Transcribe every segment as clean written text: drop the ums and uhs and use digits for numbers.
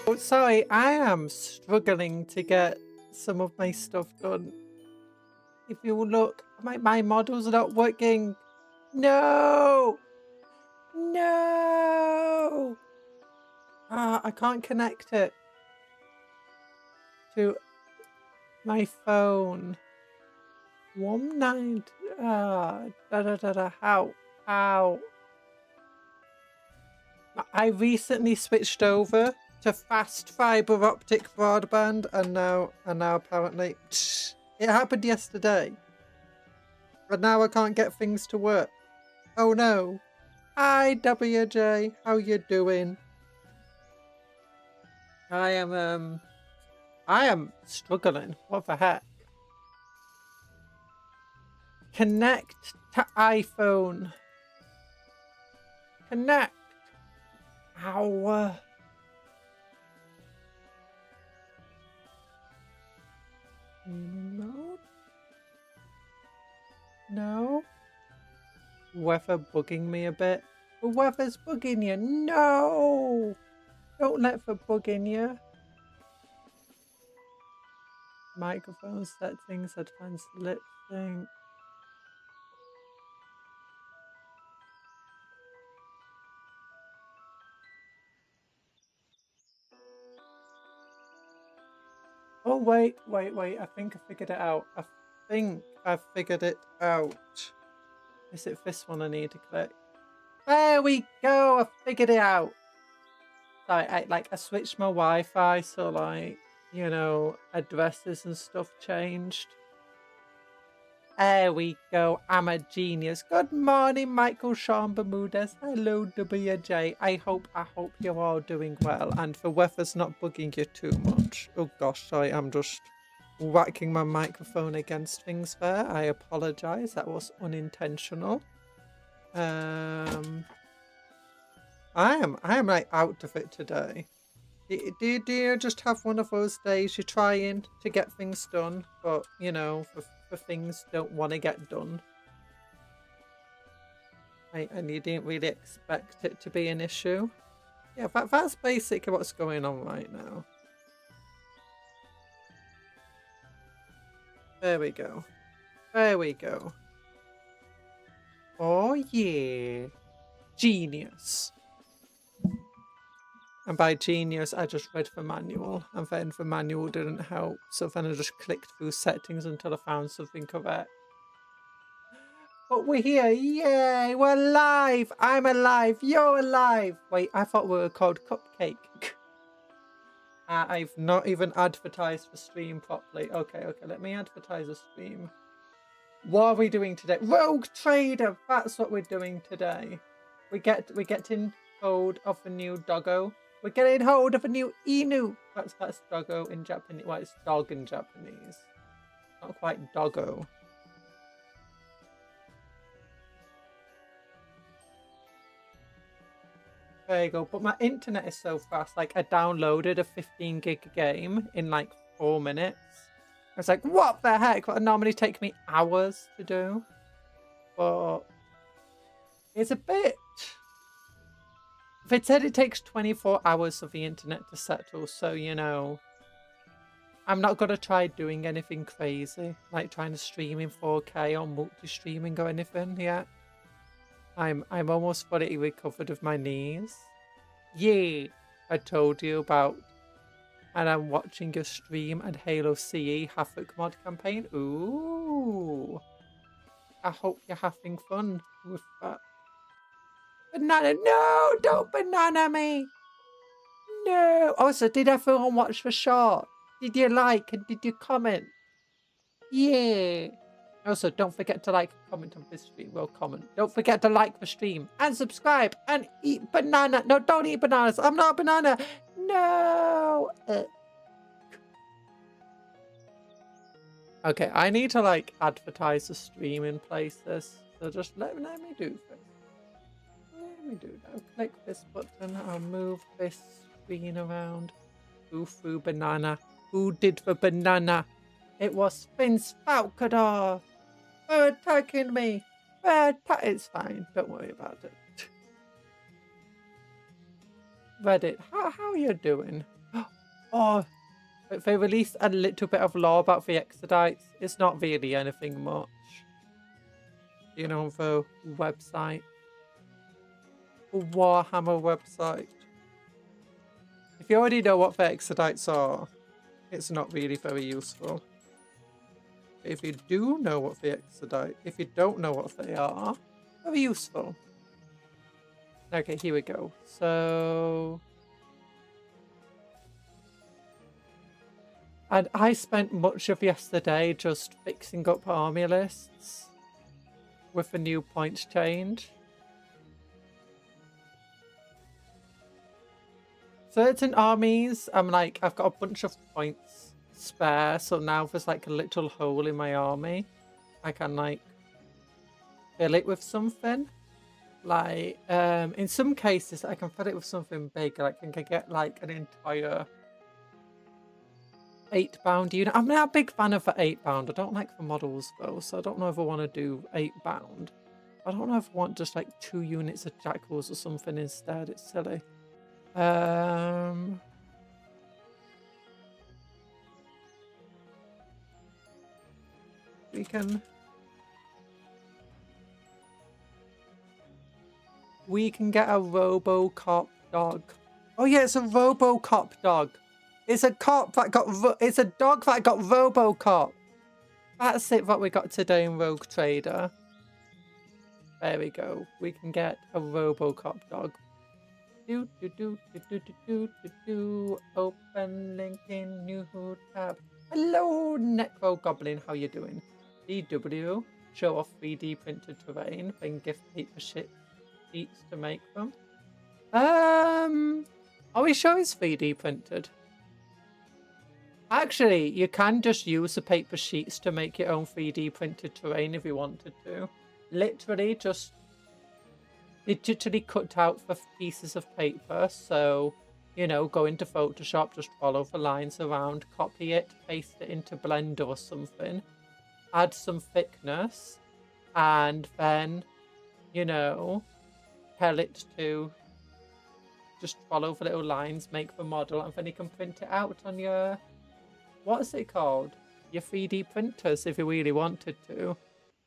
Oh, sorry, I am struggling to get some of my stuff done. If you look, my models are not working. No! No! I can't connect it to my phone. 190. How? I recently switched over to fast fiber optic broadband, and now apparently it happened yesterday, and now I can't get things to work. Oh no! Hi WJ, how you doing? I am struggling. What the heck? Connect to iPhone. Connect. Ow. No. No. Weather bugging me a bit. The weather's bugging you. No. Don't let the bugging you. Microphone settings, advanced lip sync. Oh, wait. I think I figured it out. I think I've figured it out. Is it this one I need to click? There we go. I figured it out. I switched my Wi-Fi, so like, you know, addresses and stuff changed. There we go. I'm a genius. Good morning, Michael Sean Bermudez. Hello, WJ. I hope you're all doing well, and the weather's not bugging you too much. Oh gosh, sorry, I'm just whacking my microphone against things there. I apologize. That was unintentional. I am like out of it today. Do you just have one of those days you're trying to get things done, but you know, for things don't want to get done? And you didn't really expect it to be an issue? Yeah, that's basically what's going on right now. There we go. There we go. Oh yeah. Genius. And by genius, I just read the manual, and then the manual didn't help, so then I just clicked through settings until I found something correct. But we're here, yay, we're alive! I'm alive, you're alive! Wait, I thought we were called Cupcake. I've not even advertised the stream properly. Okay, let me advertise a stream. What are we doing today? Rogue Trader! That's what we're doing today. We're getting hold of a new doggo. We're getting hold of a new inu. That's doggo in Japanese. Well, it's dog in Japanese. Not quite doggo. There you go. But my internet is so fast. Like, I downloaded a 15 gig game in like 4 minutes. I was like, what the heck? What would normally take me hours to do. But it's a bit... If it said it takes 24 hours of the internet to settle, so, you know, I'm not going to try doing anything crazy, like trying to stream in 4K or multi-streaming or anything yet. I'm almost fully recovered of my knees. Yeah, I told you about. And I'm watching your stream and Halo CE Havoc mod campaign. Ooh. I hope you're having fun with that. Banana, no, don't banana me. No. Also, did everyone watch the short? Did you like and did you comment? Yeah. Also, don't forget to like and comment on this stream. Well, comment. Don't forget to like the stream and subscribe and eat banana. No, don't eat bananas. I'm not a banana. No. Okay, I need to like advertise the stream in places. So just let me do this. Let me do that. I'll click this button. I'll move this screen around. Oofu banana. Who did the banana? It was Vince Falcador. They're attacking me. It's fine. Don't worry about it. Reddit. How are you doing? Oh, they released a little bit of lore about the Exodites. It's not really anything much. You know, the website. The Warhammer website. If you already know what the Exodites are, it's not really very useful. If you do know what the Exodite, if you don't know what they are, very useful. Okay, here we go. So... And I spent much of yesterday just fixing up army lists with the new points change. Certain armies, I've got a bunch of points spare, so now there's like a little hole in my army. I can like fill it with something. Like, in some cases I can fill it with something big. Like, I can get like an entire 8-bound unit. I'm not a big fan of the 8-bound. I don't like the models though, so I don't know if I want to do 8-bound. I don't know if I want just like 2 units of jackals or something instead. It's silly. We can get a RoboCop dog. Oh yeah, it's a RoboCop dog. It's a cop that got it's a dog that got RoboCop. That's it. What we got today in Rogue Trader. There we go. We can get a RoboCop dog. Open link in new tab. Hello, Necro Goblin. How you doing? DW. Show off 3D printed terrain. Then gift paper sheets to make them. Are we sure it's 3D printed? Actually, you can just use the paper sheets to make your own 3D printed terrain if you wanted to. Literally just digitally cut out for pieces of paper. So, you know, go into Photoshop, just follow the lines around, copy it, paste it into Blender or something, add some thickness, and then, you know, tell it to just follow the little lines, make the model, and then you can print it out on your, what is it called? Your 3D printers if you really wanted to.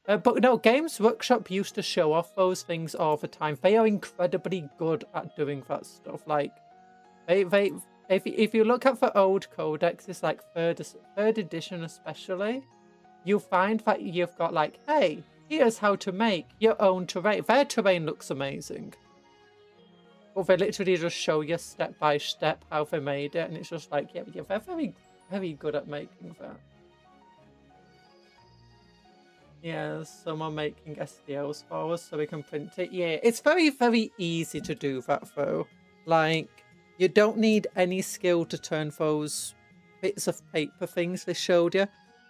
But no, Games Workshop used to show off those things all the time. They are incredibly good at doing that stuff. Like, if you look at the old codexes, like third edition especially, you'll find that you've got like, hey, here's how to make your own terrain. Their terrain looks amazing. Or they literally just show you step by step how they made it, and it's just like, yeah, they're very, very good at making that. Yeah, someone making STLs for us so we can print it. Yeah, it's very, very easy to do that though. Like, you don't need any skill to turn those bits of paper things they showed you.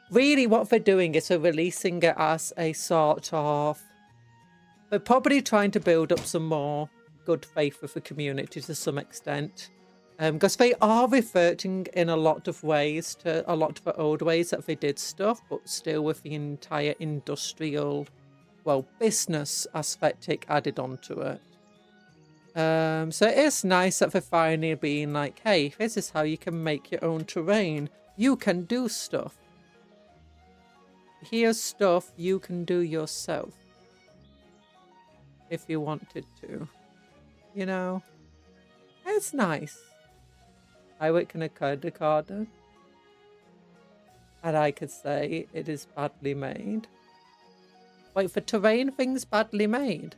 Really, what they're doing is they're releasing it as a sort of... They're probably trying to build up some more good faith with the community to some extent. Because they are reverting in a lot of ways to a lot of the old ways that they did stuff, but still with the entire industrial, well, business aesthetic added onto it. So it is nice that they're finally being like, hey, this is how you can make your own terrain. You can do stuff. Here's stuff you can do yourself. If you wanted to. You know? It's nice. I work in a code card, and I could say it is badly made. Wait, for terrain things badly made?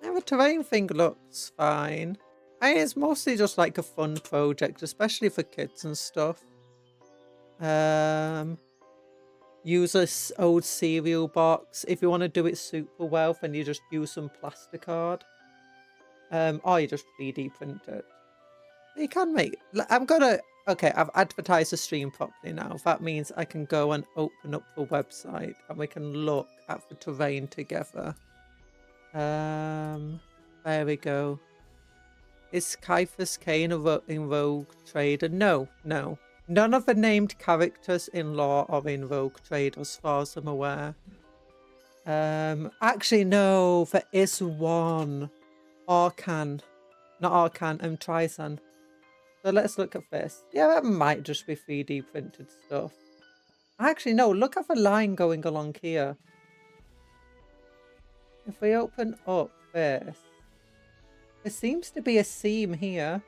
Yeah, the terrain thing looks fine. It's mostly just like a fun project, especially for kids and stuff. Use this old cereal box. If you want to do it super well, then you just use some plasticard. Or you just 3D print it. You can make... I'm gonna... Okay, I've advertised the stream properly now. That means I can go and open up the website and we can look at the terrain together. There we go. Is Caiaphas Cain in Rogue Trader? No, no. None of the named characters in lore are in Rogue Trade, as far as I'm aware. Actually, no, there is one. Arcan. Not Arcan, Trisan. So let's look at this. Yeah, that might just be 3D printed stuff. Actually, no, look at the line going along here. If we open up this, there seems to be a seam here.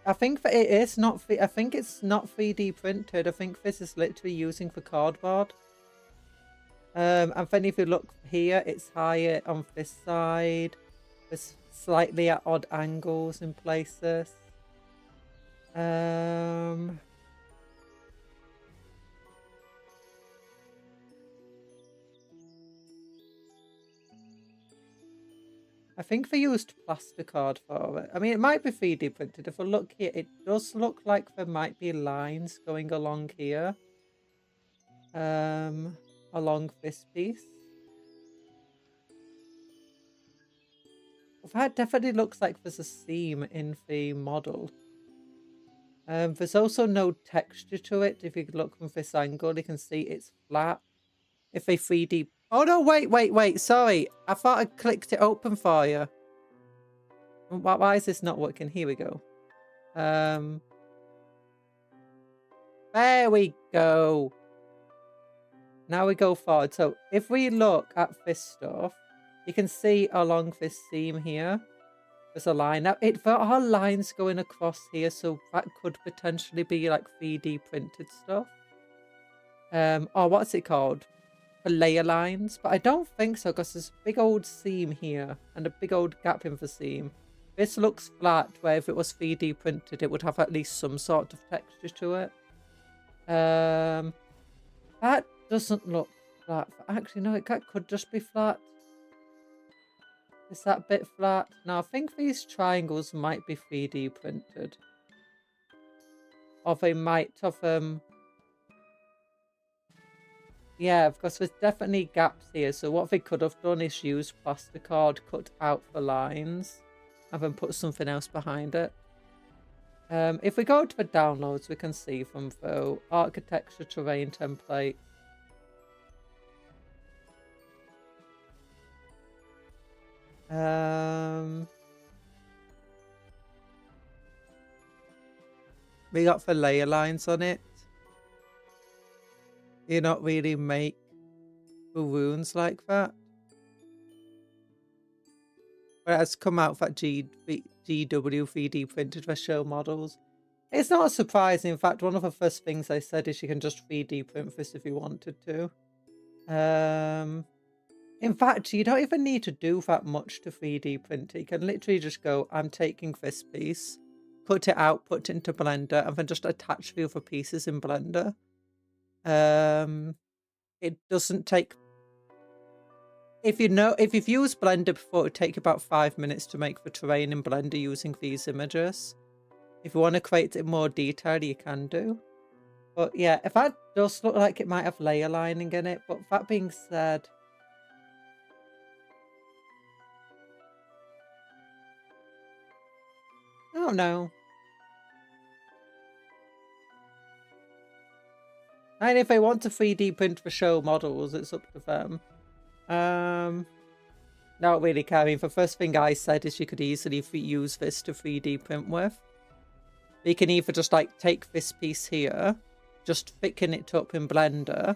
I think that it is not. I think it's not 3D printed. I think this is literally using for cardboard. And then if you look here, it's higher on this side. It's slightly at odd angles in places. I think they used plasticard for it. I mean, it might be 3D printed. If I look here, it does look like there might be lines going along here. Along this piece. That definitely looks like there's a seam in the model. There's also no texture to it. If you look from this angle, you can see it's flat. If they 3D... Oh no, wait, sorry. I thought I clicked it open for you. Why is this not working? Here we go. There we go. Now we go forward. So if we look at this stuff, you can see along this seam here, there's a line. Now, there are lines going across here, so that could potentially be like 3D printed stuff. Or what's it called? For layer lines. But I don't think so, because there's a big old seam here and a big old gap in the seam. This looks flat, where if it was 3D printed, it would have at least some sort of texture to it. That doesn't look flat. Actually, no, it could just be flat. Is that bit flat? No, I think these triangles might be 3D printed. Or they might have... Yeah, of course, there's definitely gaps here. So what they could have done is use plasticard cut out for lines and then put something else behind it. If we go to the downloads, we can see them though. Architecture terrain template. We got the layer lines on it. You not really make the runes like that. But it has come out that GW 3D printed the show models. It's not a surprise. In fact, one of the first things I said is you can just 3D print this if you wanted to. In fact, you don't even need to do that much to 3D print it. You can literally just go, I'm taking this piece, cut it out, put it into Blender, and then just attach the other pieces in Blender. It doesn't take... If you've used Blender before, it would take about 5 minutes to make the terrain in Blender using these images. If you want to create it more detailed, you can do. But yeah, if that does look like it might have layer lining in it, but that being said... I don't know. And if they want to 3D print for show models, it's up to them. Not really care. I mean, the first thing I said is you could easily use this to 3D print with. You can either just like take this piece here, just thicken it up in Blender,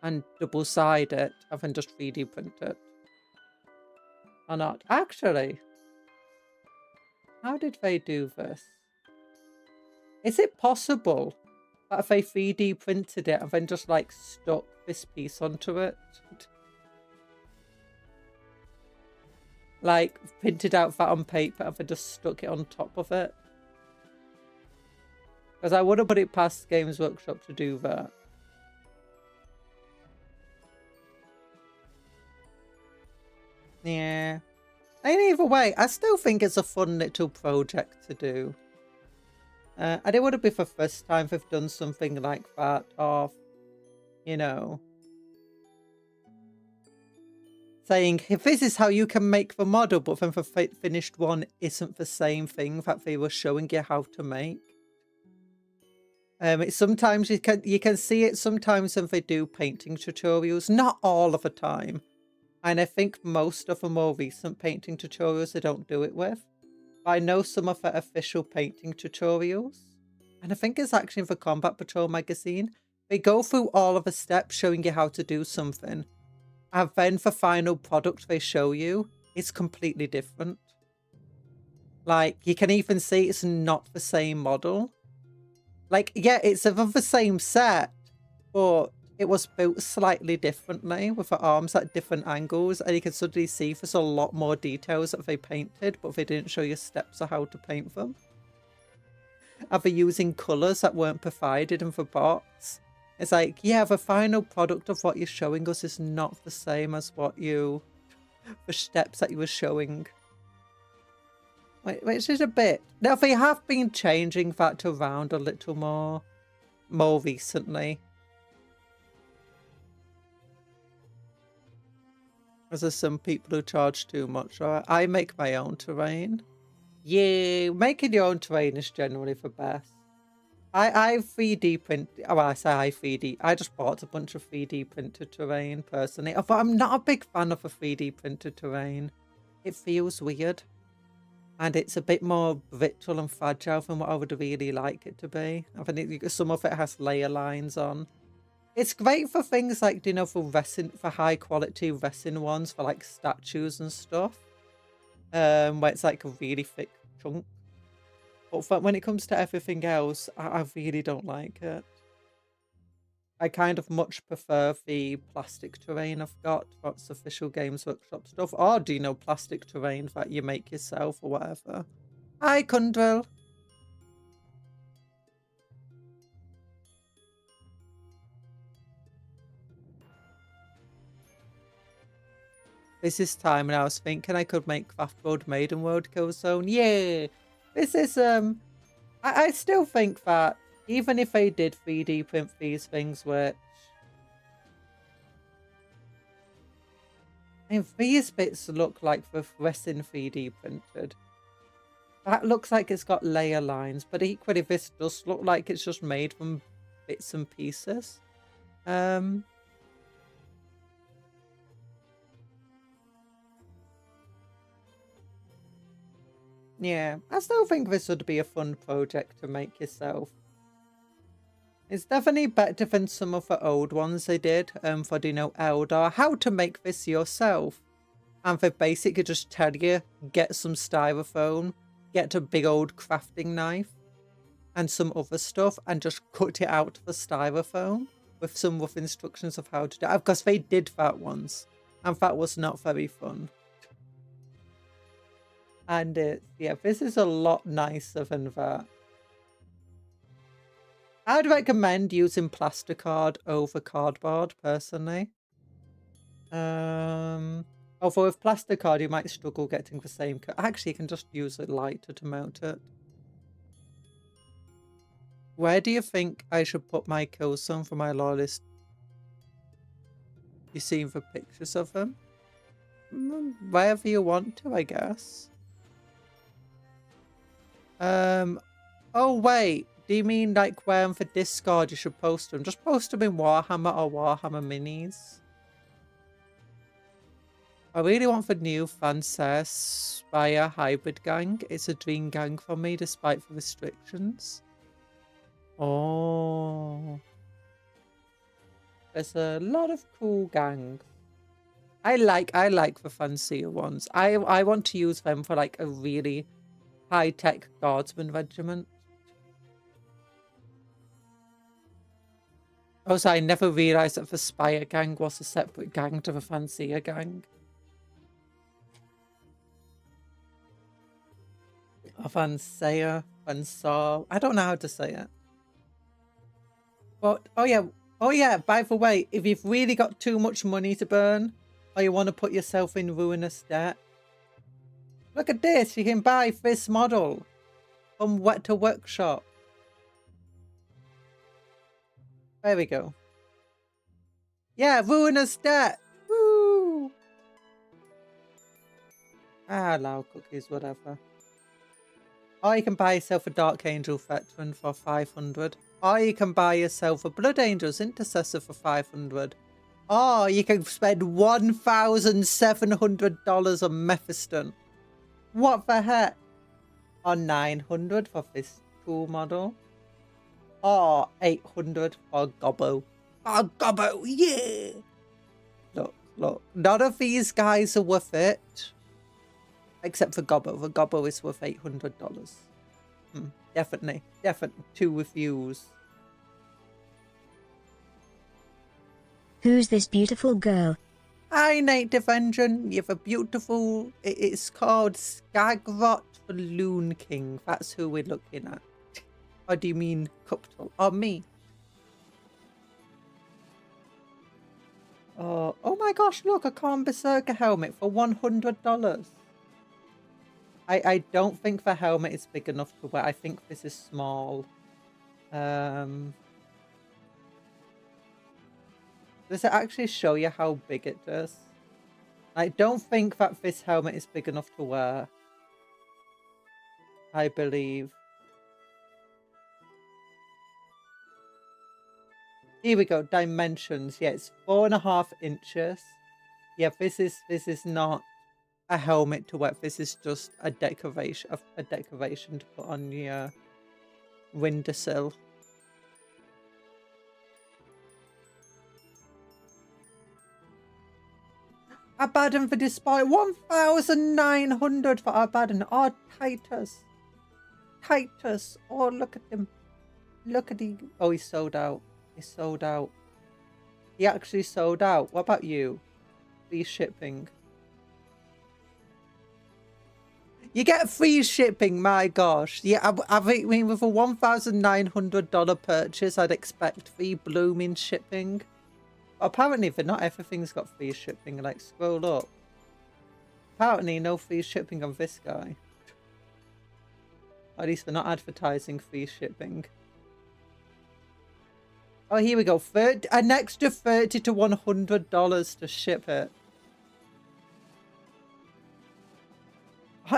and double side it, and then just 3D print it. Or not. Actually, how did they do this? Is it possible that if they 3D printed it and then just like stuck this piece onto it? Like printed out that on paper and then just stuck it on top of it? Because I wouldn't put it past Games Workshop to do that. Yeah. And either way, I still think it's a fun little project to do. And it wouldn't be the first time they've done something like that of, you know, saying, if this is how you can make the model, but then the finished one isn't the same thing that they were showing you how to make. It's sometimes you can see it sometimes when they do painting tutorials, not all of the time. And I think most of the more recent painting tutorials they don't do it with. But I know some of the official painting tutorials, and I think it's actually in the Combat Patrol magazine, they go through all of the steps showing you how to do something. And then the final product they show you is completely different. Like, you can even see it's not the same model. Like, yeah, it's of the same set, but it was built slightly differently with the arms at different angles, and you can suddenly see there's a lot more details that they painted, but they didn't show you steps of how to paint them. Are they using colours that weren't provided in the box? It's like, yeah, the final product of what you're showing us is not the same as what the steps that you were showing. Which is a bit... Now, they have been changing that around a little more recently. As there's some people who charge too much. Right? I make my own terrain. Yeah, making your own terrain is generally the best. I 3D print... Well, I say I 3D. I just bought a bunch of 3D printed terrain, personally. But I'm not a big fan of a 3D printed terrain. It feels weird. And it's a bit more brittle and fragile than what I would really like it to be. I think some of it has layer lines on. It's great for things like, you know, for high quality resin ones, for like statues and stuff. Where it's like a really thick chunk. But when it comes to everything else, I really don't like it. I kind of much prefer the plastic terrain I've got. That's official Games Workshop stuff. Or do you know plastic terrain that you make yourself or whatever? Hi, Kundril. This is time, and I was thinking I could make Craft World Maiden World Kill Zone. Yeah! This is, I still think that even if they did 3D print these things, which And these bits look like the resin 3D printed. That looks like it's got layer lines, but equally this does look like it's just made from bits and pieces. Yeah, I still think this would be a fun project to make yourself. It's definitely better than some of the old ones they did for, you know, Eldar. How to make this yourself. And they basically just tell you, get some styrofoam, get a big old crafting knife, and some other stuff, and just cut it out for styrofoam with some rough instructions of how to do it. Because they did that once, and that was not very fun. And yeah, this is a lot nicer than that. I'd recommend using plasticard over cardboard, personally. Although with plasticard, you might struggle getting the same. Actually, you can just use a lighter to mount it. Where do you think I should put my Killzone for my loyalist? You seen the pictures of them? Wherever you want to, I guess. Oh wait, do you mean like where for Discord you should post them? Just post them in Warhammer or Warhammer Minis. I really want the new Fancer Spire Hybrid Gang. It's a dream gang for me despite the restrictions. Oh. There's a lot of cool gangs. I like the fancier ones. I want to use them for like a really high-tech guardsman regiment. Also, I never realised that the Spire gang was a separate gang to the fancier gang. Fancier, Fansar. I don't know how to say it. But, oh yeah, by the way, if you've really got too much money to burn, or you want to put yourself in ruinous debt, look at this, you can buy this model from Wet to Workshop. There we go. Yeah, ruinous debt. Woo! Ah, allow cookies, whatever. Or you can buy yourself a Dark Angel Veteran for 500. Or you can buy yourself a Blood Angels Intercessor for 500. Or you can spend $1,700 on Mephiston. What the heck? Or 900 for this cool model. Or 800 for Gobbo. Oh, Gobbo, yeah! Look. None of these guys are worth it. Except for Gobbo. The Gobbo is worth $800. Definitely. 2 reviews. Who's this beautiful girl? Hi, Native Engine. You're a beautiful... It's called Skagrot the Loon King. That's who we're looking at. Or do you mean Cuptle? Or me? Oh my gosh, look, a Khan Berserker helmet for $100. I don't think the helmet is big enough to wear. I think this is small. Does it actually show you how big it is? I don't think that this helmet is big enough to wear. I believe. Here we go, dimensions. Yeah, it's 4.5 inches. Yeah, this is not a helmet to wear. This is just a decoration to put on your windowsill. Abaddon for display, 1,900 for Abaddon. Oh, Titus. Oh, look at him. Look at him. Oh, he's sold out. He sold out. He actually sold out. What about you? Free shipping. You get free shipping, my gosh. Yeah, I mean, with a $1,900 purchase, I'd expect free blooming shipping. Apparently, not everything's got free shipping. Like, scroll up. Apparently, no free shipping on this guy. Or at least they're not advertising free shipping. Oh, here we go. An extra $30 to $100 to ship it.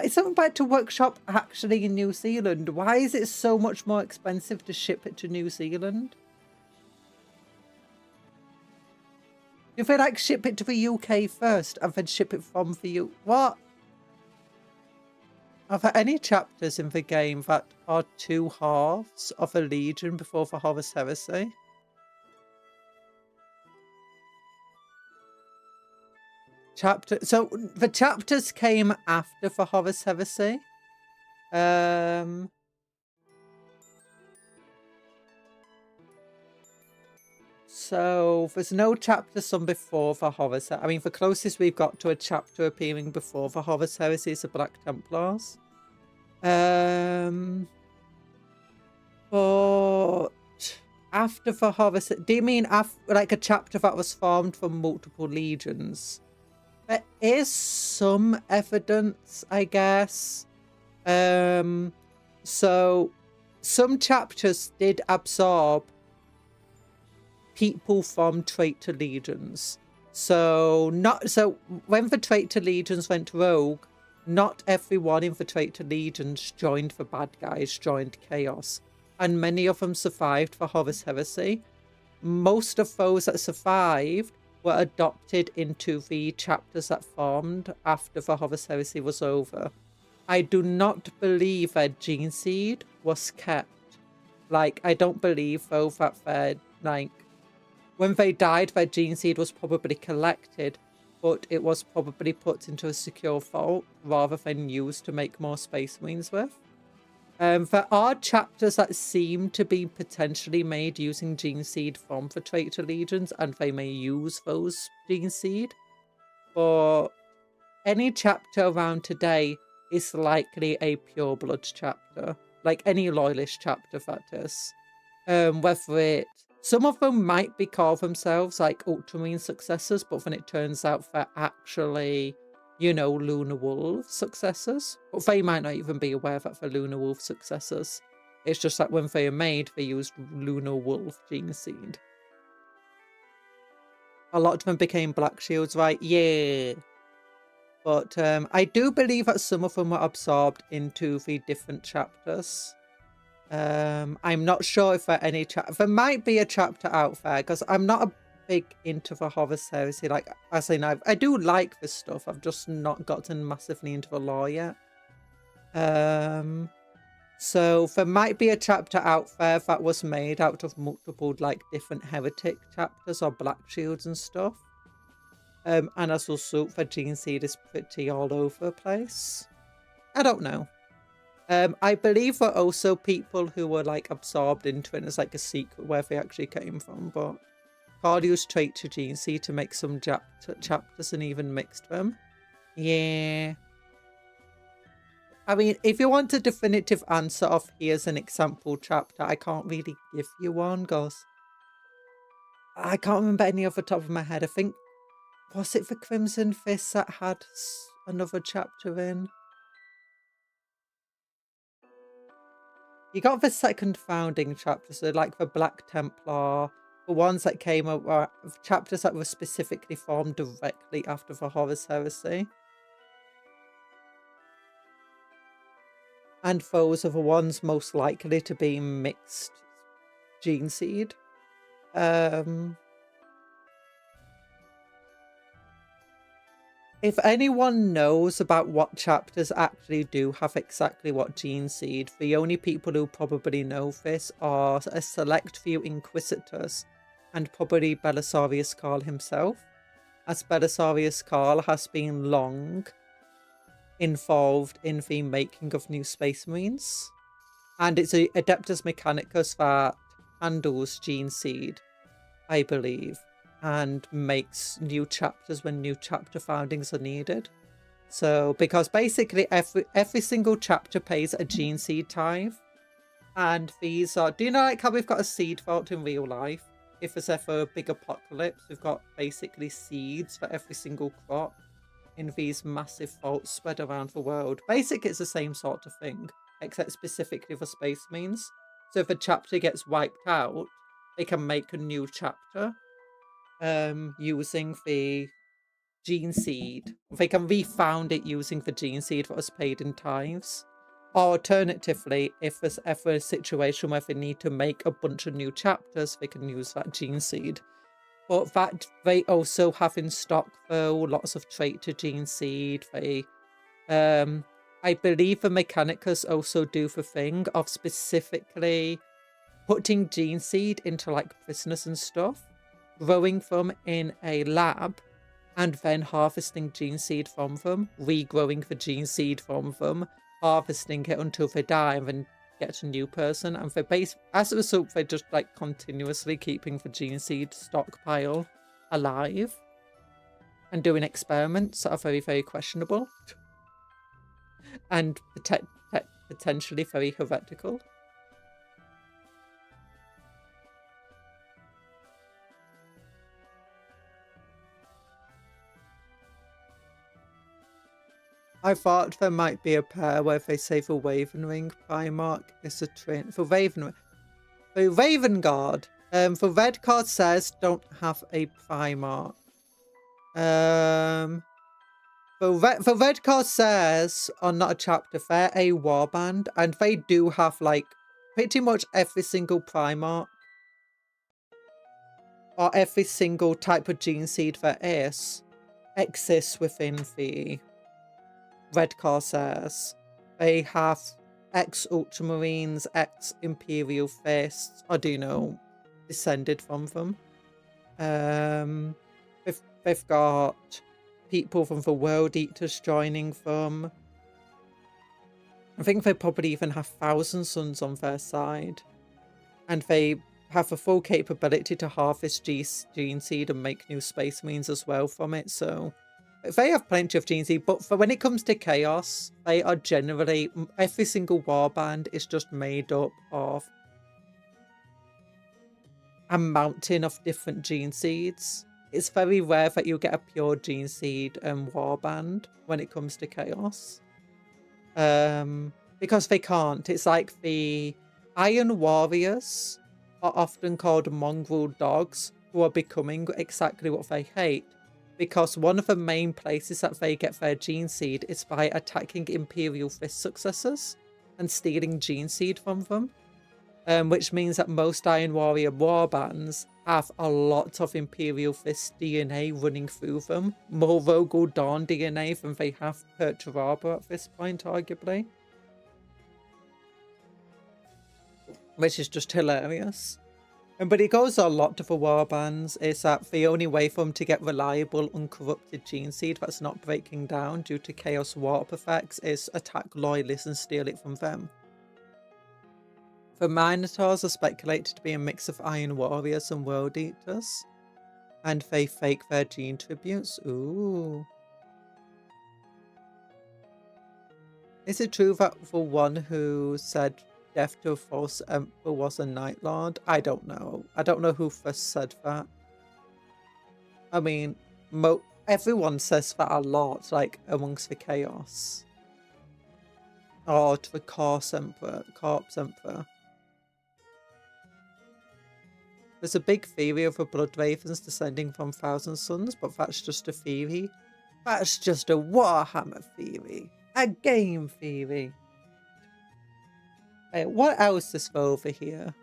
Is something about to workshop actually in New Zealand? Why is it so much more expensive to ship it to New Zealand? If they like ship it to the UK first and then ship it from the U... What? Are there any chapters in the game that are two halves of a legion before the Horus Heresy? So the chapters came after the Horus Heresy. So there's no chapters on before the Horus. I mean, the closest we've got to a chapter appearing before the Horus Heresy is the Black Templars. But after the Horus, do you mean after, like a chapter that was formed from multiple legions? There is some evidence, I guess. So some chapters did absorb people from traitor legions. So when the traitor legions went rogue, not everyone in the traitor legions joined the bad guys, joined chaos, and many of them survived the Horus Heresy. Most of those that survived were adopted into the chapters that formed after the Horus Heresy was over. I do not believe their gene seed was kept. Like, I don't believe though that their, like, when they died, their gene seed was probably collected, but it was probably put into a secure vault rather than used to make more Space Marines with. There are chapters that seem to be potentially made using gene seed from the traitor legions, and they may use those gene seed. But any chapter around today is likely a pure blood chapter, like any loyalist chapter, that is. Whether it, some of them might be called themselves like Ultramarine successors, but then it turns out they're actually, you know, Lunar Wolf successors. But they might not even be aware that they're Lunar Wolf successors. It's just that when they are made, they used Lunar Wolf gene seed. A lot of them became Black Shields, right? Yeah. But I do believe that some of them were absorbed into the different chapters. I'm not sure if there are any there might be a chapter out there, because I'm not a big into the Horus Heresy. Like, I say now, I do like this stuff. I've just not gotten massively into the lore yet. So there might be a chapter out there that was made out of multiple, like, different heretic chapters or Black Shields and stuff. And as also the gene seed is pretty all over the place. I don't know. I believe there are also people who were like absorbed into it as like a secret where they actually came from, but Carl used traitor gene seed to make some chapters and even mixed them. Yeah. I mean, if you want a definitive answer of here's an example chapter, I can't really give you one, because I can't remember any off the top of my head. I think, was it the Crimson Fist that had another chapter in? You got the second founding chapter, so like the Black Templar, the ones that came up were chapters that were specifically formed directly after the Horus Heresy. And those are the ones most likely to be mixed gene seed. If anyone knows about what chapters actually do have exactly what gene seed, the only people who probably know this are a select few Inquisitors, and probably Belisarius Cawl himself, as Belisarius Cawl has been long involved in the making of new Space Marines. And it's a Adeptus Mechanicus that handles gene seed, I believe, and makes new chapters when new chapter foundings are needed. So, because basically every single chapter pays a gene seed tithe. And these are, do you know like how we've got a seed vault in real life? If there's ever a big apocalypse, we've got basically seeds for every single crop in these massive vaults spread around the world. Basically, it's the same sort of thing, except specifically for Space Marines. So if a chapter gets wiped out, they can make a new chapter using the gene seed. They can refound it using the gene seed that was paid in tithes. Or alternatively, if there's ever a situation where they need to make a bunch of new chapters, they can use that gene seed. But that they also have in stock though lots of trait to gene seed. They I believe the Mechanicus also do the thing of specifically putting gene seed into like prisoners and stuff, growing them in a lab, and then harvesting gene seed from them, regrowing the gene seed from them, harvesting it until they die, and then get a new person. And they as a result, they're just like continuously keeping the gene seed stockpile alive and doing experiments that are very, very questionable and potentially very heretical. I thought there might be a pair where they say the Raven Ring Primarch is a train for Raven. The Raven Guard. The red card says don't have a Primarch. The red card says on not a chapter, they're a warband, and they do have like pretty much every single Primarch or every single type of gene seed there is exists within the red card says. They have ex Ultramarines, ex Imperial Fists, I do know, descended from them. They've got people from the World Eaters joining them. I think they probably even have Thousand Suns on their side. And they have a full capability to harvest gene seed and make new Space Marines as well from it, so they have plenty of gene seed. But for when it comes to Chaos, they are generally, every single warband is just made up of a mountain of different gene seeds. It's very rare that you get a pure gene seed warband when it comes to Chaos. Because they can't. It's like the Iron Warriors are often called mongrel dogs who are becoming exactly what they hate. Because one of the main places that they get their gene seed is by attacking Imperial Fist successors and stealing gene seed from them. Which means that most Iron Warrior warbands have a lot of Imperial Fist DNA running through them. More Rogel Dawn DNA than they have Perturaba at this point, arguably. Which is just hilarious. But it goes a lot to the warbands, is that the only way for them to get reliable, uncorrupted gene seed that's not breaking down due to Chaos Warp effects is attack loyalists and steal it from them. The Minotaurs are speculated to be a mix of Iron Warriors and World Eaters. And they fake their gene tributes. Ooh. Is it true that the one who said death to a false emperor was a Night Lord? I don't know. I don't know who first said that. I mean, everyone says that a lot, like amongst the Chaos. Or to the Corpse Emperor. There's a big theory of the Blood Ravens descending from Thousand Suns, but that's just a theory. That's just a Warhammer theory. A game theory. What else is over here?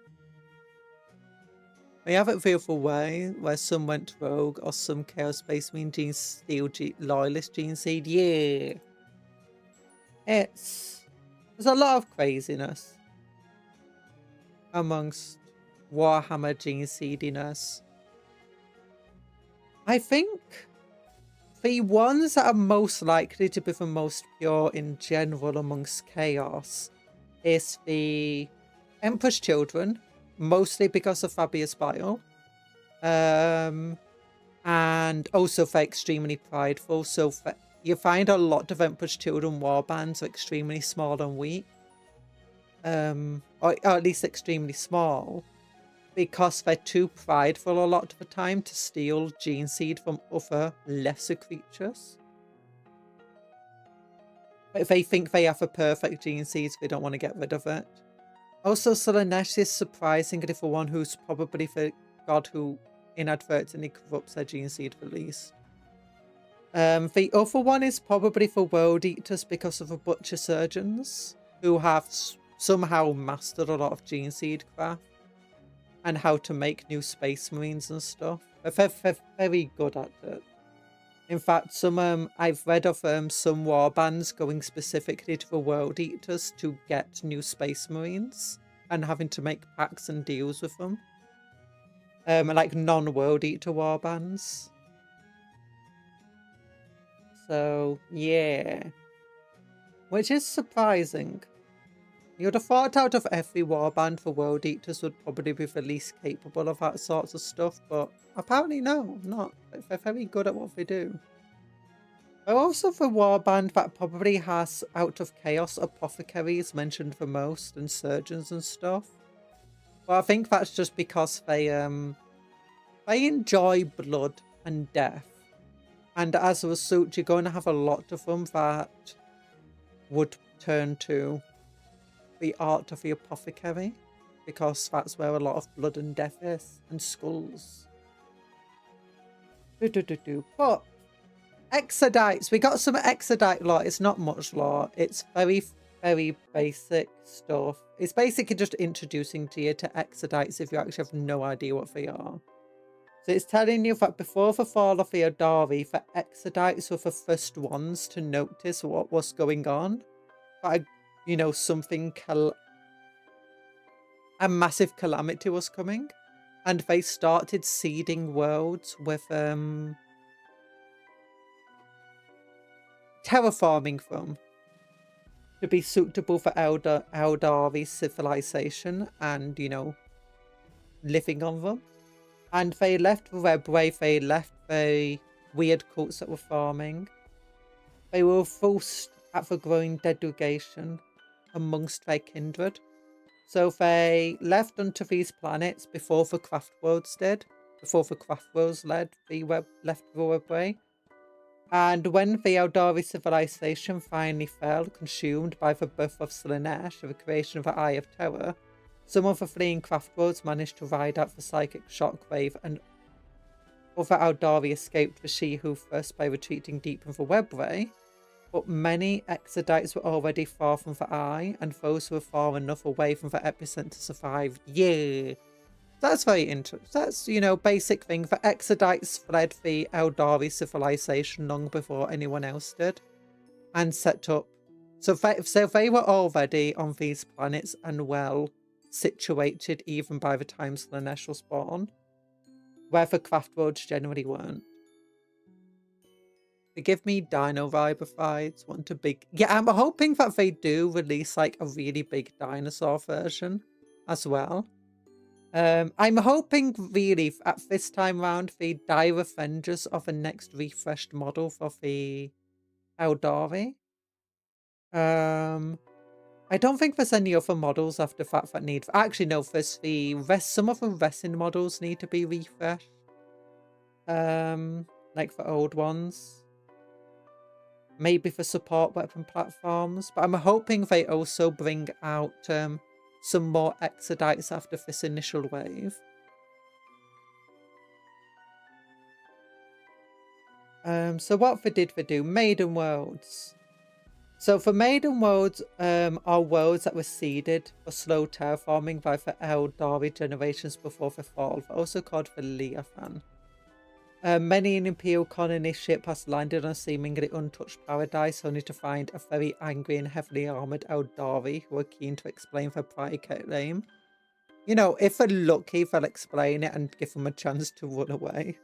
We have it the other way, where some went rogue or some Chaos Space Marine gene steal loyalist gene seed. Yeah. There's a lot of craziness amongst Warhammer gene seediness. I think the ones that are most likely to be the most pure in general amongst Chaos is the Emperor's Children, mostly because of Fabius Bile. And also they're extremely prideful, so you find a lot of Emperor's Children warbands are extremely small and weak. Or at least extremely small, because they're too prideful a lot of the time to steal gene seed from other lesser creatures. If they think they have a perfect gene seed, they don't want to get rid of it. Also, Slanesh is surprisingly the one who's probably the god who inadvertently corrupts their gene seed the least. The other one is probably for world eaters because of the butcher surgeons who have somehow mastered a lot of gene seed craft and how to make new space marines and stuff. They're very good at it. In fact, some I've read of some warbands going specifically to the world eaters to get new space marines and having to make pacts and deals with them. Like non-world eater warbands. So yeah, which is surprising. You'd have thought out of every warband for world eaters would probably be the least capable of that sorts of stuff, but apparently no, not. They're very good at what they do. They're also the warband that probably has out of chaos apothecaries mentioned the most and surgeons and stuff. But I think that's just because they enjoy blood and death. And as a result, you're going to have a lot of them that would turn to the art of the apothecary, because that's where a lot of blood and death is, and skulls. But Exodites, we got some Exodite lore. It's not much lore. It's very, very basic stuff. It's basically just introducing to you to Exodites if you actually have no idea what they are. So it's telling you that before the fall of the Eldari, the Exodites were the first ones to notice what was going on. But, you know, a massive calamity was coming. And they started seeding worlds with terraforming them to be suitable for Eldari civilization and, you know, living on them. And they left the Red Wave, they left the weird cults that were farming. They were forced at the growing degradation amongst their kindred. So they left onto these planets before the Craft Worlds did, before the Craft Worlds left the Web Way. And when the Eldari civilization finally fell, consumed by the birth of Slaanesh and the creation of the Eye of Terror, some of the fleeing Craft Worlds managed to ride out the psychic shockwave, and other Eldari escaped the She-Who first by retreating deep into the Webway. But many Exodites were already far from the Eye, and those who were far enough away from the epicenter survived. Yeah, that's very interesting. That's, you know, basic thing. The Exodites fled the Eldari civilization long before anyone else did, and set up. So they were already on these planets and well situated even by the time Slaanesh was born, where the Craft Worlds generally weren't. They give me Dino Viber vibes. Want a big... Yeah, I'm hoping that they do release like a really big dinosaur version as well. I'm hoping really at this time round the dire Avengers of the next refreshed model for the Eldari. I don't think there's any other models after that need... Actually, no, there's some of the resin models need to be refreshed. Like the old ones. Maybe for support weapon platforms. But I'm hoping they also bring out some more Exodites after this initial wave. So what did they do? Maiden Worlds. So for Maiden Worlds are worlds that were seeded for slow terraforming by the Eldari generations before the fall, also called the Leviathan. Many an Imperial colony ship has landed on a seemingly untouched paradise, only to find a very angry and heavily armoured Eldari who are keen to explain their prior claim. You know, if they're lucky, they'll explain it and give them a chance to run away.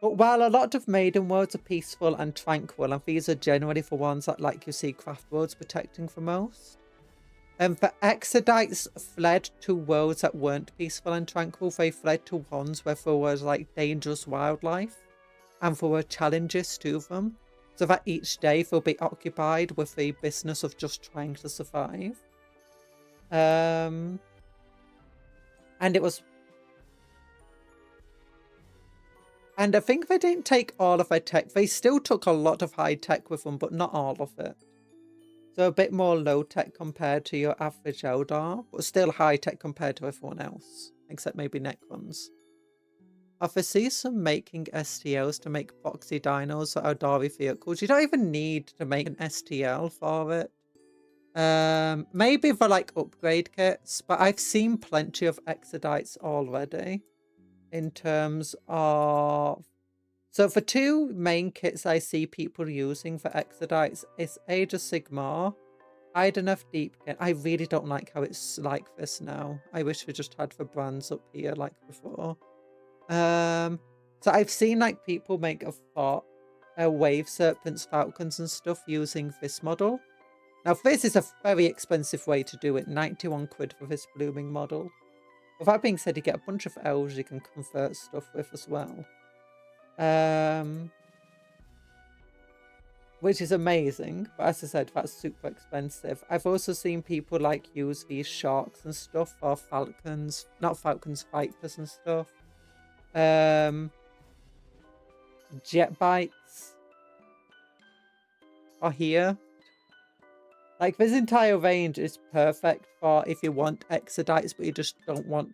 But while a lot of Maiden Worlds are peaceful and tranquil, and these are generally the ones that, like you see, Craft Worlds protecting for most, the Exodites fled to worlds that weren't peaceful and tranquil. They fled to ones where there was like dangerous wildlife, and there were challenges to them, so that each day they'll be occupied with the business of just trying to survive. And it was... And I think they didn't take all of their tech. They still took a lot of high tech with them, but not all of it. So a bit more low tech compared to your average Eldar, but still high tech compared to everyone else, except maybe Necrons. I foresee some making STLs to make boxy dinos or Eldari vehicles. You don't even need to make an STL for it. Maybe for like upgrade kits, but I've seen plenty of Exodites already in terms of... So for two main kits I see people using for Exodites, it's Age of Sigmar, Hide Enough Deepkin. I really don't like how it's like this now. I wish we just had the brands up here like before. So I've seen like people make a wave serpents, falcons and stuff using this model. Now this is a very expensive way to do it, 91 quid for this blooming model. With that being said, you get a bunch of elves you can convert stuff with as well. Which is amazing, but as I said, that's super expensive. I've also seen people like use these sharks and stuff for falcons, not falcons, vipers and stuff. Jet bikes are here. Like, this entire range is perfect for if you want Exodites, but you just don't want...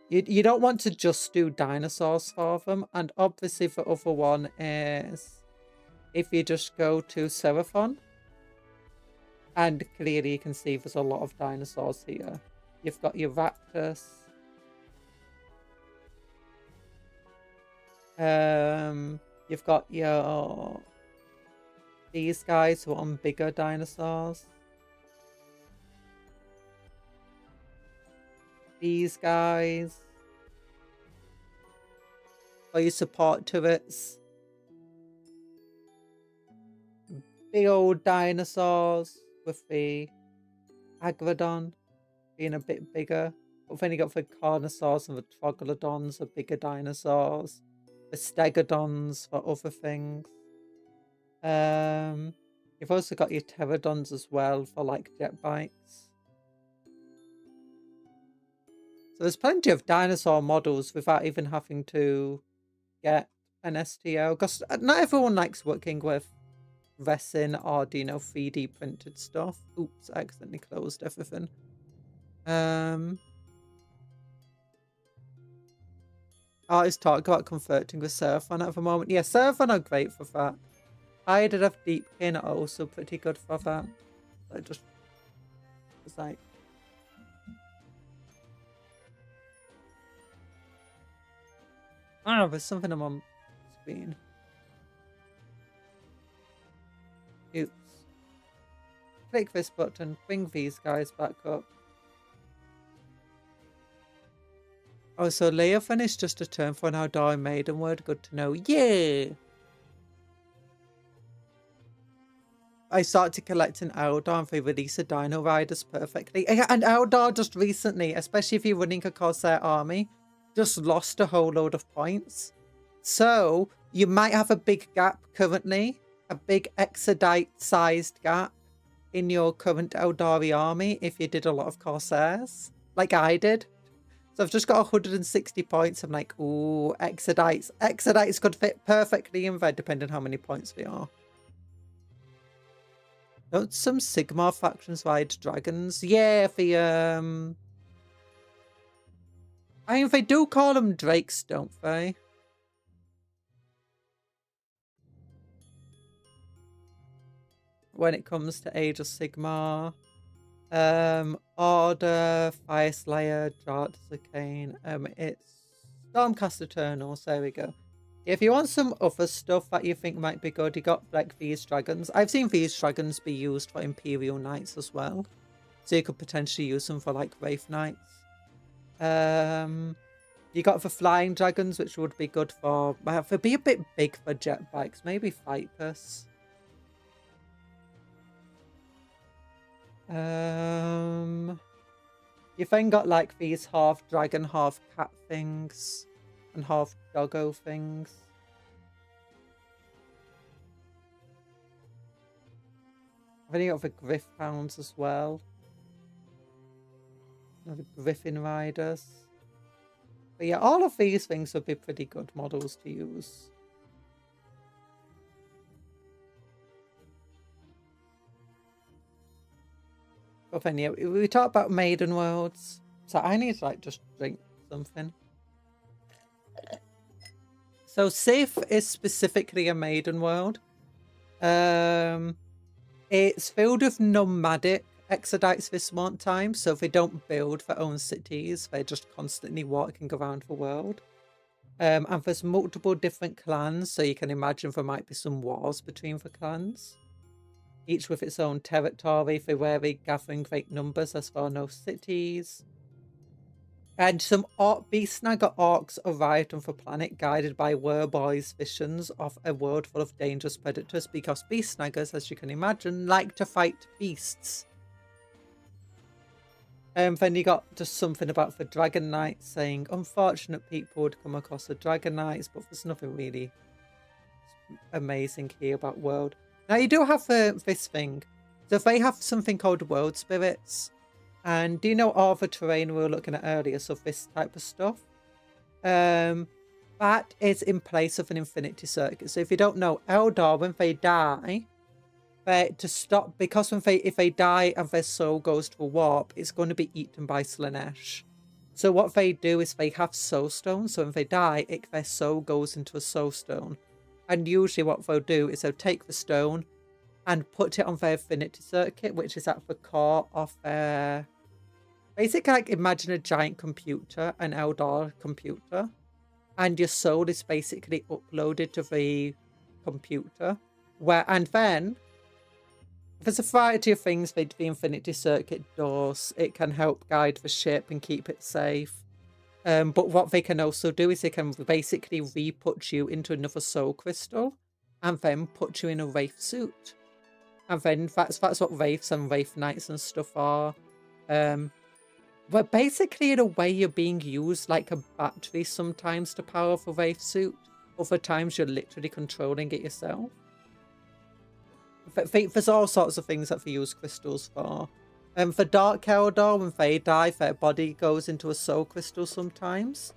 You don't want to just do dinosaurs for them. And obviously the other one is if you just go to Seraphon. And clearly you can see there's a lot of dinosaurs here. You've got your raptors. You've got your... these guys who are on bigger dinosaurs. These guys. Or your support turrets. Big old dinosaurs with the Agrodon being a bit bigger. But then you got the Carnosaurs and the Troglodons are bigger dinosaurs. The Stegodons for other things. You've also got your Pterodons as well for like jet bikes. So there's plenty of dinosaur models without even having to get an STL. Because not everyone likes working with resin or, you know, 3D printed stuff. Oops, I accidentally closed everything. Artists talk about converting with Seraphon at the moment. Yeah, Seraphon are great for that. Hide Enough Deepkin are also pretty good for that. I just was like... there's something on screen. Oops. Click this button, bring these guys back up. Oh, so Leofan is just a term for an Eldari maiden word. Good to know. Yeah! I started collecting Eldar and they release a Dino Riders perfectly. And Eldar just recently, especially if you're running a Corsair army, just lost a whole load of points. So you might have a big gap currently, a big Exodite-sized gap in your current Eldari army if you did a lot of Corsairs, like I did. So I've just got 160 points. I'm like, ooh, Exodites. Exodites could fit perfectly in there, depending on how many points we are. Don't some Sigmar factions ride dragons? Yeah, the, I mean, they do call them drakes, don't they? When it comes to Age of Sigmar. Order, Fireslayer, Dart Arcane. It's Stormcast Eternals. There we go. If you want some other stuff that you think might be good, you got like these dragons. I've seen these dragons be used for Imperial Knights as well. So you could potentially use them for like Wraith Knights. You got the flying dragons, which would be good for... they'd be a bit big for jet bikes. Maybe Vipers. You've then got like these half dragon, half cat things. And half doggo things. Then you got the Griff Hounds as well. The Griffin Riders. But yeah, all of these things would be pretty good models to use. But then yeah, we talked about Maiden Worlds. So I need to like just drink something. So Sif is specifically a maiden world. It's filled with nomadic exodites this one time, so they don't build their own cities, they're just constantly walking around the world. And there's multiple different clans, so you can imagine there might be some wars between the clans. Each with its own territory, they vary, gathering great numbers as there are no cities. And some beast-snagger orcs arrived on the planet, guided by Werboy's visions of a world full of dangerous predators, because beast-snaggers, as you can imagine, like to fight beasts. Then you got just something about the Dragon Knights, saying unfortunate people would come across the Dragon Knights, but there's nothing really amazing here about world. Now you do have this thing. So they have something called world spirits. And do you know all the terrain we were looking at earlier? So this type of stuff. That is in place of an infinity circuit. So if you don't know, Eldar, when they die, to stop, because if they die and their soul goes to a warp, it's going to be eaten by Slaanesh. So what they do is they have soul stones. So when they die, their soul goes into a soul stone. And usually what they'll do is they'll take the stone and put it on their infinity circuit, which is at the core of their... Basically, like, imagine a giant computer, an Eldar computer, and your soul is basically uploaded to the computer. And then, there's a variety of things that the infinity circuit does. It can help guide the ship and keep it safe. But what they can also do is they can basically re-put you into another soul crystal and then put you in a Wraith suit. And then that's what Wraiths and Wraith Knights and stuff are. But basically, in a way, you're being used like a battery sometimes to power the Wraith suit. Other times, you're literally controlling it yourself. There's all sorts of things that they use crystals for. For Dark Eldar, when they die, their body goes into a soul crystal sometimes.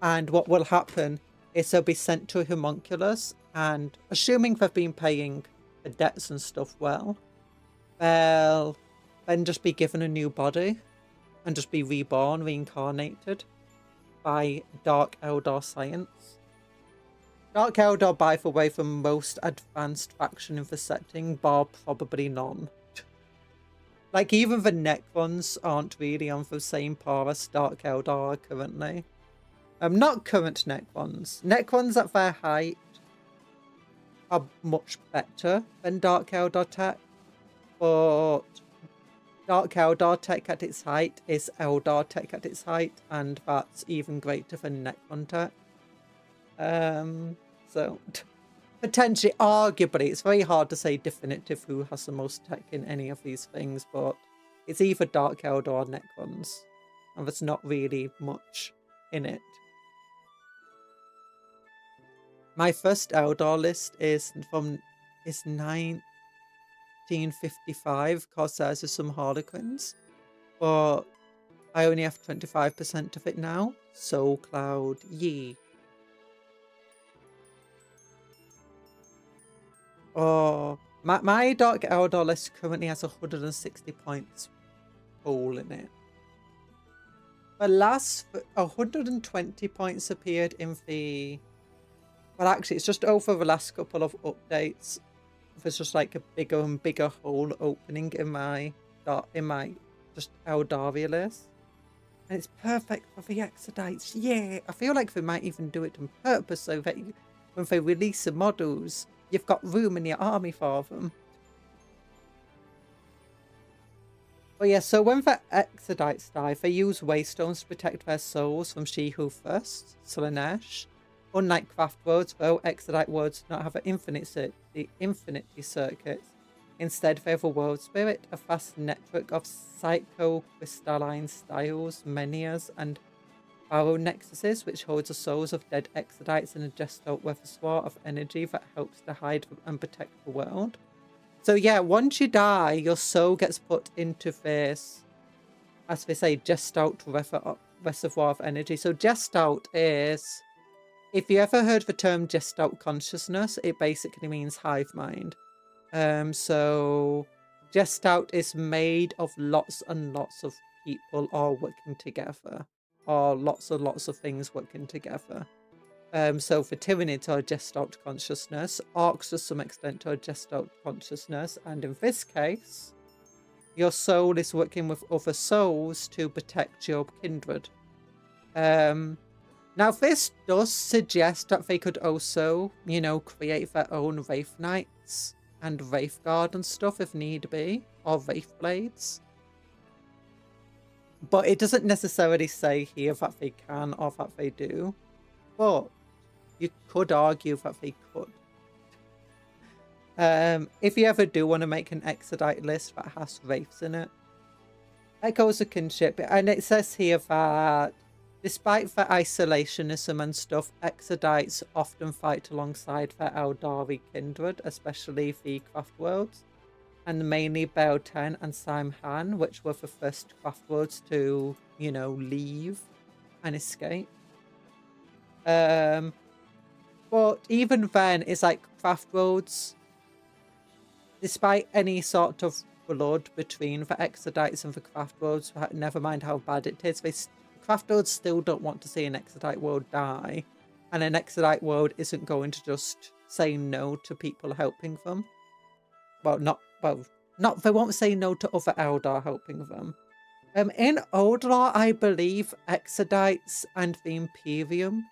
And what will happen is they'll be sent to a homunculus. And assuming they've been paying the debts and stuff well, they'll then just be given a new body and just be reborn, reincarnated by Dark Eldar science. Dark Eldar, by the way, the most advanced faction in the setting, bar probably none. Like, even the Necrons aren't really on the same par as Dark Eldar currently. Not current Necrons. Necrons at their height are much better than Dark Eldar tech, but Dark Eldar tech at its height is Eldar tech at its height, and that's even greater than Necron tech. So, potentially, arguably, it's very hard to say definitive who has the most tech in any of these things, but it's either Dark Eldar or Necrons, and there's not really much in it. My first Eldar list is 1955, Corsairs with some Harlequins, but I only have 25% of it now. Soul Cloud, Yeet. Oh, my Dark Eldar list currently has 160 points all in it. The last 120 points appeared in the... Well, actually, it's just over the last couple of updates. There's just like a bigger and bigger hole opening in my just Eldaria list. And it's perfect for the Exodites. Yeah, I feel like they might even do it on purpose so that when they release the models, you've got room in your army for them. But yeah, so when the Exodites die, they use Waystones to protect their souls from She Who First, Slaanesh. Unlike craft worlds, though, Exodite worlds do not have an infinity circuit. Instead, they have a world spirit, a vast network of psycho-crystalline styles, menias, and barrow nexuses, which holds the souls of dead Exodites in a gestalt reservoir of energy that helps to hide and protect the world. So yeah, once you die, your soul gets put into this, as they say, gestalt reservoir of energy. So gestalt is... If you ever heard the term gestalt consciousness, it basically means hive mind. So gestalt is made of lots and lots of people all working together, or lots and lots of things working together. So for Tyranny to Gestalt consciousness, Orcs to some extent to Gestalt consciousness, and in this case, your soul is working with other souls to protect your kindred. Now this does suggest that they could also, you know, create their own Wraith Knights and Wraith Guard and stuff if need be, or Wraith Blades. But it doesn't necessarily say here that they can or that they do. But you could argue that they could. If you ever do want to make an Exodite list that has Wraiths in it, Echoes of Kinship, and it says here that despite their isolationism and stuff, Exodites often fight alongside their Eldari kindred, especially the Craft Worlds, and mainly Belten and Simhan, which were the first Craft Worlds to, you know, leave and escape. But even then, it's like Craft Worlds, despite any sort of blood between the Exodites and the Craft Worlds, never mind how bad it is, they Craft Worlds still don't want to see an Exodite world die, and an Exodite world isn't going to just say no to people helping them. They won't say no to other Eldar helping them. In Old Law, I believe Exodites and the Imperium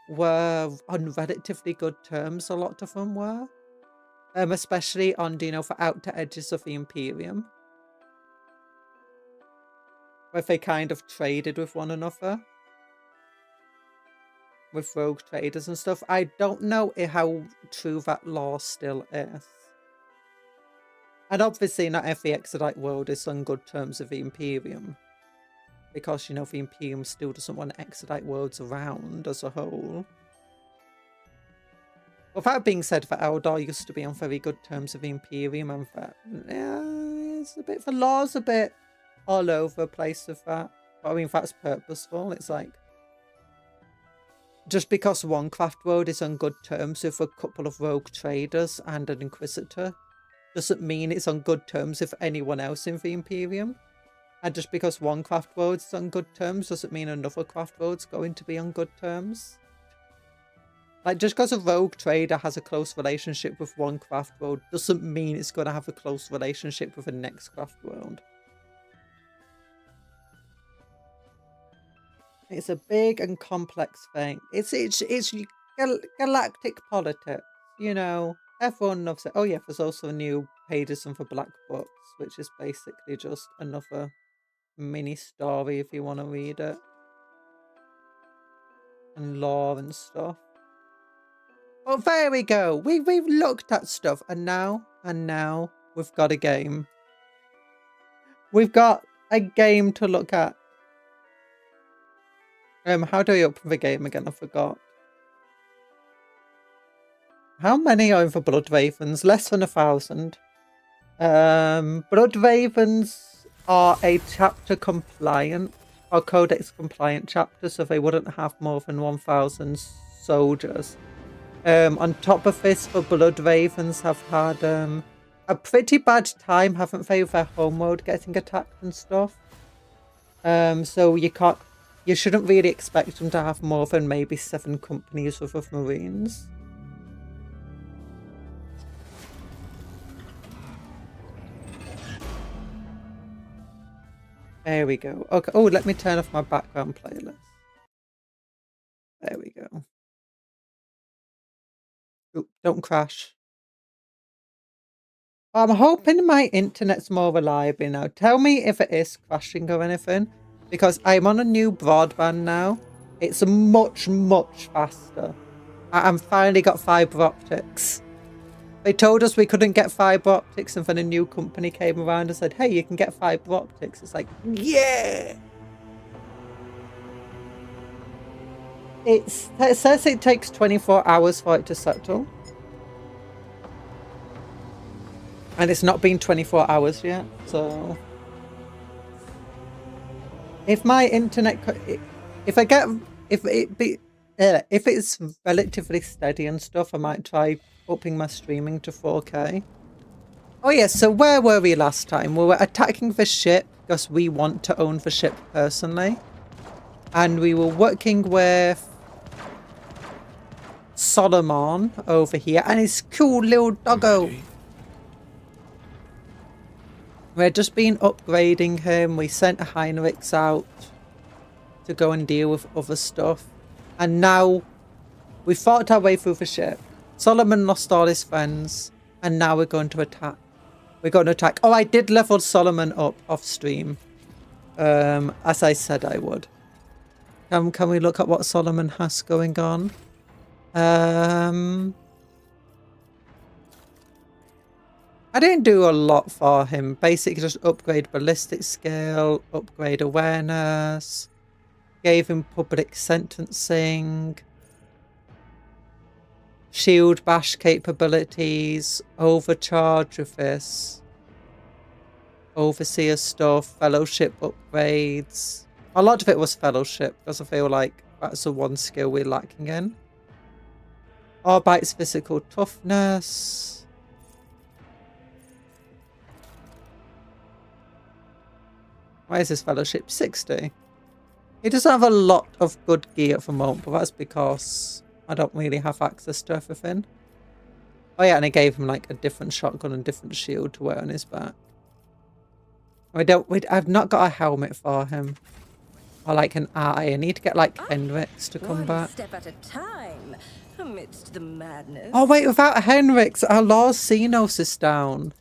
were on relatively good terms. A lot of them were, especially on, you know, the outer edges of the Imperium, where they kind of traded with one another, with rogue traders and stuff. I don't know how true that law still is. And obviously not every Exodite world is on good terms with the Imperium, because, you know, the Imperium still doesn't want Exodite worlds around as a whole. Well, that being said, the Eldar used to be on very good terms with the Imperium, and that, it's a bit, the law's a bit all over the place with that. But I mean, that's purposeful. It's like, just because one craft world is on good terms with a couple of rogue traders and an Inquisitor, doesn't mean it's on good terms with anyone else in the Imperium. And just because one craft world is on good terms doesn't mean another craft world's going to be on good terms. Like, just because a rogue trader has a close relationship with one craft world doesn't mean it's going to have a close relationship with the next craft world. It's a big and complex thing. It's galactic politics, you know. Everyone loves it. Oh yeah, there's also new pages for Black Books, which is basically just another mini story if you want to read it. And lore and stuff. Well, there we go. We've looked at stuff, and now we've got a game. We've got a game to look at. How do I open the game again? I forgot. How many are for Blood Ravens? Less than 1,000. Blood Ravens are a chapter compliant or codex compliant chapter, so they wouldn't have more than 1,000 soldiers. On top of this, the Blood Ravens have had a pretty bad time, haven't they, with their homeworld getting attacked and stuff. So you shouldn't really expect them to have more than maybe 7 companies worth of Marines. There we go. Okay. Oh, let me turn off my background playlist. There we go. Oop, don't crash. I'm hoping my internet's more reliable now. Tell me if it is crashing or anything, because I'm on a new broadband now. It's much, much faster. I'm finally got fiber optics. They told us we couldn't get fiber optics, and then a new company came around and said, hey, you can get fiber optics. It's like, yeah! It says it takes 24 hours for it to settle. And it's not been 24 hours yet, so... If my internet... If it's relatively steady and stuff, I might try upping my streaming to 4K. Oh yeah, so where were we last time? We were attacking the ship because we want to own the ship personally. And we were working with Solomon over here and his cool little doggo. Okay. We've just been upgrading him. We sent Heinrichs out to go and deal with other stuff. And now we fought our way through the ship. Solomon lost all his friends. And now we're going to attack. We're going to attack. Oh, I did level Solomon up off stream. As I said I would. Can we look at what Solomon has going on? I didn't do a lot for him. Basically just upgrade ballistic skill, upgrade awareness, gave him public sentencing, shield bash capabilities, overcharge with this, overseer stuff, fellowship upgrades. A lot of it was fellowship because I feel like that's the one skill we're lacking in. Arbite's physical toughness. Why is this fellowship 60? He doesn't have a lot of good gear at the moment, but that's because I don't really have access to everything. Oh yeah, and I gave him like a different shotgun and different shield to wear on his back. I've not got a helmet for him. Or like an eye. I need to get like Henrix to come back. Step at a time amidst the madness. Oh wait, without Henrix, our Law of Xenos is down.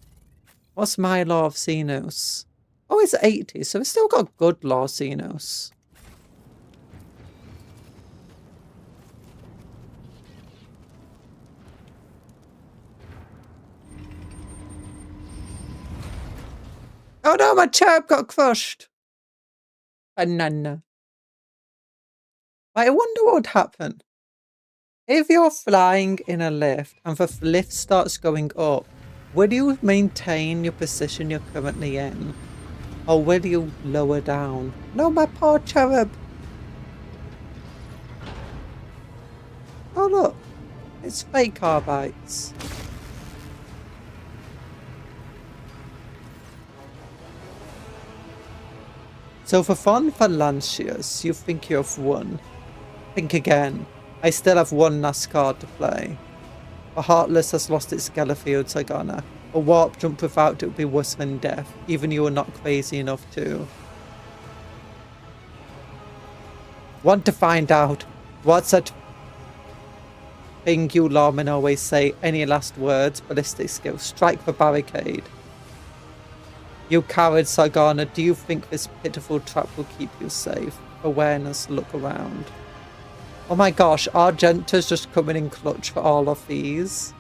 What's my Law of Xenos? Oh, it's 80, so we've still got a good Law of Xenos. Oh no, my chirp got crushed. Banana. I wonder what would happen if you're flying in a lift and the lift starts going up. Will you maintain your position you're currently in? Or will you lower down? No, my poor cherub. Oh look, it's fake Arbites. So for fun for Lancius, you think you have won. Think again. I still have one last card to play. The Heartless has lost its Galliffield Sagana. A warp jump without it would be worse than death. Even you are not crazy enough to. Want to find out what's that thing you lawmen always say? Any last words? Ballistic skill. Strike the barricade. You coward Sagana, do you think this pitiful trap will keep you safe? Awareness, look around. Oh my gosh, Argenta's just coming in clutch for all of these.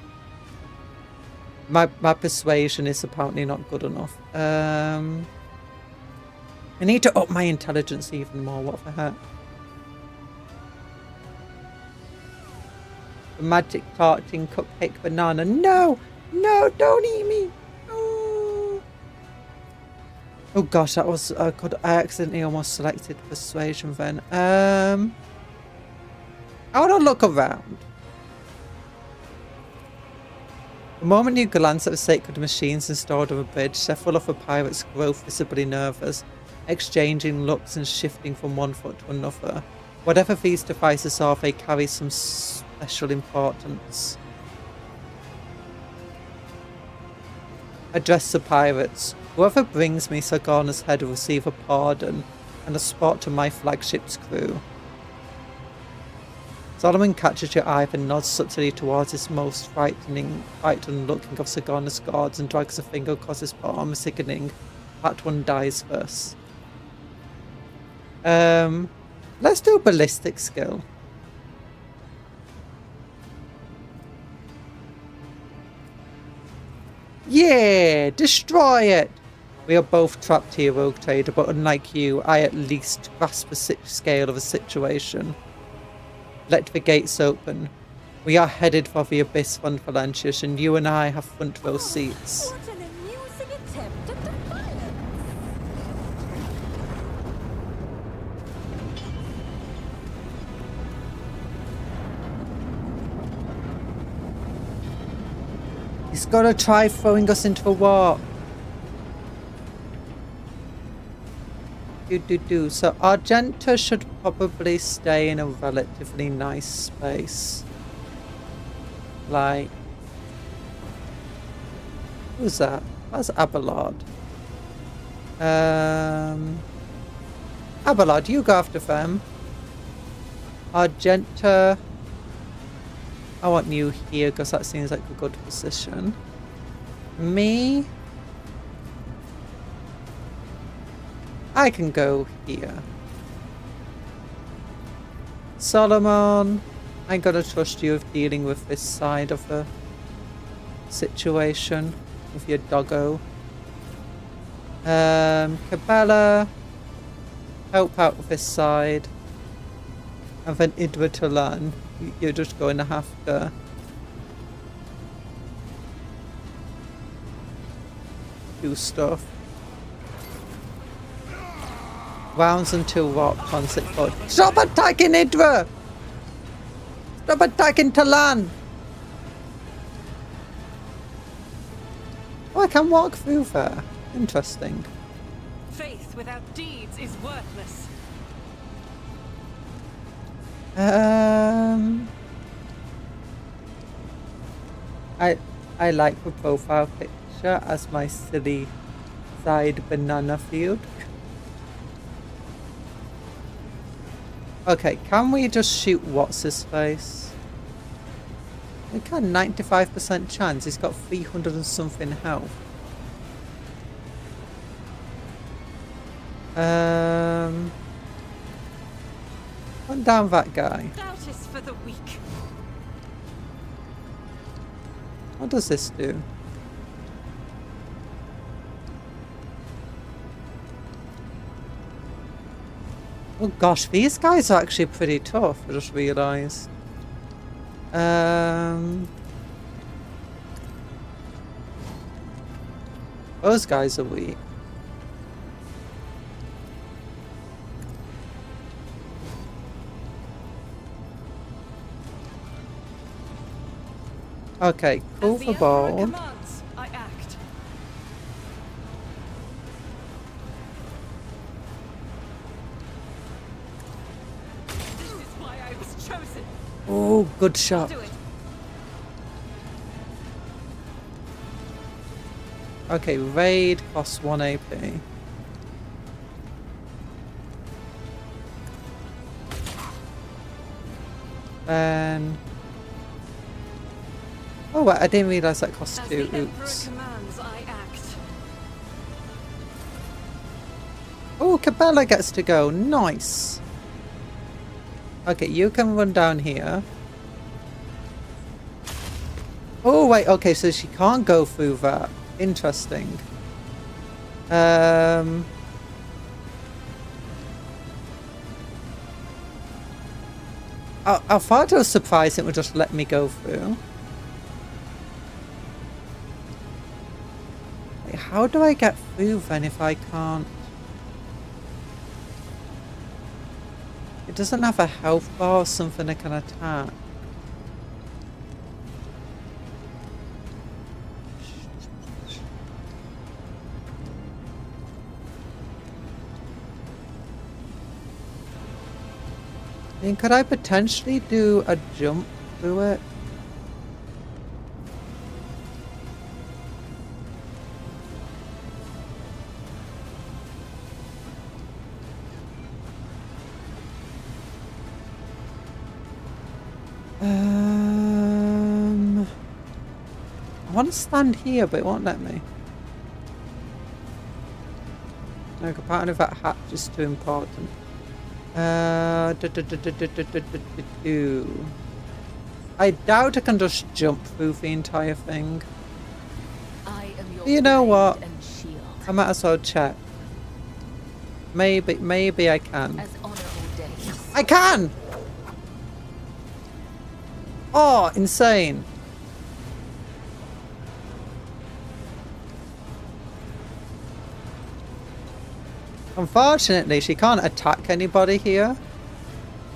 My persuasion is apparently not good enough. I need to up my intelligence even more, what the heck? The magic tarting cupcake banana. No! No, don't eat me! Oh gosh, that was good. I accidentally almost selected persuasion then. I want to look around. The moment you glance at the sacred machines installed on the bridge, several of the pirates grow visibly nervous, exchanging looks and shifting from one foot to another. Whatever these devices are, they carry some special importance. Address the pirates. Whoever brings me Sagana's head will receive a pardon and a spot to my flagship's crew. Solomon catches your eye and nods subtly towards his most frightened looking of Sagana's guards and drags a finger across his palm, signaling that one dies first. Let's do a ballistic skill. Yeah, destroy it! We are both trapped here, Rogue Trader, but unlike you, I at least grasp the scale of the situation. Let the gates open. We are headed for the Abyss Fund for Lancius, and you and I have front row seats. What an amusing attempt at defiance! He's got to try throwing us into the warp. So Argenta should probably stay in a relatively nice space. like... Who's that? That's Abelard. Abelard, you go after them. Argenta. I want you here because that seems like a good position. Me? I can go here. Solomon, I'm gonna trust you with dealing with this side of the situation with your doggo. Cabela, help out with this side. And then Idwitalan, you're just going to have to do stuff. Rounds until what? Transit forward. Stop attacking Idra! Stop attacking Talan! Oh, I can walk through there. Interesting. Faith without deeds is worthless. I like the profile picture as my silly side banana field. Okay, can we just shoot what's his face? We can, 95% chance. He's got 300 and something health. Run down that guy. Doubt is for the weak. What does this do? Oh gosh, these guys are actually pretty tough, I just realised. Those guys are weak. Okay, cool for bold. I act. This is why I was chosen. Oh, good shot. Do it. Okay, raid costs 1 AP. Then... Oh wait, I didn't realise that cost 2. Oops. Commands, I act. Oh, Cabela gets to go. Nice. Okay, you can run down here. Oh wait, okay, so she can't go through that. Interesting. I thought it was surprised it would just let me go through. Wait, how do I get through then if I can't? It doesn't have a health bar or something I can attack. I mean, could I potentially do a jump through it? I want to stand here, but it won't let me. No, apparently that hatch is too important. I doubt I can just jump through the entire thing. You know what? I might as well check. Maybe I can. I can! Oh, insane. Unfortunately, she can't attack anybody here.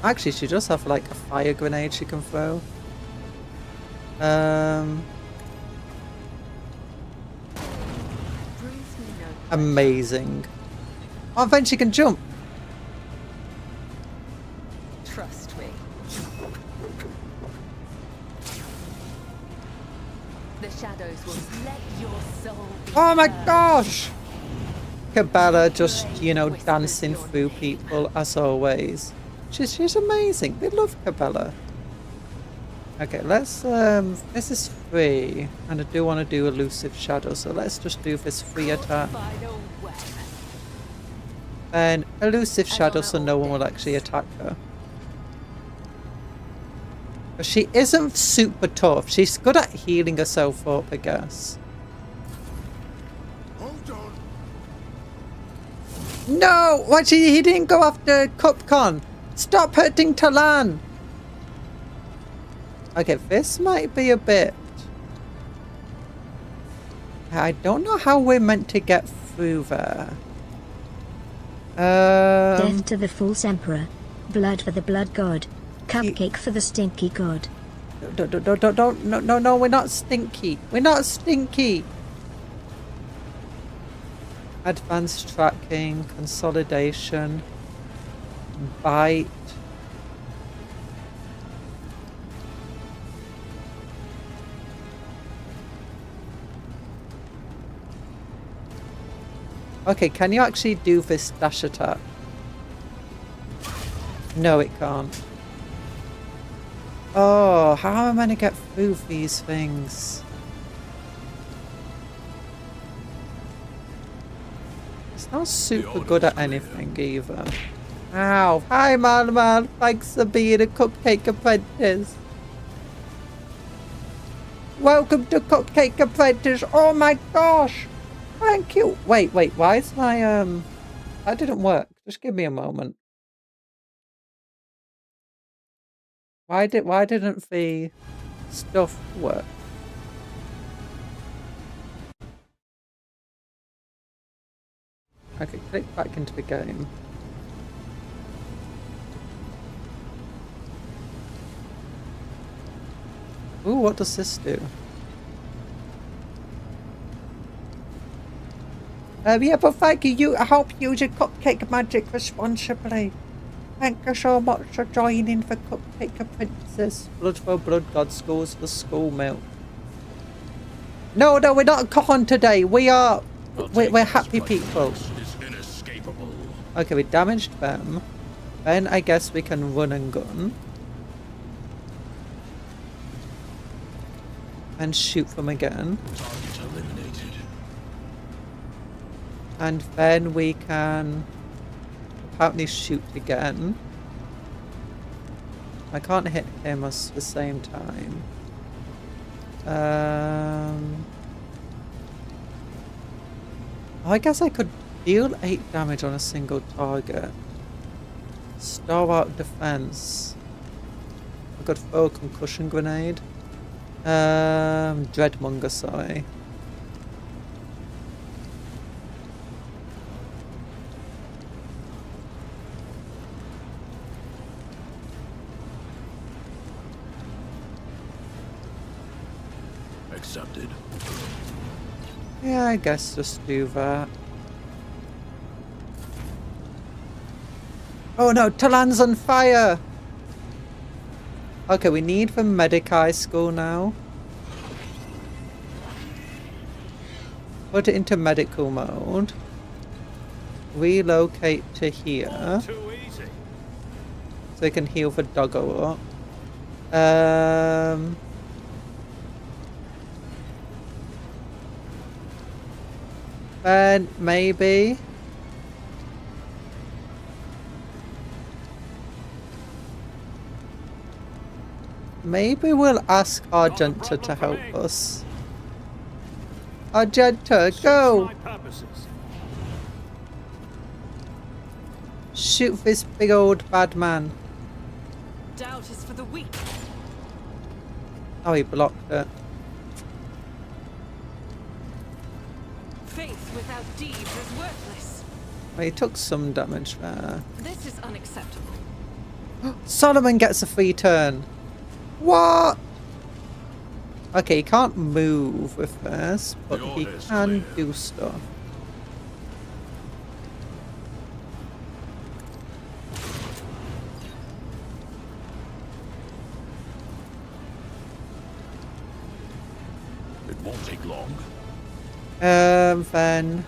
Actually, she does have like a fire grenade she can throw. Amazing. Oh, then she can jump. Trust me. shadows will let your soul be Oh my heard. gosh! Cabela just, you know, Whispers dancing your through name. people as always. She's amazing. We love Cabela. Okay, let's this is free, and I do want to do elusive shadow, so let's just do this free attack. Caught by the web. And elusive As shadow on so our no old one will days. actually attack her. But she isn't super tough. She's good at healing herself up, I guess. Hold on. No! Why he didn't go after Cupcon? Stop hurting Talan! Okay, this might be a bit... I don't know how we're meant to get through there. Death to the false emperor. Blood for the blood god. Cupcake for the stinky god. Don't, no, we're not stinky. We're not stinky. Advanced tracking, consolidation, bite. Okay, can you actually do this dash attack? No, it can't. Oh, how am I going to get through these things? It's not super good at anything either. Ow. Hi, man. Thanks for being a Cupcake Apprentice. Welcome to Cupcake Apprentice. Oh my gosh. Thank you. Wait. Why is my, that didn't work. Just give me a moment. Why didn't the stuff work? Okay, click back into the game. Ooh, what does this do? Yeah, but thank you. I hope you use your cupcake magic responsibly. Thank you so much for joining the Cupcake Apprentices. Blood for blood, God schools for school milk. No, we're not con today. We're happy people. Okay, we damaged them. Then I guess we can run and gun. And shoot them again. Target eliminated. And then we can apparently shoot again. I can't hit him at the same time. I guess I could deal 8 damage on a single target. Stalwart defense. I could throw a concussion grenade. Dreadmonger, sorry. Accepted. Yeah, I guess just do that. Oh no, Talan's on fire! Okay, we need the Medici school now. Put it into medical mode. Relocate to here. Too easy. So we can heal the doggo up. Then maybe we'll ask Argenta to help us. Argenta, go! Shoot this big old bad man. Doubt is for the weak. Oh, he blocked it. Faith without deeds is worthless. Well, he took some damage there. This is unacceptable. Solomon gets a free turn. What? Okay, he can't move with this, but he can do stuff. Won't take long. Then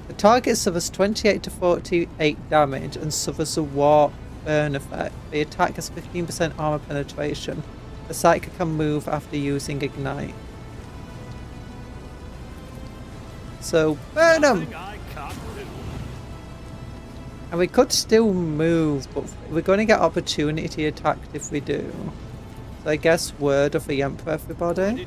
the target suffers 28 to 48 damage and suffers a warp burn effect. The attack has 15% armor penetration. The psychic can move after using ignite. So burn them! And we could still move, but we're going to get opportunity attacked if we do. So I guess word of the Emperor, everybody.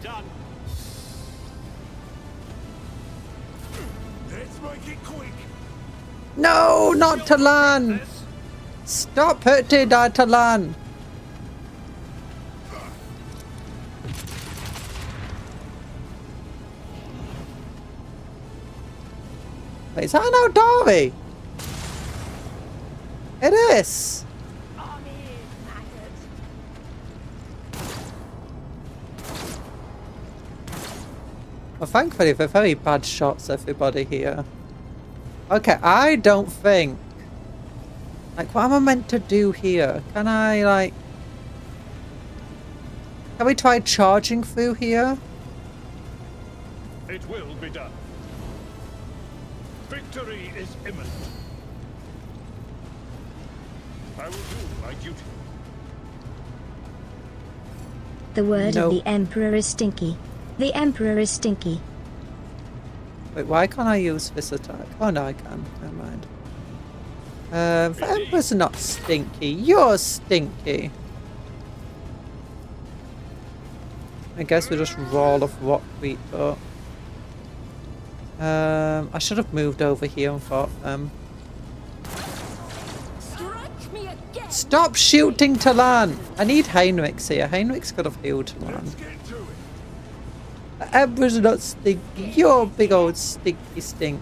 No, not Talan! Stop hurting our Talan! Wait, is that an Aldari? It is! Well, thankfully they're very bad shots, everybody here. Okay, I don't think... Like, what am I meant to do here? Can I, like... Can we try charging through here? It will be done. Victory is imminent. I will do my duty. The word Nope. of the Emperor is stinky. The Emperor is stinky. Wait, why can't I use this attack? Oh no, I can. Never mind. The Emperor's not stinky. You're stinky. I guess we just roll off rock wheat, but... I should have moved over here and fought them. Strike me again. Stop shooting Talan! I need Heinrichs here. Heinrichs could have healed Talan. The Emperor's not stinky. You're a big old stinky stink.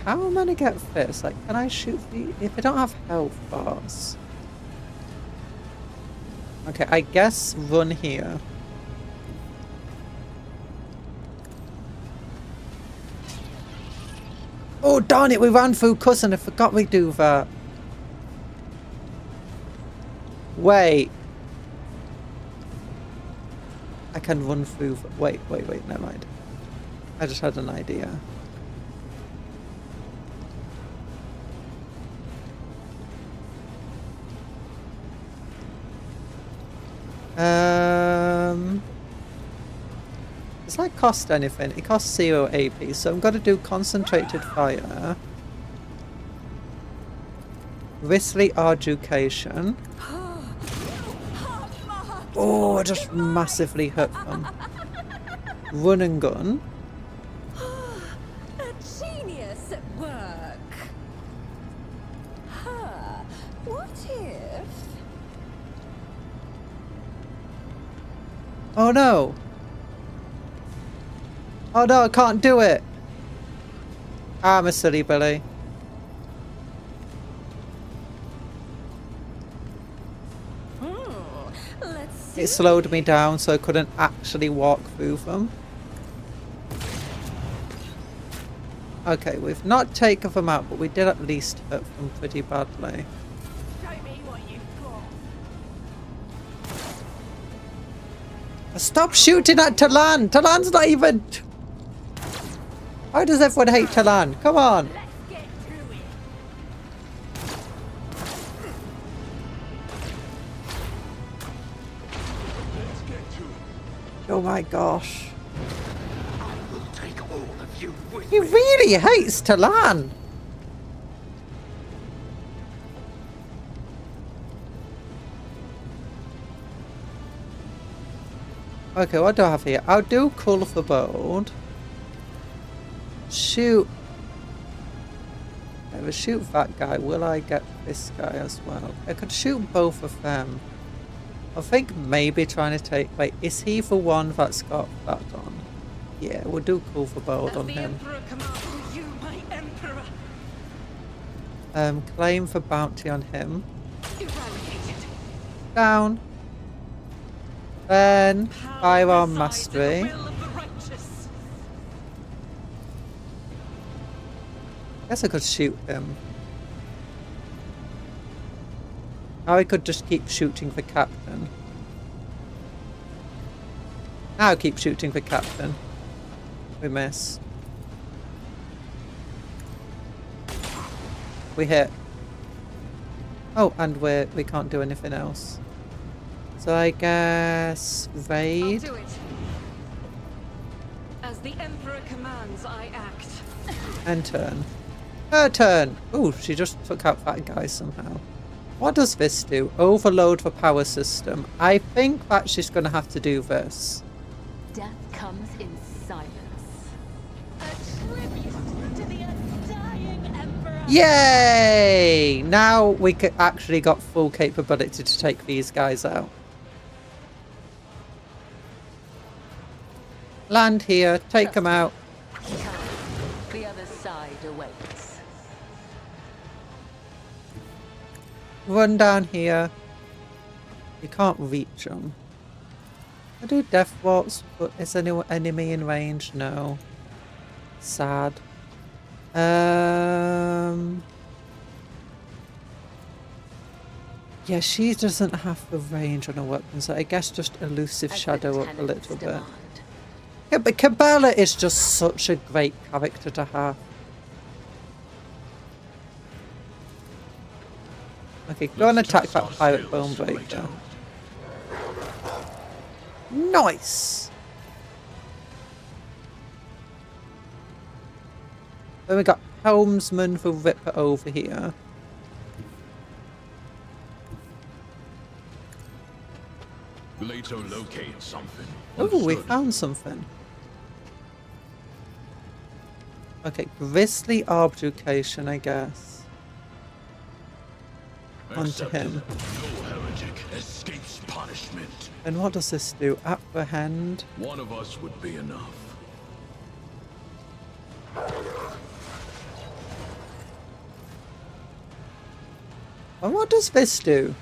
How am I gonna get this? Like, can I shoot the... If I don't have health bars? Okay, I guess run here. Oh, darn it, we ran through Cousin. I forgot we do that. Wait. I can run through... Wait, never mind. I just had an idea. Does that cost anything? It costs 0 AP, so I'm going to do concentrated fire. Risky education. Oh, I just massively hurt them. Run and gun. A genius at work. Huh. What if... Oh no! Oh no, I can't do it! I'm a silly Billy. Let's see. It slowed me down so I couldn't actually walk through them. Okay, we've not taken them out, but we did at least hurt them pretty badly. Show me what you've got. Stop shooting at Talan! Talan's not even... Why does everyone hate Talan? Come on! Let's get to it. Let's get to it. Oh my gosh. I will take all of you with He me. really hates Talan! Okay, what do I have here? I'll do Call of the Bold. Shoot. If I shoot that guy, will I get this guy as well? I could shoot both of them. I think maybe trying to take... Wait, is he the one that's got that on? Yeah, we'll do Call for Bold on him. Emperor commands you, my Emperor. Claim for bounty on him. Eradicated. Down. Then Firearm Power resides in the Mastery. will of the righteous. Guess I could shoot him. Or I could just keep shooting the captain. Now keep shooting for Captain. We miss. We hit. Oh, and we can't do anything else. So I guess raid. I'll do it. As the Emperor commands, I act. And turn. Her turn. Oh, she just took out that guy somehow. What does this do? Overload the power system. I think that she's going to have to do this. Death comes in silence. A tribute to the undying Emperor. Yay! Now we actually got full capability to take these guys out. Land here. Take them out. The other side awaits. Run down here. You can't reach them. I do death walks, but is any enemy in range? No. Sad. Yeah, she doesn't have the range on her weapon, so I guess just elusive shadow up a little bit. Yeah, but Cabela is just such a great character to have. Okay, go and attack that pirate bone breaker. Nice! Then we got Helmsman for Ripper over here. Later locate something. Oh, we found something. Okay, Grisly Obfuscation, I guess. Onto him. No heretic escapes punishment. And what does this do? Apprehend. One of us would be enough. And what does this do?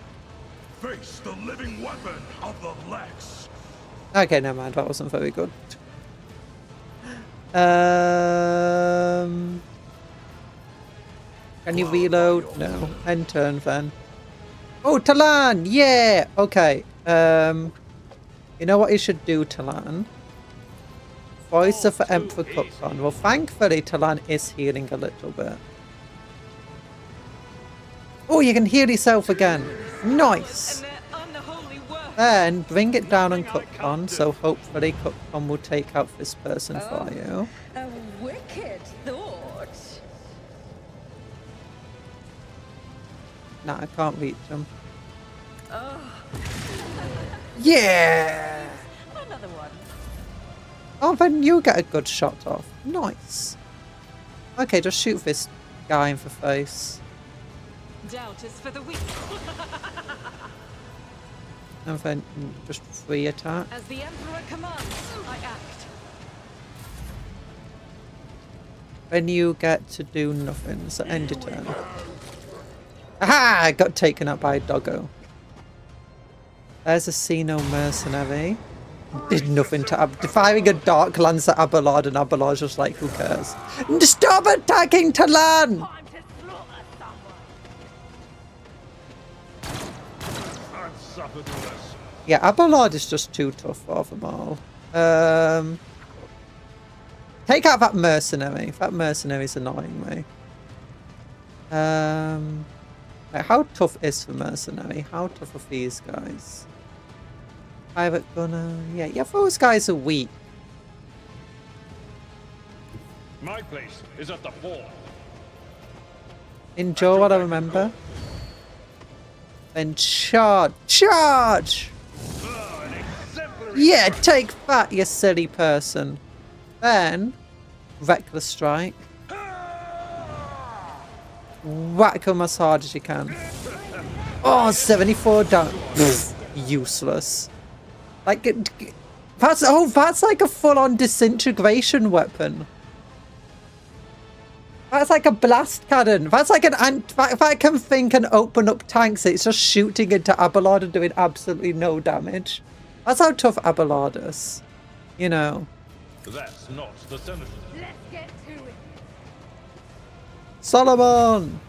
Face the living weapon of the Lex. Okay, never mind. That wasn't very good. Can you reload? No. End turn then. Oh, Talan! Yeah! Okay. You know what you should do, Talan? Voice of the Emperor Cuptle. Well, thankfully, Talan is healing a little bit. Oh, you can heal yourself again. Nice! Then bring it down on Cupton, so hopefully Cupton will take out this person for you. A wicked thought. Nah, I can't reach him. Oh. Yeah! Another one. Oh, then you get a good shot off. Nice. Okay, just shoot this guy in the face. Doubt is for the weak. And then just free attack. As the Emperor commands, I act. Then you get to do nothing, so end your turn. Aha! I got taken out by a doggo. There's a Sino mercenary. Did nothing to firing a Dark Lance at Abelard, and Abelard's just like, who cares? Stop attacking Talan! Yeah, Abelard is just too tough for them all. Take out that mercenary. That mercenary's annoying me. Like, how tough is the mercenary? How tough are these guys? Pirate gunner. Yeah, those guys are weak. My place is at the fort. Enjoy what I remember. Then charge! Charge! Yeah, take that, you silly person. Then, reckless strike. Whack them as hard as you can. Oh, 74 down. Useless. Like, that's like a full-on disintegration weapon. That's like a blast cannon. That's like if I can think and open up tanks, it's just shooting into Abelard and doing absolutely no damage. That's how tough Abelard is. You know. That's not the senator. Let's get to it. Solomon!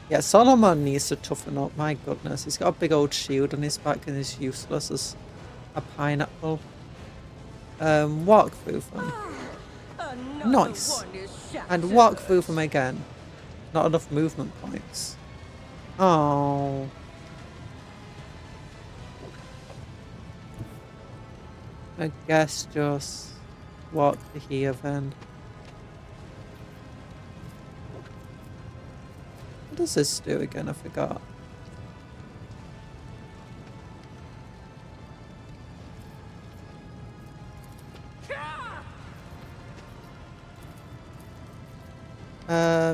Yeah, Solomon needs to toughen up. My goodness. He's got a big old shield on his back and he's useless as a pineapple. walk through them. Another Nice. one is And walk shattered. through them again. Not enough movement points. Oh. I guess just walk to here then. What does this do again? I forgot.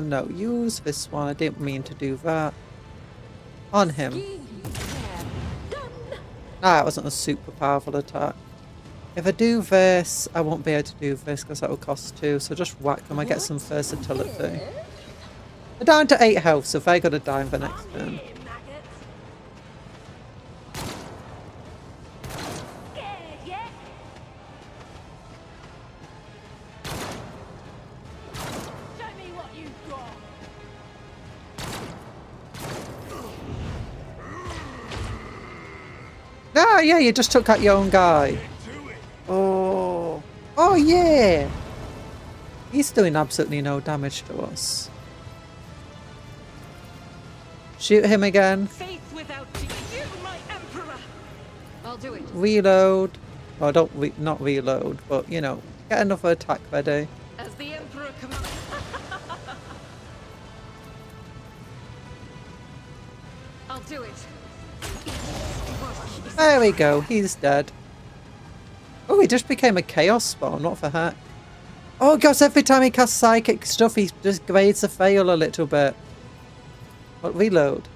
No, use this one. I didn't mean to do that. On him. Ah, it wasn't a super powerful attack. If I do this, I won't be able to do this because that will cost 2. So just whack them. I get some versatility. They're down to 8 health, so if I gotta die in the next turn. Ah, yeah, you just took out your own guy. Oh. Oh, yeah. He's doing absolutely no damage to us. Shoot him again. Faith without you, my emperor. I'll do it. Reload. Oh, not reload, but, you know, get another attack ready. As the emperor commands. I'll do it. There we go. He's dead. Oh, he just became a chaos spawn. What the heck? Oh, gosh, every time he casts psychic stuff, he just grades the fail a little bit. What, reload?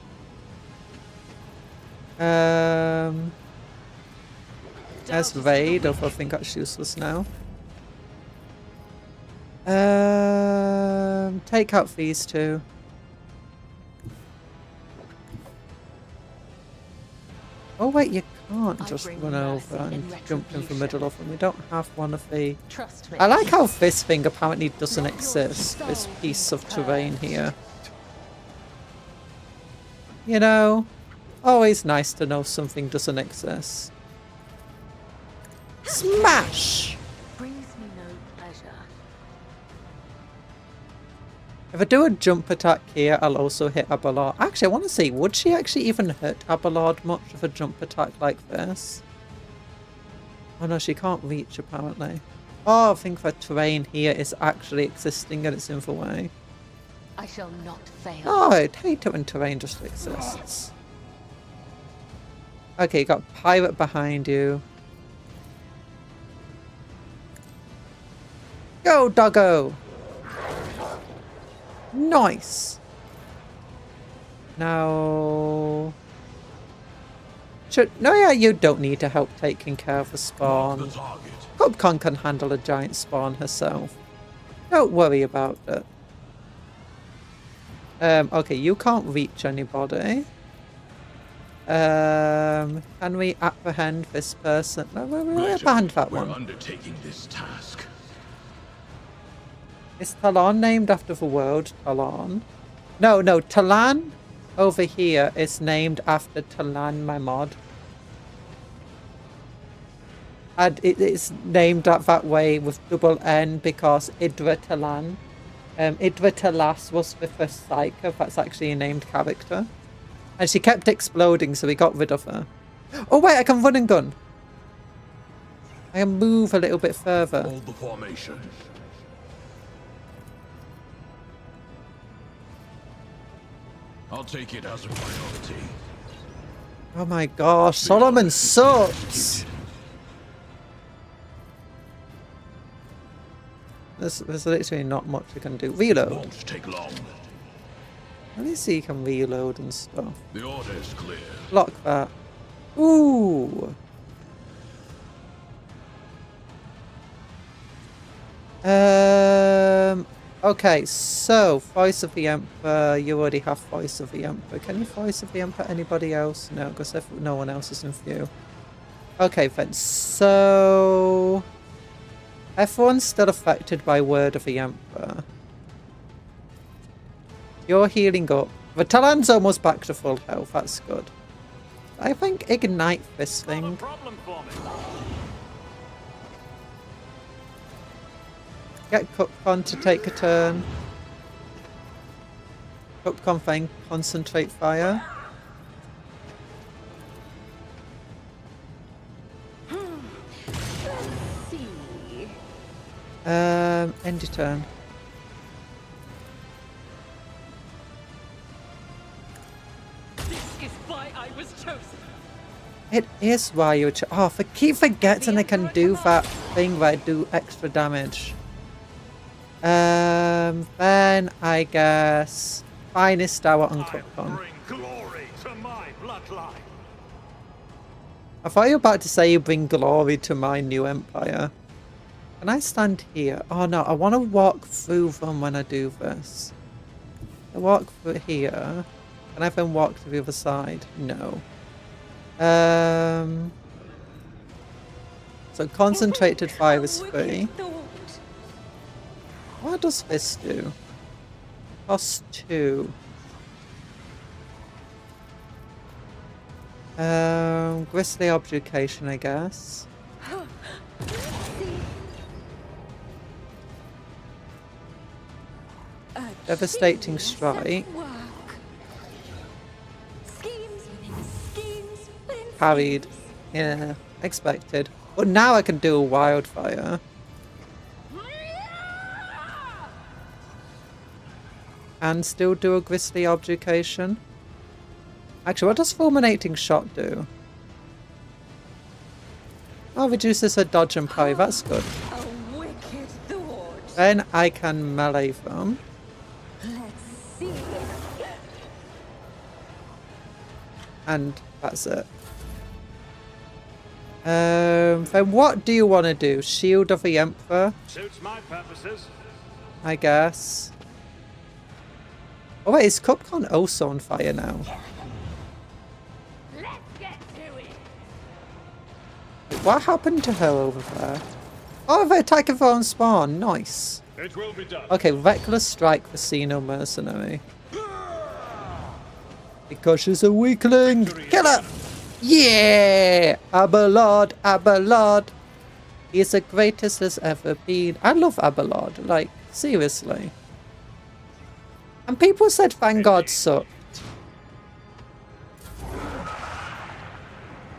There's raid, although I think that's useless now. Take out these two. Oh wait, you can't just run over and jump in the middle of them. We don't have one of the... Trust me. I like how this thing apparently doesn't exist. This piece of terrain here. You know, always nice to know something doesn't exist. Smash! Brings me no pleasure. If I do a jump attack here, I'll also hit Abelard. Actually, I want to see, would she actually even hit Abelard much with a jump attack like this? Oh no, she can't reach apparently. Oh, I think the terrain here is actually existing and it's in the way. I shall not fail. Oh, I'd hate it when terrain just exists. Okay, you got a pirate behind you. Go, doggo! Nice! Now... No, yeah, you don't need to help taking care of the spawn. Cupcon can handle a giant spawn herself. Don't worry about it. Okay, you can't reach anybody. Can we apprehend this person? No, we apprehend that one. We're undertaking this task. Is Talon named after the world Talon? No, Talan over here is named after Talan, my mod. And it is named that way with double N because Idra Talan. Idra Talas was the first psycho that's actually a named character. And she kept exploding, so we got rid of her. Oh wait, I can run and gun. I can move a little bit further. Hold the formation. I'll take it as a priority. Oh my gosh, Solomon sucks! There's literally not much we can do. Reload. Won't take long. At least you can reload and stuff. The order is clear. Block that. Ooh! Okay, so Voice of the Emperor. You already have Voice of the Emperor. Can you Voice of the Emperor anybody else? No, because no one else is in view. Okay, then. So everyone's still affected by Word of the Emperor. You're healing up. The Talan's almost back to full health. That's good. I think ignite this thing. Get Cupcon to take a turn. Cupcon thing, concentrate fire. Let's see. End your turn. This is why I was chosen. It is why you oh, keep forgetting I can do that thing where I do extra damage. Then I guess finest hour on Cupcon. Bring glory to my bloodline. I thought you were about to say you bring glory to my new empire. Can I stand here? Oh no, I want to walk through them when I do this. I walk through here. Can I then walk to the other side? No. So concentrated fire is free. What does this do? Cost 2. Grisly Obfuscation, I guess. Devastating Strike. Parried. Yeah, expected. But now I can do a wildfire. And still do a Grisly Obfuscation. Actually, what does Fulminating Shot do? Oh, reduces her dodge and parry. That's good. A wicked thought. Then I can melee them. Let's see. And that's it. Then what do you want to do? Shield of the Emperor? Suits my purposes. I guess. Oh wait, is Cupcon also on fire now? Let's get to it. What happened to her over there? Oh, they attack her own spawn. Nice. It will be done. Okay, Reckless Strike for Xeno Mercenary. Because she's a weakling. Kill her! Yeah! Abelard, Abelard. He's the greatest there's ever been. I love Abelard. Like, seriously. And people said Vanguard sucked.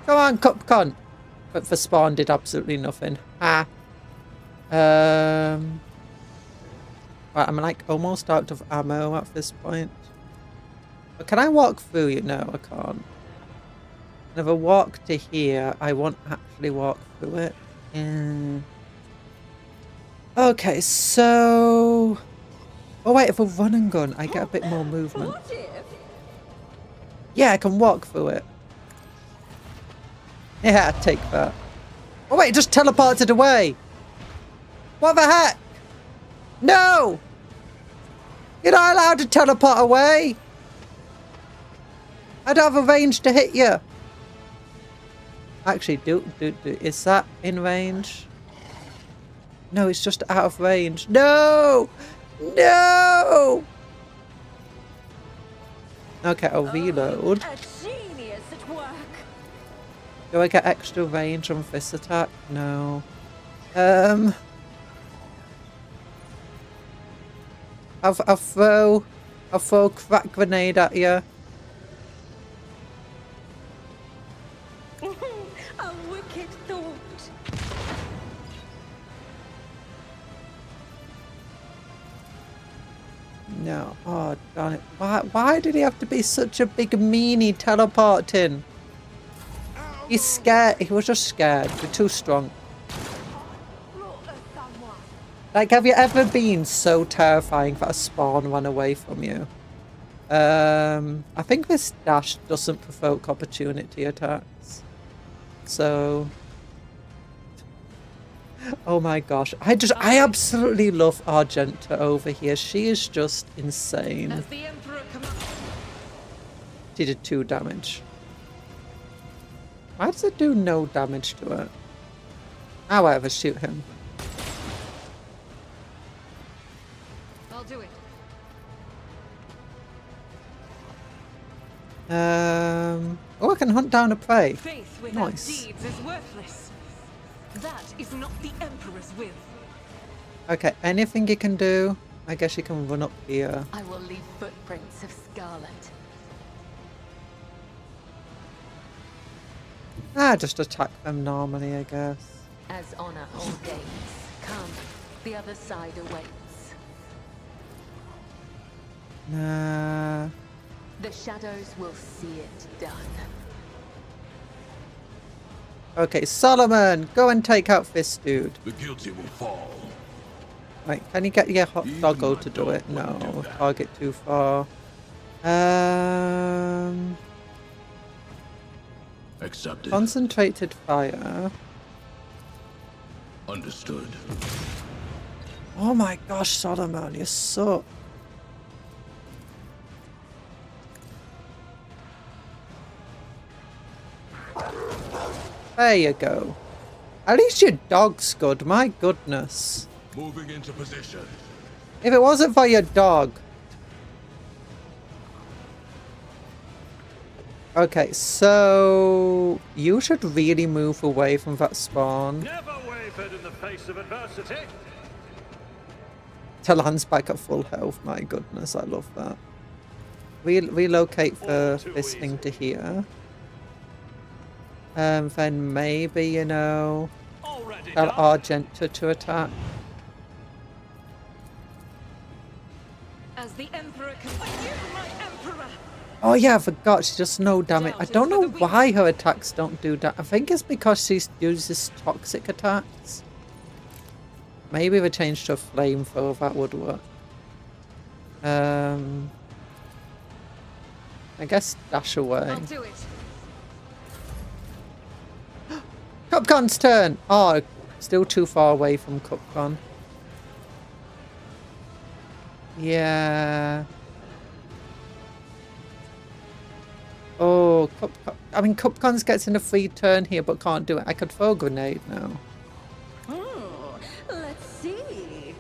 Come on, Cupcon. But for spawn did absolutely nothing. Ah. Right, I'm like almost out of ammo at this point. But can I walk through you? No, I can't. If I walk to here, I won't actually walk through it. Yeah. Okay, so... Oh wait, if I run and gun, I get a bit more movement. What if? Yeah, I can walk through it. Yeah, take that. Oh wait, it just teleported away! What the heck? No! You're not allowed to teleport away! I don't have a range to hit you! Actually, is that in range? No, it's just out of range. No! No! Okay, I'll reload. A genius at work. Do I get extra range on this attack? No. I'll throw a crack grenade at you. A wicked thought. No. Oh, darn it. Why did he have to be such a big meanie teleporting? He's scared. He was just scared. You're too strong. Like, have you ever been so terrifying that a spawn ran away from you? I think this dash doesn't provoke opportunity attacks. So... Oh my gosh. I absolutely love Argenta over here. She is just insane. As the Emperor commands. She did 2 damage. Why does it do no damage to it? However, shoot him. I'll do it. Oh, I can hunt down a prey. Faith without Nice. deeds is worthless. That is not the Emperor's will. Okay, anything you can do? I guess you can run up here. I will leave footprints of scarlet. Just attack them normally, I guess. As honor ordains. Come, the other side awaits. Nah. The shadows will see it done. Okay, Solomon, go and take out this dude. The guilty will fall. Right, can you get your hot doggo to do it? No, target too far. Accepted. Concentrated fire. Understood. Oh my gosh, Solomon, you suck. There you go. At least your dog's good, my goodness. Moving into position. If it wasn't for your dog. Okay, so you should really move away from that spawn. Never wavered in the face of adversity. Talon's back at full health, my goodness, I love that. Relocate this thing to here. Then maybe, you know, tell Argenta to attack. As the Emperor can you, my Emperor! Oh yeah, I forgot, she does no damage. I don't know why her attacks don't do that. I think it's because she uses toxic attacks. Maybe if I changed to a flamethrower, that would work. I guess dash away. I'll do it. Cupcon's turn! Oh, still too far away from Cupcon. Yeah. Oh, I mean, Cupcons gets in a free turn here, but can't do it. I could throw a grenade now. Let's see.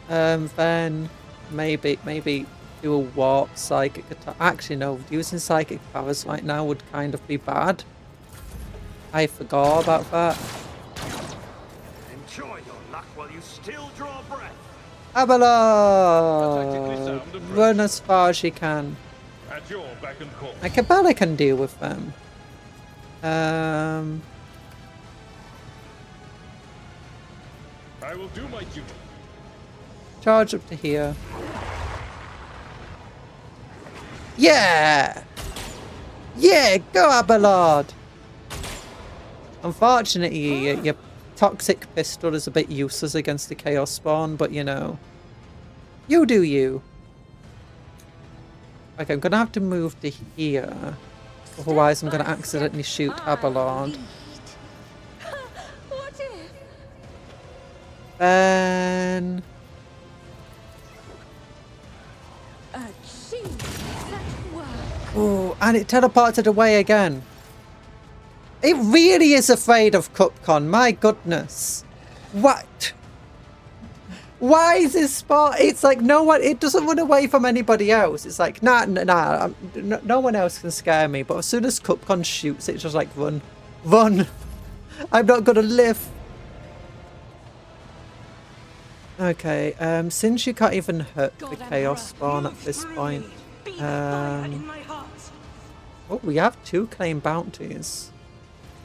Then maybe do a warp psychic attack. Actually, no, using psychic powers right now would kind of be bad. I forgot about that. Enjoy your luck while you still draw breath. Abelard! Run as far as you can. At your beck and call. Like Abella can deal with them. I will do my duty. Charge up to here. Yeah! Yeah, go Abelard! Unfortunately, your toxic pistol is a bit useless against the Chaos Spawn, but you know. You do you. Okay, I'm gonna have to move to here. Otherwise, I'm gonna accidentally shoot Abelard. What if? Then... Achieve such work. Oh, and it teleported away again. It really is afraid of Cupcon, my goodness. What? Why is this spot? It's like no one, it doesn't run away from anybody else. It's like, nah, no one else can scare me. But as soon as Cupcon shoots, it's just like, run, run. I'm not gonna live. Okay, since you can't even hurt the Chaos Spawn at this point. Oh, we have 2 claim bounties.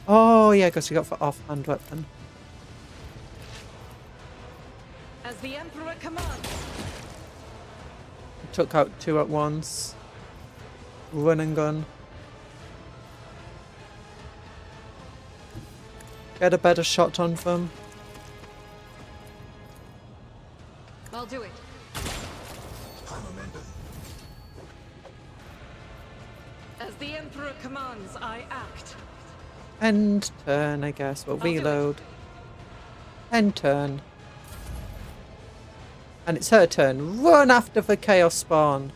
Oh yeah, because you got for offhand weapon. As the Emperor commands. Took out 2 at once. Run and gun. Get a better shot on them. I'll do it. As the Emperor commands, I act. End turn, I guess. We'll reload. End turn. And it's her turn. Run after the Chaos Spawn.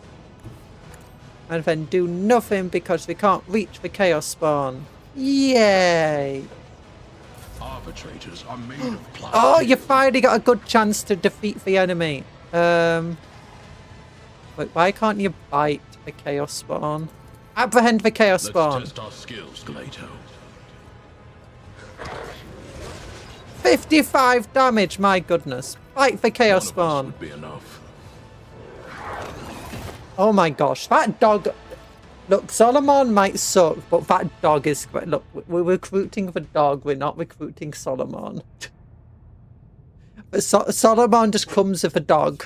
And then do nothing because we can't reach the Chaos Spawn. Yay! Arbitrators are made of plastic. Oh, you finally got a good chance to defeat the enemy. Wait, why can't you bite the Chaos Spawn? Apprehend the Chaos Spawn. Let's test our skills, Galato. 55 damage, my goodness. Fight for Chaos One of us Spawn. would be enough. Oh my gosh, that dog... Look, Solomon might suck, but that dog is great. Look, we're recruiting the dog, we're not recruiting Solomon. But Solomon just comes with a dog.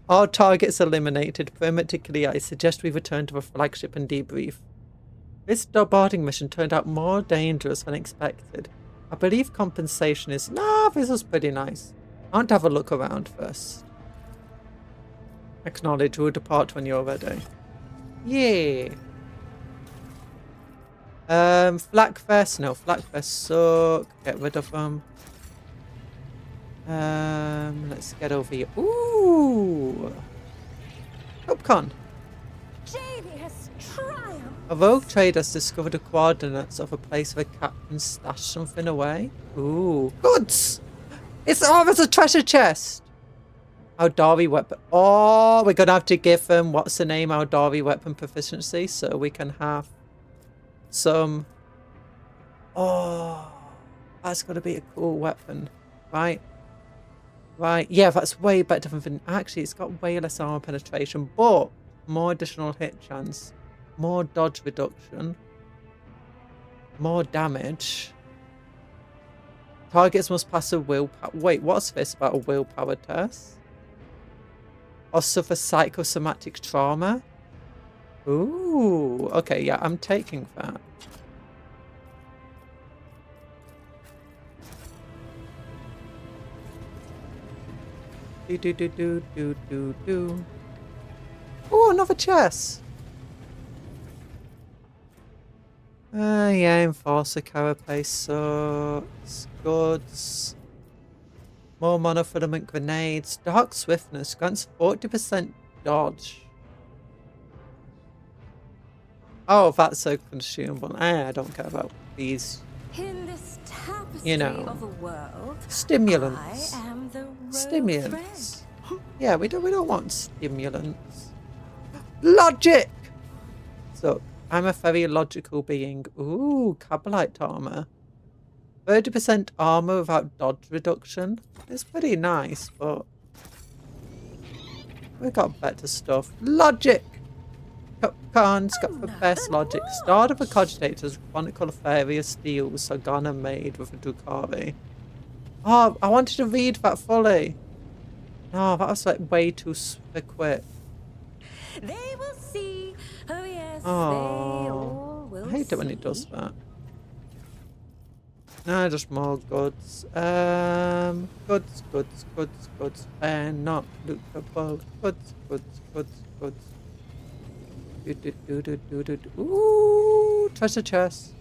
All targets eliminated. Pragmatically, I suggest we return to the flagship and debrief. This bombarding mission turned out more dangerous than expected. I believe compensation is... Nah, this was pretty nice. I want to have a look around first. Acknowledge, we'll depart when you're ready. Yeah. Flakfest. No, Flakfest suck. Get rid of them. Let's get over here. Ooh. Upcon. Jamie has triumphed. A rogue trader has discovered the coordinates of a place where captain stashed something away. Ooh. Goods! It's there's a treasure chest! Aldari weapon. Oh, we're gonna have to give them, what's the name, Aldari weapon proficiency, so we can have some... Oh, that's gonna be a cool weapon. Right? Right. Yeah, that's way better than... Actually, it's got way less armor penetration, but more additional hit chance. More dodge reduction. More damage. Targets must pass a willpower... Wait, what's this about a willpower test? Or suffer psychosomatic trauma? Ooh. Okay, yeah, I'm taking that. Do. Oh, another chest. Yeah, Enforcer carapace sucks. Goods. More monofilament grenades. Dark swiftness grants 40% dodge. Oh, that's so consumable. I don't care about these. In this tapestry You know, of a world, stimulants. I am the rogue Stimulants. Yeah, we don't want stimulants. Logic. So I'm a very logical being. Ooh, Cabalite armor. 30% armor without dodge reduction. It's pretty nice, but we got better stuff. Logic. Khan's got the best logic. Start of a cogitator's chronicle fairy of steel Sagana made with a Drukari. Oh, I wanted to read that fully. No, that was like way too quick. They will see. Oh yes, they Oh, all will I hate it when it does that. No, just more goods. Goods. And not lootable. Goods. Ooh, treasure chest.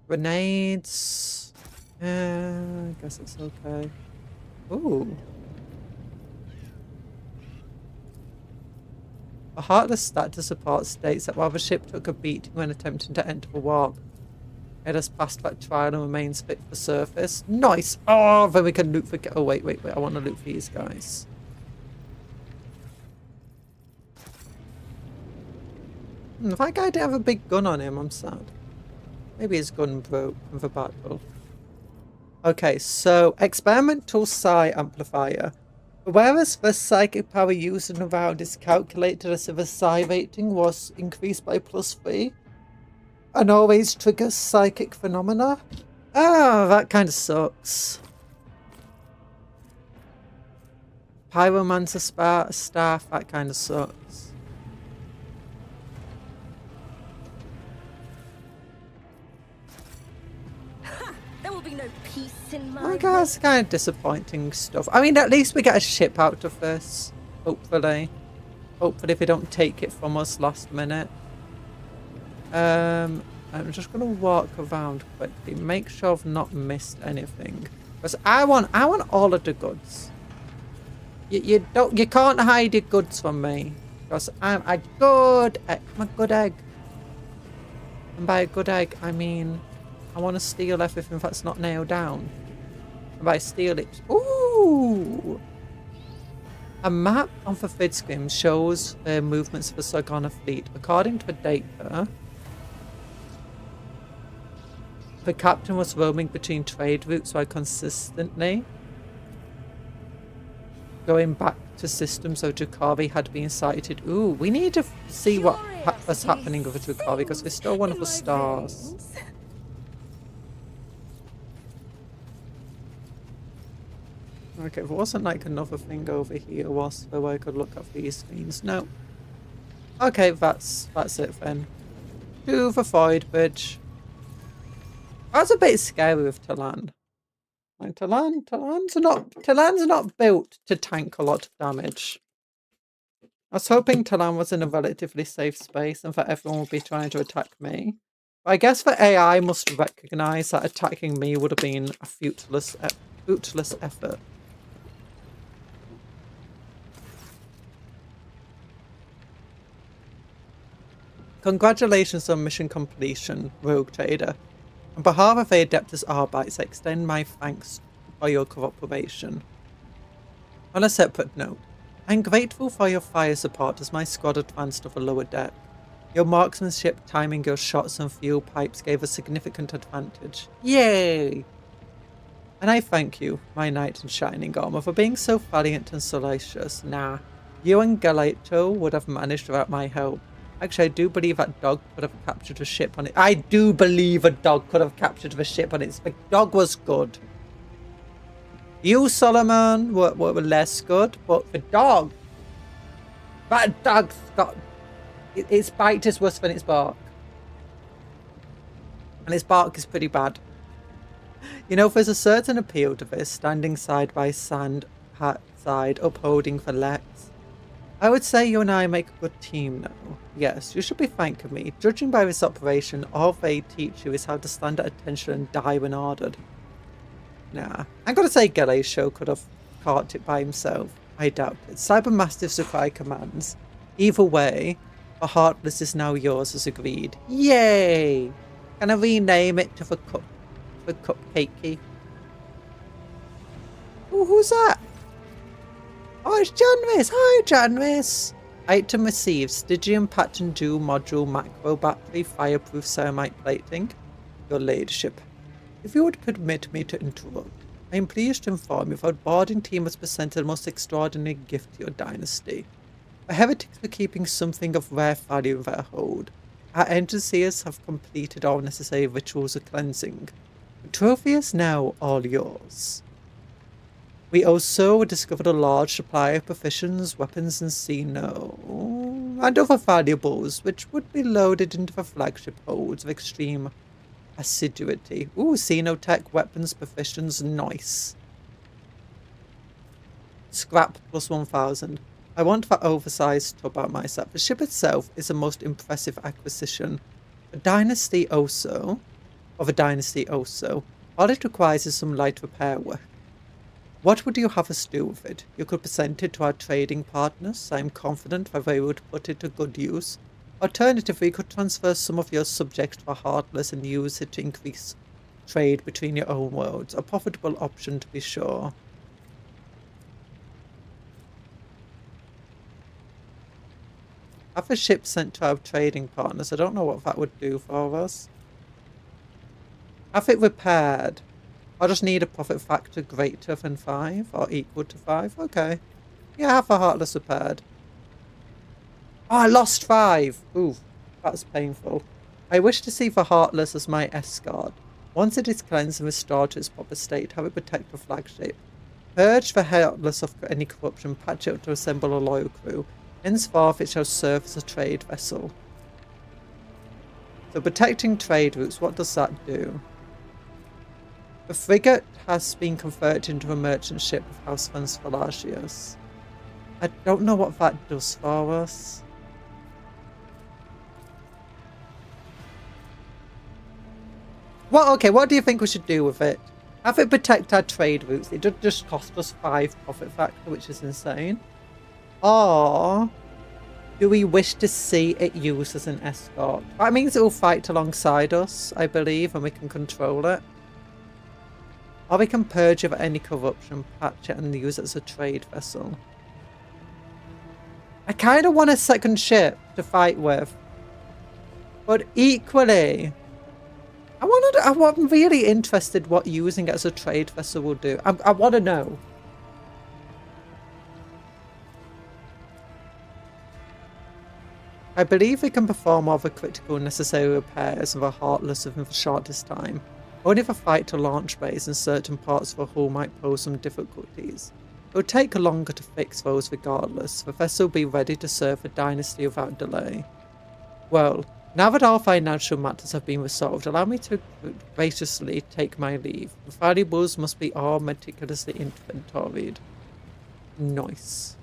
Grenades. I guess it's okay. Ooh. A heartless status report states that while the ship took a beating when attempting to enter the warp, it has passed that trial and remains fit for surface. Nice! Oh, then we can loot for... Oh, wait. I want to loot for these guys. If that guy didn't have a big gun on him, I'm sad. Maybe his gun broke from the battle. Okay, so experimental psi amplifier. Whereas the psychic power used in the round is calculated as if the psi rating was increased by +3 and always triggers psychic phenomena. Ah, that kind of sucks. Pyromancer staff, that kind of sucks. There will be no peace in my I guess kind of disappointing stuff. I mean, at least we get a ship out of this. Hopefully. Hopefully if they don't take it from us last minute. I'm just gonna walk around quickly, make sure I've not missed anything. Because I want all of the goods. You can't hide your goods from me. Because I'm a good egg. And by a good egg, I mean I want to steal everything that's not nailed down. And by steal it... Ooh! A map on the vid screen shows the movements of the Sagana fleet. According to the data, The captain was roaming between trade routes while consistently going back to systems so Jakari had been sighted. Ooh, we need to see what was happening with Jakari because we're still one of the stars. Okay, there wasn't like another thing over here was where I could look at these screens. No. Okay, that's it then. To the Void Bridge. I was a bit scary with Talan. Like Talan's not built to tank a lot of damage. I was hoping Talan was in a relatively safe space and that everyone would be trying to attack me. But I guess the AI must recognize that attacking me would have been a fruitless effort. Congratulations on mission completion, Rogue Trader. On behalf of the Adeptus Arbites, I extend my thanks for your cooperation. On a separate note, I am grateful for your fire support as my squad advanced to the lower deck. Your marksmanship, timing your shots and fuel pipes gave a significant advantage. Yay! And I thank you, my knight in shining armor, for being so valiant and salacious. Nah, you and Galato would have managed without my help. Actually, I do believe that dog could have captured a ship on it. I do believe a dog could have captured the ship on it. The dog was good. You, Solomon, were less good, but the dog... That dog's got... Its bite is worse than its bark. And its bark is pretty bad. You know, there's a certain appeal to this, standing side by side, upholding the Lex. I would say you and I make a good team now. Yes, you should be thanking me. Judging by this operation, all they teach you is how to stand at attention and die when ordered. Nah, I'm gonna say Galasho could have caught it by himself. I doubt it. Cybermastiffs require commands. Either way, the Heartless is now yours as agreed. Yay! Can I rename it to the Cupcakey? Oh, who's that? Oh, it's Janvis. Hi, Janvis. Item received. Stygian Pattern Dual Module Macro Battery Fireproof Ceramite Plating. Your Ladyship. If you would permit me to interrupt, I am pleased to inform you that the boarding team has presented a most extraordinary gift to your dynasty. The heretics were keeping something of rare value in their hold. Our engineers have completed all necessary rituals of cleansing. The trophy is now all yours. We also discovered a large supply of provisions, weapons and Xeno, and other valuables, which would be loaded into the flagship holds with extreme assiduity. Ooh, Xenotech, weapons, provisions, nice. Scrap plus 1000. I want that oversized tub out myself. The ship itself is a most impressive acquisition. The dynasty also, all it requires is some light repair work. What would you have us do with it? You could present it to our trading partners. I am confident that they would put it to good use. Alternatively, you could transfer some of your subjects to the Heartless and use it to increase trade between your own worlds. A profitable option to be sure. Have a ship sent to our trading partners. I don't know what that would do for us. Have it repaired. I just need a profit factor greater than 5 or equal to 5. Okay. Yeah, have a Heartless repaired. Oh, I lost 5. Ooh, that's painful. I wish to see the Heartless as my escort. Once it is cleansed and restored to its proper state, have it protect the flagship. Purge the Heartless of any corruption, patch it to assemble a loyal crew. Henceforth, it shall serve as a trade vessel. So protecting trade routes, what does that do? The frigate has been converted into a merchant ship of House Van Spalacius. I don't know what that does for us. Okay, what do you think we should do with it? Have it protect our trade routes. It did just cost us 5 profit factor, which is insane. Or do we wish to see it used as an escort? That means it will fight alongside us, I believe, and we can control it. Or we can purge of any corruption, patch it, and use it as a trade vessel. I kind of want a second ship to fight with. But equally, I'm really interested what using it as a trade vessel will do. I want to know. I believe we can perform all the critical necessary repairs of a Heartless within the shortest time. Only the fight to launch bays in certain parts of the hull might pose some difficulties. It will take longer to fix those regardless. The vessel will be ready to serve the dynasty without delay. Well, now that all financial matters have been resolved, allow me to graciously take my leave. The valuables must be all meticulously inventoried. Nice.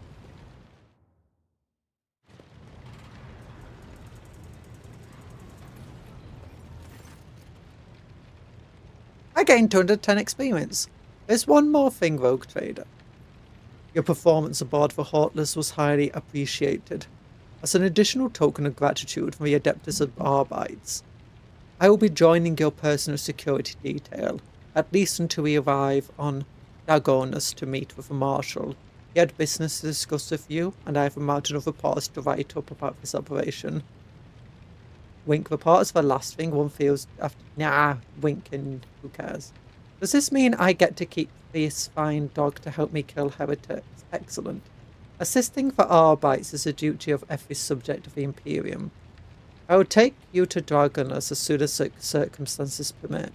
I gained 210 experience. There's one more thing, Rogue Trader. Your performance aboard the Heartless was highly appreciated. As an additional token of gratitude from the Adeptus of Arbites, I will be joining your personal security detail, at least until we arrive on Dagonus to meet with the Marshal. He had business to discuss with you, and I have a mountain of reports to write up about this operation. Wink, reports the last thing one feels after. Nah, winking, who cares? Does this mean I get to keep this fine dog to help me kill heretics? Excellent. Assisting for Arbites is a duty of every subject of the Imperium. I will take you to Dragonus as soon as circumstances permit.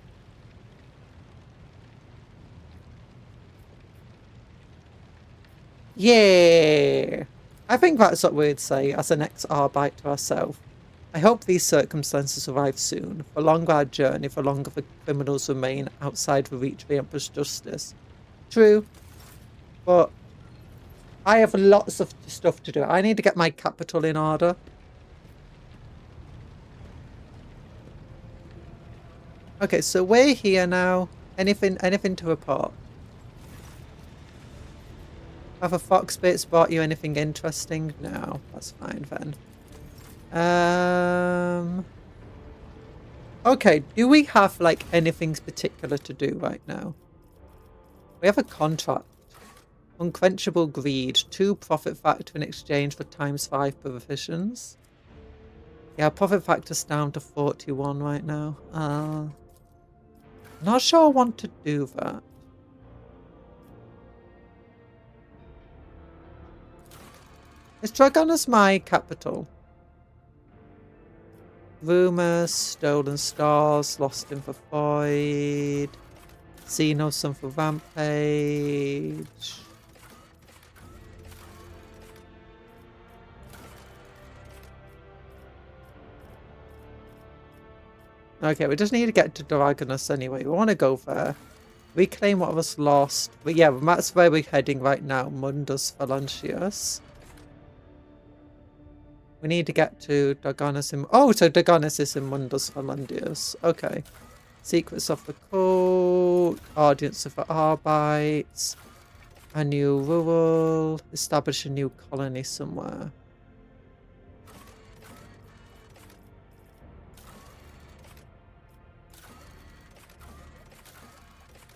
Yeah! I think that's what we'd say as an ex-Arbite to ourselves. I hope these circumstances arrive soon. The longer our journey, the longer the criminals remain outside the reach of the Emperor's justice. True. But I have lots of stuff to do. I need to get my capital in order. Okay, so we're here now. Anything to report? Have a fox bits brought you anything interesting? No, that's fine then. Okay, do we have like anything particular to do right now? We have a contract. Unquenchable greed. 2 profit factor in exchange for ×5 provisions. Yeah, profit factor's down to 41 right now. Not sure I want to do that. Is Dragonus my capital? Rumours, Stolen Stars, Lost in the Void, Xenosun for Rampage. Okay, we just need to get to Dragonus anyway. We want to go there. Reclaim what was lost. But yeah, that's where we're heading right now. Mundus Phalangius. We need to get to Dragonus in... Oh, so Dragonus is in Mundus Phalangius. Okay. Secrets of the Cult. Audience of the Arbites. A new rural. Establish a new colony somewhere.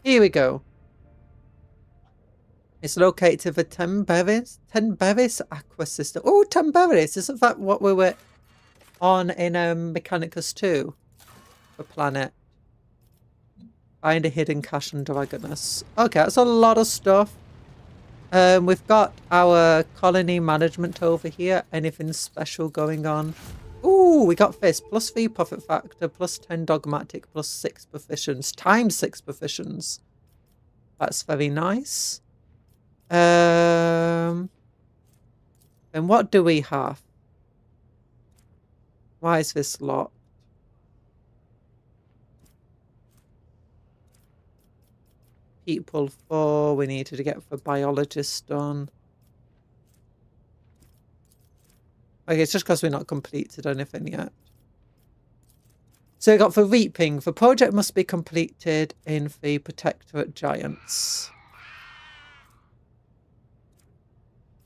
Here we go. It's located the Tenberis Aqua System. Oh, Tenberis! Isn't that what we were on in Mechanicus 2? The planet. Find a hidden cache on Dragonus. Okay, that's a lot of stuff. We've got our colony management over here. Anything special going on? Ooh, we got this. +3 profit factor, +10 dogmatic, +6 proficients. ×6 proficients. That's very nice. And what do we have? Why is this locked? People 4. We needed to get the biologist done. Okay, it's just because we're not completed anything yet. So we got the reaping. The project must be completed in the Protectorate Giants.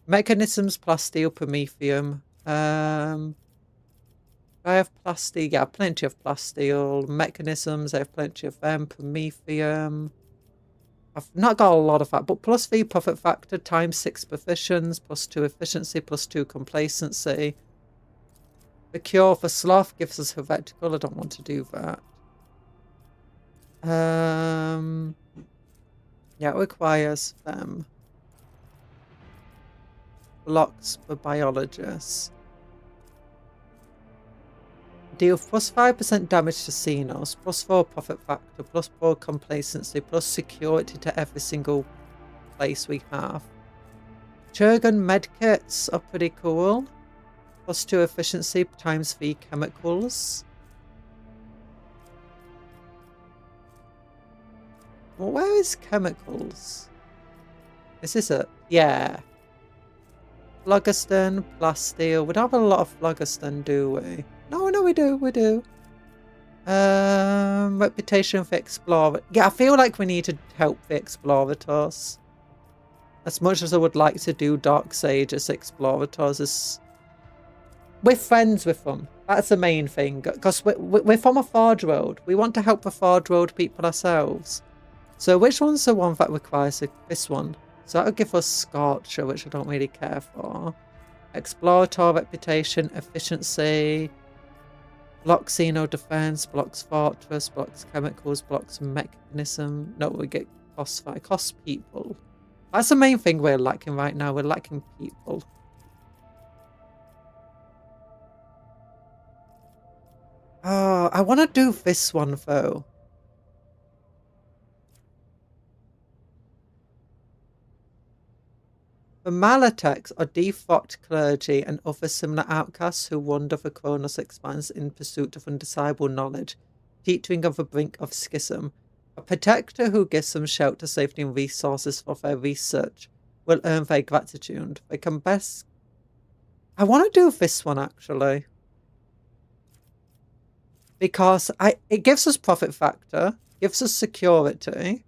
Mechanisms, plasteel, promethium. I have plasteel. Yeah, plenty of plasteel. Mechanisms, I have plenty of them. Promethium. I've not got a lot of that, but +3 profit factor, ×6 proficients, +2 efficiency, +2 complacency. The cure for sloth gives us heretical. I don't want to do that. Yeah, it requires them. Blocks for biologists. Deal plus 5% damage to Xenos, plus 4 profit factor, plus 4 complacency, plus security to every single place we have. Churgun medkits are pretty cool. Plus 2 efficiency times V chemicals. Well, where is chemicals? Is this it? Yeah. Phlogiston, plasteel. We don't have a lot of phlogiston, do we? No, we do. Reputation for explorer. Yeah, I feel like we need to help the explorators. As much as I would like to do Dark Sages explorators, we're friends with them. That's the main thing. Because we're from a Fard Road. We want to help the Fard Road people ourselves. So which one's the one that requires this one? So that'll give us Scorcher, which I don't really care for. Explorator, reputation, efficiency. Blocks Xeno defense, blocks fortress, blocks chemicals, blocks mechanism. No, we get cost fight. Cost people. That's the main thing we're lacking right now. We're lacking people. Oh, I want to do this one though. The Malatex are defrocked clergy and other similar outcasts who wander the Kronos expanse in pursuit of undesirable knowledge, teetering on the brink of schism. A protector who gives them shelter, safety, and resources for their research will earn their gratitude. They can best... I want to do this one, actually. Because it gives us profit factor, gives us security...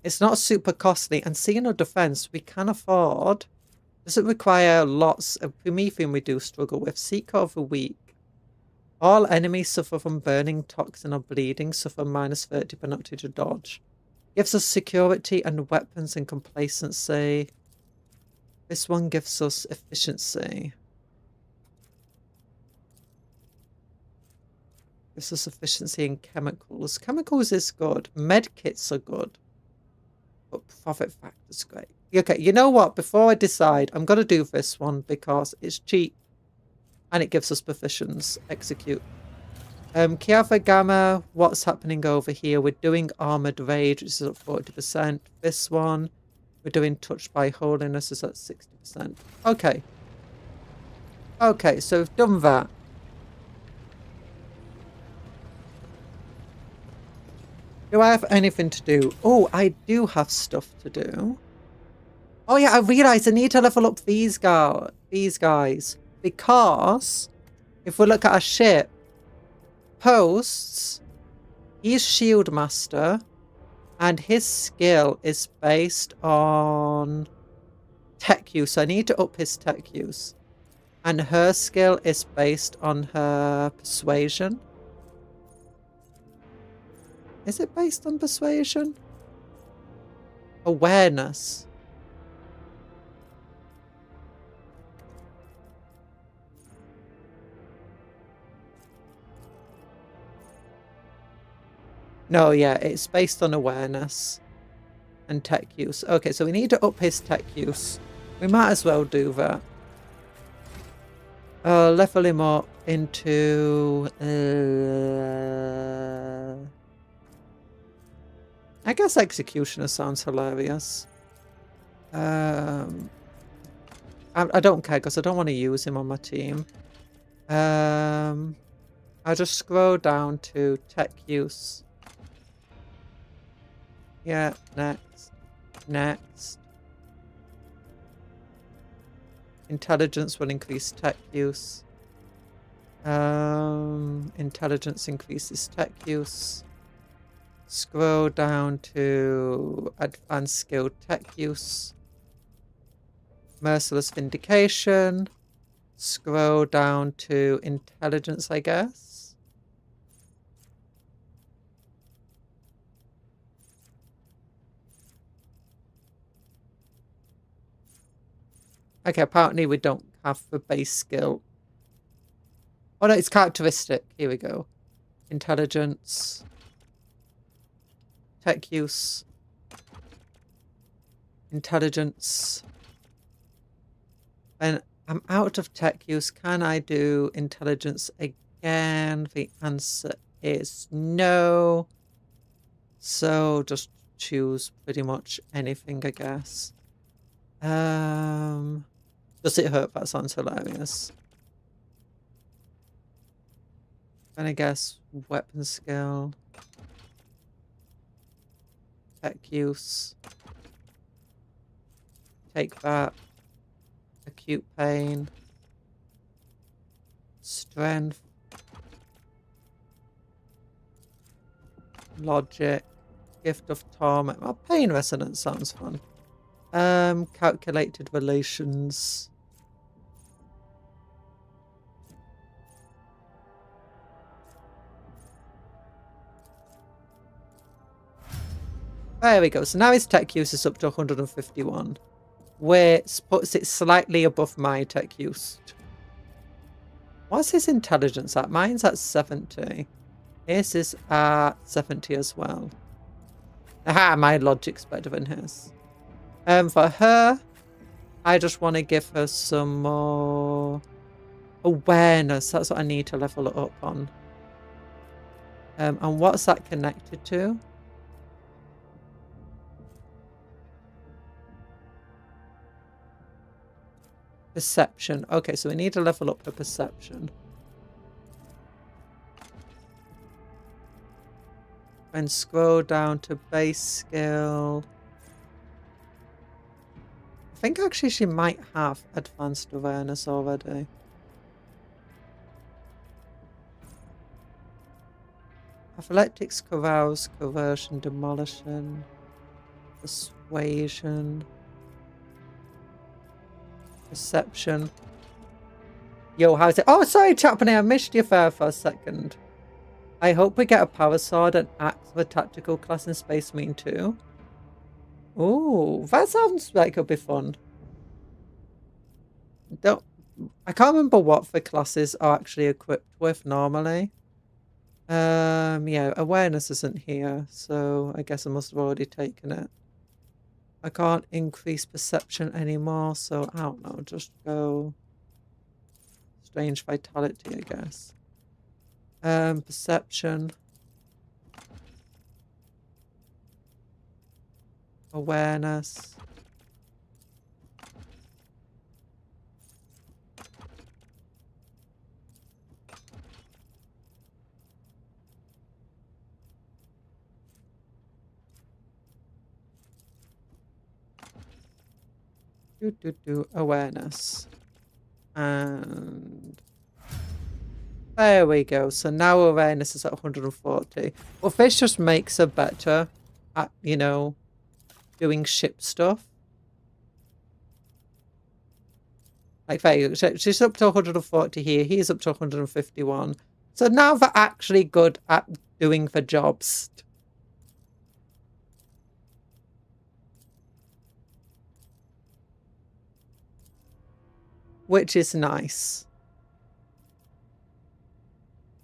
It's not super costly, and Xeno defense we can afford. Doesn't require lots of Promethean we do struggle with. Seeker of the Weak. All enemies suffer from burning, toxin, or bleeding, suffer minus 30 penalty to dodge. Gives us security and weapons and complacency. This one gives us efficiency. Gives us efficiency in chemicals. Chemicals is good. Medkits are good. But profit factor's great. Okay, you know what? Before I decide, I'm going to do this one because it's cheap. And it gives us proficients. Execute. Kiava Gamma, what's happening over here? We're doing Armored Rage, which is at 40%. This one, we're doing Touched by Holiness, is at 60%. Okay. Okay, so we've done that. Do I have anything to do? Oh, I do have stuff to do. Oh yeah, I realised I need to level up these guys. Because if we look at our ship, Posts, he's Shield Master, and his skill is based on tech use. I need to up his tech use. And her skill is based on her persuasion. Is it based on persuasion? Awareness. No, yeah, it's based on awareness and tech use. Okay, so we need to up his tech use. We might as well do that. Level him up into... I guess Executioner sounds hilarious. I don't care because I don't want to use him on my team. I'll just scroll down to tech use. Yeah, next. Next. Intelligence will increase tech use. Intelligence increases tech use. Scroll down to advanced skill tech use. Merciless vindication. Scroll down to intelligence, I guess. Okay, apparently we don't have the base skill. Oh no, it's characteristic. Here we go. Intelligence. tech use. Intelligence. And I'm out of tech use. Can I do intelligence again? The answer is no. So just choose pretty much anything, I guess. Does it hurt? That sounds hilarious. And I guess weapon skill. Tech use. Take that. Acute pain. Strength. Logic. Gift of torment. Well, pain resonance sounds fun. Calculated relations. There we go. So now his tech use is up to 151. Which puts it slightly above my tech use. What's his intelligence at? Mine's at 70. His is at 70 as well. Aha, my logic's better than his. For her, I just want to give her some more awareness. That's what I need to level it up on. And what's that connected to? Perception. Okay, so we need to level up her perception. And scroll down to base skill. I think actually she might have advanced awareness already. Athletics, carouse, coercion, demolition, persuasion, perception. Yo, how's it? Oh, sorry, Chaplain, I missed you there for a second. I hope we get a power sword and axe for tactical class in Space Marine 2. Ooh, that sounds like it'll be fun. I can't remember what the classes are actually equipped with normally. Yeah, awareness isn't here, so I guess I must have already taken it. I can't increase perception anymore, so I don't know, just go strange vitality, I guess. Perception. Awareness. Awareness. And there we go. So now awareness is at 140. Well, this just makes her better at, you know, doing ship stuff. Like, there you go. She's up to 140 here. He's up to 151. So now they're actually good at doing the jobs. Which is nice.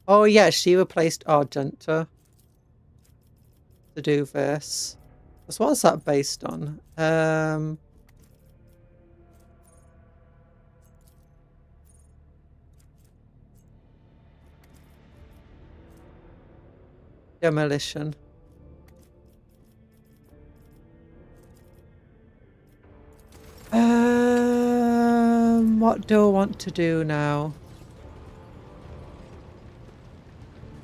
Oh yeah, she replaced Argenta to do this. So what's that based on? Demolition. What do I want to do now?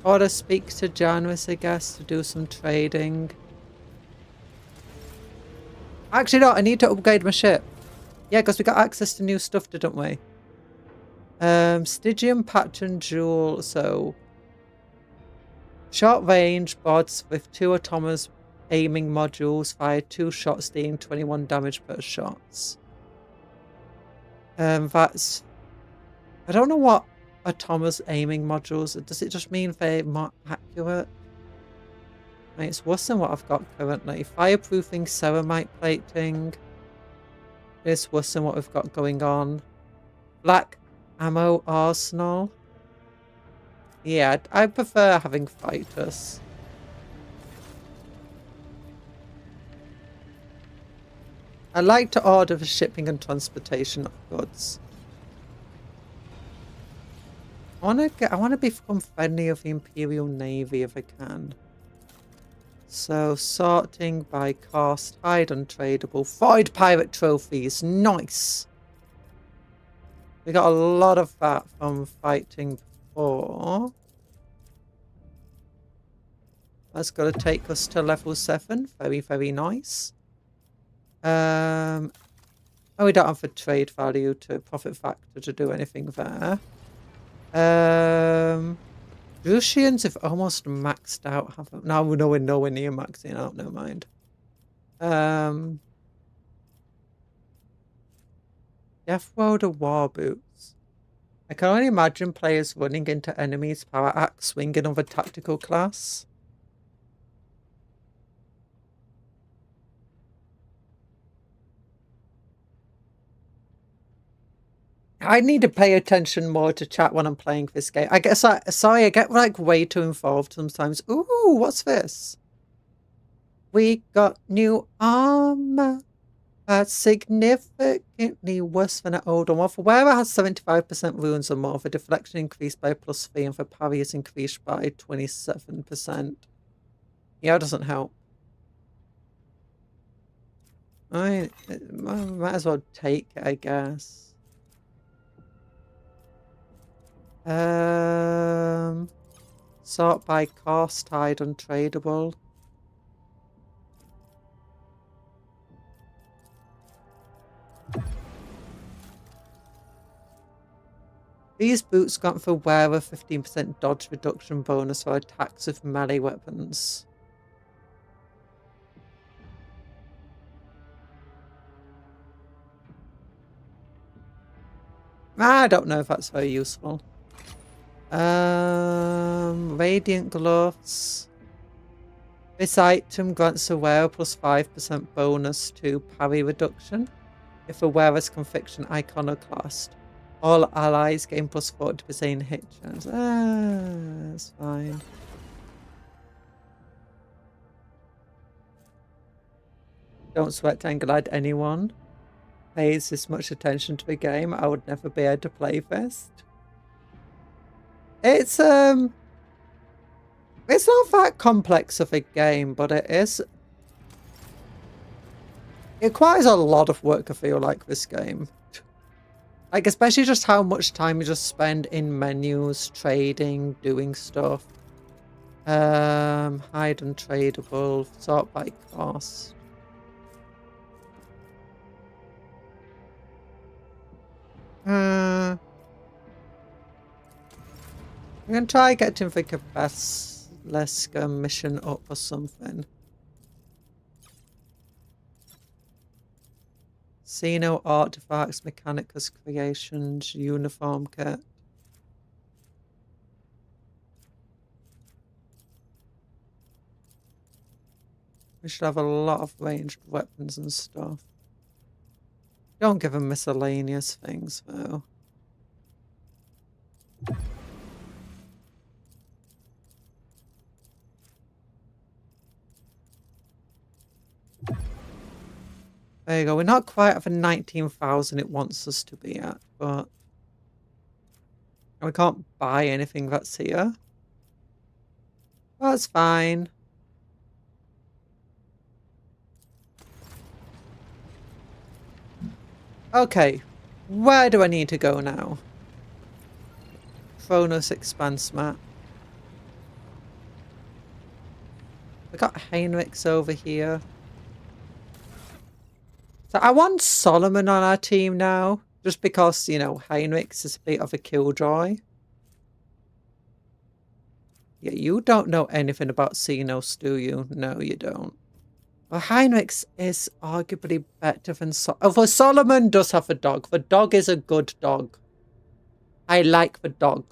Or to speak to Janus, I guess, to do some trading. Actually, no, I need to upgrade my ship. Yeah, because we got access to new stuff, didn't we? Stygian pattern jewel, so short range bots with 2 autonomous aiming modules fire 2 shots, dealing 21 damage per shots. That's... I don't know what autonomous aiming modules... Does it just mean they're more accurate? I mean, it's worse than what I've got currently. Fireproofing, ceramite plating. It's worse than what we've got going on. Black ammo arsenal. Yeah, I prefer having fighters. I like to order for shipping and transportation of goods. I want to become friendly of the Imperial Navy if I can. So sorting by cost, hide untradeable, void pirate trophies, nice. We got a lot of that from fighting before. That's got to take us to level 7. Very, very nice. Oh, we don't have a trade value to profit factor to do anything there. Russians have almost maxed out. No, we're nowhere near maxing out. Never mind. Death Welder War Boots. I can only imagine players running into enemies' power axe swinging of a tactical class. I need to pay attention more to chat when I'm playing this game. I guess I get like way too involved sometimes. Ooh, what's this? We got new armor. That's significantly worse than an older one. For wearer has 75% wounds or more. For deflection increased by +3 and for parry is increased by 27%. Yeah, it doesn't help. I might as well take it, I guess. Sort by cost, hide untradeable. These boots grant for wearer 15% dodge reduction bonus for attacks with melee weapons. I don't know if that's very useful. Radiant gloves. This item grants a wearer +5% bonus to parry reduction. If a wearer's conviction iconoclast, all allies gain +40% hit chance. That's fine. Don't sweat and glad anyone pays this much attention to the game. I would never be able to play this. It's not that complex of a game, but it is. It requires a lot of work, I feel like, this game. Like, especially just how much time you just spend in menus, trading, doing stuff. Hide untradeable, sort by cost. I'm gonna try getting the Capasleska mission up or something. Xeno artifacts, Mechanicus creations, uniform kit. We should have a lot of ranged weapons and stuff. Don't give them miscellaneous things though. There you go. We're not quite at the 19,000 it wants us to be at, but we can't buy anything that's here. That's fine. Okay, where do I need to go now? Chronos Expanse map. We got Heinrichs over here. So I want Solomon on our team now, just because, you know, Heinrichs is a bit of a killjoy. Yeah, you don't know anything about Xenos, do you? No, you don't. Well, Heinrichs is arguably better than although Solomon does have a dog. The dog is a good dog. I like the dog.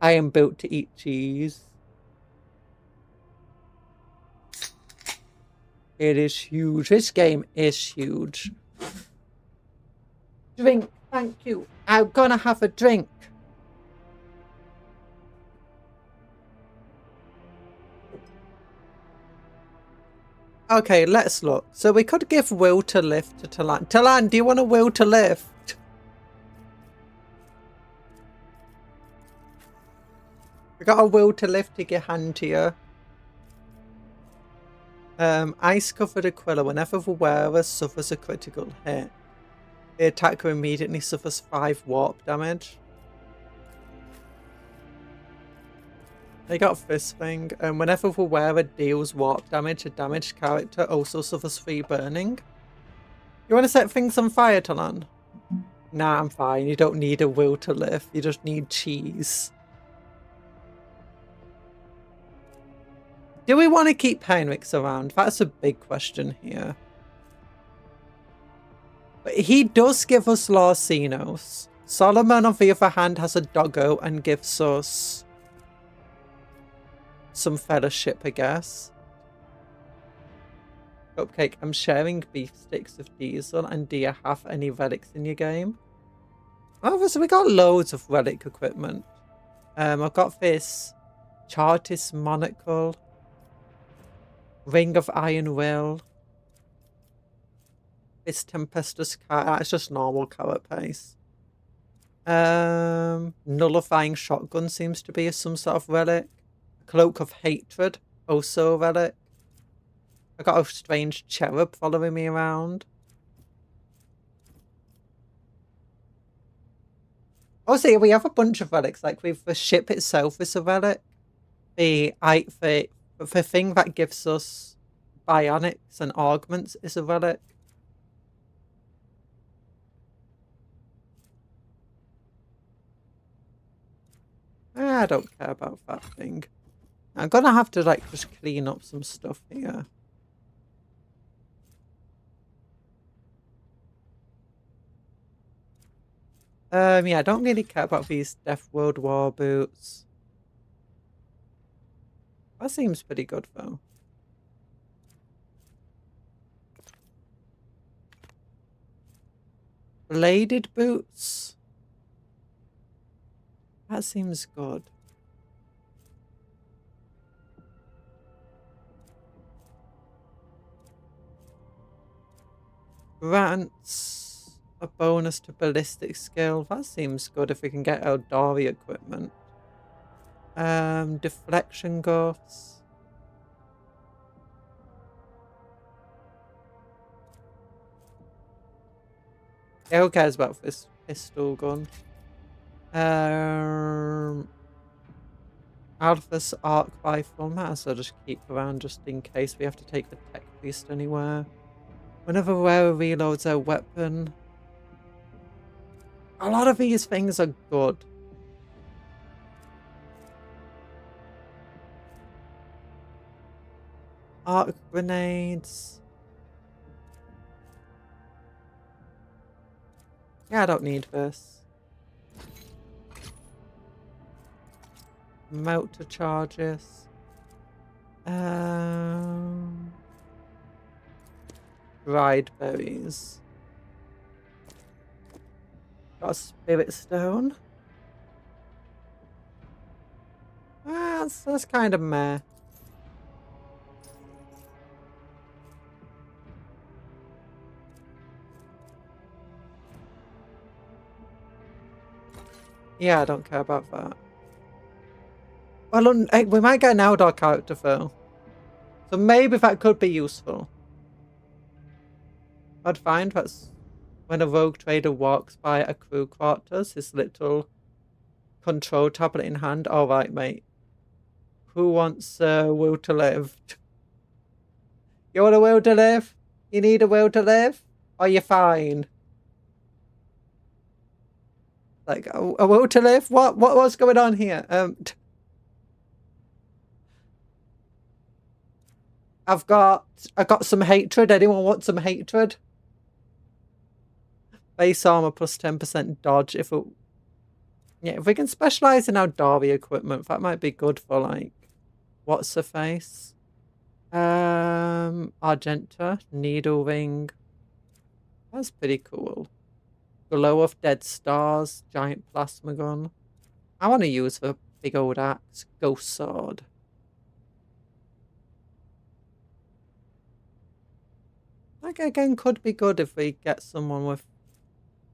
I am built to eat cheese. It is huge. This game is huge. Drink, thank you. I'm gonna have a drink. Okay, let's look. So we could give will to live to Talan. Talan, do you want a will to live? We got a will to live to your hand to you. Ice covered Aquila. Whenever the wearer suffers a critical hit, the attacker immediately suffers 5 warp damage. They got Fist Thing. Whenever the wearer deals warp damage, a damaged character also suffers 3 burning. You want to set things on fire, Talan? Nah, I'm fine. You don't need a will to live. You just need cheese. Do we want to keep Heinrichs around? That's a big question here. But he does give us Larcinos. Solomon, on the other hand, has a doggo and gives us some fellowship, I guess. Cupcake, I'm sharing beef sticks with Diesel, and do you have any relics in your game? Oh, so we got loads of relic equipment. I've got this Chartist monocle, Ring of Iron Will, this Tempestus car. It's just normal carapace. Nullifying shotgun seems to be some sort of relic. Cloak of Hatred, also a relic. I got a strange cherub following me around. Also, we have a bunch of relics. Like with the ship itself is a relic. The thing that gives us bionics and augments is a relic. I don't care about that thing. I'm gonna have to like just clean up some stuff here. Yeah, I don't really care about these Death World War boots. That seems pretty good though. Bladed boots. That seems good. Grants a bonus to ballistic skill. That seems good if we can get Eldari equipment. Deflection ghosts. Yeah, who cares about this pistol gun? Alpha's arc rifle. Might as well just keep around just in case we have to take the tech beast anywhere. Whenever a wearer reloads their weapon. A lot of these things are good. Arc grenades. Yeah, I don't need this. Melter charges. Dried berries. Got a spirit stone. That's kind of meh. Yeah, I don't care about that. Well, we might get an Eldar character though. So maybe that could be useful. I'd find that's when a rogue trader walks by a crew quarters, his little control tablet in hand. Alright, mate. Who wants a will to live? You want a will to live? You need a will to live? Or you fine? Like, a will to live? What's going on here? I got some hatred. Anyone want some hatred? Base armor plus 10% dodge. If we can specialize in our Dari equipment, that might be good for like what's the face? Argenta, needle ring. That's pretty cool. Glow of dead stars, giant plasma gun. I want to use the big old axe, ghost sword. Like, again, could be good if we get someone with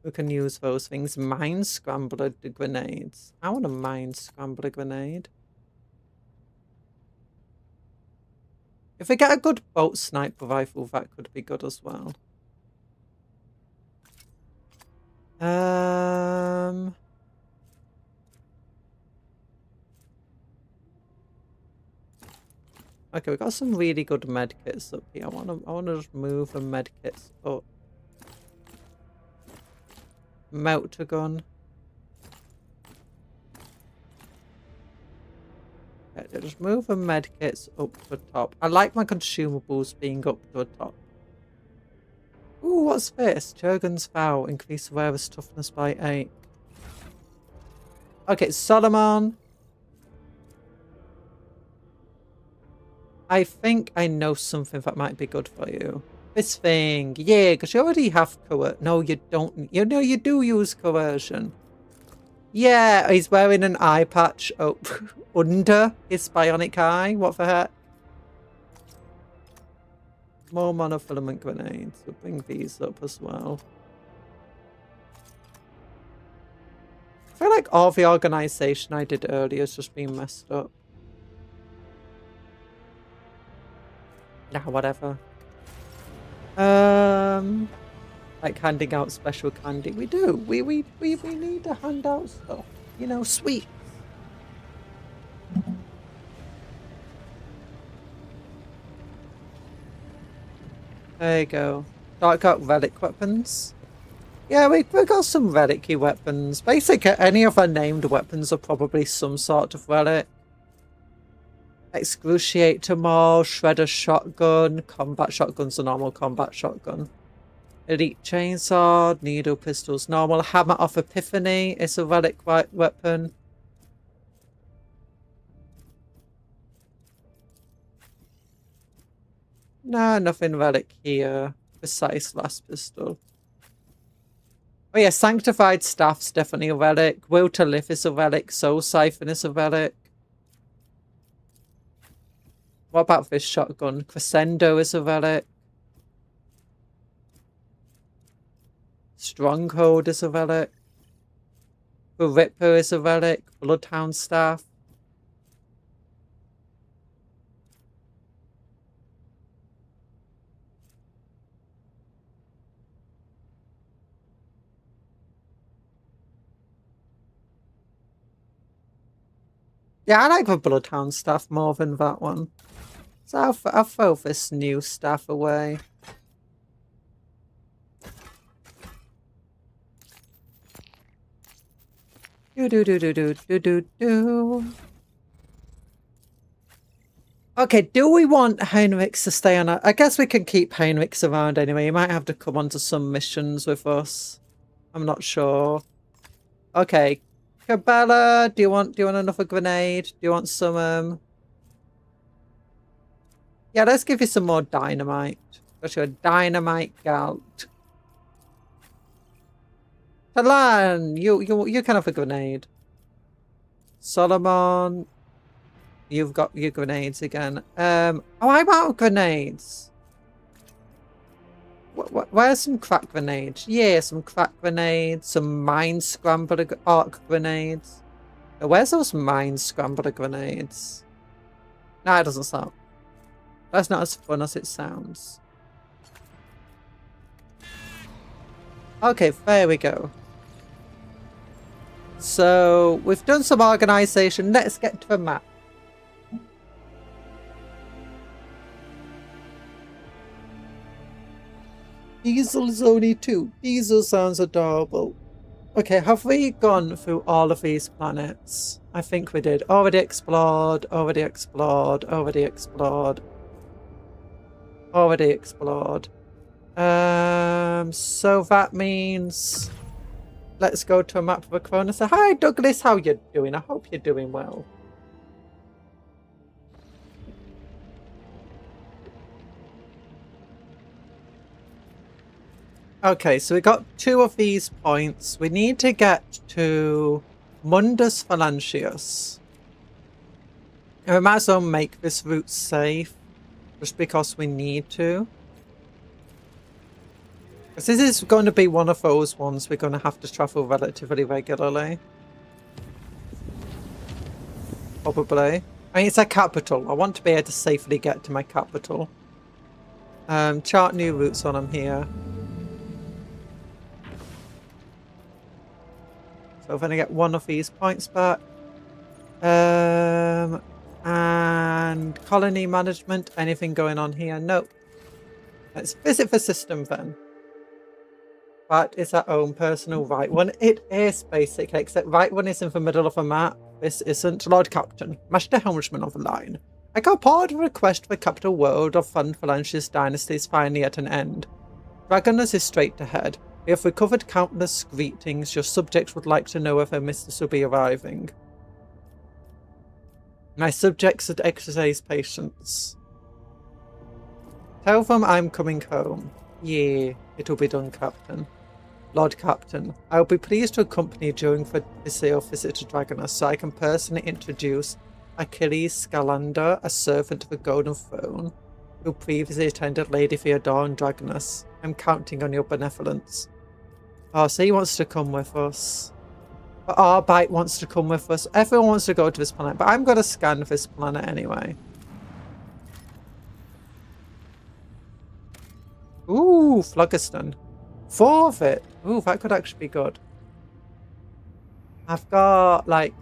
who can use those things. Mine scrambler grenades. I want a mine scrambler grenade. If we get a good bolt sniper rifle, that could be good as well. Okay, we got some really good medkits up here. I wanna just move the medkits up. Melter gun. Okay, just move the medkits up to the top. I like my consumables being up to the top. Ooh, what's this? Jurgen's Vow. Increase the wearer's toughness by 8. Okay, Solomon. I think I know something that might be good for you. This thing. Yeah, because you already have coercion. No, you don't. You know, you do use coercion. Yeah, he's wearing an eye patch under his bionic eye. What the heck? More monofilament grenades. We'll bring these up as well. I feel like all the organisation I did earlier has just been messed up. Nah, whatever. Like handing out special candy. We do. We need to hand out stuff. You know, sweet. There you go. Dark Arc relic weapons. Yeah, we got some relic-y weapons. Basically, any of our named weapons are probably some sort of relic. Excruciator Maul, Shredder Shotgun, Combat Shotgun's a normal combat shotgun. Elite Chainsaw, Needle Pistols normal, Hammer of Epiphany is a relic weapon. Nah, nothing relic here. Precise Last Pistol. Oh yeah, Sanctified Staff's definitely a relic. Will to Live is a relic. Soul Siphon is a relic. What about this shotgun? Crescendo is a relic. Stronghold is a relic. The Ripper is a relic. Bloodhound Staff. Yeah, I like the Bloodhound Staff more than that one. So I'll throw this new staff away. Do. Okay, do we want Heinrichs to stay on? I guess we can keep Heinrichs around anyway. He might have to come onto some missions with us. I'm not sure. Okay, Cabela, do you want another grenade? Do you want some Yeah, let's give you some more dynamite. Got you a dynamite gout. Talan, you can have a grenade. Solomon, you've got your grenades again. Oh, I'm out of grenades. Where's some crack grenades? Yeah, some crack grenades, some mine scrambler arc grenades. Where's those mine scrambler grenades? Nah, it doesn't sound. That's not as fun as it sounds. Okay, there we go. So, we've done some organisation. Let's get to the map. Diesel's only 2. Diesel sounds adorable. Okay, have we gone through all of these planets? I think we did. Already explored, already explored, already explored. Already explored. So that means let's go to a map of a corner. So, hi Douglas, how you doing? I hope you're doing well. Okay, so we got 2 of these points. We need to get to Mundus Phalangius. And we might as well make this route safe, just because we need to. Because this is going to be one of those ones we're going to have to travel relatively regularly. Probably. I mean, it's a capital. I want to be able to safely get to my capital. Chart new routes when I'm here. So I'm going to get one of these points back. And colony management. Anything going on here? Nope. Let's visit the system then. That is our own personal right one. It is basically, except right one is in the middle of a map. This isn't. Lord Captain, Master Helmsman of the line. I got part of a request for Cuptle World of Fun Phalanx's dynasty is finally at an end. Dragonus is straight ahead. We have recovered countless greetings. Your subjects would like to know if their mistress will be arriving. My subjects should exercise patience. Tell them I'm coming home. Yeah, it'll be done, Captain. Lord Captain, I will be pleased to accompany you during the visit to Dragonus so I can personally introduce Achilles Scalander, a servant of the Golden Throne, who previously attended Lady Theodore and Dragonus. I'm counting on your benevolence. Oh, so he wants to come with us. Arbite wants to come with us. Everyone wants to go to this planet, but I'm going to scan this planet anyway. Ooh, Phlogiston. 4 of it. Ooh, that could actually be good. I've got like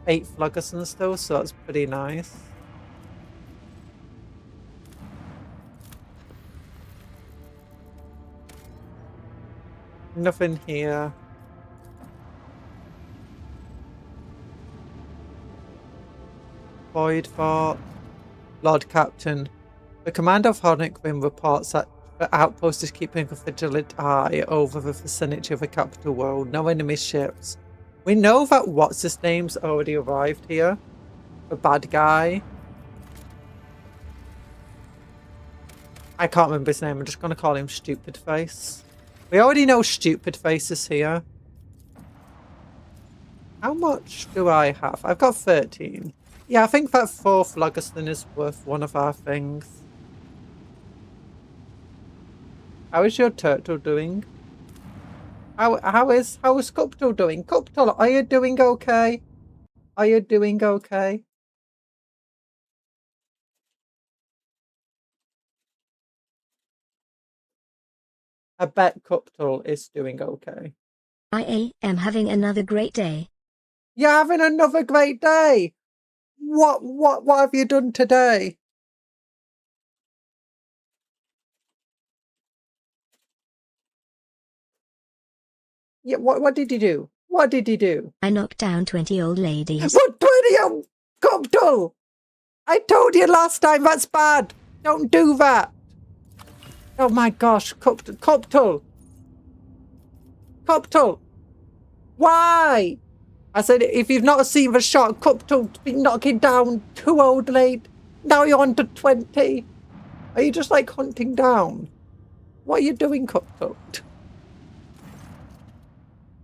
8 Phlogistons still, so that's pretty nice. Nothing here. Void Fort. Lord Captain. The commander of Hornet Rim reports that the outpost is keeping a vigilant eye over the vicinity of the capital world. No enemy ships. We know that what's-his-name's already arrived here. The bad guy. I can't remember his name. I'm just going to call him Stupid Face. We already know Stupid Face is here. How much do I have? I've got 13. Yeah, I think that 4 Phlogiston is worth one of our things. How is your turtle doing? How is Cuptle doing? Cuptle, are you doing okay? Are you doing okay? I bet Cuptle is doing okay. I am having another great day. You're having another great day. What have you done today? Yeah, what did you do? What did you do? I knocked down 20 old ladies. What 20 Cuptle? I told you last time that's bad. Don't do that. Oh my gosh, Cuptle. Cuptle. Why? I said, if you've not seen the shot, Cuptle's been knocking down 2 old ladies. Now you're on to 20. Are you just like hunting down? What are you doing, Cuptle?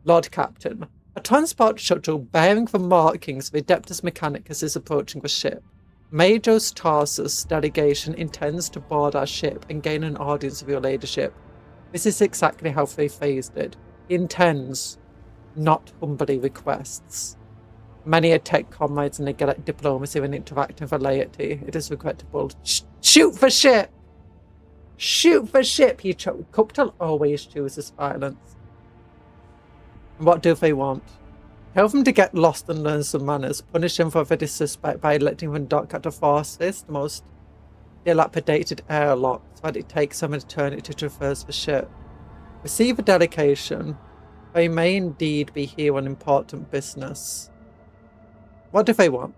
Lord Captain, a transport shuttle bearing the markings of Adeptus Mechanicus is approaching the ship. Major Tarsus' delegation intends to board our ship and gain an audience of your ladyship. This is exactly how they phased it. He intends, not humbly requests. Many attack comrades neglect diplomacy when interacting with the laity. It is regrettable. Shoot for ship! Shoot for ship! Cuptle always chooses violence. What do they want? Tell them to get lost and learn some manners. Punish them for their disrespect by letting them dock at the fastest, most dilapidated airlock, so that it takes them an eternity to traverse the ship. Receive a delegation. They may indeed be here on important business. What do they want?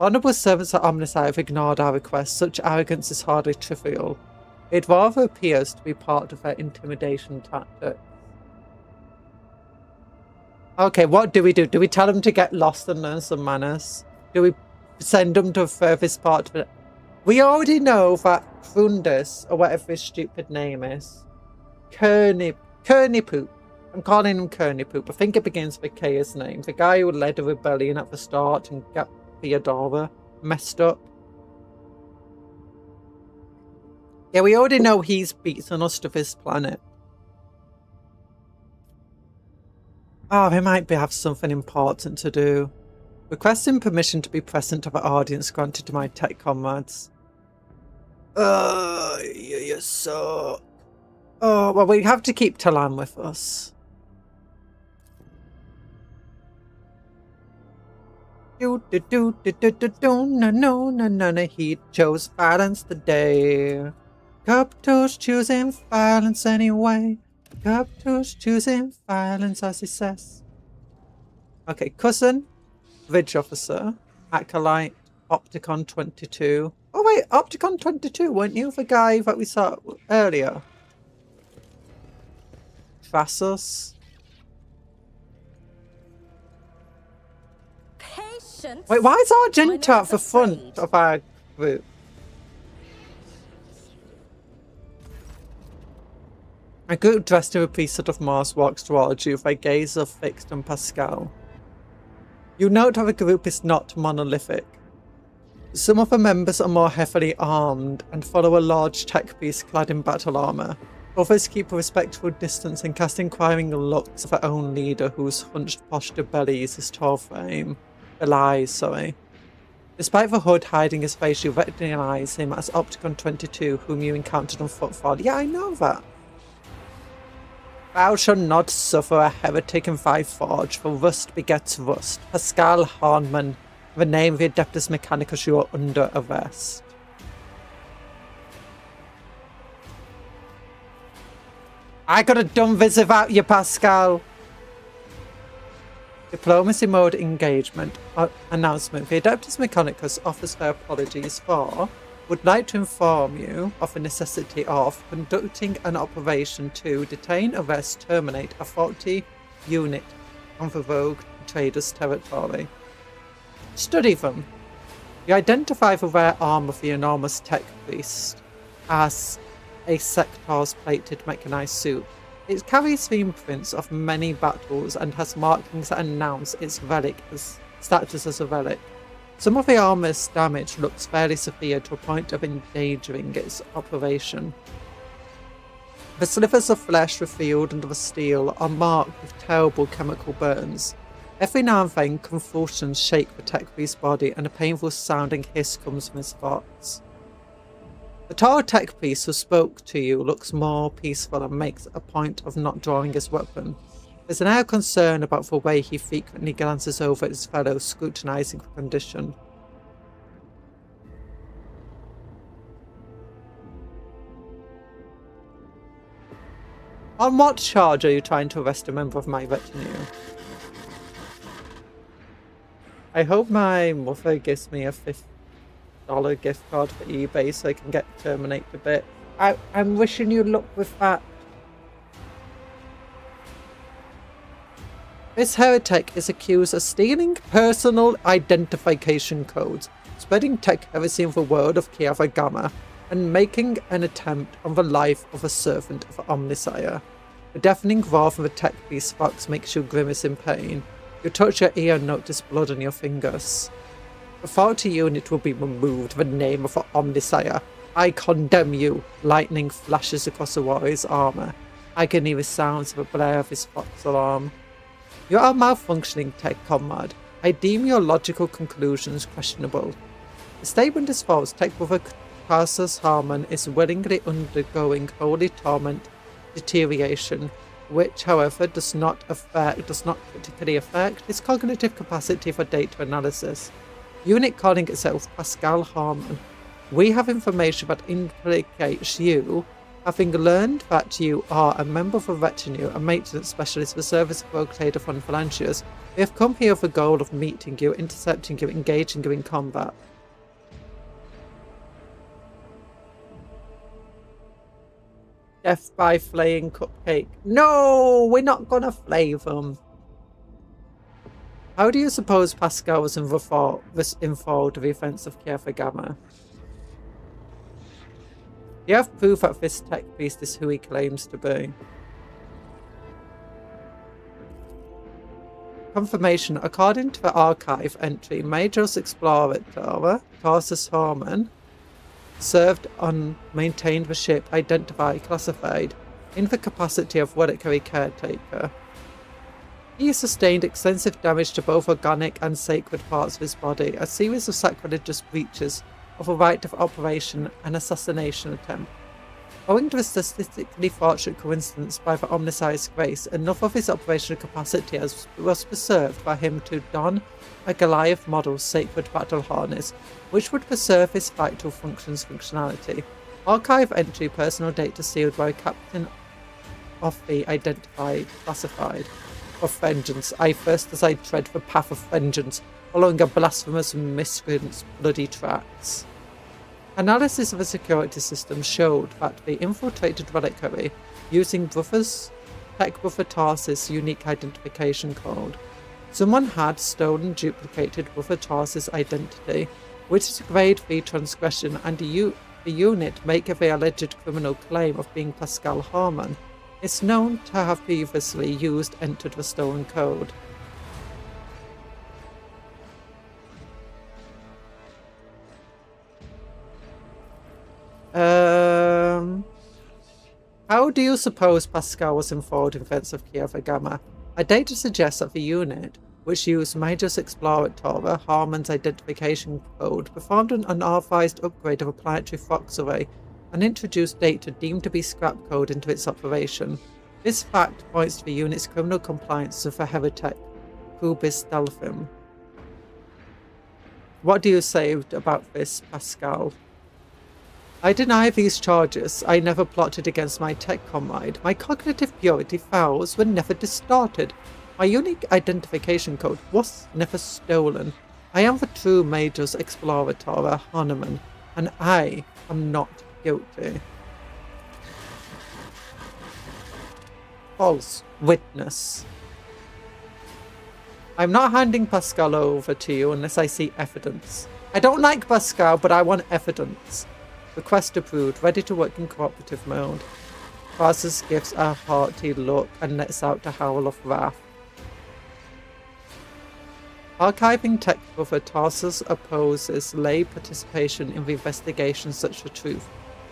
Honourable servants at Omnisci have ignored our request. Such arrogance is hardly trivial. It rather appears to be part of their intimidation tactic. Okay, what do we do? Do we tell them to get lost and learn some manners? Do we send them to the furthest part of it? We already know that Fundus, or whatever his stupid name is, Kernipoop. I'm calling him Kernipoop. I think it begins with K, his name. The guy who led a rebellion at the start and got Theodora messed up. Yeah, we already know he's beaten us to this planet. Oh, we might have something important to do. Requesting permission to be present to the audience granted to my tech comrades. You suck. Oh, well, we have to keep Talan with us. No, he chose violence today. Cuptle's choosing violence anyway. Cuptle's choosing violence as he says. Okay, cousin, Ridge Officer, Acolyte, Opticon 22. Oh wait, Opticon 22, weren't you the guy that we saw earlier? Thassus. Patience. Wait, why is Argenta at the front of our group? A group dressed in a priesthood of Mars walks towards you, their gaze are fixed on Pascal. You note how the group is not monolithic. Some of the members are more heavily armed and follow a large tech piece clad in battle armor. Others keep a respectful distance and cast inquiring looks at their own leader, whose hunched posture belies his tall frame. Despite the hood hiding his face, you recognize him as Opticon 22, whom you encountered on Footfall. Yeah, I know that. Thou shalt not suffer a heretic in thy forge, for rust begets rust. Pascal Harnman, the name of the Adeptus Mechanicus, you are under arrest. I could have done this without you, Pascal. Diplomacy mode engagement. Announcement. The Adeptus Mechanicus offers their apologies for, would like to inform you of the necessity of conducting an operation to detain, arrest, terminate a faulty unit on the rogue trader's territory. Study them. You identify the rare arm of the enormous tech beast as a sector's plated mechanized suit. It carries the imprints of many battles and has markings that announce its status as a relic. Some of the armor's damage looks fairly severe to a point of endangering its operation. The slivers of flesh revealed under the steel are marked with terrible chemical burns. Every now and then, convulsions shake the tech beast's body and a painful sounding hiss comes from his thoughts. The tall tech beast who spoke to you looks more peaceful and makes a point of not drawing his weapon. There's an air of concern about the way he frequently glances over at his fellows, scrutinizing the condition. On what charge are you trying to arrest a member of my retinue? I hope my mother gives me a $50 gift card for eBay so I can get Terminate a bit. I'm wishing you luck with that. This heretic is accused of stealing personal identification codes, spreading tech heresy in the world of Kiava Gamma, and making an attempt on the life of a servant of Omnisire. The deafening roar from the tech beast fox makes you grimace in pain. You touch your ear and notice blood on your fingers. The faulty unit will be removed in the name of the Omnisire. I condemn you. Lightning flashes across the warrior's armor. Agony resounds with the blare of his fox alarm. You are malfunctioning, tech comrade. I deem your logical conclusions questionable. The statement is false. Tech brother Tarsus Harmon is willingly undergoing holy torment deterioration, which, however, does not critically affect his cognitive capacity for data analysis. Unit calling itself Pascal Harmon. We have information that implicates you, having learned that you are a member of a retinue, a maintenance specialist for service of Rogue Trader von Phalanxius. We have come here with the goal of meeting you, intercepting you, engaging you in combat. Death by flaying cupcake. No, we're not gonna flay them. How do you suppose Pascal was involved with the events of Kiava Gamma? You have proof that this tech beast is who he claims to be. Confirmation. According to the archive entry, Major's explorer Tarsus Harmon served on, maintained the ship, identified, classified, in the capacity of reliquary caretaker. He sustained extensive damage to both organic and sacred parts of his body, a series of sacrilegious breaches of a right of operation and assassination attempt. Owing to a statistically fortunate coincidence by the Omnisci's grace, enough of his operational capacity was preserved by him to don a Goliath model sacred battle harness, which would preserve his vital functionality. Archive entry personal data sealed by Captain of the identified classified. Of vengeance, I first as I tread the path of vengeance, following a blasphemous miscreant's bloody tracks. Analysis of the security system showed that the infiltrated reliquary, using Tech Buffer Tarsis' unique identification code, someone had stolen duplicated Buffer Tarsis' identity, which is a grade B transgression, and the unit make the alleged criminal claim of being Pascal Harmon. It's known to have previously entered the stolen code. How do you suppose Pascal was involved in events of Kiev Gamma? Our data suggests that the unit, which used Major's Explorator, Harmon's identification code, performed an unauthorized upgrade of a planetary Fox array and introduced data deemed to be scrap code into its operation. This fact points to the unit's criminal compliance with the heretic Cubis Delphim. What do you say about this, Pascal? I deny these charges. I never plotted against my tech comrade. My cognitive purity vows were never distorted. My unique identification code was never stolen. I am the true Major's Explorator, Hahnemann, and I am not guilty. False witness. I'm not handing Pascal over to you unless I see evidence. I don't like Pascal, but I want evidence. Request approved, ready to work in cooperative mode. Tarsus gives a hearty look and lets out a howl of wrath. Archiving tech buffer, Tarsus opposes lay participation in the investigation such a truth.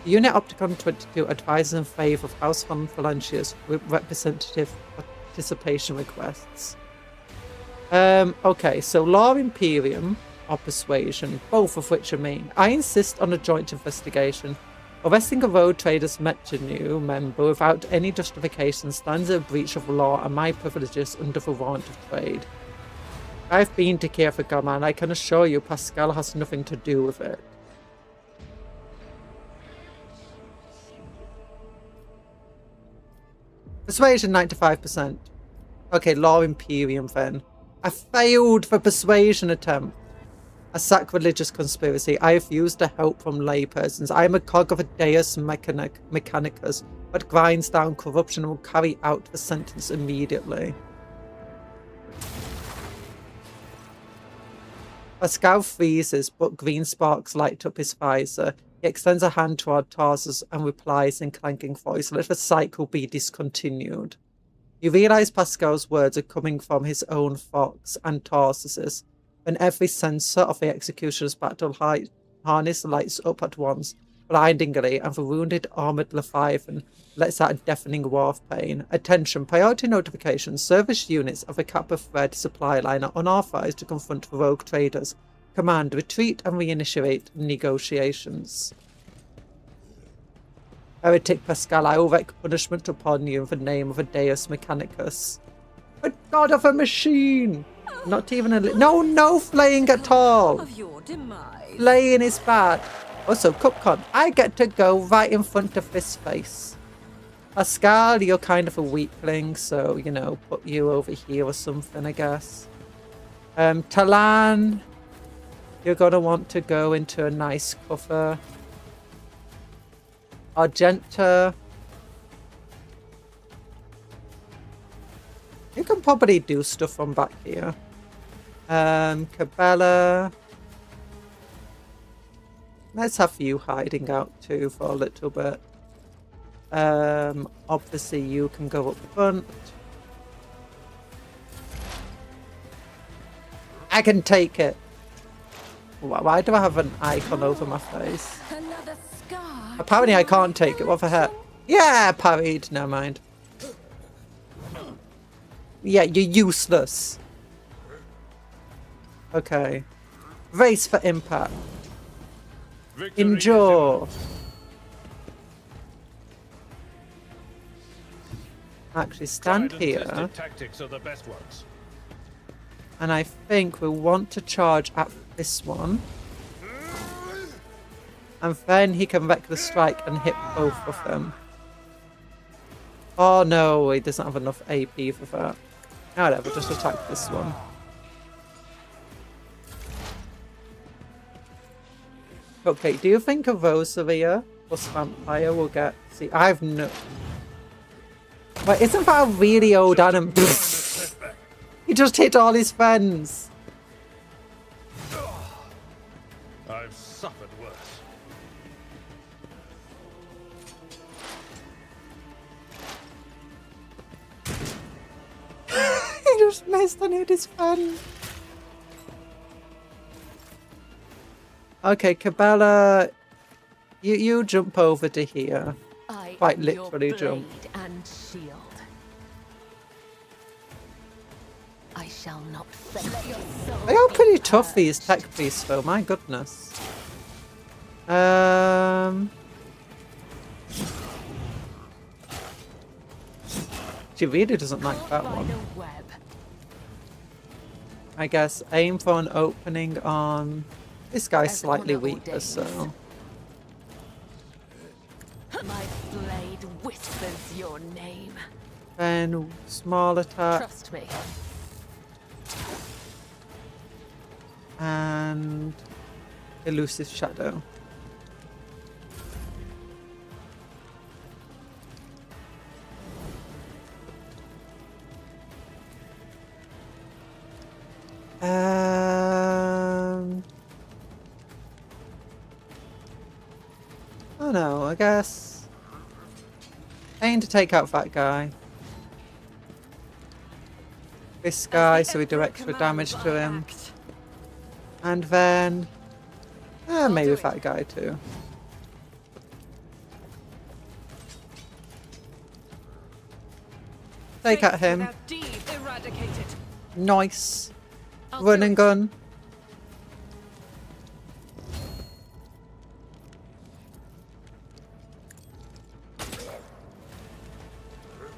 The unit Opticon 22 advises in favour of House von Valancius with representative participation requests. Okay, so Law Imperium or Persuasion, both of which are mean. I insist on a joint investigation. Arresting a road trader's retinue member without any justification stands a breach of law and my privileges under the warrant of trade. I've been to Kiev Gamma and I can assure you Pascal has nothing to do with it. Persuasion 95%. Okay, Law Imperium then. I failed the persuasion attempt. A sacrilegious conspiracy. I refuse to help from laypersons. I am a cog of a Deus Mechanicus that grinds down corruption and will carry out the sentence immediately. Pascal freezes, but green sparks light up his visor. He extends a hand toward Tarsus and replies in clanking voice, "Let the cycle be discontinued." You realize Pascal's words are coming from his own Fox and Tarsus's. When every sensor of the executioner's battle harness lights up at once, blindingly, and the wounded armored Leviathan lets out a deafening war of pain. Attention, priority notifications. Service units of the Kappa Thread supply line are unauthorized to confront the rogue traders. Command, retreat and reinitiate negotiations. Heretic Pascal, I will wreak punishment upon you in the name of a Deus Mechanicus. A god of a machine! Not even a no flaying at all. Of your demise. Flaying is bad. Also, Cupcon, I get to go right in front of this face. Pascal, you're kind of a weakling, so, you know, put you over here or something, I guess. Talan, you're gonna want to go into a nice cover. Argenta, you can probably do stuff from back here. Cabela. Let's have you hiding out too for a little bit. Obviously you can go up front. I can take it. Why do I have an icon over my face? Another Apparently I can't take it. What the heck? Yeah, parried. Never mind. Yeah, you're useless. Okay. Race for impact. Victory Endure. Actually, stand Tried and here. tested tactics are the best ones. And I think we want to charge at this one. And then he can reckless strike and hit both of them. Oh no, he doesn't have enough AP for that. Whatever, just attack this one. Okay, do you think a Rosaria plus Vampire will get... See, I've no... Wait, isn't that a really old anime? He just hit all his friends. I've suffered worse. He just missed and hit his friend. Okay, Cabela, you jump over to here. I Quite am literally your jump. blade and shield. I shall not let your soul They are pretty be tough, purged. these tech priests, though. My goodness. She really doesn't like that Caught by one. the web. I guess aim for an opening on... This guy's As slightly honor weaker, ordains. so... My blade whispers your name. Then small attack Trust me. and elusive shadow. Oh no, I guess aim to take out that guy. This guy, so we do extra damage to him. And then maybe with that guy too. Take at him. Nice. Run and gun.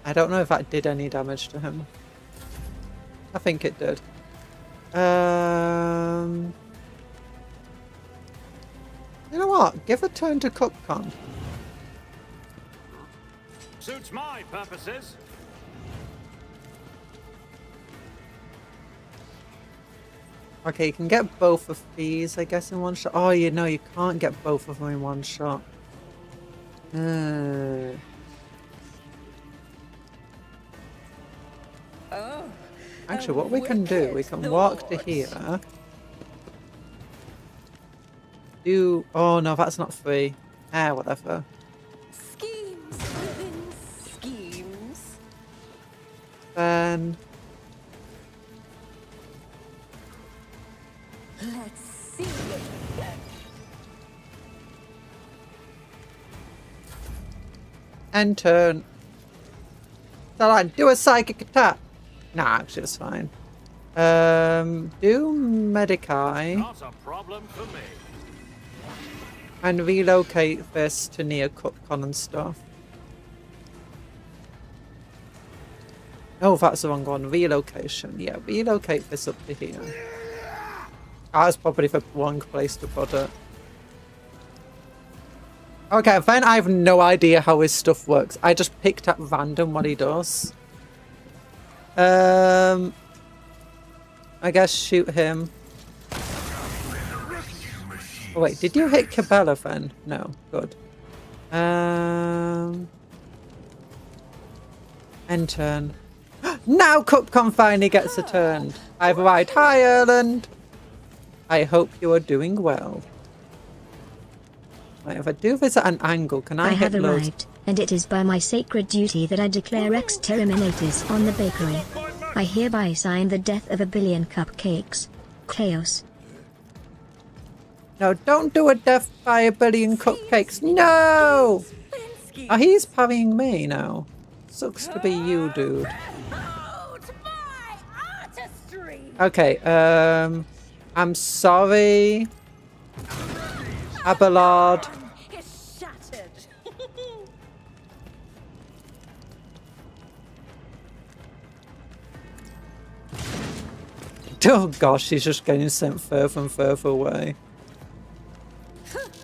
I don't know if that did any damage to him. I think it did. You know what? Give a turn to Cuptle. Suits my purposes. Okay, you can get both of these, I guess, in one shot. Oh, you know, you can't get both of them in one shot. Actually, what we can do, we can walk to here. Do... Oh, no, that's not free. Whatever. Schemes within schemes. Then... Let's see. End turn. So like, do a psychic attack. Nah, actually, it's fine. Do Medicai Not a problem for me. and relocate this to near Cupcle and stuff. Oh, that's the wrong one. Relocation. Yeah, relocate this up to here. That's probably the wrong place to put it. Okay, then I have no idea how his stuff works. I just picked at random what he does. I guess shoot him. Oh, wait, did you hit Cabela then? No, good. End turn. Now Cupcom finally gets a turn. I've arrived. Hi, Erland. I hope you are doing well. Right, if I do this at an angle, can I I hit have loads? arrived, and it is by my sacred duty that I declare exterminatus on the bakery. I hereby sign the death of 1 billion cupcakes. Chaos. No, don't do a death by a billion cupcakes. No! Linsky. Oh, he's parrying me now. Sucks to be you, dude. Out my artistry. Okay, I'm sorry, Abelard. It's shattered. Oh gosh, he's just getting sent further and further away.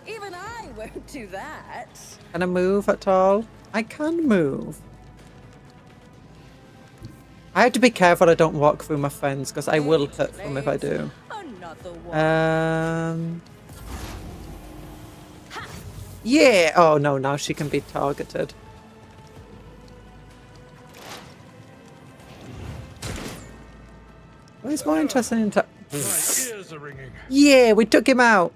Even I won't do that. Can I move at all? I can move. I have to be careful I don't walk through my friends because I will hurt them if I do. Another one. Yeah. Oh no, now she can be targeted. Well, it's more interesting in My ears are ringing. Yeah, we took him out.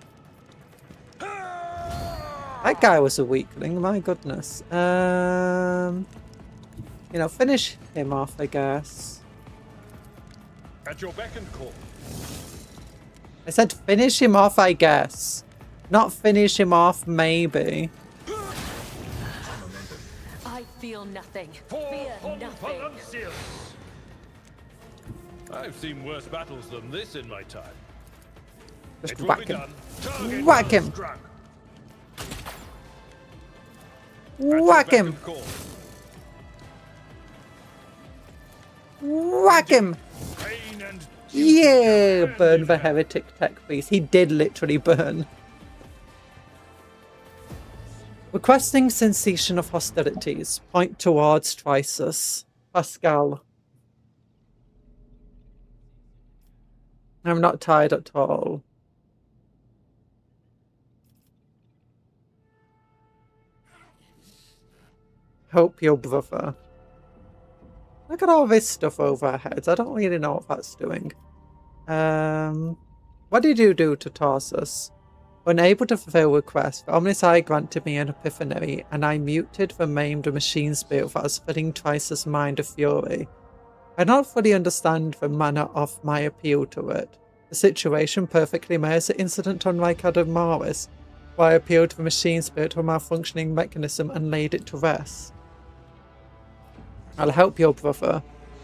That guy was a weakling, my goodness. You know, finish him off, I guess. At your beck and call. I said finish him off, I guess. Not finish him off, maybe. I feel nothing. For Fear nothing. Valencius. I've seen worse battles than this in my time. Just It will whack be him. done. Target Whack well him. struck. At your Whack beck him. and call. Whack him. Pain and Yeah, burn the heretic tech piece. He did literally burn. Requesting cessation of hostilities. Point towards Trisus. Pascal. I'm not tired at all. Hope your brother. Look at all this stuff over our heads. I don't really know what that's doing. What did you do to Tarsus? Unable to fulfill request, the Omnis Eye granted me an epiphany, and I muted the maimed machine spirit that was filling Trisus' mind with fury. I don't fully understand the manner of my appeal to it. The situation perfectly mirrors the incident on Ricard Maris, where I appealed to the machine spirit to a malfunctioning mechanism and laid it to rest. I'll help your brother.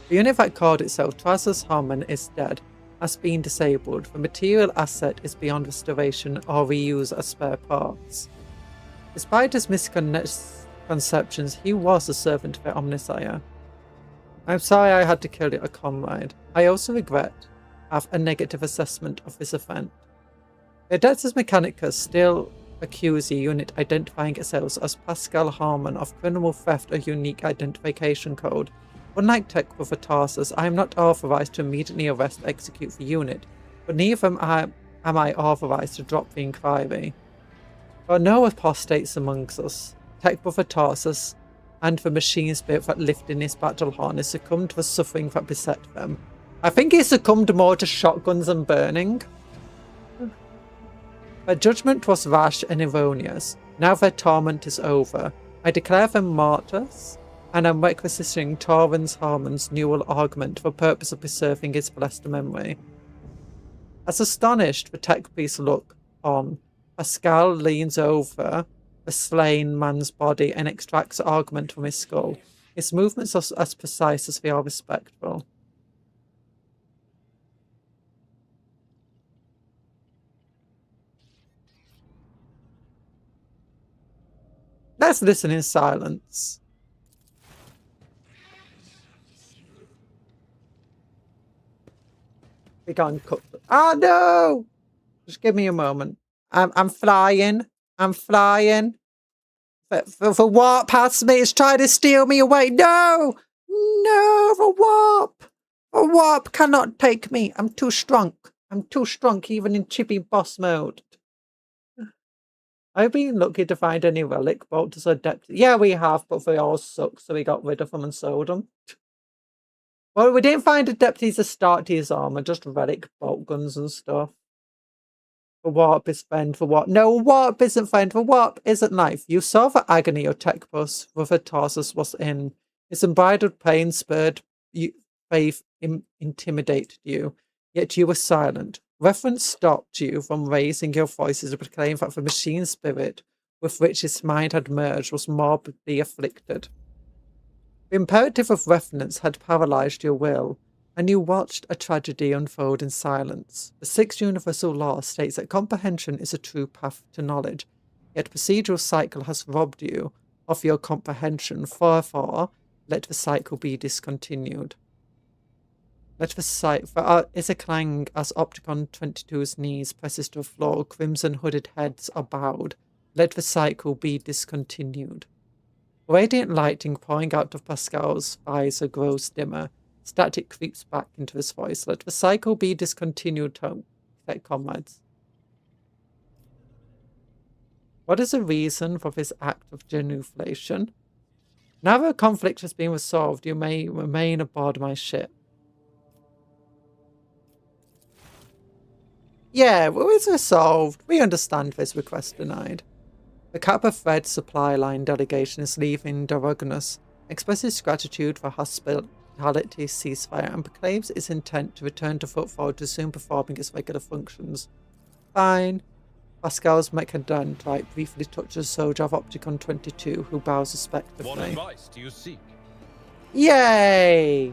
The unit that called itself Trisus Harmon is dead, has been disabled. The material asset is beyond restoration or reuse as spare parts. Despite his misconceptions, he was a servant of the Omnisire. I'm sorry I had to kill a comrade. I also regret I have a negative assessment of this event. The Adeptus Mechanicus still accuse the unit identifying itself as Pascal Harmon of criminal theft or unique identification code. Unlike Tech with Tarsus, I am not authorized to immediately arrest or execute the unit, but neither am I authorized to drop the inquiry. There are no apostates amongst us. Tech with Tarsus and the machine spirit that lived in his battle harness succumbed to the suffering that beset them. I think he succumbed more to shotguns and burning. Their judgment was rash and erroneous. Now their torment is over. I declare them martyrs, and am requisitioning Torrens Harmon's neural augment for the purpose of preserving his blessed memory. As astonished, the tech piece look on, Pascal leans over the slain man's body and extracts augment from his skull. His movements are as precise as they are respectful. Let's listen in silence. We can't cut. Oh no! Just give me a moment. I'm flying. I'm flying. The warp past me is trying to steal me away. No! No, the warp! The warp cannot take me. I'm too strong. I'm too strong even in chippy boss mode. I've been lucky to find any relic bolters or depth. Yeah, we have, but they all suck, so we got rid of them and sold them. Well, we didn't find Adeptes Astartes armor, just relic bolt guns and stuff. The warp is friend for what? No, warp isn't friend. The warp isn't life. You saw the agony your tech bus with a Tarsus was in. His embroidered pain spurred you, faith intimidated you, yet you were silent. Reference stopped you from raising your voices to proclaim that the machine spirit with which its mind had merged was morbidly afflicted. The imperative of reference had paralyzed your will, and you watched a tragedy unfold in silence. The sixth universal law states that comprehension is a true path to knowledge, yet procedural cycle has robbed you of your comprehension. Therefore, let the cycle be discontinued. Let the cycle... is a clang as Opticon 22's knees presses to the floor, crimson hooded heads are bowed. Let the cycle be discontinued. Radiant lighting pouring out of Pascal's visor grows dimmer. Static creeps back into his voice. Let the cycle be discontinued, comrades. What is the reason for this act of genuflation? Now that the conflict has been resolved, you may remain aboard my ship. Yeah, well, it's resolved. We understand this request denied. The Kappa Fred supply line delegation is leaving Dorognus, expresses gratitude for hospitality ceasefire, and proclaims its intent to return to footfall to soon performing its regular functions. Fine. Pascal's mechadant right briefly touches a soldier of Opticon 22 who bows respectfully. What advice do you seek? Yay!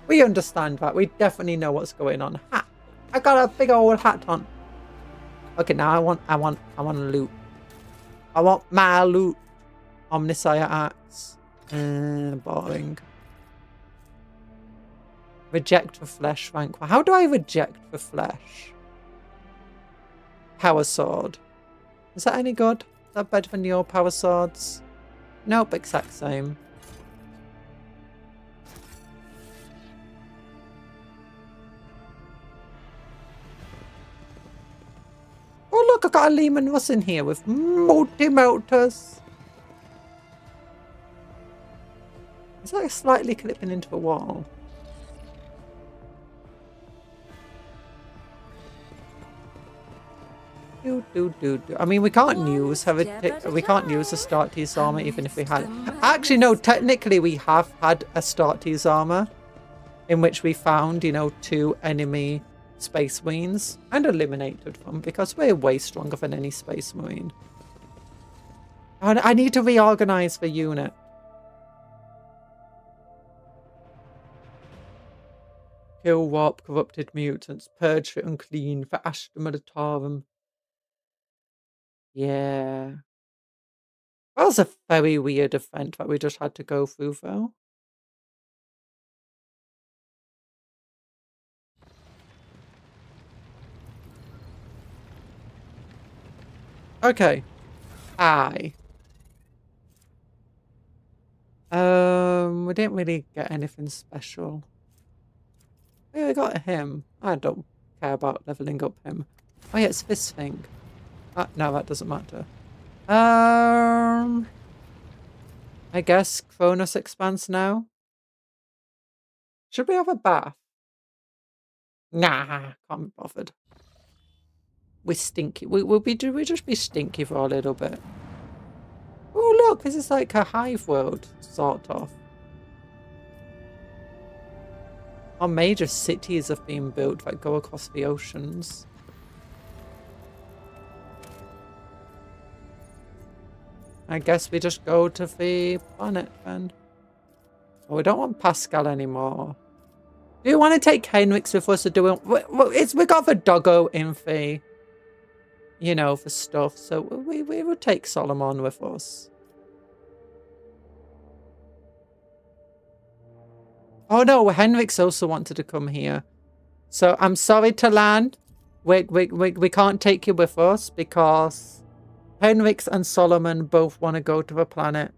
We understand that. We definitely know what's going on. Ha! I got a big old hat on. Okay, now I want loot. I want my loot. Omnisire axe. Boring. Reject the flesh rank. How do I reject the flesh? Power sword. Is that any good? Is that better than your power swords? Nope, exact same. Oh look, I got a Lehman Russ in here with multi-motors. Is that slightly clipping into the wall? I mean, we can't use the Astartes armor even if we had. Actually, no. Technically, we have had Astartes armor, in which we found, you know, 2 enemy Space Marines and eliminated them because we're way stronger than any Space Marine. And I need to reorganize the unit. Kill warp corrupted mutants, purge the unclean for Astra Militarum. Yeah. That was a very weird event that we just had to go through, though. Okay. We didn't really get anything special. Yeah, we got him. I don't care about leveling up him. Oh yeah, it's this thing. No, that doesn't matter. I guess Kronos expands now. Should we have a bath? Nah, can't be bothered. We're stinky. We'll just be stinky for a little bit. Oh look, this is like a hive world, sort of. Our major cities have been built that go across the oceans. I guess we just go to the planet then. Oh, we don't want Pascal anymore. Do you want to take Henrix with us or do we got the doggo in the, you know, for stuff, so we will take Solomon with us. Oh no, Henrix also wanted to come here. So I'm sorry, Talan. We can't take you with us because Henrix and Solomon both want to go to the planet.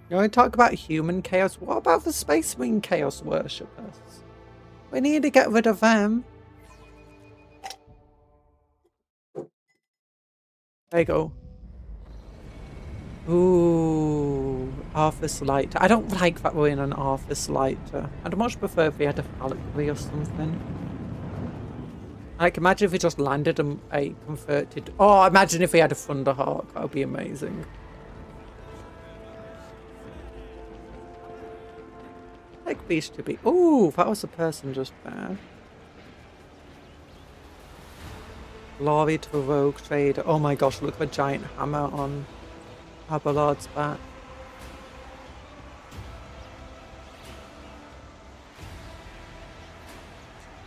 You want to talk about human chaos? What about the Space Marine chaos worshippers? We need to get rid of them. There you go. Ooh, Arthur's Lighter. I don't like that we're in an Arthur's Lighter. I'd much prefer if we had a Valkyrie or something. Like, imagine if we just landed a converted... Oh, imagine if we had a Thunderhawk. That would be amazing. Like these to be... Oh, that was a person just there. Glory to the rogue trader. Oh my gosh, look at the giant hammer on Abelard's back.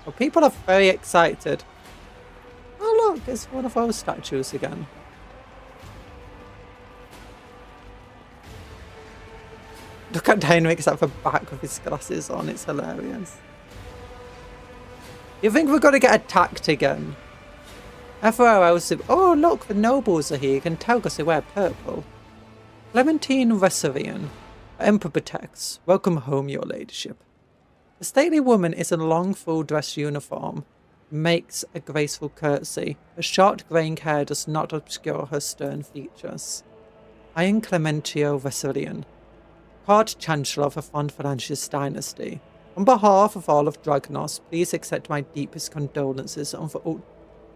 Well, people are very excited. Oh look, it's one of those statues again. Look at Dynamix at the back with his glasses on, it's hilarious. You think we're gonna get attacked again? Everywhere else, oh look, the nobles are here, you can tell because they wear purple. Clementine Reserian, Emperor protects. Welcome home, your ladyship. The stately woman is in a long full dress uniform, makes a graceful curtsy. Her short greying hair does not obscure her stern features. I am Clementio Reserian, Court Chancellor of the Fonfalancius dynasty. On behalf of all of Dragnos, please accept my deepest condolences on the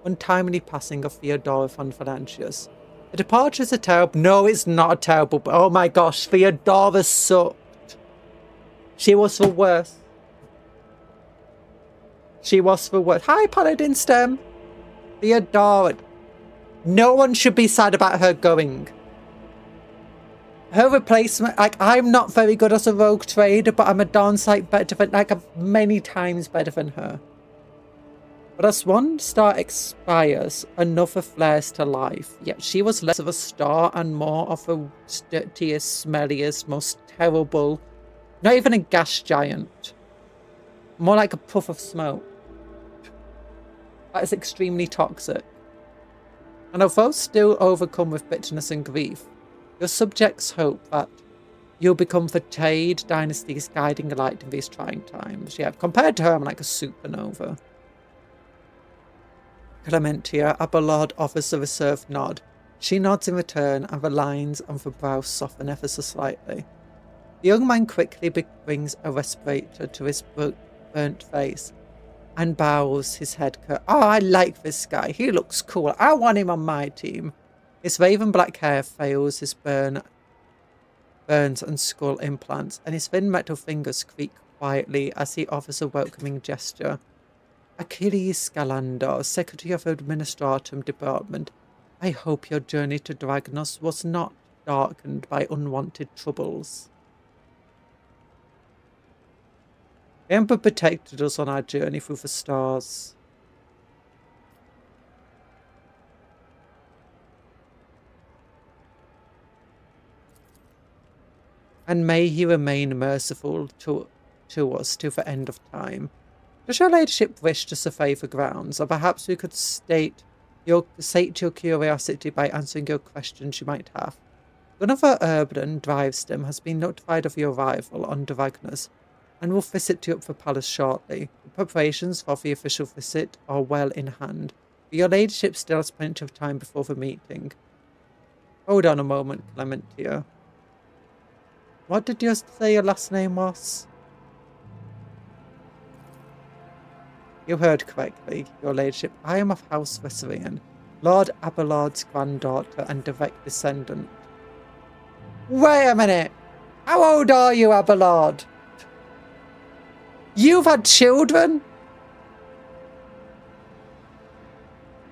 untimely passing of Theodora Fonfalancius. The departure is a terrible... No, it's not a terrible... Oh my gosh, Theodora sucked. She was the worst. She was the worst. Hi, Paladin Stem. Theodora. No one should be sad about her going. Her replacement, like, I'm not very good as a rogue trader, but I'm a darn sight better than, like, many times better than her. But as one star expires, another flares to life. Yet she was less of a star and more of the dirtiest, smelliest, most terrible, not even a gas giant. More like a puff of smoke. That is extremely toxic. And although still overcome with bitterness and grief, your subjects hope that you'll become the Jade Dynasty's guiding light in these trying times. Yeah, compared to her, I'm like a supernova. Clementia, Abelard offers a reserved nod. She nods in return, and the lines on the brow soften ever so slightly. The young man quickly brings a respirator to his burnt face and bows his head. Oh, I like this guy. He looks cool. I want him on my team. His raven black hair veils his burns and skull implants, and his thin metal fingers creak quietly as he offers a welcoming gesture. Achilles Scalander, Secretary of Administratum Department, I hope your journey to Dragnos was not darkened by unwanted troubles. The Emperor protected us on our journey through the stars. And may he remain merciful to us till the end of time. Does your ladyship wish to survey the grounds, or perhaps we could sate your curiosity by answering your questions you might have? Gunnar Urban Drivestem has been notified of your arrival on Dragnos, and will visit you up the palace shortly. The preparations for the official visit are well in hand, but your ladyship still has plenty of time before the meeting. Hold on a moment, Clementia. What did you say your last name was? You heard correctly, your ladyship. I am of House Reserian, Lord Abelard's granddaughter and direct descendant. Wait a minute! How old are you, Abelard? You've had children?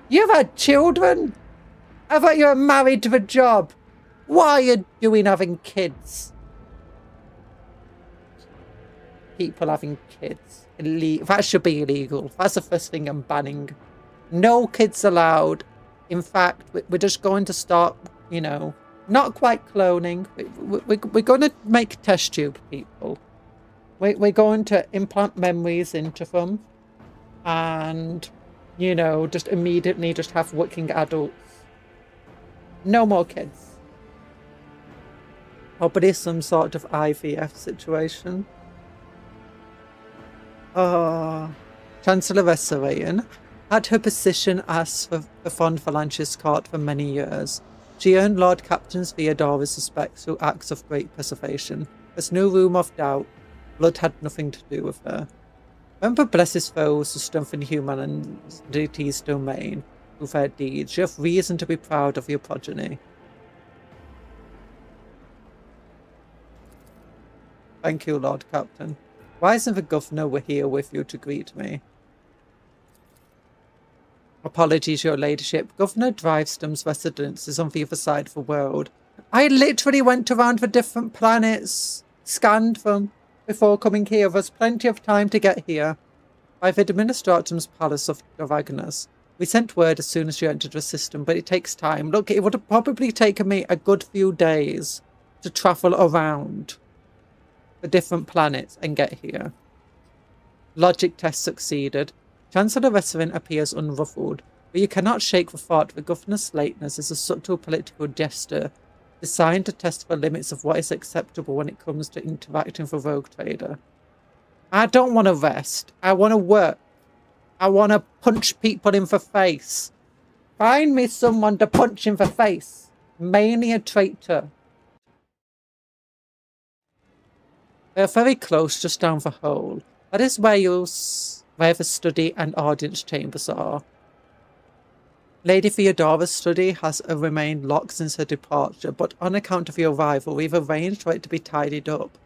You've had children? I thought you were married to the job. What are you doing having kids? People having kids. That should be illegal. That's the first thing I'm banning. No kids allowed. In fact, we're just going to start, you know, not quite cloning. We're going to make test tube people. We're going to implant memories into them. And, you know, just immediately just have working adults. No more kids. Oh, but it's some sort of IVF situation. Chancellor Reserian had her position as the Fonfalancius court for many years. She earned Lord Captain Theodora's respect through acts of great preservation. There's no room of doubt. Blood had nothing to do with her. Remember bless his foes to strengthen humanity's domain through their deeds. You have reason to be proud of your progeny. Thank you, Lord Captain. Why isn't the governor were here with you to greet me? Apologies, your ladyship. Governor Drivestom's residence is on the other side of the world. I literally went around the different planets, scanned them, before coming here. There's plenty of time to get here. By the Administratum's Palace of Davagnus. We sent word as soon as you entered the system, but it takes time. Look, it would have probably taken me a good few days to travel around the different planets and get here. Logic test succeeded. Chancellor Resserin appears unruffled, but you cannot shake the thought that Governor's lateness is a subtle political gesture designed to test the limits of what is acceptable when it comes to interacting with a rogue trader. I don't want to rest. I want to work. I want to punch people in the face. Find me someone to punch in the face. Mainly a traitor. They're very close, just down the hole. That is where the study and audience chambers are. Lady Theodora's study has remained locked since her departure, but on account of your arrival, we've arranged for it to be tidied up.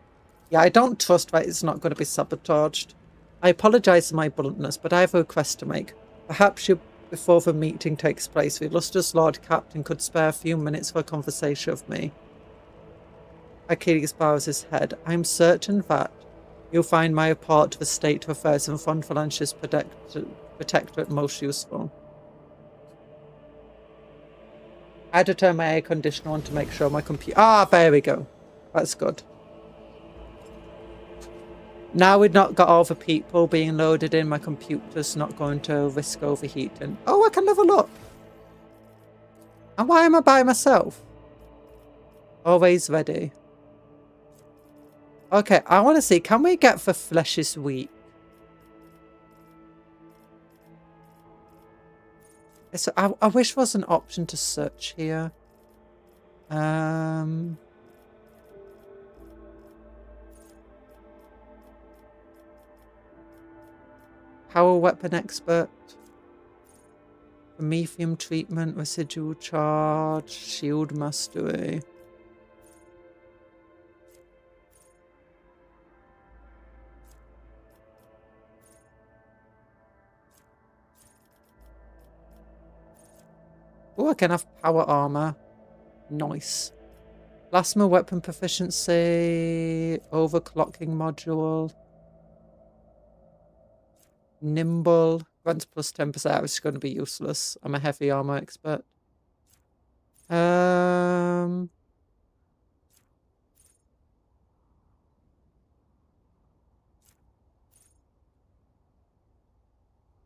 Yeah, I don't trust that it's not going to be sabotaged. I apologise for my bluntness, but I have a request to make. Perhaps before the meeting takes place, the illustrious Lord Captain could spare a few minutes for a conversation with me. Achilles bows his head. I am certain that you'll find my report to the State of Affairs and Fond Falange's Protectorate most useful. I had to turn my air conditioner on to make sure my computer... Ah, there we go. That's good. Now we've not got all the people being loaded in, my computer's not going to risk overheating. Oh, I can level up. And why am I by myself? Always ready. Okay, I want to see, can we get the flesh is weak? So I wish there was an option to search here. Power weapon expert. Promethium treatment, residual charge, shield mastery. Oh, I can have power armor. Nice. Plasma weapon proficiency. Overclocking module. Nimble. Grants plus 10%, which is going to be useless. I'm a heavy armor expert. Minus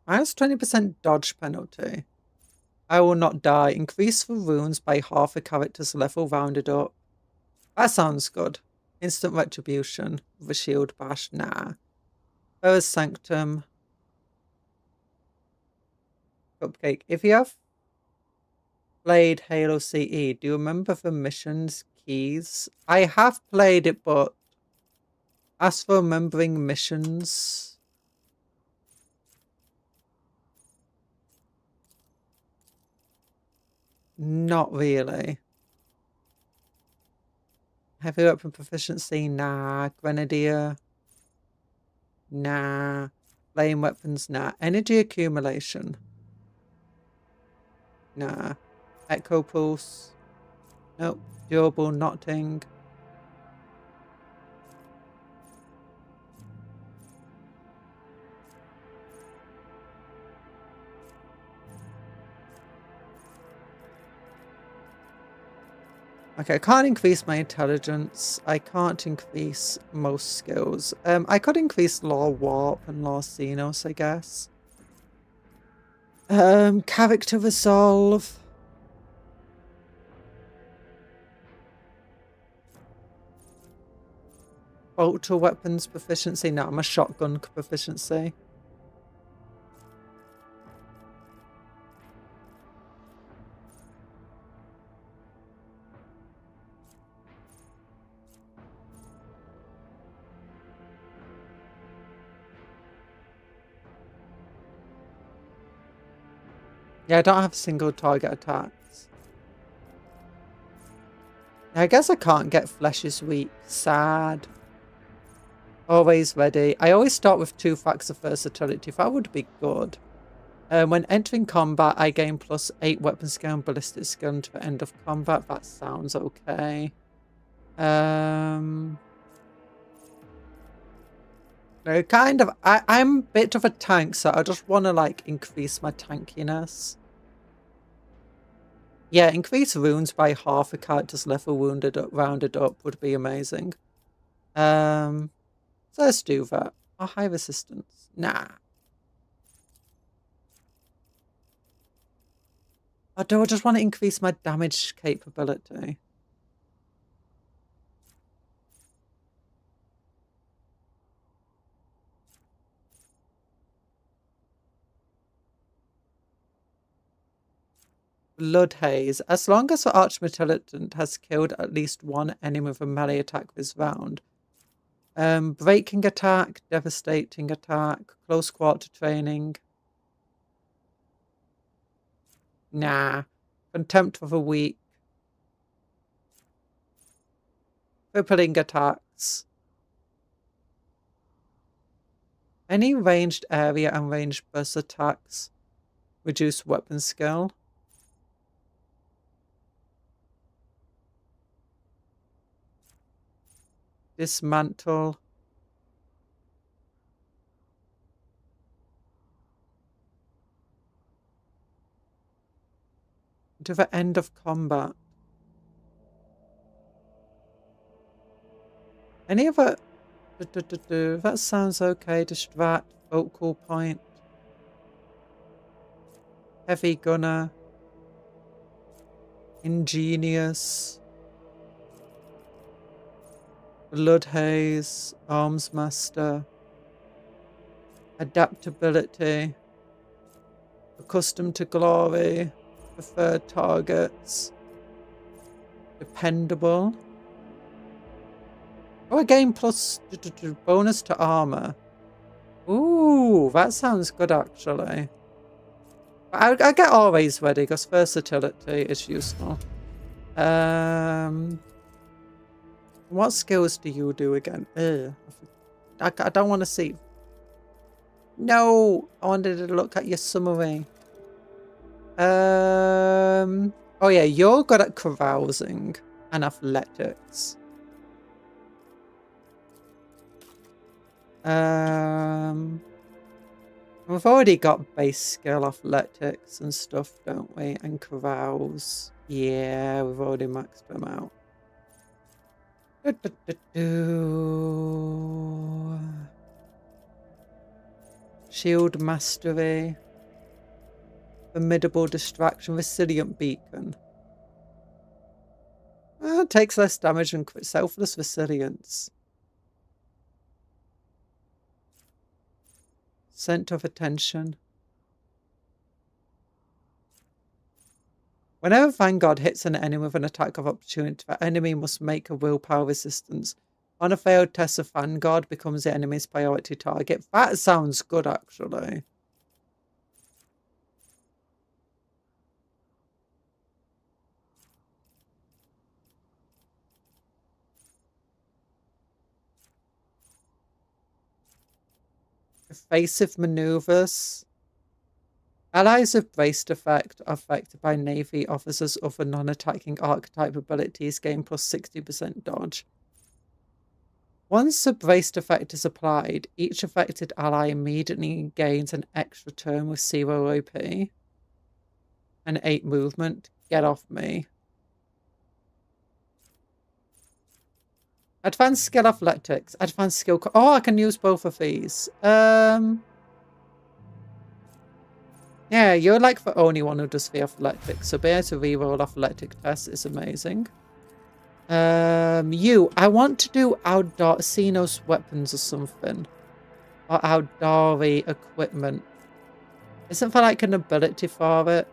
20% dodge penalty. I will not die. Increase the runes by half a character's level rounded up. That sounds good. Instant retribution. The shield bash. Nah. Ferrous Sanctum. Cupcake. If you have played Halo CE, do you remember the missions keys? I have played it, but as for remembering missions... Not really. Heavy weapon proficiency? Nah. Grenadier? Nah. Flame weapons? Nah. Energy accumulation? Nah. Echo pulse? Nope. Durable knotting? Okay, I can't increase my intelligence. I can't increase most skills. I could increase Law Warp and Law Xenos, I guess. Character Resolve. Ultra weapons proficiency. No, I'm a shotgun proficiency. Yeah, I don't have single target attacks. I guess I can't get flesh is weak. Sad. Always ready. I always start with 2 facts of versatility. That would be good. When entering combat, I gain +8 weapon skill and ballistic skill until the end of combat. That sounds okay. I'm a bit of a tank, so I just want to like increase my tankiness. Yeah, increase wounds by half a character's level rounded up would be amazing. So let's do that. Oh, high resistance. Nah. Oh, do I just want to increase my damage capability? Blood Haze. As long as the Archmilitant has killed at least 1 enemy with a melee attack this round. Breaking attack, devastating attack, close quarter training. Nah. Contempt for the weak. Crippling attacks. Any ranged area and ranged burst attacks. Reduce weapon skill. Dismantle. To the end of combat. Any other... That sounds okay. Distract. Focal point. Heavy gunner. Ingenious. Blood Haze. Arms Master. Adaptability. Accustomed to glory. Preferred targets. Dependable. Oh, I gain plus bonus to armor. Ooh, that sounds good actually. I get always ready because versatility is useful. What skills do you do again? Ugh. I don't want to see. No, I wanted to look at your summary. Oh yeah, you're good at carousing and athletics. We've already got base skill athletics and stuff, don't we? And carouse. Yeah, we've already maxed them out. Shield mastery. Formidable distraction. Resilient beacon. Takes less damage and selfless resilience. Scent of attention. Whenever Vanguard hits an enemy with an attack of opportunity, the enemy must make a willpower resistance. On a failed test, of Vanguard becomes the enemy's priority target. That sounds good, actually. Evasive maneuvers. Allies with braced effect are affected by Navy officers' other non-attacking archetype abilities gain plus 60% dodge. Once the braced effect is applied, each affected ally immediately gains an extra turn with 0 OP and 8 movement. Get off me. Advanced skill athletics. Advanced skill... Oh, I can use both of these. Yeah, you're like the only one who does the athletics, so being able to reroll athletic tests is amazing. I want to do Xenos weapons or something. Or Aldari equipment. Isn't there like an ability for it?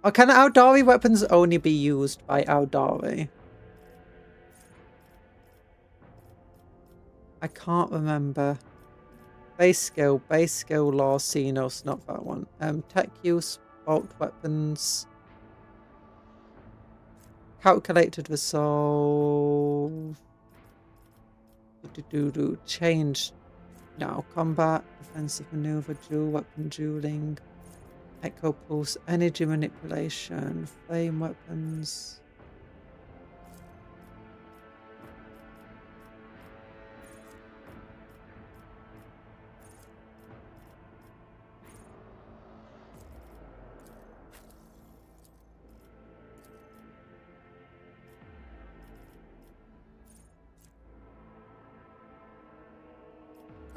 Or can Aldari weapons only be used by Aldari? I can't remember. Base skill, law, Xenos, not that one. Tech use, bulk weapons. Calculated resolve. Change. Now, combat, defensive maneuver, dual weapon dueling. Echo pulse, energy manipulation, flame weapons.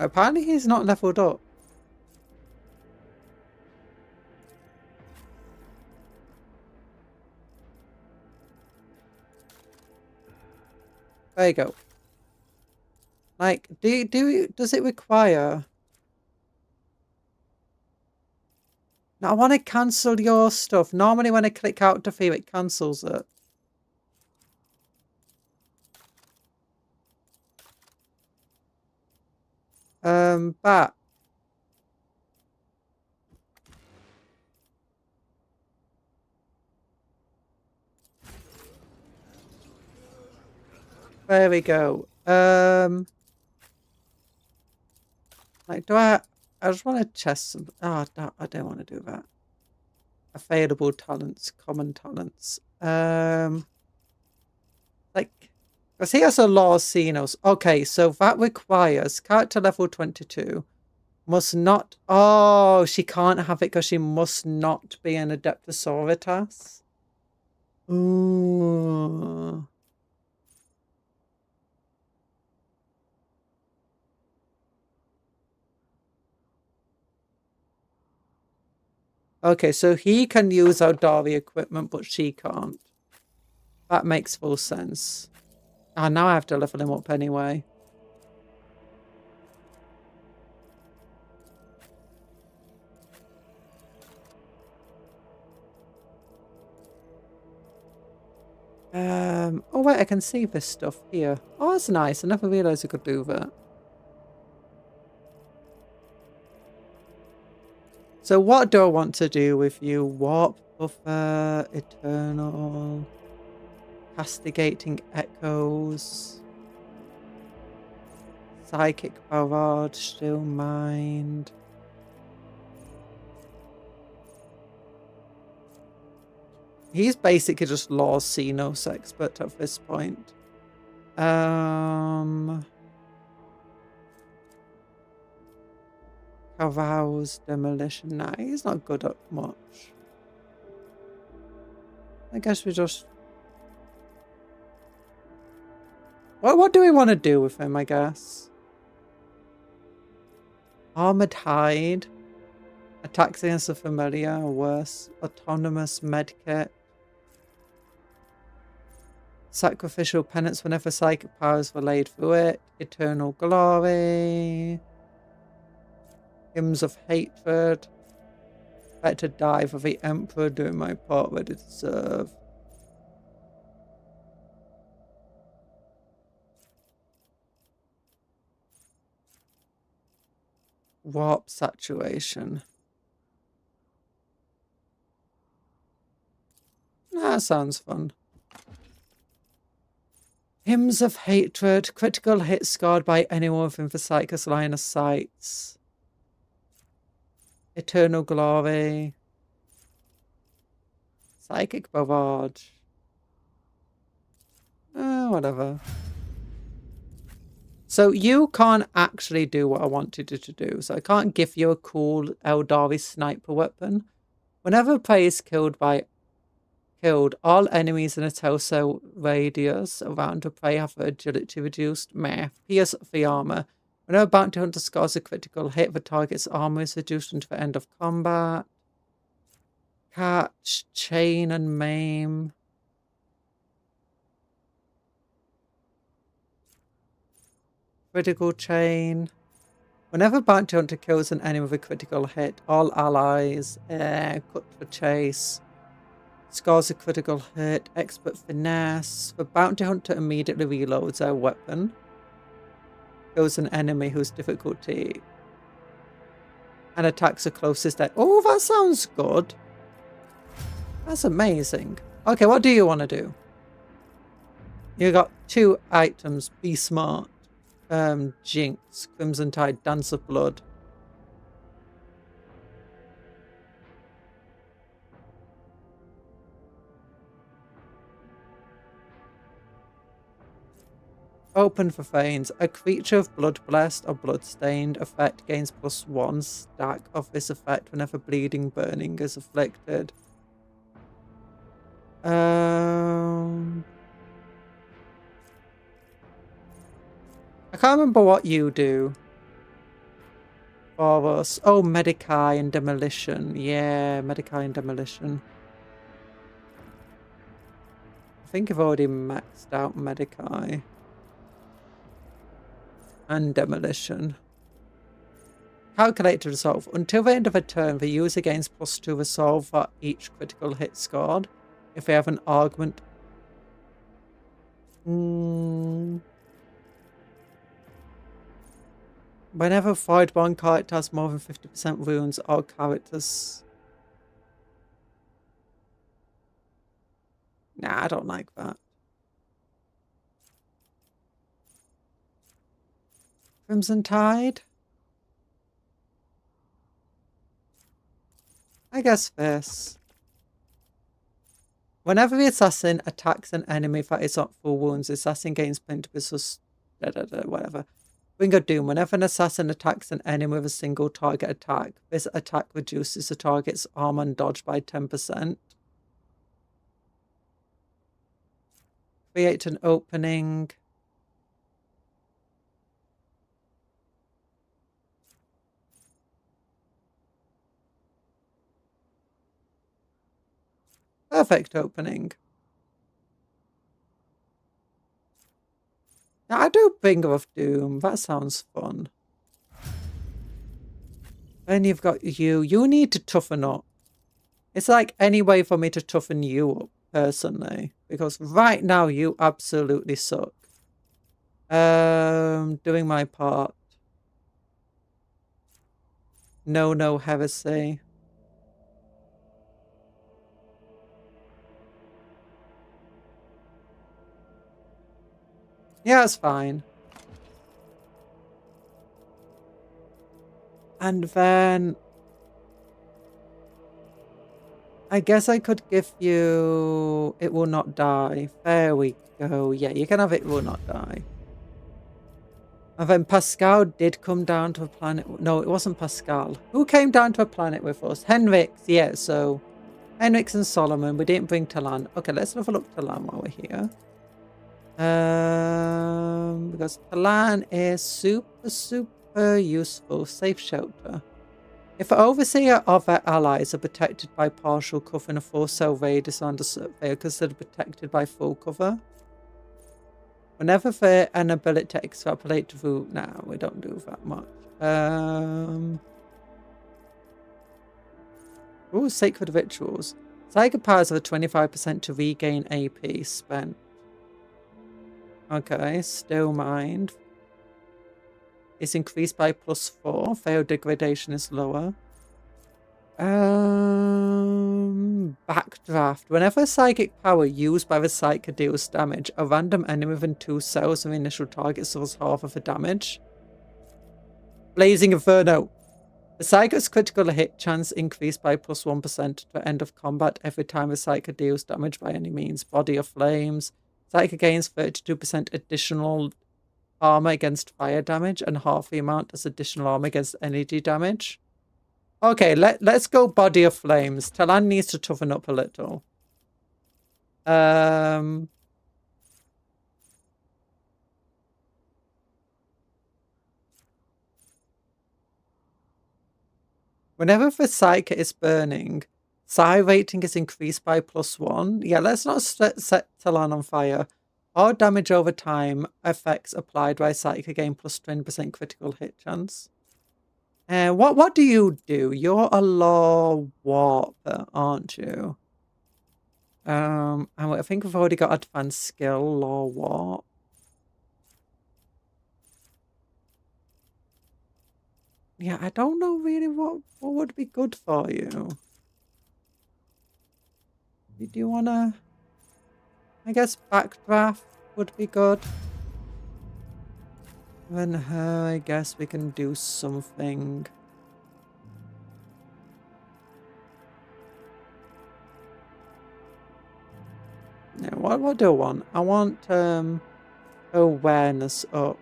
Apparently he's not leveled up. There you go. Like, does it require? Now I want to cancel your stuff. Normally when I click out to fear, it cancels it. Back. There we go. Like, I just want to test some. Oh, no, I don't want to do that. Available talents, common talents. Like, because he has a lot of Xenos. Okay, so that requires character level 22 must not. Oh, she can't have it because she must not be an Adeptosauritas. Ooh. Okay, so he can use Eldari equipment, but she can't. That makes full sense. Ah, now I have to level him up anyway. Oh wait, I can see this stuff here. Oh, that's nice. I never realised I could do that. So what do I want to do with you? Warp, buffer, eternal, castigating echoes, psychic barrage, still mind. He's basically just Law Xenos expert at this point. Arouse, demolition. Nah, he's not good at much. I guess we just... What do we want to do with him, I guess? Armored hide. Attacks against the familiar or worse. Autonomous medkit. Sacrificial penance whenever psychic powers were laid through it. Eternal glory. Hymns of hatred. Better die for the Emperor, doing my part ready to serve. Warp saturation. That sounds fun. Hymns of hatred. Critical hit scarred by anyone within the psychic's line of sight. Eternal glory. Psychic barrage. Whatever. So you can't actually do what I wanted you to do. So I can't give you a cool Eldari sniper weapon. Whenever a prey is killed, all enemies in a torso radius around a prey have their agility reduced. Meh. Pierce the armor. Whenever a bounty hunter scores a critical hit, the target's armor is reduced until the end of combat. Catch, chain, and maim. Critical chain. Whenever a bounty hunter kills an enemy with a critical hit, all allies cut for chase. Scores a critical hit. Expert finesse. The bounty hunter immediately reloads their weapon. kills an enemy whose difficulty and attacks the closest. Oh, that sounds good. That's amazing. Okay, what do you want to do? You got 2 items. Be smart. Jinx, Crimson Tide, Dance of Blood. Open for Fanes. A creature of blood blessed or blood-stained effect gains +1 stack of this effect whenever bleeding burning is afflicted. I can't remember what you do for us. Oh, Medicai and Demolition. Yeah, Medicai and Demolition. I think I've already maxed out Medicai and Demolition. Calculate to resolve. Until the end of a turn, the user gains +2 resolve for each critical hit scored. If they have an argument. Whenever fired one character has more than 50% wounds, all characters. Nah, I don't like that. Crimson Tide? I guess this. Whenever the assassin attacks an enemy that is not full wounds, the assassin gains +... whatever. Ring of Doom. Whenever an assassin attacks an enemy with a single target attack, this attack reduces the target's armor and dodge by 10%. Create an opening. Perfect opening. Now, I do Bringer of Doom. That sounds fun. Then you've got you. You need to toughen up. It's like any way for me to toughen you up, personally. Because right now, you absolutely suck. Doing my part. No heresy. Yeah, it's fine. And then I guess I could give you It Will Not Die. There we go. Yeah, you can have It Will Not Die. And then Pascal did come down to a planet. No, it wasn't Pascal. Who came down to a planet with us? Henrix. Yeah, so Henrix and Solomon. We didn't bring Talan. Okay, let's have a look at Talan while we're here. Because Talan is super useful. Safe shelter. If the overseer of their allies are protected by partial cover in a 4-cell radius under they are considered protected by full cover. Whenever they're an ability to extrapolate through, nah, we don't do that much. Ooh, Sacred Rituals. Psychic powers have a 25% to regain AP spent. Okay, Still Mind. It's increased by +4. Failed degradation is lower. Backdraft. Whenever a psychic power used by the psyker deals damage, a random enemy within 2 cells of the initial target suffers half of the damage. Blazing Inferno. The psyker's critical hit chance increased by +1% to the end of combat every time the psyker deals damage by any means. Body of Flames. Psyker gains 32% additional armor against fire damage and half the amount as additional armor against energy damage. Okay, let's go Body of Flames. Talan needs to toughen up a little. Whenever the Psyker is burning, Psi rating is increased by +1. Yeah, let's not set Talan on fire. All damage over time effects applied by Psyker gain +20% critical hit chance. What do you do? You're a law warper, aren't you? I think we've already got advanced skill, law warp. Yeah, I don't know really what would be good for you. Do you wanna? I guess backdraft would be good. Then her, I guess we can do something. Yeah, what do I want? I want awareness up.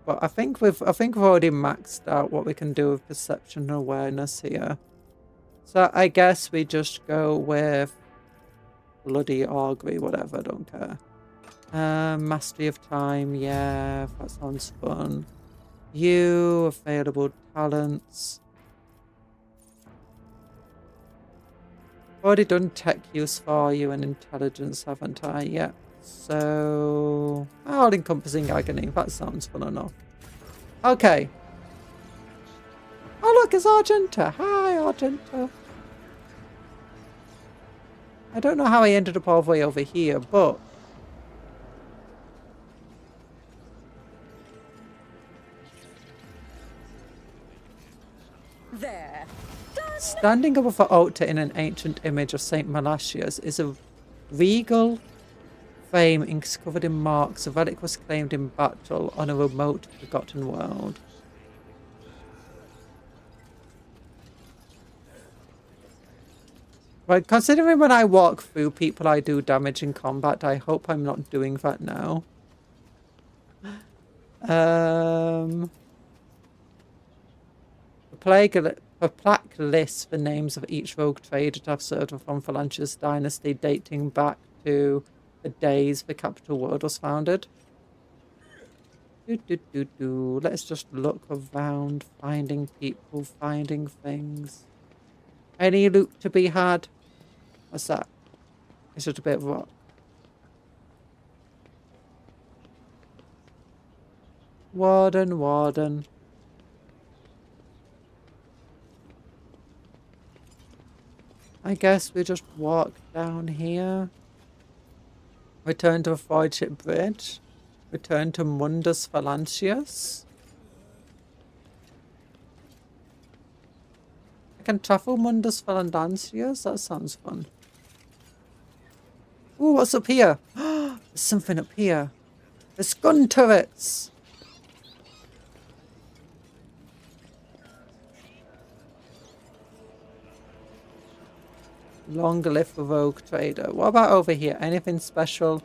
But I think we've already maxed out what we can do with perception and awareness here. So I guess we just go with bloody augury, whatever, I don't care. Mastery of time, yeah, that sounds fun. You, available talents. Already done tech use for you and intelligence, haven't I? Yeah. So, all-encompassing agony. That sounds fun enough. Okay. Oh, look, it's Argenta. Hi, Argenta. I don't know how I ended up all the way over here, but... There. Standing above the altar in an ancient image of Saint Melasius is a regal frame covered in marks. A relic was claimed in battle on a remote, forgotten world. Right, considering when I walk through people I do damage in combat, I hope I'm not doing that now. A plaque lists the names of each rogue trader to have served from Phalanx's dynasty dating back to the days the capital world was founded. Let's just look around, finding people, finding things. Any loot to be had? What's that? It's just a bit of rock. Warden. I guess we just walk down here. Return to the Voidship Bridge. Return to Mundus Phalanxius. I can travel Mundus Phalanxius? That sounds fun. Ooh, what's up here? There's something up here. There's gun turrets! Long live the rogue trader. What about over here? Anything special?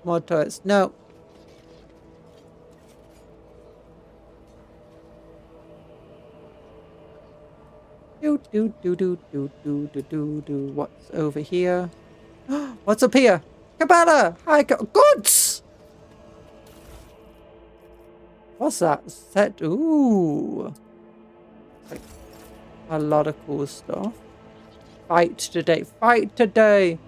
More turrets? No. What's over here? What's up here? Cabela! Hi, goods! What's that? Set. Ooh. Like a lot of cool stuff. Fight today. Fight today!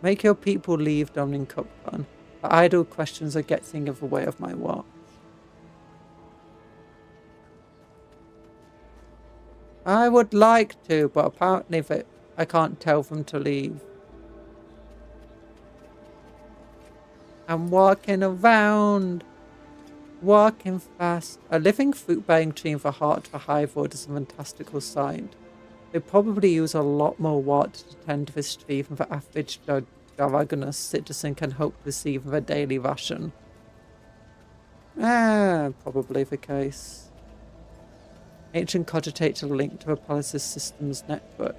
Make your people leave down in Cuptle. The idle questions are getting in the way of my work. I would like to, but apparently I can't tell them to leave. I'm walking around. Walking fast. A living fruit-bearing tree in the heart of a hive-wood is a fantastical sight. They probably use a lot more water to tend to this tree than the average Daragonous citizen can hope to receive of a daily ration. Probably the case. Ancient cogitates a link to the palace's systems network.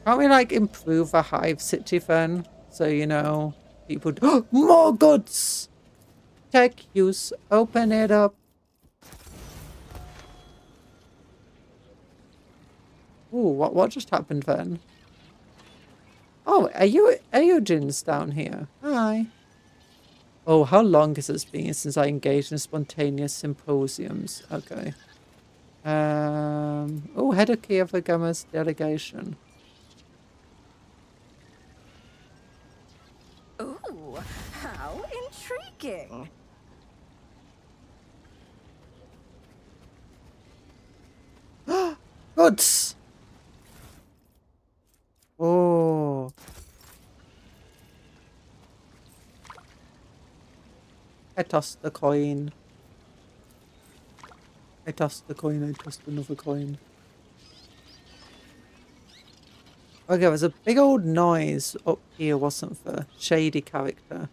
Can't we, like, improve the hive city then? So, you know, people... More goods! Tech use. Open it up. Ooh, what just happened then? Oh, are you Jins down here? Hi. Oh, how long has it been since I engaged in spontaneous symposiums? Okay. Oh, head of Kievagama's delegation. Ooh, how intriguing. Goods! Oh. I tossed the coin. I tossed the coin, I tossed another coin. Okay, there's a big old noise up here, wasn't there? Shady character.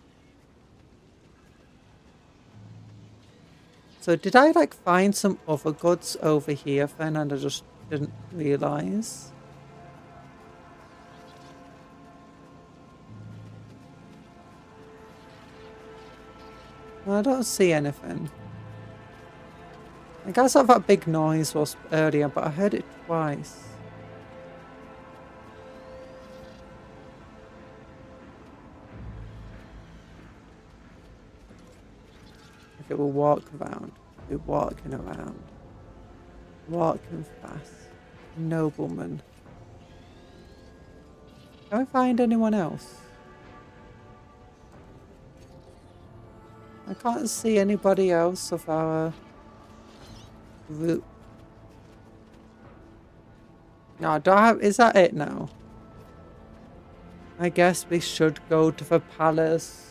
So did I like find some other goods over here then and I just didn't realise? I don't see anything. I guess that big noise was earlier, but I heard it twice. Okay, we'll walk around. We're walking around. Walking fast. Nobleman. Can I find anyone else? I can't see anybody else of our group. No, do I have, is that it now? I guess we should go to the palace.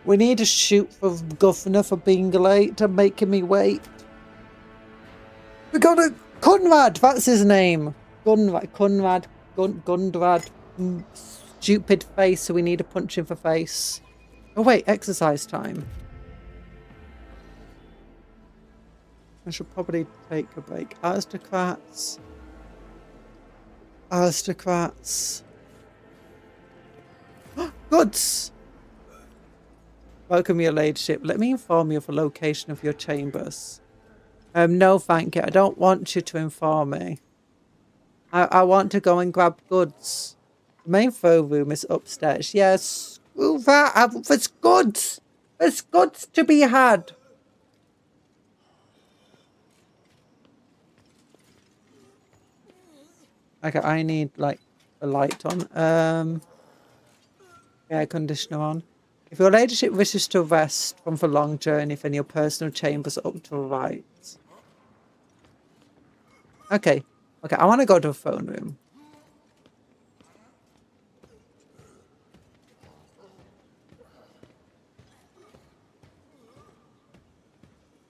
We need to shoot the governor for being late and making me wait. We got a Conrad, that's his name. Conrad. Stupid face, so we need to punch him for face. Oh wait, exercise time. I should probably take a break. Aristocrats. Aristocrats. Goods! Welcome your ladyship. Let me inform you of the location of your chambers. No thank you. I don't want you to inform me. I want to go and grab goods. The main throne room is upstairs. Yes. There's goods. There's goods to be had. Okay, I need like a light on. Air conditioner on. If your ladyship wishes to rest from the long journey, then your personal chambers are up to the right. Okay. Okay, I want to go to the phone room.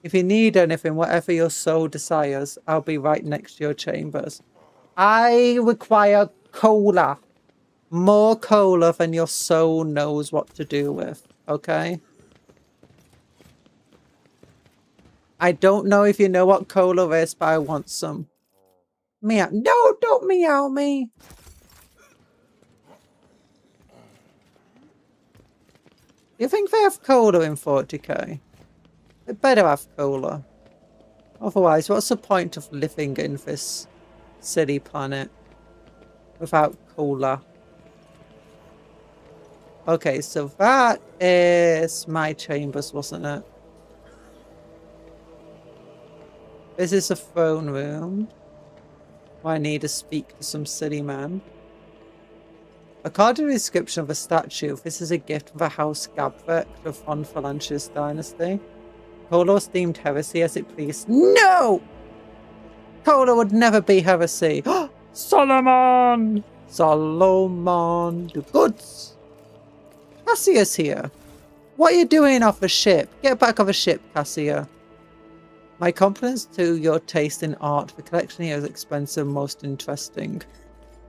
If you need anything, whatever your soul desires, I'll be right next to your chambers. I require cola. More cola than your soul knows what to do with, okay? I don't know if you know what cola is, but I want some. Meow. No, don't meow me. You think they have cola in 40k? They better have cola. Otherwise, what's the point of living in this silly planet without cola? Okay, so that is my chambers, wasn't it? This is a throne room. I need to speak to some silly man. According to the description of the statue, this is a gift from the House Gabvek of Von Phalanges dynasty. Cola was deemed heresy as it pleased. No! Cola would never be heresy. Solomon! Solomon, the goods! Cassia's here. What are you doing off the ship? Get back off the ship, Cassia. My compliments to your taste in art. The collection here is expensive and most interesting.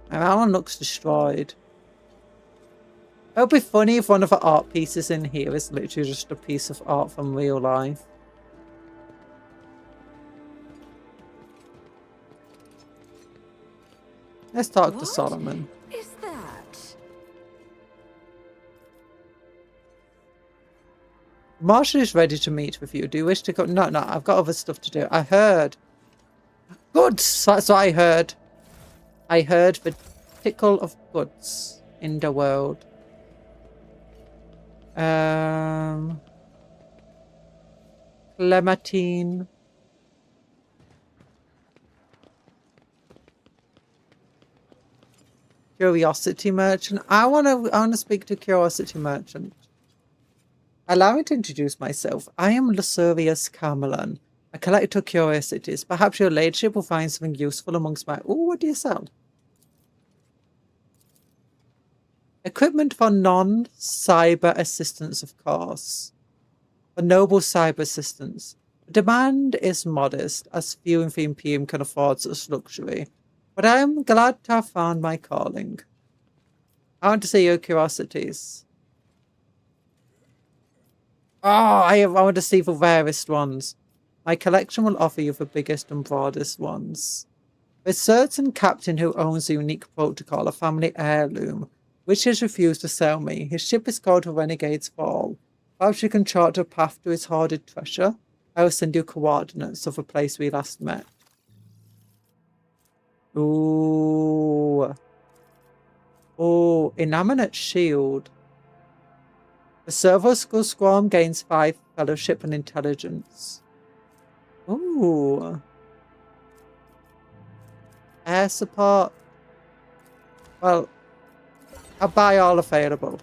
That one looks destroyed. It would be funny if one of the art pieces in here is literally just a piece of art from real life. Let's talk to Solomon. What is that? Marshall is ready to meet with you. Do you wish to go? No, I've got other stuff to do. I heard. Goods! That's what I heard. I heard the tickle of goods in the world. Clementine. Curiosity merchant. I wanna speak to Curiosity merchant. Allow me to introduce myself. I am Lusurius Carmelan, a collector of curiosities. Perhaps your ladyship will find something useful amongst my... Oh, what do you sell? Equipment for non-cyber assistance, of course. For noble cyber assistance. Demand is modest, as few in the Imperium can afford such luxury. But I am glad to have found my calling. I want to see your curiosities. Oh, I want to see the rarest ones. My collection will offer you the biggest and broadest ones. A certain captain who owns a unique protocol, a family heirloom, which has refused to sell me. His ship is called the Renegade's Fall. Perhaps you can chart a path to his hoarded treasure. I will send you coordinates of the place we last met. Ooh. Oh, Inanimate Shield. The Servo Skull Squadron gains 5 fellowship and intelligence. Ooh. Air support. Well, I'll buy all available.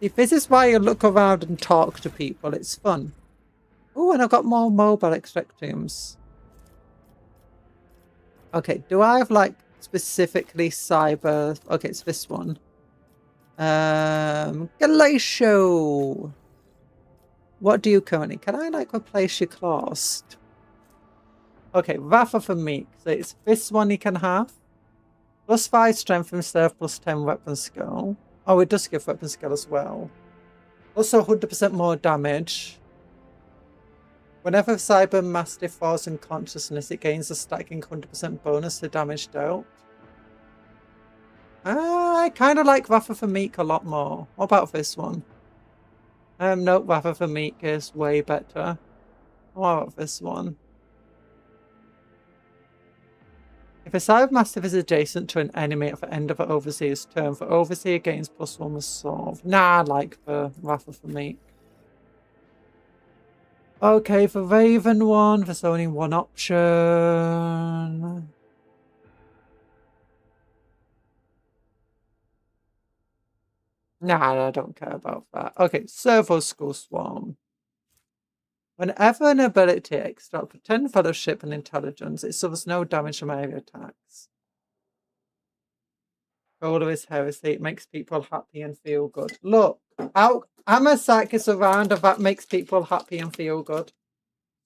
If this is why you look around and talk to people, it's fun. Oh, and I've got more mobile extractiums. Okay, do I have like specifically cyber? Okay, it's this one. Glacio. What do you currently? Can I like replace your class? Okay, Rafa for me. So it's this one you can have. Plus 5 strength from serve, plus 10 weapon skill. Oh, it does give weapon skill as well. Also 100% more damage. Whenever Cyber Mastiff falls in consciousness, it gains a stacking 100% bonus to damage dealt. I kind of like Rafa for Meek a lot more. What about this one? No, Rafa for Meek is way better. What about this one? If a Cyber Mastiff is adjacent to an enemy at the end of an Overseer's turn, the Overseer gains +1 resolve. Nah, I like the Rafa for Meek. Okay, for Raven one, there's only one option. Nah, I don't care about that. Okay, Servo Skull Swarm. Whenever an ability extracts 10 fellowship and intelligence, it suffers no damage from area attacks. Goal of his heresy, it makes people happy and feel good. Look, Amasak is around and that makes people happy and feel good.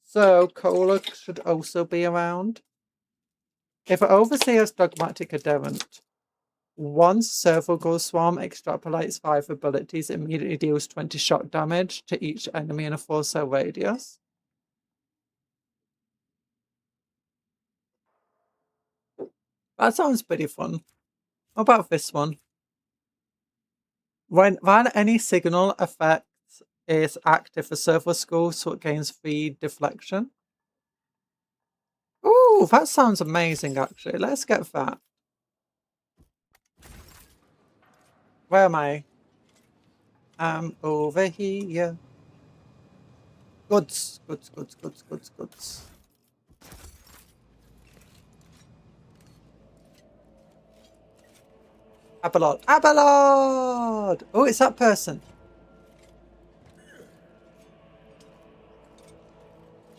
So Cola should also be around. If an Overseer's Dogmatic Adherent, once Servo Skull Swarm extrapolates 5 abilities, it immediately deals 20 shock damage to each enemy in a 4-cell radius. That sounds pretty fun. What about this one? When any signal effect is active for Servo Skull, so it gains 3 deflection. Ooh, that sounds amazing actually. Let's get that. Where am I? I'm over here. Goods. Abelard. Abelard! Oh, it's that person.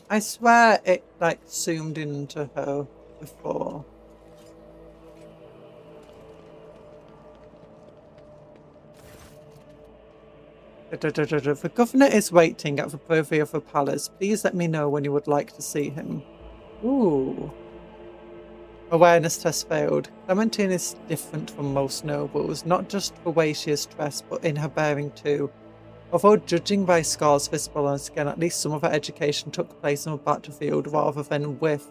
I swear it like zoomed into her before. The governor is waiting at the purview of the palace. Please let me know when you would like to see him. Ooh. Awareness test failed. Clementine is different from most nobles, not just the way she is dressed, but in her bearing too. Although judging by scars visible on her skin, at least some of her education took place on the battlefield rather than within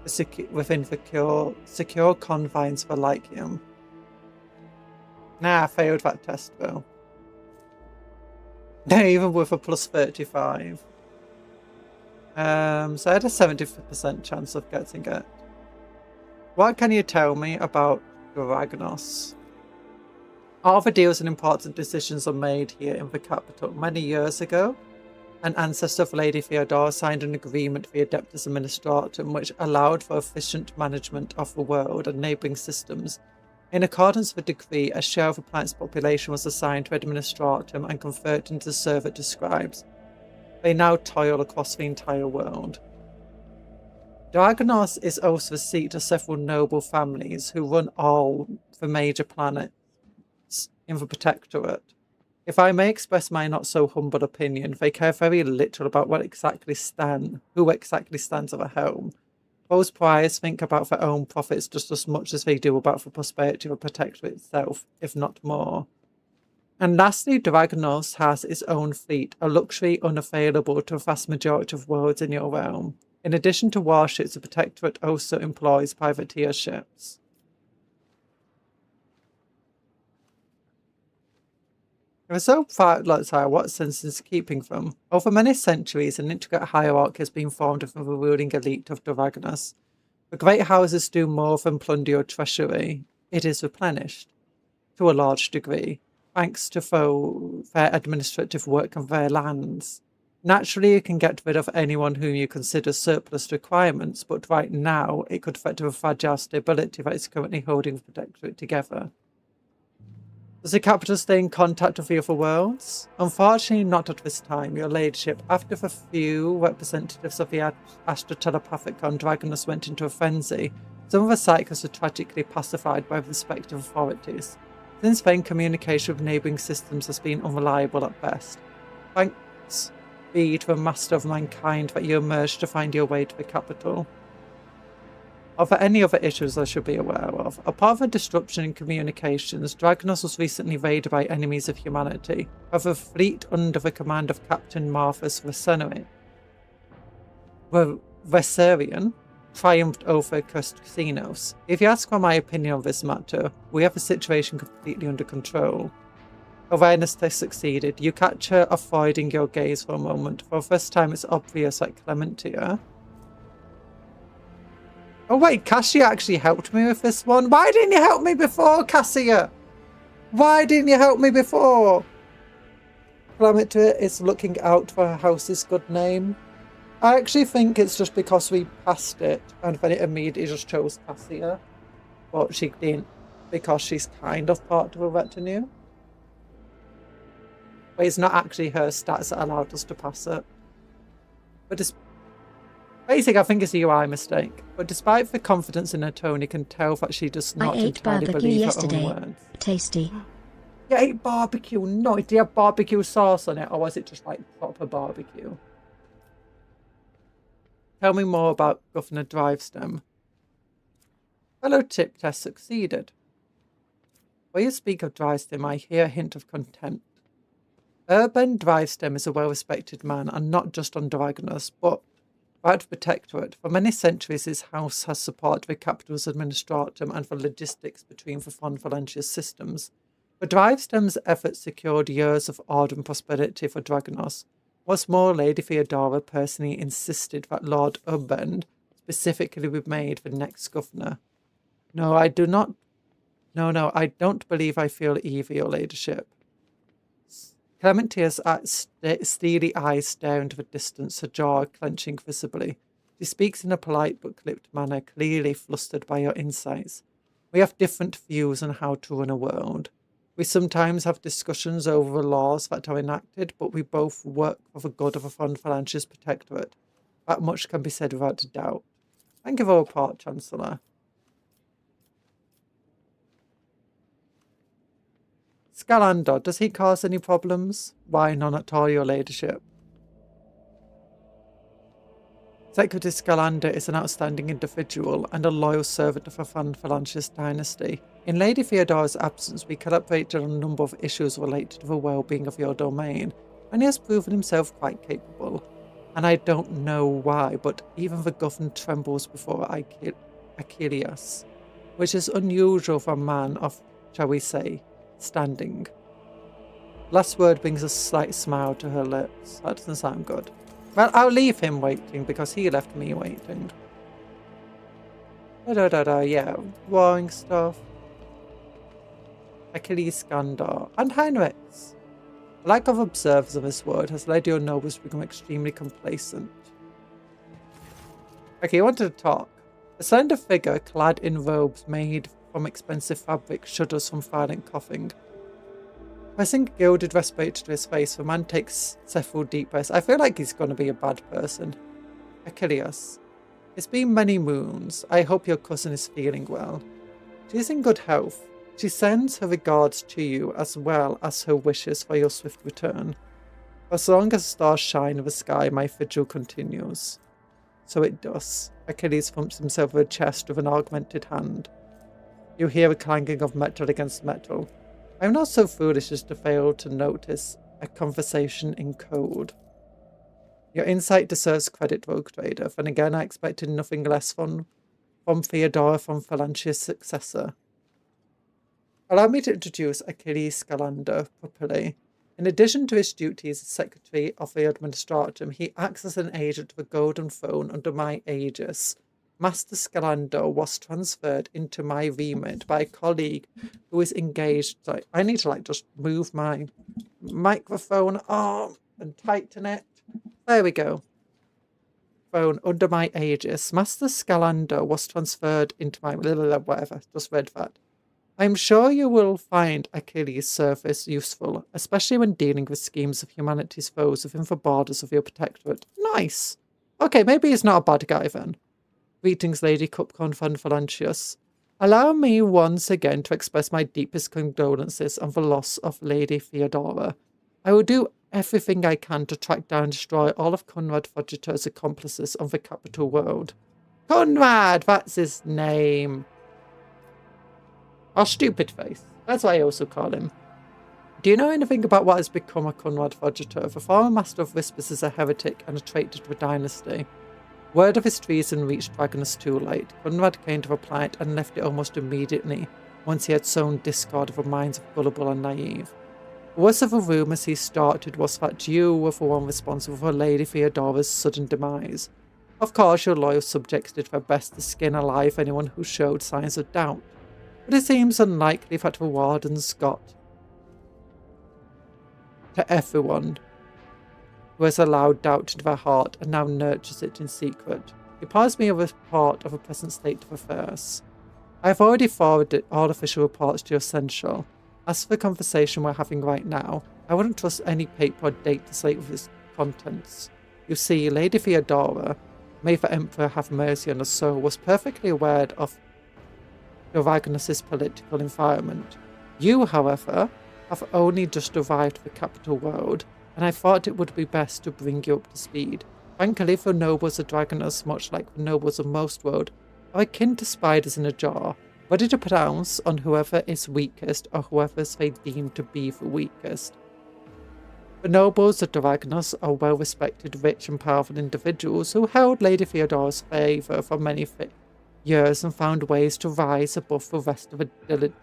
the secure confines of a Lycium. Nah, I failed that test though. Even with a plus 35. So I had a 70% chance of getting it. What can you tell me about Garagnos? All the deals and important decisions are made here in the capital. Many years ago, an ancestor of Lady Theodora signed an agreement for the Adeptus Administratum which allowed for efficient management of the world and neighbouring systems. In accordance with the decree, a share of the planet's population was assigned to Administratum and conferred into the servant describes. They now toil across the entire world. Dragonos is also the seat of several noble families who run all the major planets in the Protectorate. If I may express my not so humble opinion, they care very little about who exactly stands at the helm. Those priors think about their own profits just as much as they do about the prosperity of the Protectorate itself, if not more. And lastly, Dragonos has its own fleet, a luxury unavailable to the vast majority of worlds in your realm. In addition to warships, the Protectorate also employs privateer ships. There is so far what sense is keeping them? Over many centuries, an intricate hierarchy has been formed within the ruling elite of Dragonos. The great houses do more than plunder your treasury. It is replenished, to a large degree, thanks to their administrative work on their lands. Naturally, you can get rid of anyone whom you consider surplus requirements, but right now it could threaten the fragile stability that is currently holding the Protectorate together. Does the capital stay in contact with the other worlds? Unfortunately, not at this time, your ladyship. After the few representatives of the Astrotelepathic Dragonos went into a frenzy, some of the psychos were tragically pacified by the respective authorities. Since then, communication with neighbouring systems has been unreliable at best. Thanks be to the master of mankind that you emerged to find your way to the capital. Are there any other issues I should be aware of? Apart from the disruption in communications, Dragonos was recently raided by enemies of humanity, of a fleet under the command of Captain Marthas Veserian triumphed over Casinos. If you ask for my opinion on this matter, we have the situation completely under control. Awareness has succeeded. You catch her avoiding your gaze for a moment. For the first time, it's obvious that Clementia... Oh wait, Cassia actually helped me with this one. Why didn't you help me before, Cassia? Why didn't you help me before? Clementia is looking out for her house's good name. I actually think it's just because we passed it and then it immediately just chose Cassia. But she didn't, because she's kind of part of a retinue. But it's not actually her stats that allowed us to pass it. But it's basically, I think it's a UI mistake. But despite the confidence in her tone, you can tell that she does not entirely believe her own words. Tasty. You ate barbecue? No, do you have barbecue sauce on it? Or was it just like proper barbecue? Tell me more about Governor Drivestem. Fellow tip test succeeded. When you speak of Drivestem, I hear a hint of contempt. Urban Drivestem is a well-respected man, and not just on Dragonos, but throughout the Protectorate. For many centuries, his house has supported the capital's administratum and the logistics between the Von Valentius systems. But Drivestem's efforts secured years of order and prosperity for Dragonos. What's more, Lady Theodora personally insisted that Lord Urban specifically be made the next governor. No, I do not. No, I don't believe I feel evil, your ladyship. Clementia's steely eyes stare into the distance, her jaw clenching visibly. She speaks in a polite but clipped manner, clearly flustered by your insights. We have different views on how to run a world. We sometimes have discussions over the laws that are enacted, but we both work for the good of a Von Valentius Protectorate. That much can be said without a doubt. Thank you for your report, Chancellor. Scalander, does he cause any problems? Why, none at all, your ladyship. Secretary Scalander is an outstanding individual and a loyal servant of the Von Valentius dynasty. In Lady Theodora's absence, we collaborated on a number of issues related to the well-being of your domain, and he has proven himself quite capable. And I don't know why, but even the governor trembles before Achilles, which is unusual for a man of, shall we say, standing. Last word brings a slight smile to her lips. That doesn't sound good. Well, I'll leave him waiting because he left me waiting. Yeah, warring stuff. Achilles Skandar and Heinrichs. The lack of observers of this world has led your nobles to become extremely complacent. Okay, you wanted to talk. A slender figure clad in robes made from expensive fabric shudders from violent coughing. Pressing a gilded respirator to his face, the man takes several deep breaths. I feel like he's going to be a bad person. Achilles. It's been many moons. I hope your cousin is feeling well. She is in good health. She sends her regards to you as well as her wishes for your swift return. For as long as stars shine in the sky, my vigil continues. So it does. Achilles thumps himself with a chest with an augmented hand. You hear a clanging of metal against metal. I am not so foolish as to fail to notice a conversation in code. Your insight deserves credit, Rogue Trader. Then again, I expected nothing less from Theodora von Phalantius' successor. Allow me to introduce Achilles Scalander properly. In addition to his duties as Secretary of the Administratum, he acts as an agent of the Golden Throne under my aegis. Master Scalander was transferred into my remit by a colleague who is engaged. So I need to just move my microphone arm and tighten it. There we go. Phone under my aegis. Master Scalander was transferred into my whatever. Just read that. I'm sure you will find Achilles' service useful, especially when dealing with schemes of humanity's foes within the borders of your protectorate. Nice. Okay, maybe he's not a bad guy then. Greetings, Lady Cupcon von Phalantius. Allow me once again to express my deepest condolences on the loss of Lady Theodora. I will do everything I can to track down and destroy all of Conrad Fudgeter's accomplices on the capital world. Conrad! That's his name. Our stupid face. That's what I also call him. Do you know anything about what has become of Conrad Fudgeter? The former Master of Whispers is a heretic and a traitor to the dynasty. Word of his treason reached Dragonus too late. Conrad came to the planet and left it almost immediately, once he had sown discord of the minds of gullible and naive. The worst of the rumours he started was that you were the one responsible for Lady Theodora's sudden demise. Of course, your loyal subjects did their best to skin alive anyone who showed signs of doubt, but it seems unlikely that the Wardens got to everyone who has allowed doubt into their heart and now nurtures it in secret. He paused me a report of the present state of affairs. I have already forwarded all official reports to your Central. As for the conversation we're having right now, I wouldn't trust any paper or data slate with its contents. You see, Lady Theodora, may the Emperor have mercy on her soul, was perfectly aware of Dragonus' political environment. You, however, have only just arrived at the capital world, and I thought it would be best to bring you up to speed. Frankly, the nobles of Dragonus, much like the nobles of most world, are akin to spiders in a jar, ready to pounce on whoever is weakest or whoever they deem to be the weakest. The nobles of Dragonus are well-respected, rich and powerful individuals who held Lady Theodora's favour for many years and found ways to rise above the rest of it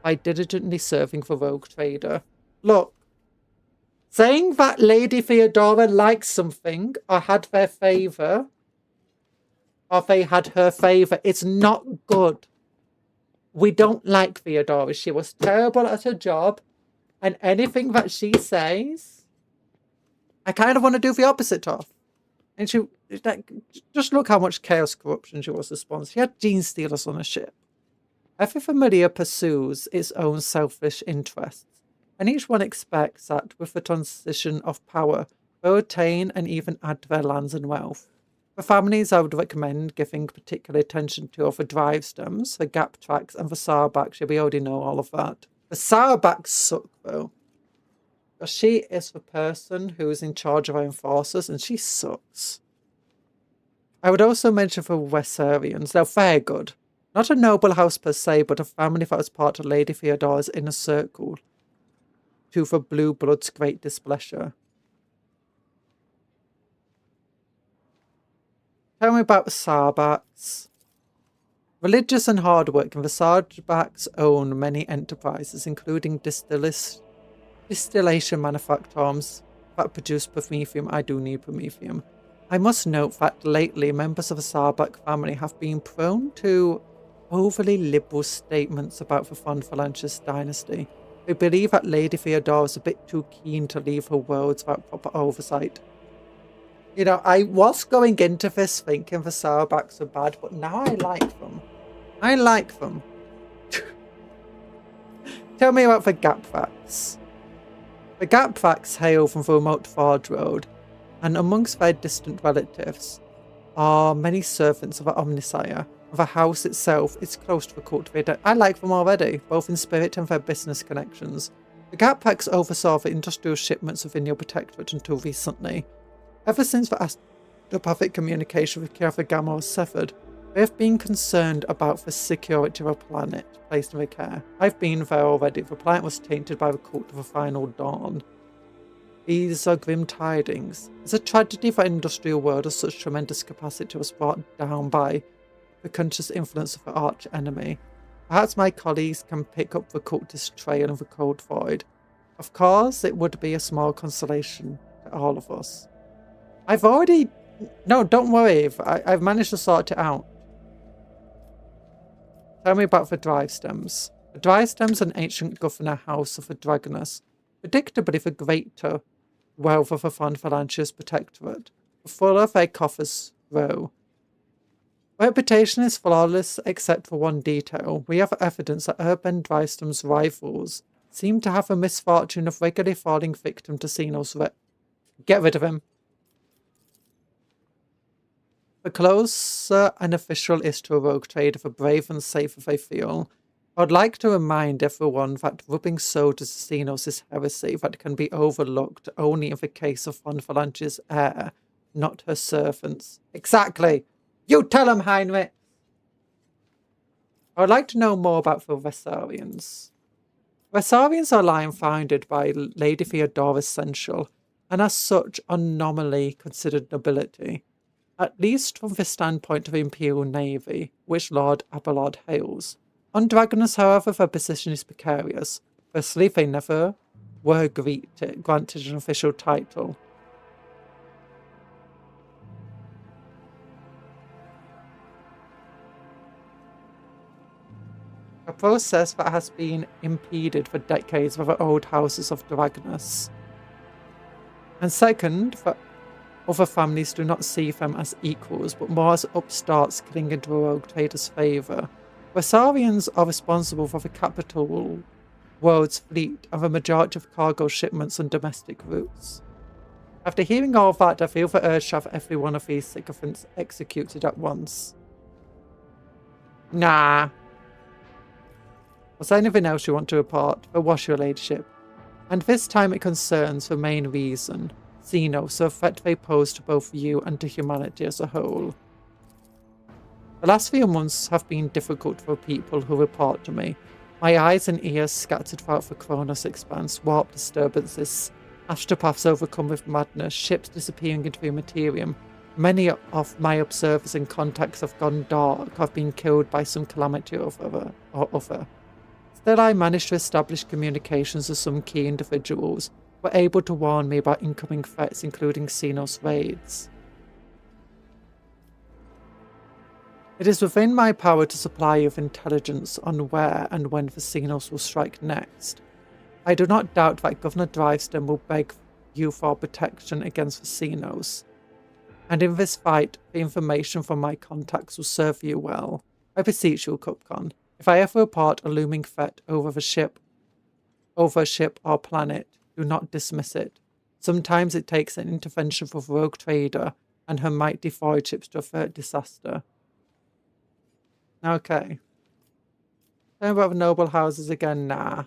by diligently serving the rogue trader. Look, saying that Lady Theodora liked something or had their favour, or they had her favour, it's not good. We don't like Theodora. She was terrible at her job, and anything that she says, I kind of want to do the opposite of. And she, just look how much chaos corruption she was responsible. She had gene stealers on a ship. Every familiar pursues its own selfish interests, and each one expects that, with the transition of power, they'll attain and even add to their lands and wealth. For families, I would recommend giving particular attention to the drive stems, the gap tracks, and the Sarbacks. We already know all of that. The Sarbacks suck, though. She is the person who is in charge of our enforcers, and she sucks. I would also mention the Wessarians. They're very good. Not a noble house per se, but a family that was part of Lady Theodora's inner circle, to the Blue Blood's great displeasure. Tell me about the Sarbacks. Religious and hardworking, the Sarbacks own many enterprises, including distillation manufactories that produce promethium. I do need promethium. I must note that lately members of the Sarback family have been prone to overly liberal statements about the von Phalantius dynasty. They believe that Lady Theodora is a bit too keen to leave her worlds without proper oversight. You know, I was going into this thinking the Sarbacks are bad, but now I like them. I like them. Tell me about the Gapvax. The Gapvax hail from the remote Fard Road, and amongst their distant relatives are many servants of the Omnisire. The house itself is close to the cultivator. I like them already, both in spirit and their business connections. The Gapvax oversaw the industrial shipments within your protectorate until recently. Ever since the astropathic communication with Kiara Gamma was severed, they have been concerned about the security of a planet placed in their care. I've been there already. The planet was tainted by the cult of the Final Dawn. These are grim tidings. It's a tragedy that an industrial world of such tremendous capacity was brought down by the conscious influence of the arch enemy. Perhaps my colleagues can pick up the cultist trail of the cold void. Of course, it would be a small consolation to all of us. I've already... No, don't worry. I've managed to sort it out. Tell me about the drive stems. The drive stems are an ancient governor house of the Dragonus, predictably the greater wealth of the Von Phalanx's protectorate, the fuller their coffers grow. Reputation is flawless except for one detail. We have evidence that Urban Drystom's rivals seem to have a misfortune of regularly falling victim to Xenos. Get rid of him. The closer an official is to a rogue trader, the brave and safer they feel. I would like to remind everyone that rubbing soldiers to Xenos is heresy that can be overlooked only in the case of Von Phalanx's heir, not her servants. Exactly! You tell him, Heinrich! I would like to know more about the Vesarians. Vesarians are a line founded by Lady Theodora Sensual, and as such are nominally considered nobility, at least from the standpoint of the Imperial Navy, which Lord Abelard hails. On Dragonus, however, their position is precarious. Firstly, they never were granted an official title. A process that has been impeded for decades by the old houses of Dragonus. And second, that other families do not see them as equals, but more as upstarts clinging to a rogue trader's favour. Vesarians are responsible for the capital world's fleet and the majority of cargo shipments on domestic routes. After hearing all that, I feel the urge to have every one of these sycophants executed at once. Nah. Was there anything else you want to report? But wash your ladyship. And this time it concerns the main reason. Xenos, the threat they pose to both you and to humanity as a whole. The last few months have been difficult for people who report to me. My eyes and ears scattered throughout the Kronos expanse, warp disturbances, astropaths overcome with madness, ships disappearing into the Materium. Many of my observers and contacts have gone dark, have been killed by some calamity or other. Still, I managed to establish communications with some key individuals, were able to warn me about incoming threats, including Xenos raids. It is within my power to supply you with intelligence on where and when the Xenos will strike next. I do not doubt that Governor Driveston will beg you for protection against the Xenos. And in this fight, the information from my contacts will serve you well. I beseech you, Cupcon, if I ever report a looming threat over a ship or planet, do not dismiss it. Sometimes it takes an intervention from a rogue trader and her mighty void ships to avert disaster. Okay. Tell me about the noble houses again. Nah.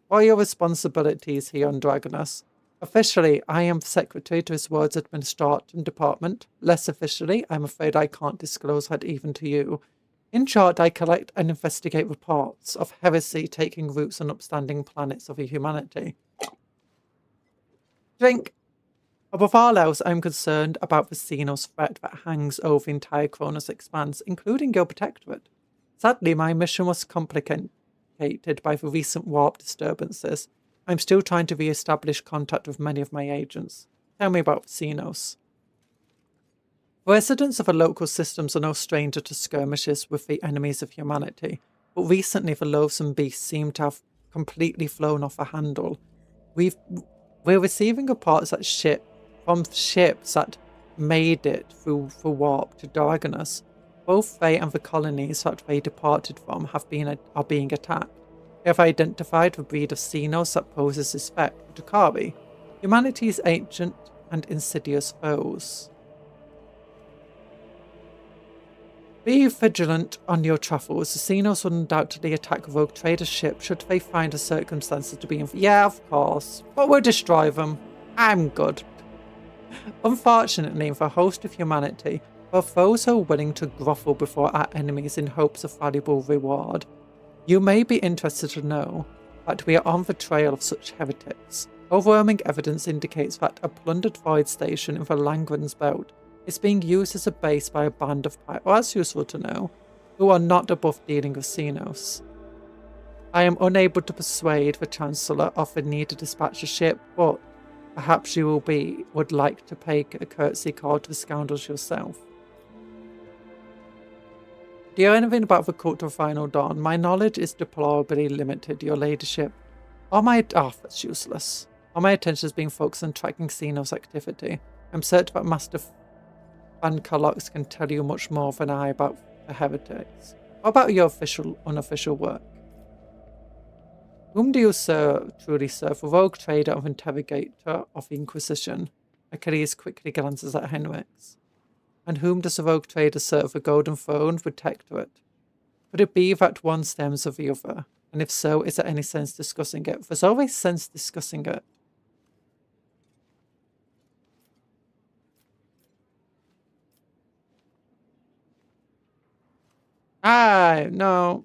What are your responsibilities here on Dragonus? Officially, I am secretary to his World's Administration Department. Less officially, I'm afraid I can't disclose that even to you. In short, I collect and investigate reports of heresy taking roots on upstanding planets of humanity. Drink! Above all else, I'm concerned about the Xenos threat that hangs over the entire Kronos expanse, including your protectorate. Sadly, my mission was complicated by the recent warp disturbances. I'm still trying to re-establish contact with many of my agents. Tell me about Xenos. Residents of the local systems are no stranger to skirmishes with the enemies of humanity, but recently the loathsome beasts seem to have completely flown off the handle. We're receiving reports that from ships that made it through warp to Dragonus, both they and the colonies that they departed from are being attacked. They have identified the breed of Xenos that poses this threat, the Takari, humanity's ancient and insidious foes. Be vigilant on your travels. The Xenos will undoubtedly attack a rogue trader ship should they find the circumstances to be in. Yeah, of course. But we'll destroy them. I'm good. Unfortunately, the host of humanity are those who are willing to grovel before our enemies in hopes of valuable reward. You may be interested to know that we are on the trail of such heretics. Overwhelming evidence indicates that a plundered void station in the Langren's belt is being used as a base by a band of pirates, well, that's useful to know, who are not above dealing with Xenos. I am unable to persuade the Chancellor of the need to dispatch a ship, but perhaps you would like to pay a courtesy call to the scoundrels yourself. Do you know anything about the cult of Final Dawn? My knowledge is deplorably limited, your ladyship. That's useless. All my attention has been focused on tracking Xenos activity. I'm certain that Master Fancalox can tell you much more than I about the heretics. What about your unofficial work? Whom do you truly serve? A rogue trader of interrogator of the Inquisition. Achilles quickly glances at Henrix. And whom does the rogue trader serve? A golden throne protectorate? Could it be that one stems of the other? And if so, is there any sense discussing it? There's always sense discussing it. No.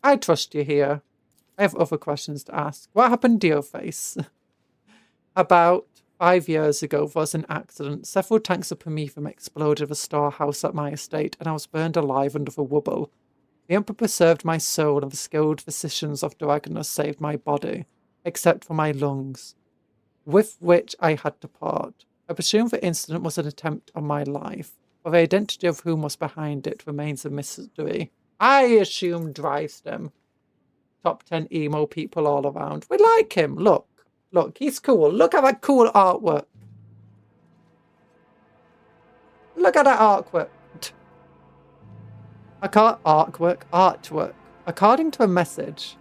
I trust you here. I have other questions to ask. What happened to your face? About 5 years ago, there was an accident. Several tanks of promethium exploded at a storehouse at my estate, and I was burned alive under the rubble. The Emperor preserved my soul, and the skilled physicians of Dragonos saved my body, except for my lungs, with which I had to part. I presume the incident was an attempt on my life, but the identity of whom was behind it remains a mystery. I assume Drivestem. Top 10 emo people all around. We like him. Look, he's cool. Look at that cool artwork. Look at that artwork. Artwork. According to a message,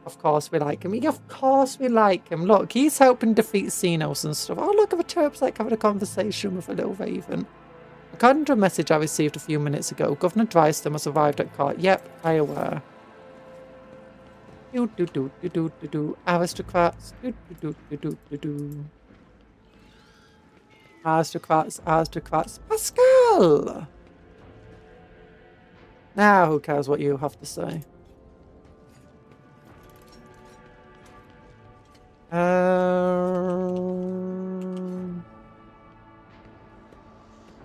of course we like him. Of course we like him. Look, he's helping defeat Xenos and stuff. Oh, look at the Terps like having a conversation with a little raven. According to a message I received a few minutes ago, Governor Drysdale has arrived at court. Yep, I aware. Aristocrats. Aristocrats. Pascal! Now, who cares what you have to say?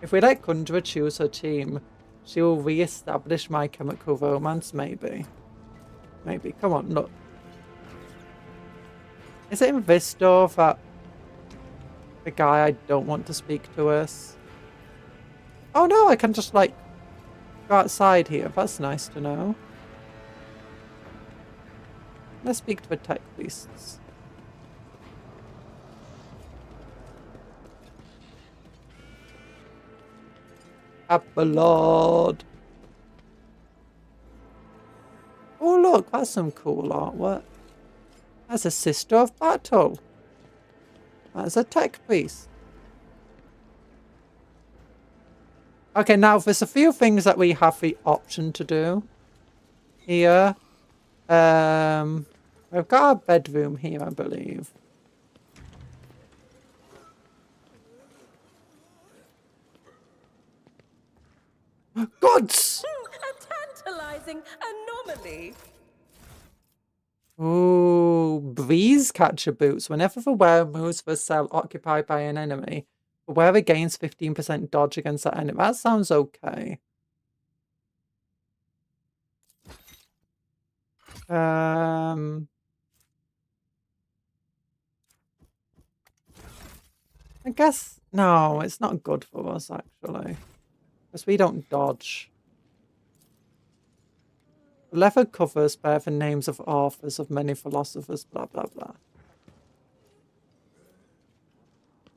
If we let Kundra choose her team, she will re-establish My Chemical Romance, maybe. Maybe. Come on, look. Is it in this door that the guy I don't want to speak to is? Oh no, I can just like go outside here. That's nice to know. Let's speak to the tech beasts. Apolod. Oh look, that's some cool artwork. That's a Sister of Battle. That's a tech piece. Okay, now there's a few things that we have the option to do here. We've got a bedroom here, I believe. Gods! A tantalizing anomaly. Ooh, breeze catcher boots. Whenever the wearer moves for a cell occupied by an enemy, the wearer gains 15% dodge against that enemy. That sounds okay. I guess no, it's not good for us actually, because we don't dodge. Leather covers bear the names of authors of many philosophers, blah blah blah.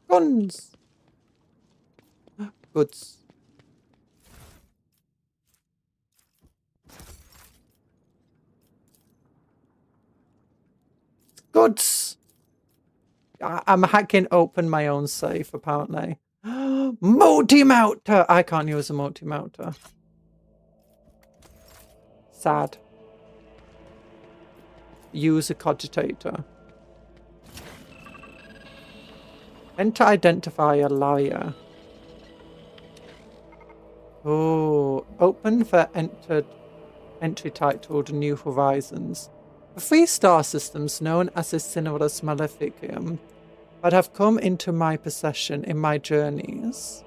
Guns! Goods. goods! I'm hacking open my own safe, apparently. Multi-mounter! I can't use a multi-mounter. Sad. Use a cogitator. Enter identify a liar. Oh, open for entry titled New Horizons. The 3-star systems known as the Cinerilus Maleficium that have come into my possession in my journeys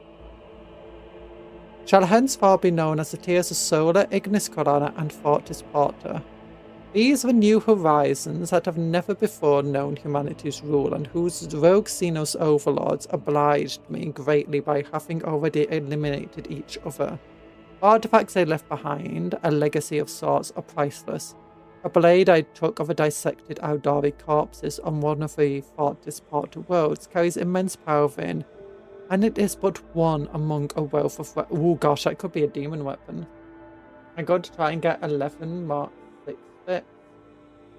shall henceforth be known as the Tiers of Solar, Ignis Corona, and Fortis Porta. These are new horizons that have never before known humanity's rule, and whose rogue Xenos overlords obliged me greatly by having already eliminated each other. Artifacts they left behind, a legacy of sorts, are priceless. A blade I took of a dissected Aldari corpses on one of the Fortis Porta worlds carries immense power within, and it is but one among a wealth of oh gosh, that could be a demon weapon. I'm going to try and get 11 Mark 6 bits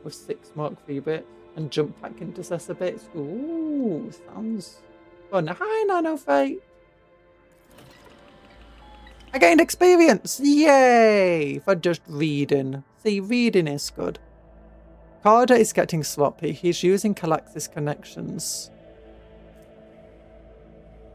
with 6 Mark 3 bits and jump pack intercessor bits. Ooh, sounds fun. Hi, Nano Fate. I gained experience! Yay! For just reading. See, reading is good. Carter is getting sloppy. He's using Calaxis connections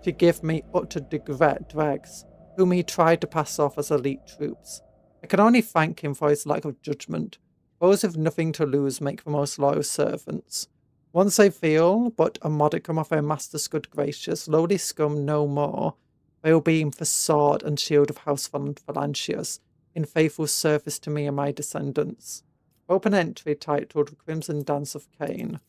to give me utter dregs, whom he tried to pass off as elite troops. I can only thank him for his lack of judgment. Those with nothing to lose make the most loyal servants. Once they feel but a modicum of their master's good graces, lowly scum no more, they will be the sword and shield of House Phalangius, in faithful service to me and my descendants. Open entry titled Crimson Dance of Cain.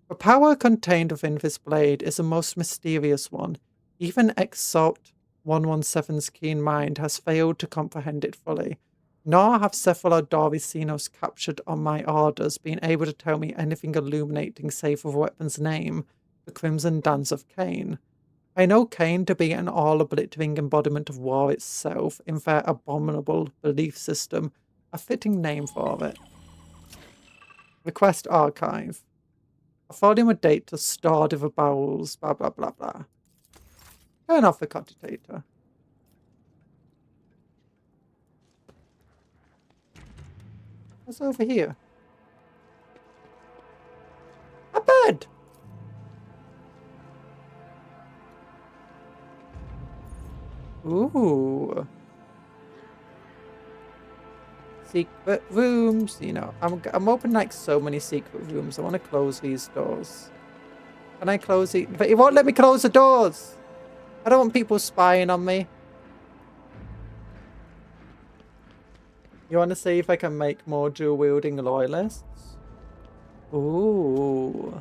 The power contained within this blade is a most mysterious one. Even Exalt 117's keen mind has failed to comprehend it fully. Nor have several Aldari Xenos captured on my orders been able to tell me anything illuminating save of the weapon's name, the Crimson Dance of Cain. I know Cain to be an all-obliterating embodiment of war itself, in their abominable belief system, a fitting name for it. Request archive. A volume of data stored in the bowels, blah blah blah blah. Turn off the cogitator. What's over here? A bed! Ooh. Secret rooms, you know. I'm opening like so many secret rooms. I want to close these doors. Can I close it? But it won't let me close the doors. I don't want people spying on me. You want to see if I can make more dual-wielding loyalists? Ooh.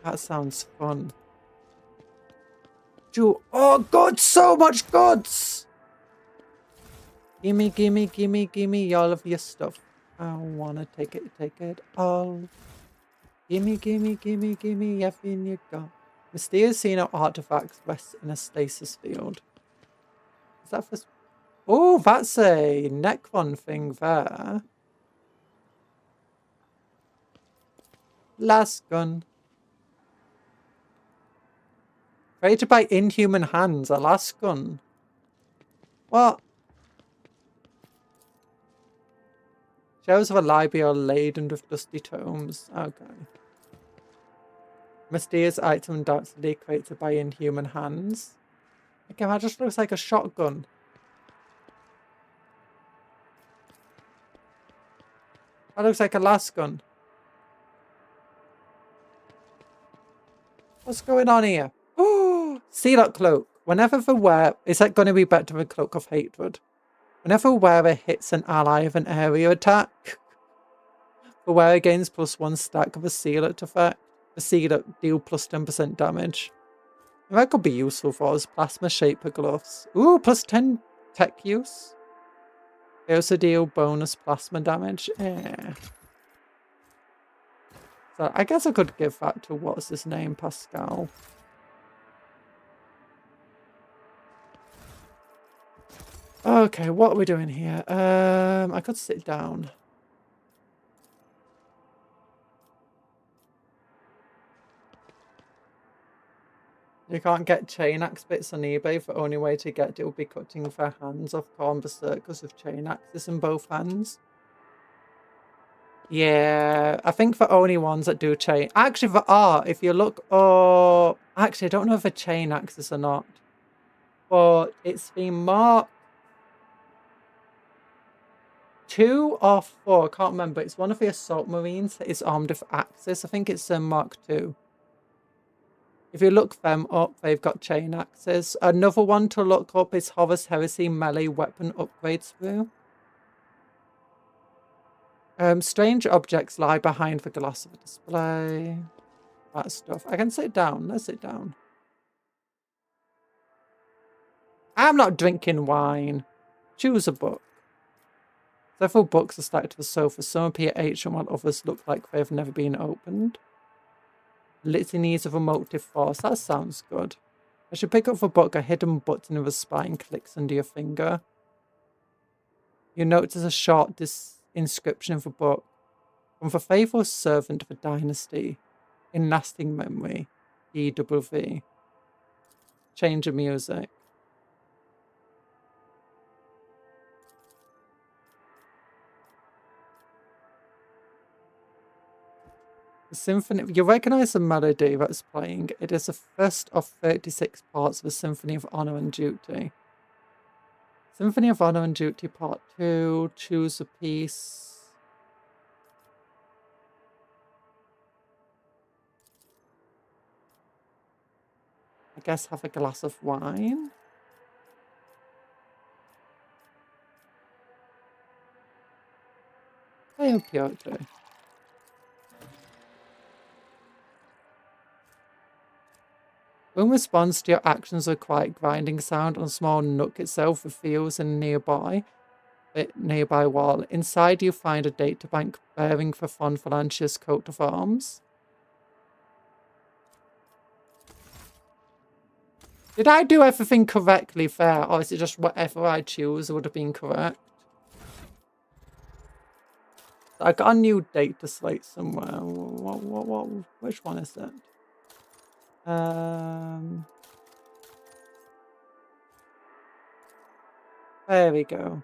That sounds fun. Oh, goods! So much goods! Gimme, gimme, gimme, gimme all of your stuff. I wanna take it all. Gimme, gimme, gimme, gimme everything you got. Mysterious Xeno artifacts rest in a stasis field. Is that for... Oh, that's a Necron thing there. Last gun. Created by inhuman hands, a last gun. What? Shelves of a library are laden with dusty tomes. Okay. Mysterious item undoubtedly created by inhuman hands. Okay, that just looks like a shotgun. That looks like a last gun. What's going on here? Oh, Sealot Cloak. Whenever the wearer... Is that going to be better than Cloak of Hatred? Whenever the wearer hits an ally of an area attack, the wearer gains +1 stack of a Sealot effect. The Sealot deal plus 10% damage. That could be useful for us. Plasma Shaper Gloves. Ooh, plus 10 tech use. They also deal bonus plasma damage. Eh. So I guess I could give that to, what's his name, Pascal. Okay, what are we doing here? I could sit down. You can't get chain axe bits on eBay. The only way to get it would be cutting their hands off Corn Berserkers with chain axes in both hands. Yeah, I think the only ones that do chain... Actually, there are. If you look... Oh, actually, I don't know if they're chain axes or not. But it's been marked 2 or 4. I can't remember. It's one of the assault marines that is armed with axes. I think it's Mark 2. If you look them up, they've got chain axes. Another one to look up is Horus Heresy melee weapon upgrades through. Strange objects lie behind the glass of a display. That stuff. I can sit down. Let's sit down. I'm not drinking wine. Choose a book. Several books are stacked to the sofa. Some appear ancient while others look like they have never been opened. Litanies of Emotive Force. That sounds good. As you pick up the book, a hidden button with a spine clicks under your finger. You notice a short inscription of the book. From the faithful servant of a dynasty, in lasting memory, EWV. Change of music. The symphony. You recognize the melody that's playing. It is the first of 36 parts of the Symphony of Honor and Duty. Symphony of Honor and Duty Part 2. Choose a piece. I guess have a glass of wine. I hope you okay. In response to your actions with a quiet grinding sound on a small nook itself reveals in nearby wall. Inside you find a databank bearing the Von Valancius coat of arms. Did I do everything correctly there, or is it just whatever I choose would have been correct? I got a new data slate somewhere. Which one is it? There we go.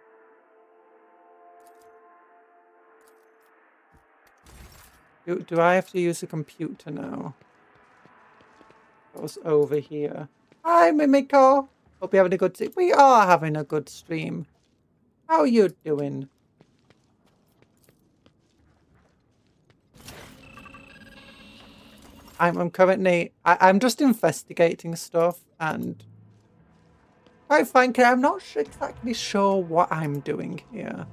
Do I have to use a computer now? Goes over here. Hi, Mimiko. Hope you're having a good stream. We are having a good stream. How are you doing? I'm currently... I'm just investigating stuff, and quite frankly, I'm not exactly sure what I'm doing here.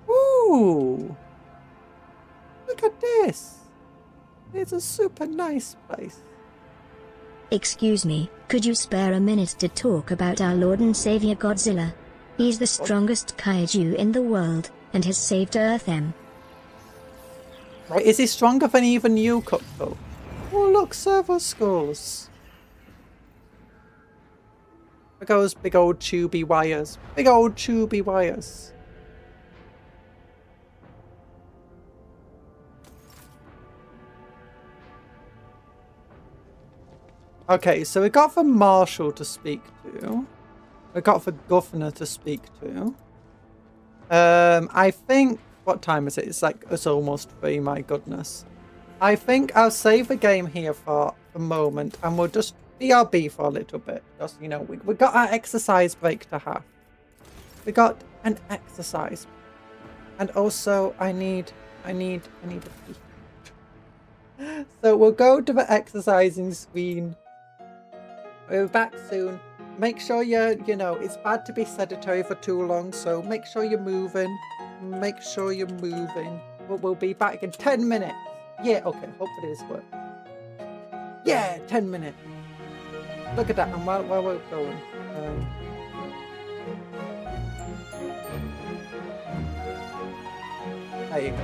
Ooh! Look at this! It's a super nice place. Excuse me, could you spare a minute to talk about our Lord and Savior Godzilla? He's the strongest kaiju in the world, and has saved Earth M. Right, is he stronger than even you, Cuptle? Oh, look, servo skulls. Look at those big old tubey wires. Big old tubey wires. Okay, so we got the marshal to speak to. We got the governor to speak to. I think... What time is it? It's almost 3, my goodness. I think I'll save the game here for a moment, and we'll just BRB for a little bit. Just, you know, we got our exercise break to have. We got an exercise. And also, I need a pee. So we'll go to the exercising screen. We'll be back soon. Make sure you know, it's bad to be sedentary for too long, so make sure you're moving. Make sure you're moving. We'll be back in 10 minutes. Yeah, okay, hopefully this works. Yeah, 10 minutes. Look at that, and while we're going. There you go.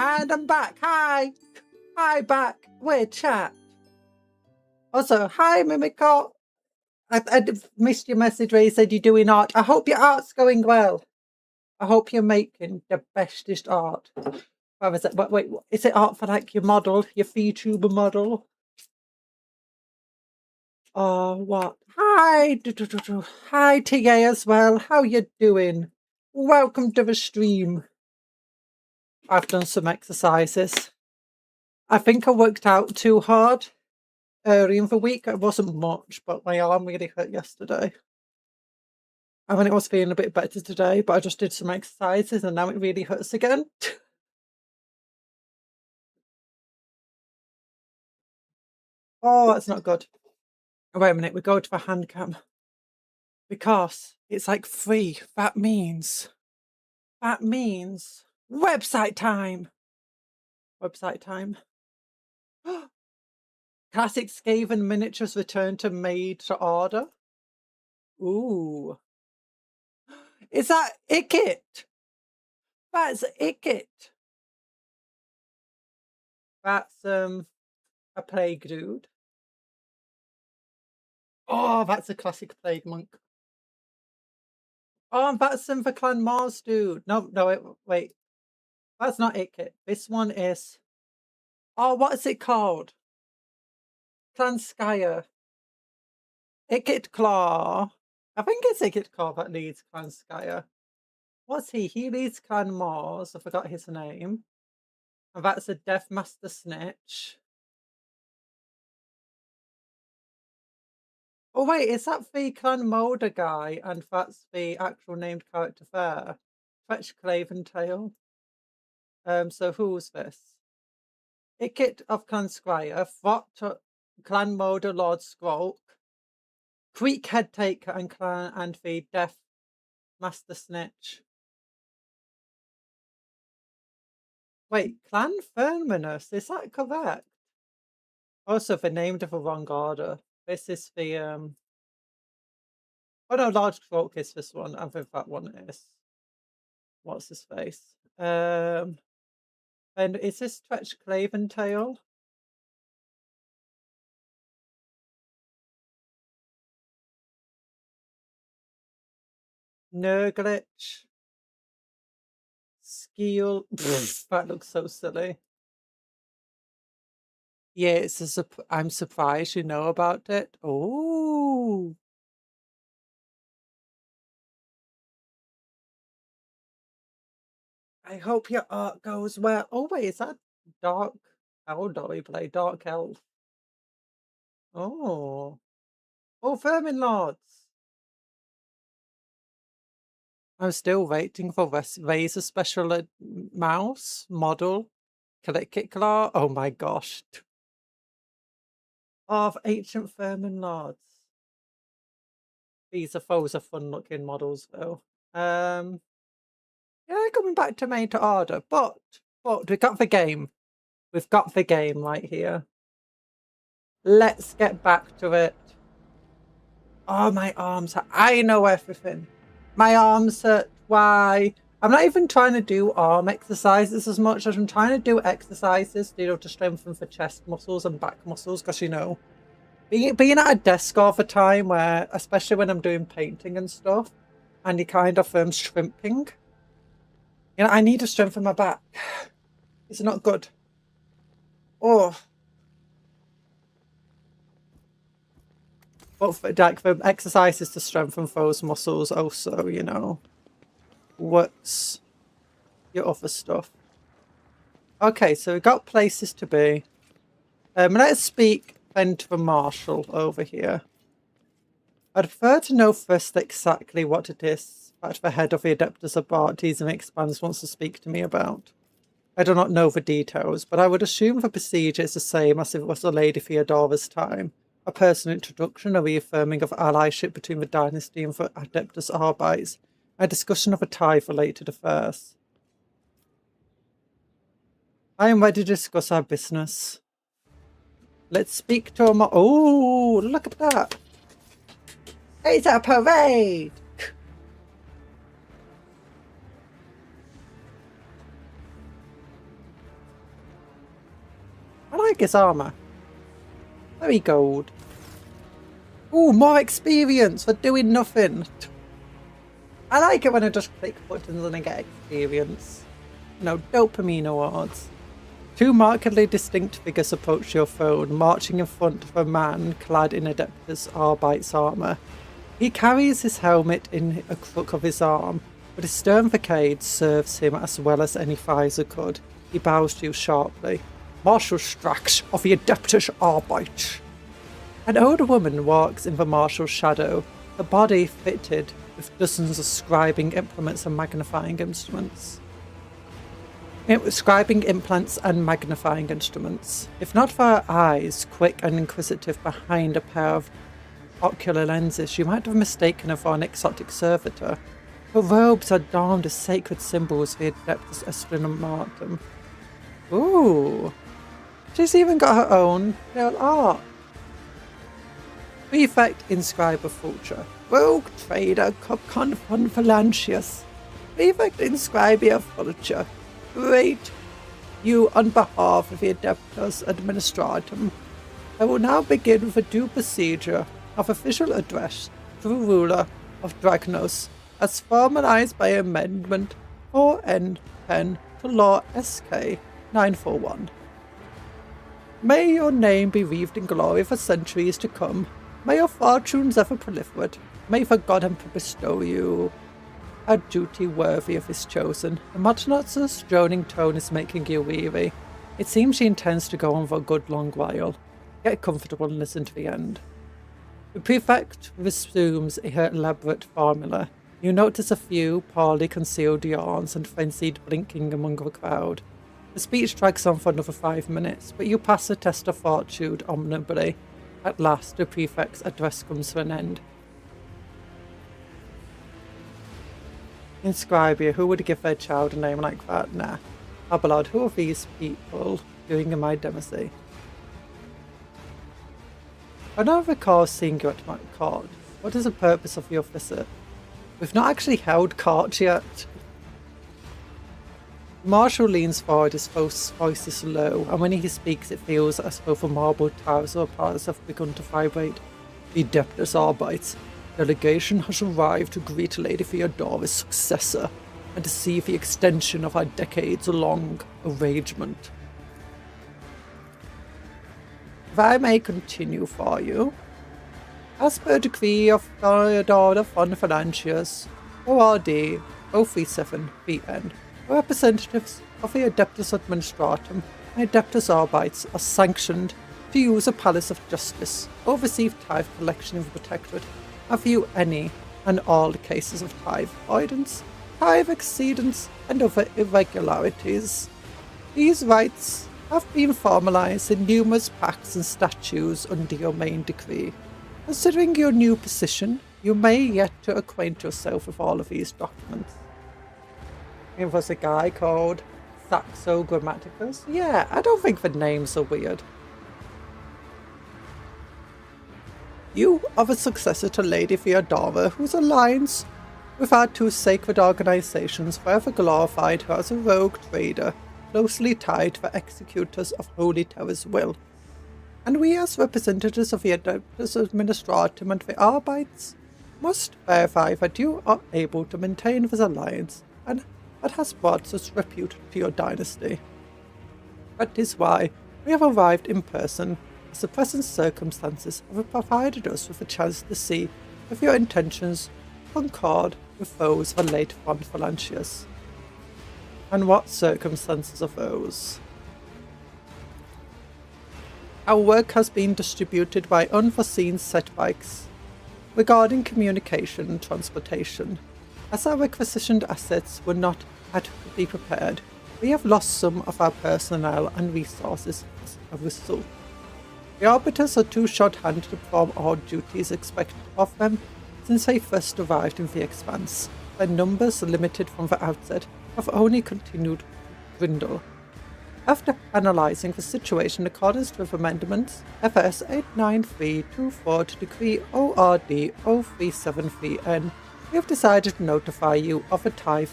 And I'm back. Hi. Hi, back. We're chat. Also, hi, Mimico. I missed your message where you said you're doing art. I hope your art's going well. I hope you're making the bestest art. Where is it? Wait, is it art for like your model, your VTuber model? Oh, what? Hi, hi TA as well. How you doing? Welcome to the stream. I've done some exercises. I think I worked out too hard early in the week. It wasn't much, but my arm really hurt yesterday. I mean, it was feeling a bit better today, but I just did some exercises and now it really hurts again. Oh, that's not good. Wait a minute, we go to the hand cam. Because it's like free. That means website time. Website time. Classic Skaven miniatures return to made to order. Ooh. Is that Ickit? That's Ickit. That's a plague dude. Oh, that's a classic plague monk. Oh, that's the Clan Mars dude. No, wait. That's not Ickit. This one is. Oh, what is it called? Clan Skyer. Ickit Claw. I think it's Ickit Claw that leads Clan Skyer. What's he? He leads Clan Mars. I forgot his name. And that's a Death Master Snitch. Oh wait, is that the Clan Molder guy? And that's the actual named character there. Fetch Claventail. So who's this? Ickit of Clan Squire, Fought Clan Molder Lord Skrulk, Creek Head Taker and the Death Master Snitch. Wait, Clan Firminus, is that correct? Also, they're named of the wrong order. This is the oh no, Large Skrulk is this one. I think that one is. What's his face? And is this Twetch Claventail? Nurglitch. Skeel. That looks so silly. Yeah, I'm surprised you know about it. Oh. I hope your art goes well. Oh wait, is that Dark? How do we play Dark Elf? Oh. Oh, Vermin Lords. I'm still waiting for Razor Special Mouse model. Kick Claw. Oh my gosh. Of Ancient Vermin Lords. These are fun looking models though. Yeah, coming back to made to order, but we got the game. We've got the game right here. Let's get back to it. Oh, my arms. I know everything. My arms hurt. Why? I'm not even trying to do arm exercises as much as I'm trying to do exercises, to strengthen the chest muscles and back muscles. Because, being at a desk all the time, where, especially when I'm doing painting and stuff, and you're kind of shrimping, I need to strengthen my back. It's not good. Oh. But for exercises to strengthen those muscles also, what's your other stuff? Okay, so we've got places to be. Let's speak then to the marshal over here. I'd prefer to know first exactly what it is that the head of the Adeptus Astartes and Expands wants to speak to me about. I do not know the details, but I would assume the procedure is the same as if it was the Lady Theodora's time. A personal introduction, a reaffirming of allyship between the dynasty and the Adeptus Arbites, a discussion of a tithe-related affairs. I am ready to discuss our business. Let's speak to him. Oh, look at that. It's a parade. his armor. Very gold. Ooh, more experience for doing nothing. I like it when I just click buttons and I get experience. No, dopamine awards. Two markedly distinct figures approach your phone, marching in front of a man clad in Adeptus Arbite's armor. He carries his helmet in a crook of his arm, but his stern facade serves him as well as any visor could. He bows to you sharply. Marshal Strax of the Adeptus Arbite. An older woman walks in the marshal's shadow, her body fitted with dozens of scribing implements and magnifying instruments. Scribing implants and magnifying instruments. If not for her eyes, quick and inquisitive behind a pair of ocular lenses, you might have mistaken her for an exotic servitor. Her robes are adorned as sacred symbols for the Adeptus Astronomatum. Ooh! She's even got her own little art. Prefect Inscriber Fulcher. Rogue Trader Confalancius. Prefect Inscriber Fulcher. Great you on behalf of the Adeptus Administratum. I will now begin with a due procedure of official address to the ruler of Dragnos, as formalized by Amendment 4N10 to Law SK 941. May your name be wreathed in glory for centuries to come. May your fortunes ever proliferate. May the God Emperor bestow you a duty worthy of his chosen. The monotonous droning tone is making you weary. It seems she intends to go on for a good long while. Get comfortable and listen to the end. The prefect resumes her elaborate formula. You notice a few poorly concealed yawns and frenzied blinking among the crowd. The speech drags on for another 5 minutes, but you pass the test of fortune honourably. At last, the prefect's address comes to an end. Inscribia, who would give their child a name like that? Nah. Abelard, who are these people doing in my demacy? I don't recall seeing you at my court. What is the purpose of your visit? We've not actually held court yet. Marshal leans forward, his voice is low, and when he speaks it feels as though the marble towers or parts have begun to vibrate. The Adeptus Arbite delegation has arrived to greet Lady Theodora's successor and to see the extension of our decades-long arrangement. If I may continue for you, as per decree of Theodora von Valancius, ORD 037 VN, representatives of the Adeptus Administratum and Adeptus Arbites are sanctioned to use a Palace of Justice, oversee tithe collection in the Protectorate, and view any and all cases of tithe avoidance, tithe exceedance, and other irregularities. These rights have been formalized in numerous pacts and statutes under your main decree. Considering your new position, you may yet to acquaint yourself with all of these documents. It was a guy called Saxo Grammaticus. Yeah, I don't think the names are weird. You are the successor to Lady Theodora, whose alliance with our two sacred organizations forever glorified her as a rogue trader, closely tied to the executors of Holy Terror's will. And we, as representatives of the Adeptus Administratum and the Arbites, must verify that you are able to maintain this alliance and that has brought such repute to your dynasty. That is why we have arrived in person, as the present circumstances have provided us with a chance to see if your intentions concord with those of the late von Valancius. And what circumstances are those? Our work has been distributed by unforeseen setbacks regarding communication and transportation. As our requisitioned assets were not adequately prepared, we have lost some of our personnel and resources as a result. The Arbiters are too short-handed to perform all duties expected of them since they first arrived in the Expanse. Their numbers, limited from the outset, have only continued to dwindle. After analysing the situation in accordance with Amendments FS 89324 to Decree ORD 0373N, we have decided to notify you of a tithe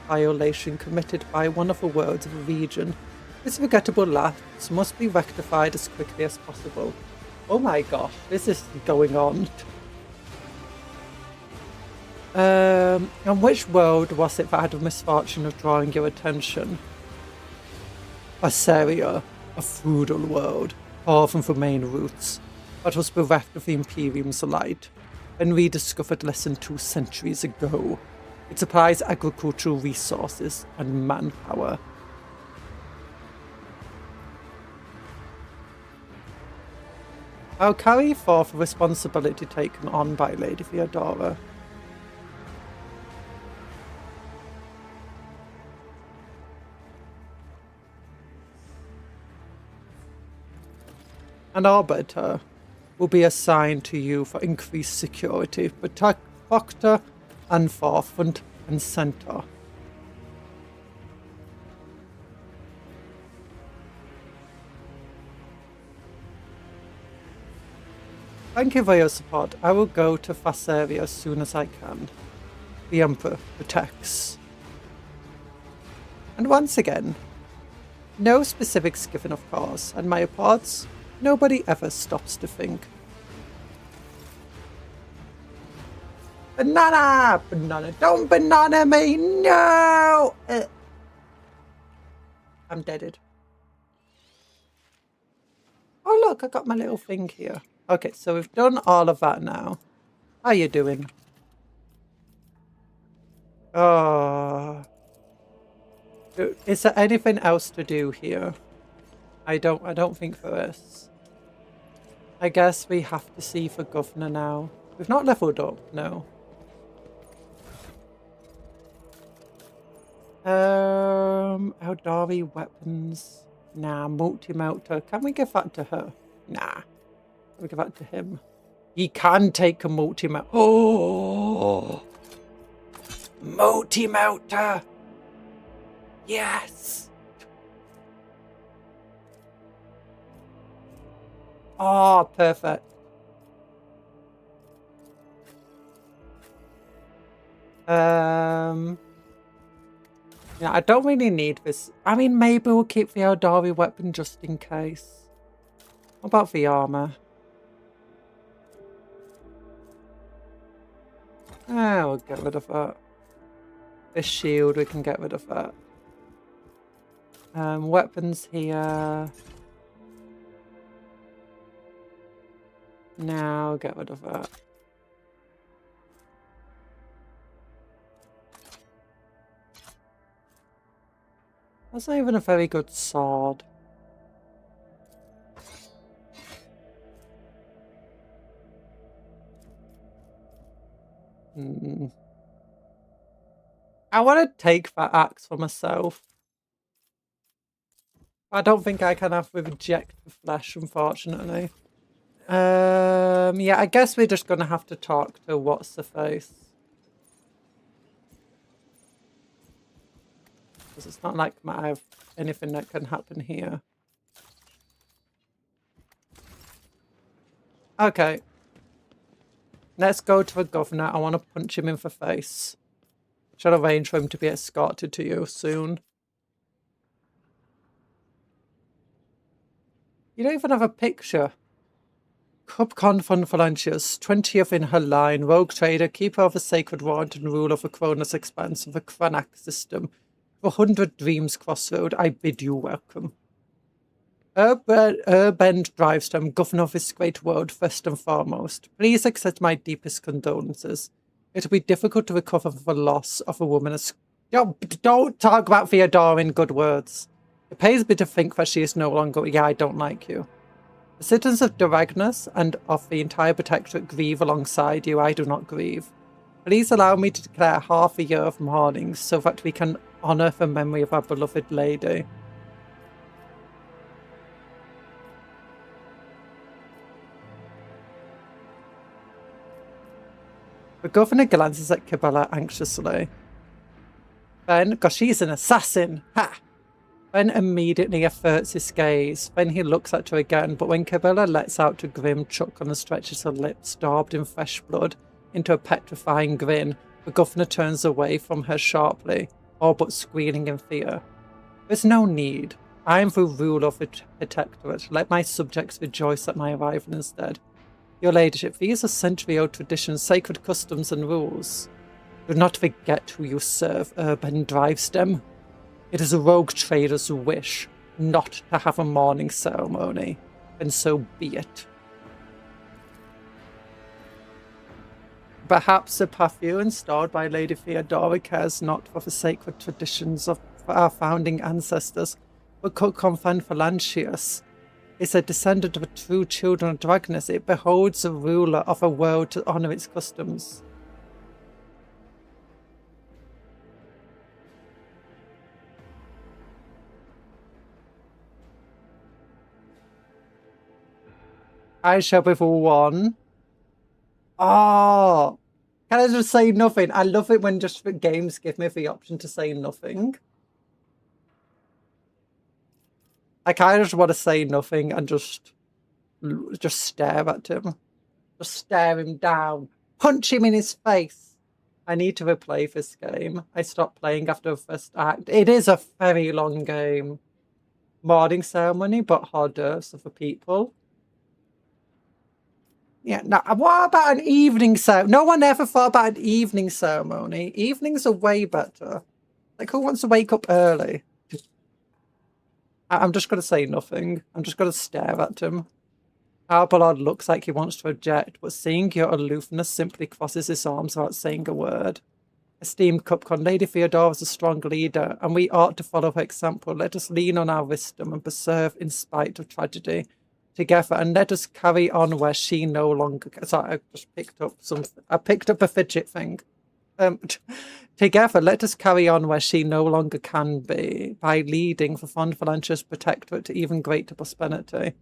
violation committed by one of the worlds of the region. This forgettable lapse must be rectified as quickly as possible. Oh my gosh, this is going on. And which world was it that had the misfortune of drawing your attention? Assyria, a feudal world, far from the main routes, that was bereft of the Imperium's light, and rediscovered less than 2 centuries ago. It supplies agricultural resources and manpower. I'll carry forth the responsibility taken on by Lady Theodora. An arbiter will be assigned to you for increased security, protect Proctor and forefront and center. Thank you for your support. I will go to Fasseria as soon as I can. The Emperor protects. And once again, no specifics given of course, and my reports, nobody ever stops to think. Banana! Banana! Don't banana me! No! I'm deaded. Oh look, I got my little thing here. Okay, so we've done all of that now. How you doing? Oh. Is there anything else to do here? I don't think there is. I guess we have to see for Governor now. We've not leveled up, no. Eldari weapons. Nah, multi-melter. Can we give that to her? Nah. We give that to him. He can take a multi-melter. Oh! Multi-melter! Yes! Oh, perfect. Yeah, I don't really need this. I mean, maybe we'll keep the Eldari weapon just in case. What about the armor? Ah, we'll get rid of that. This shield, we can get rid of that. Weapons here. Now, get rid of that. That's not even a very good sword. I want to take that axe for myself. I don't think I can have reject the flesh, unfortunately. Yeah, I guess we're just going to have to talk to what's the face. Because it's not like I have anything that can happen here. Okay. Let's go to the governor. I want to punch him in the face. Shall arrange for him to be escorted to you soon. You don't even have a picture. Cupcon von Valencius, 20th in her line, rogue trader, keeper of the sacred warrant and ruler of the Cronus expanse of the Cranach system. For 100 Dreams Crossroad, I bid you welcome. Urbend Drivestorm, governor of this great world, first and foremost. Please accept my deepest condolences. It will be difficult to recover from the loss of a woman as... Don't talk about Theodora in good words. It pays me to think that she is no longer... Yeah, I don't like you. The citizens of Duragnus and of the entire protectorate grieve alongside you. I do not grieve. Please allow me to declare half a year of mourning so that we can honour the memory of our beloved lady. The governor glances at Cabela anxiously. Then, gosh, she's an assassin! Ha! Ben immediately averts his gaze. Then he looks at her again, but when Cabela lets out a grim chuckle and stretches her lips, daubed in fresh blood, into a petrifying grin, the governor turns away from her sharply, all but squealing in fear. There's no need. I am the ruler of the protectorate. Let my subjects rejoice at my arrival instead. Your ladyship, these are century-old traditions, sacred customs and rules. Do not forget who you serve, Urban Drivestem. It is a rogue trader's wish not to have a mourning ceremony, and so be it. Perhaps the perfume installed by Lady Theodora cares not for the sacred traditions of our founding ancestors, but could confine Phalangius. Is a descendant of a true children of Dragoness. It beholds the ruler of a world to honour its customs. I shall be for one. Oh, can I just say nothing? I love it when just games give me the option to say nothing. I kind of just want to say nothing and just stare at him. Just stare him down. Punch him in his face. I need to replay this game. I stopped playing after the first act. It is a very long game. Mourning ceremony, but hors d'oeuvres for people. Yeah, now what about an evening ceremony? No one ever thought about an evening ceremony. Evenings are way better. Like, who wants to wake up early? I'm just going to say nothing. I'm just going to stare at him. Arballard looks like he wants to object, but seeing your aloofness simply crosses his arms without saying a word. Esteemed Cupcon, Lady Theodora is a strong leader, and we ought to follow her example. Let us lean on our wisdom and persevere in spite of tragedy together, and let us carry on where she no longer... Sorry, I just picked up something. I picked up a fidget thing. Together, let us carry on where she no longer can be, by leading the fond Phalangius protectorate to even greater prosperity.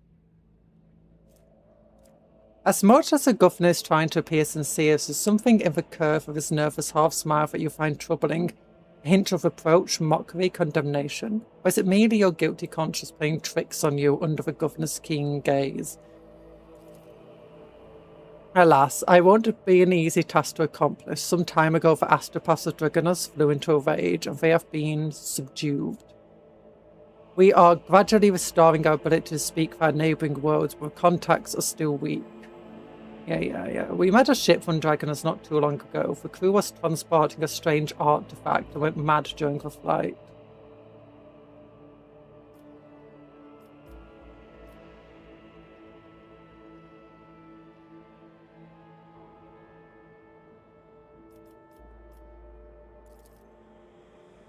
As much as the governor is trying to appear sincere, there's something in the curve of his nervous half-smile that you find troubling. A hint of reproach, mockery, condemnation? Or is it merely your guilty conscience playing tricks on you under the governor's keen gaze? Alas, I won't be an easy task to accomplish. Some time ago, the astropaths of Dragonus flew into a rage, and they have been subdued. We are gradually restoring our ability to speak for our neighbouring worlds, but contacts are still weak. Yeah. We met a ship from Dragonus not too long ago. The crew was transporting a strange artifact and went mad during the flight.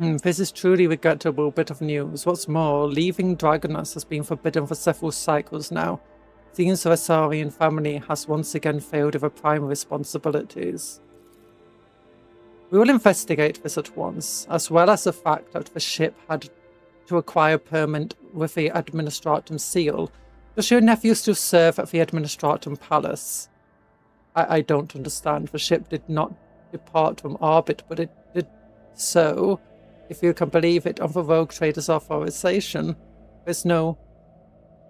This is truly regrettable bit of news. What's more, leaving Dragonus has been forbidden for several cycles now. Seems the Asarian family has once again failed with their primary responsibilities. We will investigate this at once, as well as the fact that the ship had to acquire permit with the Administratum seal. Does your nephew still serve at the Administratum Palace? I don't understand. The ship did not depart from orbit, but it did so, if you can believe it, on the rogue trader's authorization.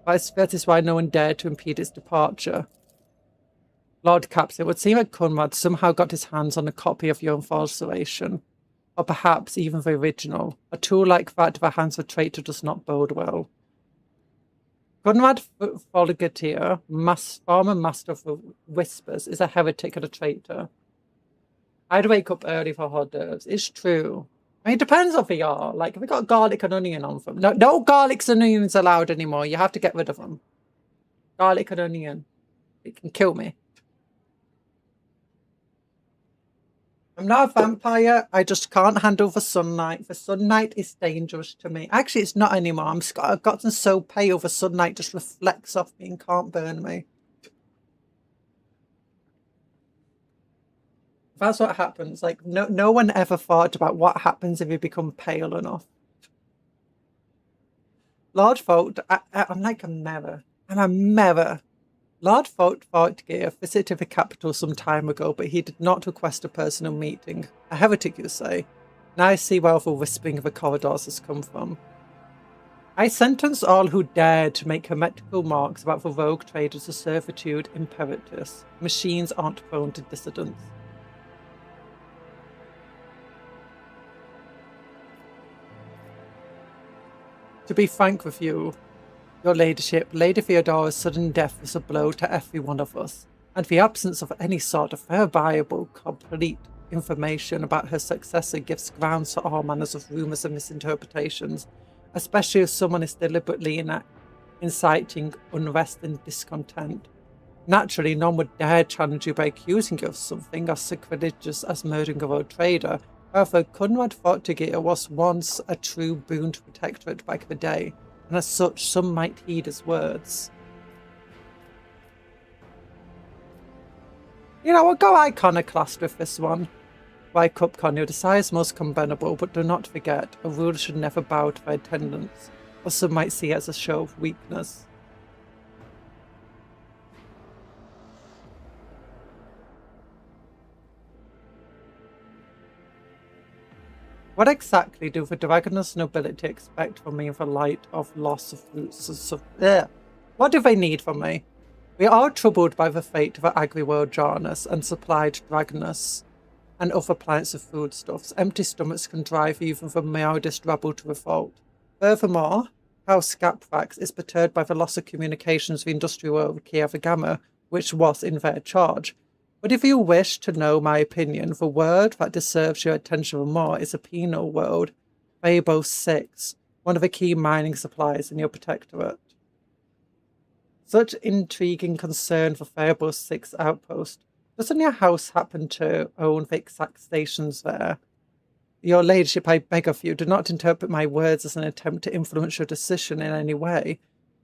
That is why no one dared to impede its departure. Lord Captain, it would seem that Conrad somehow got his hands on a copy of your incarceration, or perhaps even the original. A tool like that in the hands of a traitor does not bode well. Conrad Folgatier, former master of the Whispers, is a heretic and a traitor. I'd wake up early for hors d'oeuvres. It's true. I mean, it depends on they are. Like, if we got garlic and onion on them. No garlics and onions allowed anymore. You have to get rid of them. Garlic and onion. It can kill me. I'm not a vampire. I just can't handle the sunlight. The sunlight is dangerous to me. Actually, it's not anymore. I've gotten so pale, the sunlight just reflects off me and can't burn me. That's what happens. Like, no one ever thought about what happens if you become pale enough. Lord Vogt, I'm like a mirror. I'm a mirror. Lord Vogt-Gear visited the capital some time ago, but he did not request a personal meeting. A heretic, you say? Now I see where the whispering of the corridors has come from. I sentence all who dared to make hermetical marks about the rogue traders to servitude imperatus. Machines aren't prone to dissidence. To be frank with you, your ladyship, Lady Theodora's sudden death was a blow to every one of us, and the absence of any sort of verifiable, complete information about her successor gives grounds to all manners of rumours and misinterpretations, especially if someone is deliberately inciting unrest and discontent. Naturally, none would dare challenge you by accusing you of something as sacrilegious as murdering a road trader. However, Conrad Fortigator was once a true boon to Protectorate back in the day, and as such, some might heed his words. You know, we'll go iconoclast with this one. Why, Cupcon, your desire is most commendable, but do not forget, a ruler should never bow to their attendants, or some might see it as a show of weakness. What exactly do the Dragonus nobility expect from me in the light of loss of roots? What do they need from me? We are troubled by the fate of the agri-world Janus and supplied Dragonus and other planets of foodstuffs. Empty stomachs can drive even the mildest rebel to revolt. Furthermore, House Scaprax is perturbed by the loss of communications with the industrial world of Kieva Gamma, which was in their charge. But if you wish to know my opinion, the world that deserves your attention more is a penal world, Fable 6, one of the key mining suppliers in your protectorate. Such intriguing concern for Fable 6 outpost. Doesn't your house happen to own the exact stations there? Your ladyship, I beg of you, do not interpret my words as an attempt to influence your decision in any way.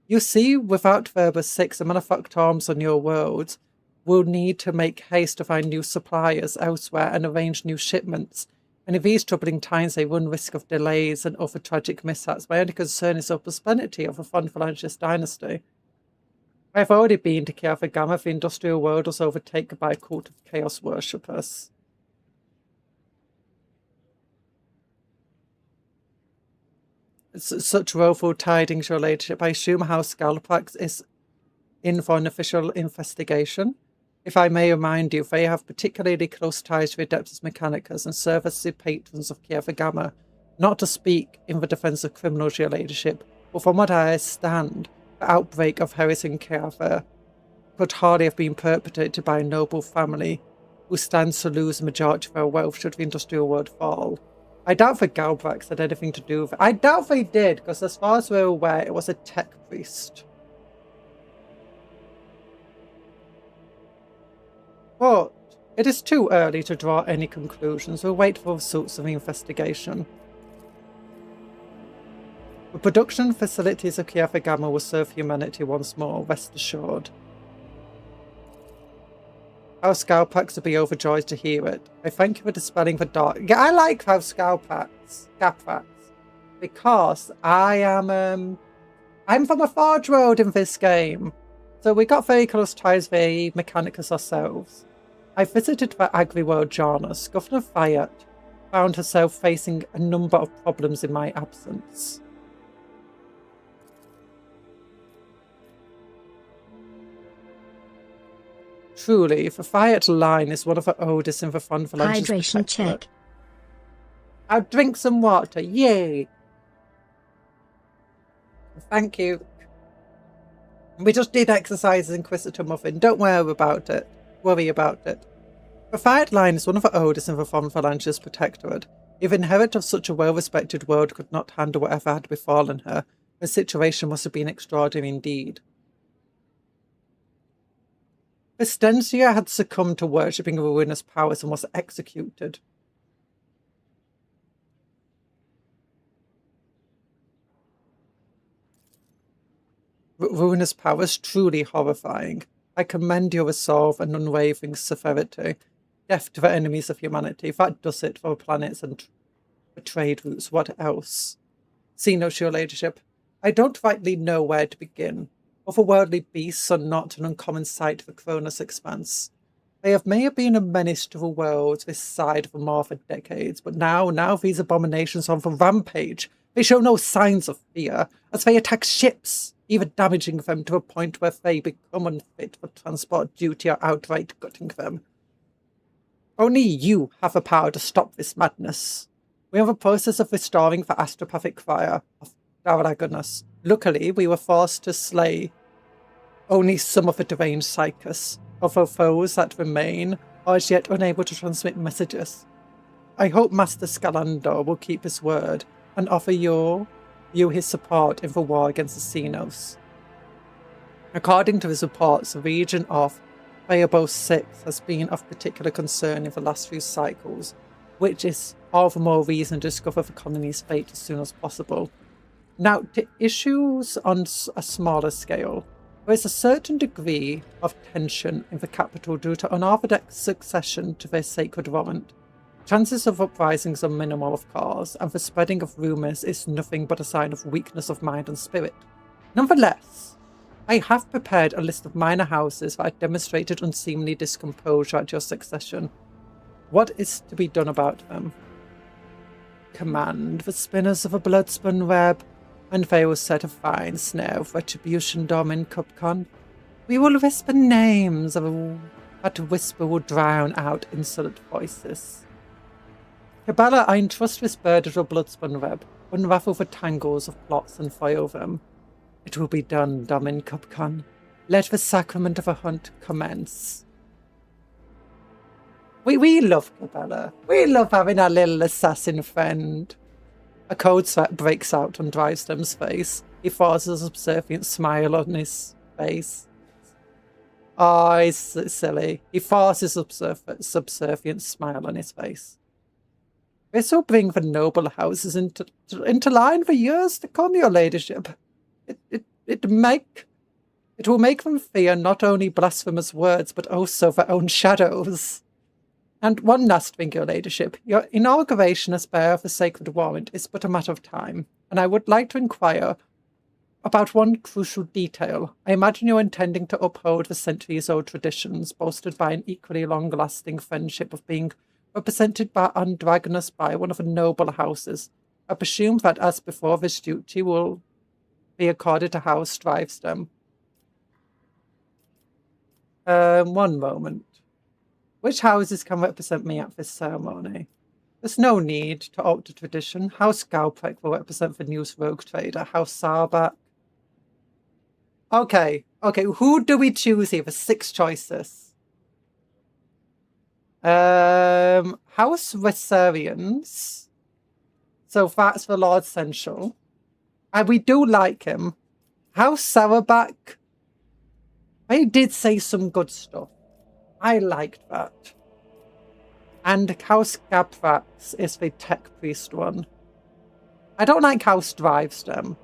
You see, without Fable 6, the manufactured arms on your world will need to make haste to find new suppliers elsewhere and arrange new shipments. And in these troubling times, they run risk of delays and other tragic mishaps. My only concern is the prosperity of a fun Phalanges dynasty. I have already been to Kieva Gamma. The industrial world was overtaken by a cult of chaos worshippers. Such woeful tidings, your ladyship. I assume House Scalpax is in for an official investigation. If I may remind you, they have particularly close ties to the Adeptus Mechanicus and serve as the patrons of Kieva Gamma, not to speak in the defence of criminals, your ladyship, but from what I understand, the outbreak of heresy in Kieva could hardly have been perpetrated by a noble family who stands to lose the majority of their wealth should the industrial world fall. I doubt the Galbrax had anything to do with it. I doubt they did, because as far as we're aware, it was a tech priest. But it is too early to draw any conclusions. We'll wait for the results of the investigation. The production facilities of Kieva Gamma will serve humanity once more, rest assured. House Scalpax will be overjoyed to hear it. I thank you for dispelling the dark. Yeah, I like House Scalpax, because I am I'm from a Forge World in this game. So we got very close ties with the Mechanicus ourselves. I visited the agri-world Janus. Governor Fayette found herself facing a number of problems in my absence. Truly, the Fayette line is one of the oldest in the Fun Phalanges Hydration check. I'll drink some water. Yay! Thank you. We just did exercises in Inquisitor Muffin. Don't worry about it. The Fayette line is one of the oldest in the Fun Phalanges Protectorate. If inheritor of such a well-respected world could not handle whatever had befallen her, the situation must have been extraordinary indeed. Vistencia had succumbed to worshipping ruinous powers and was executed. Ruinous powers, truly horrifying. I commend your resolve and unwavering severity. Death to the enemies of humanity. That does it for planets and the trade routes. What else? See no, your ladyship. I don't rightly know where to begin. Otherworldly beasts are not an uncommon sight for Cronus Expanse. They may have been a menace to the world this side of the Maw for decades, but now these abominations are on the rampage. They show no signs of fear, as they attack ships, even damaging them to a point where they become unfit for transport duty or outright gutting them. Only you have the power to stop this madness. We are in the process of restoring the astropathic fire of Oh my goodness. Luckily, we were forced to slay only some of the deranged psychus. Of our foes that remain are as yet unable to transmit messages. I hope Master Scalander will keep his word and offer you his support in the war against the Xenos. According to his reports, the region of Fireball 6 has been of particular concern in the last few cycles, which is all the more reason to discover the colony's fate as soon as possible. Now, to issues on a smaller scale, there is a certain degree of tension in the capital due to unorthodox succession to their sacred warrant. Chances of uprisings are minimal, of course, and the spreading of rumours is nothing but a sign of weakness of mind and spirit. Nonetheless, I have prepared a list of minor houses that have demonstrated unseemly discomposure at your succession. What is to be done about them? Command the spinners of a bloodspun web, and they will set a fine snare of retribution domin Cupcon. We will whisper names that whisper will drown out insolent voices. Cabala, I entrust this bird of a bloodspun web. Unravel the tangles of plots and foil them. It will be done, domin Cupcon. Let the sacrament of a hunt commence. We love Cabela. We love having our little assassin friend. A cold sweat breaks out on Drivestem's face. He forces a subservient smile on his face. Oh, he's silly. He forces a subservient smile on his face. This will bring the noble houses into line for years to come, your ladyship. It will make them fear not only blasphemous words, but also their own shadows. And one last thing, your ladyship. Your inauguration as bearer of the sacred warrant is but a matter of time, and I would like to inquire about one crucial detail. I imagine you're intending to uphold the centuries-old traditions, bolstered by an equally long-lasting friendship of being represented by Andragonus by one of the noble houses. I presume that, as before, this duty will be accorded to House Drivestem. One moment. Which houses can represent me at this ceremony? There's no need to alter tradition. House Galprek will represent the news rogue trader. House Sarback. Okay, who do we choose here? The 6 choices. House Reserians. So that's the Lord Central. And we do like him. House Sarback. They did say some good stuff. I liked that. And House Gabrax is the tech priest one. I don't like House Drivestem.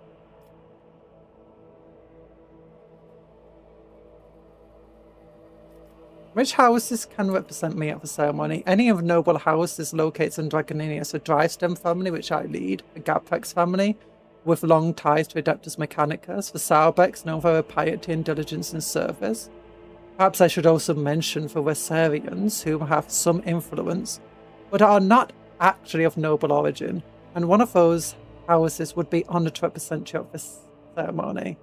Which houses can represent me at the ceremony? Any of noble houses located in Dragoninius, the Drivestem family, which I lead, the Gabrax family, with long ties to Adeptus Mechanicus, the Saubex, known for their piety and diligence in service. Perhaps I should also mention the Reserians, who have some influence, but are not actually of noble origin, and one of those houses would be honoured to represent you at this ceremony.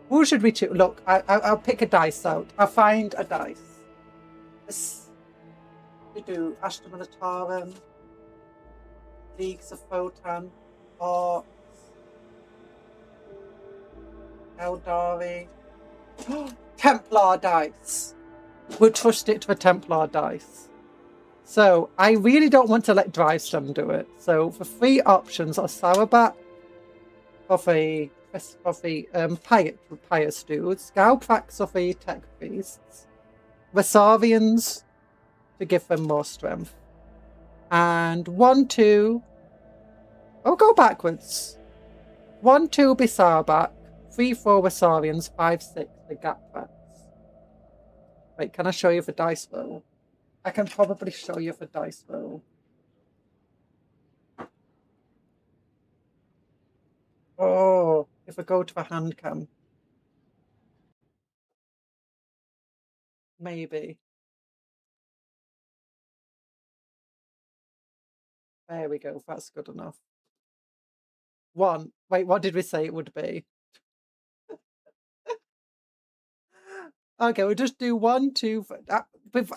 Who should we choose? Look, I'll pick a dice out. I'll find a dice. We do Ashton Militarum, Leagues of Photon, Orcs, Eldari. Templar dice. We'll trust it to the Templar dice. So I really don't want to let Drivestem do it. So the 3 options are Sauerbat for the pious dudes, Galprax of the tech priests, Resarians to give them more strength, and 1, 2. Oh, go backwards. 1, 2 be Sauerbat, 3, 4 Resarians, 5, 6 the Gaprax. Wait, can I show you the dice roll? I can probably show you the dice roll. Oh, if I go to the hand cam. Maybe. There we go, that's good enough. 1. Wait, what did we say it would be? Okay, we'll just do 1, 2 for...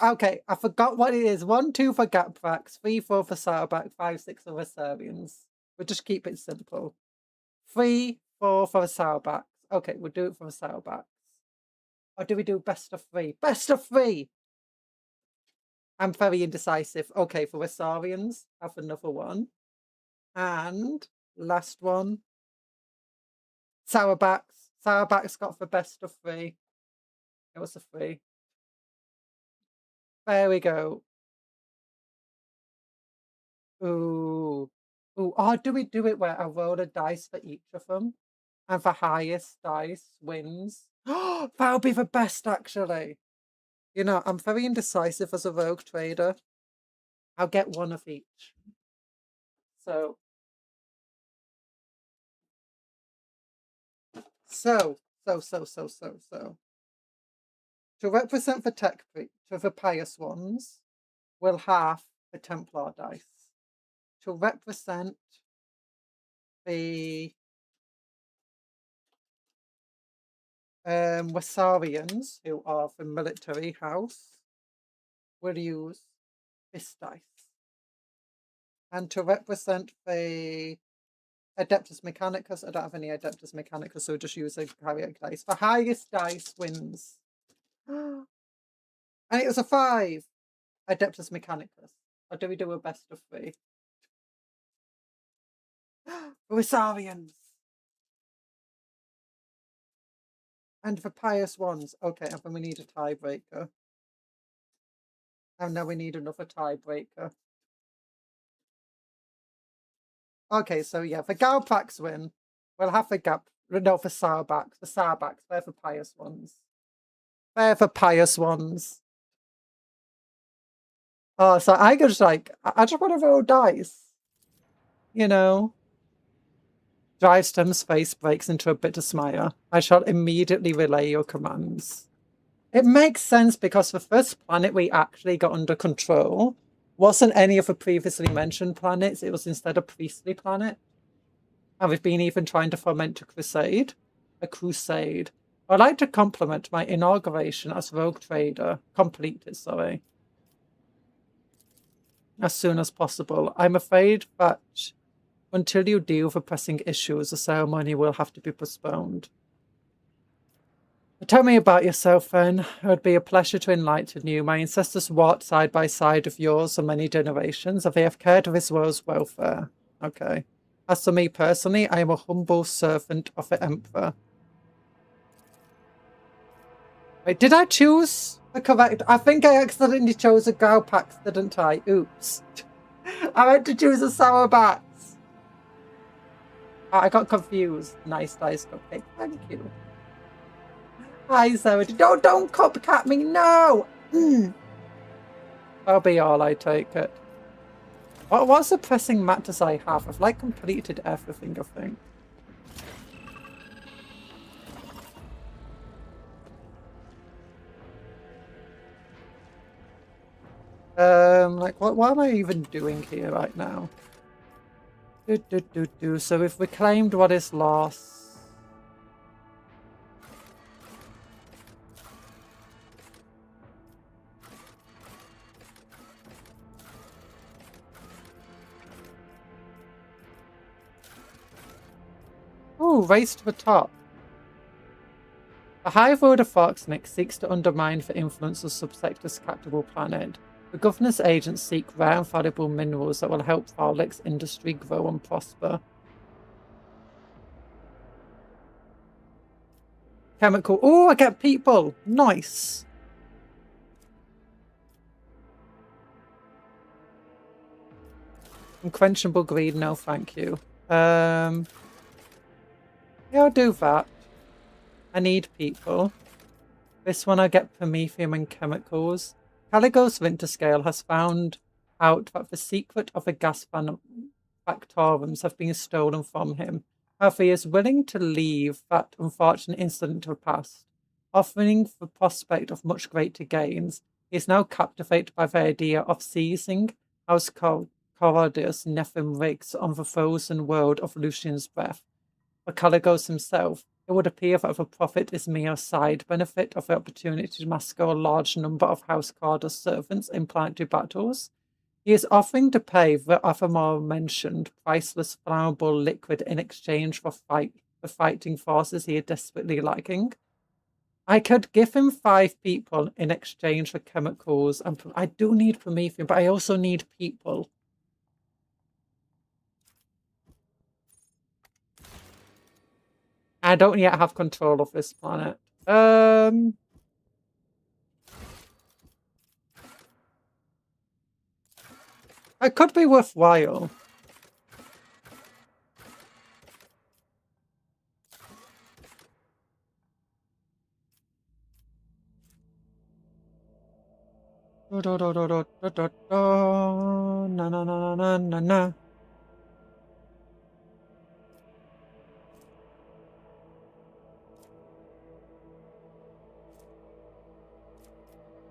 okay, I forgot what it is. 1, 2 for Gaprax, 3, 4 for Sauerback, 5, 6 for Reserians. We'll just keep it simple. 3, 4 for a sourback. Okay, we'll do it for a sourback. Or do we do best of 3? Best of 3! I'm very indecisive. Okay, for Wassarians, have another one. And last one. Sourbacks. Sourbacks got for best of 3. It was a 3. There we go. Ooh. Ooh. Oh, do we do it where I roll a dice for each of them? And the highest dice wins. Oh, that would be the best, actually. You know, I'm very indecisive as a rogue trader. I'll get one of each. So. To represent the tech to the pious ones, we'll have the Templar dice. To represent the Wassarians, who are the military house, we'll use this dice. And to represent the Adeptus Mechanicus, I don't have any Adeptus Mechanicus, so we'll just use a carrier dice. The highest dice wins. And it was a 5. Adeptus Mechanicus. Or do we do a best of 3? Wassarians. And the pious ones. Okay, and then we need a tiebreaker. And now we need another tiebreaker. Okay, so yeah, the Galpax win. We'll have the for Sourbacks. The Sourbacks, they're the pious ones. They're the pious ones. Oh, so I just I just want to roll dice. You know. Drivestem's face breaks into a bitter smile. I shall immediately relay your commands. It makes sense because the first planet we actually got under control wasn't any of the previously mentioned planets. It was instead a priestly planet. And we've been even trying to foment a crusade. I'd like to compliment my inauguration as rogue trader. Completed, sorry. As soon as possible. I'm afraid that until you deal with the pressing issues, the ceremony will have to be postponed. Tell me about yourself, then. It would be a pleasure to enlighten you. My ancestors walked side by side of yours for many generations, and they have cared for this world's welfare. Okay. As for me personally, I am a humble servant of the Emperor. Wait, did I choose the correct? I think I accidentally chose a Galpax, didn't I? Oops. I meant to choose a Sourbax. I got confused. Nice dice cupcake. Thank you. Hi, Sarah. No, don't copycat me. No. That'll be all, I take it. What's the pressing matters I have? I've like completed everything, I think. Like what am I even doing here right now? So we've reclaimed what is lost. Ooh, race to the top. The Hive Order Foxnick seeks to undermine the influence of Subsector's captable planet. The governor's agents seek rare and valuable minerals that will help Farlick's industry grow and prosper. Chemical. Oh, I get people. Nice. Unquenchable greed. No, thank you. Yeah, I'll do that. I need people. This one I get Promethium and chemicals. Caligos Winterscale has found out that the secret of the gas factorums have been stolen from him. However, he is willing to leave that unfortunate incident to the past. Offering the prospect of much greater gains, he is now captivated by the idea of seizing House Corodius Nephim Riggs on the frozen world of Lucian's breath. For Caligos himself, it would appear that the profit is mere side benefit of the opportunity to massacre a large number of House Cordus servants in planetary battles. He is offering to pay the aforementioned priceless flammable liquid in exchange for fighting forces he is desperately lacking. I could give him 5 people in exchange for chemicals, and I do need Promethean, but I also need people. I don't yet have control of this planet. It could be worthwhile. Na na na na na na.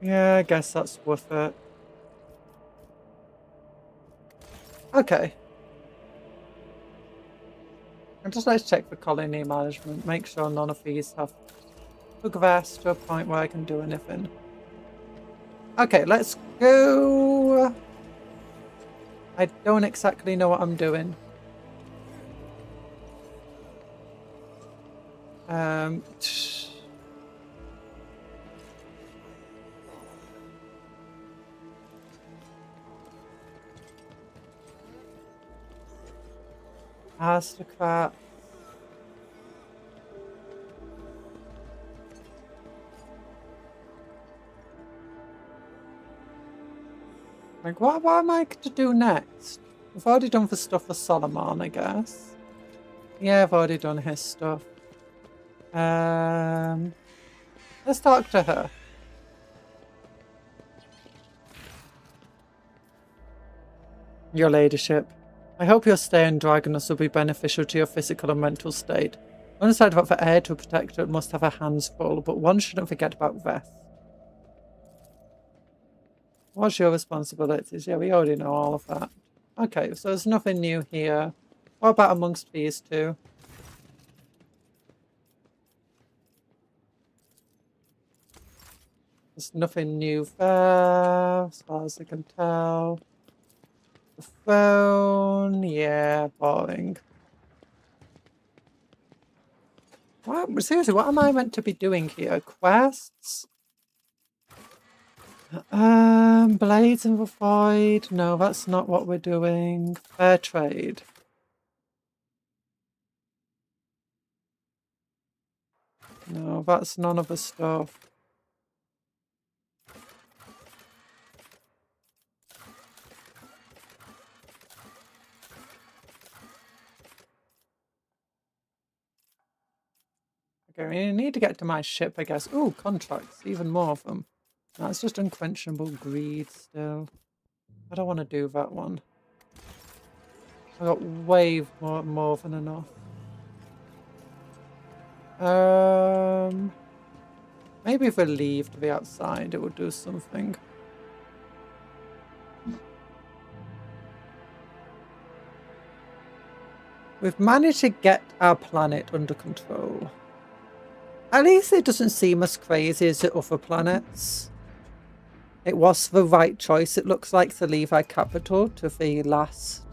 Yeah, I guess that's worth it. Okay. And just let's check for colony management. Make sure none of these have progressed to a point where I can do anything. Okay, let's go. I don't exactly know what I'm doing. Aristocrat. Like, what am I to do next? I've already done the stuff for Solomon, I guess. Yeah, I've already done his stuff. Let's talk to her. Your ladyship, I hope your stay in Dragonus will be beneficial to your physical and mental state. One decided that the heir to a protector must have her hands full, but one shouldn't forget about Veth. What's your responsibilities? Yeah, we already know all of that. Okay, so there's nothing new here. What about amongst these two? There's nothing new there, as far as I can tell. The phone, yeah, boring. What? Seriously, what am I meant to be doing here? Quests? Blades in the Void. No, that's not what we're doing. Fair trade. No, that's none of the stuff. Okay, we need to get to my ship, I guess. Ooh, contracts. Even more of them. That's just unquenchable greed still. I don't want to do that one. I got way more than enough. Maybe if we leave to the outside, it will do something. We've managed to get our planet under control. At least it doesn't seem as crazy as the other planets. It was the right choice, it looks like, to leave our capital to the last.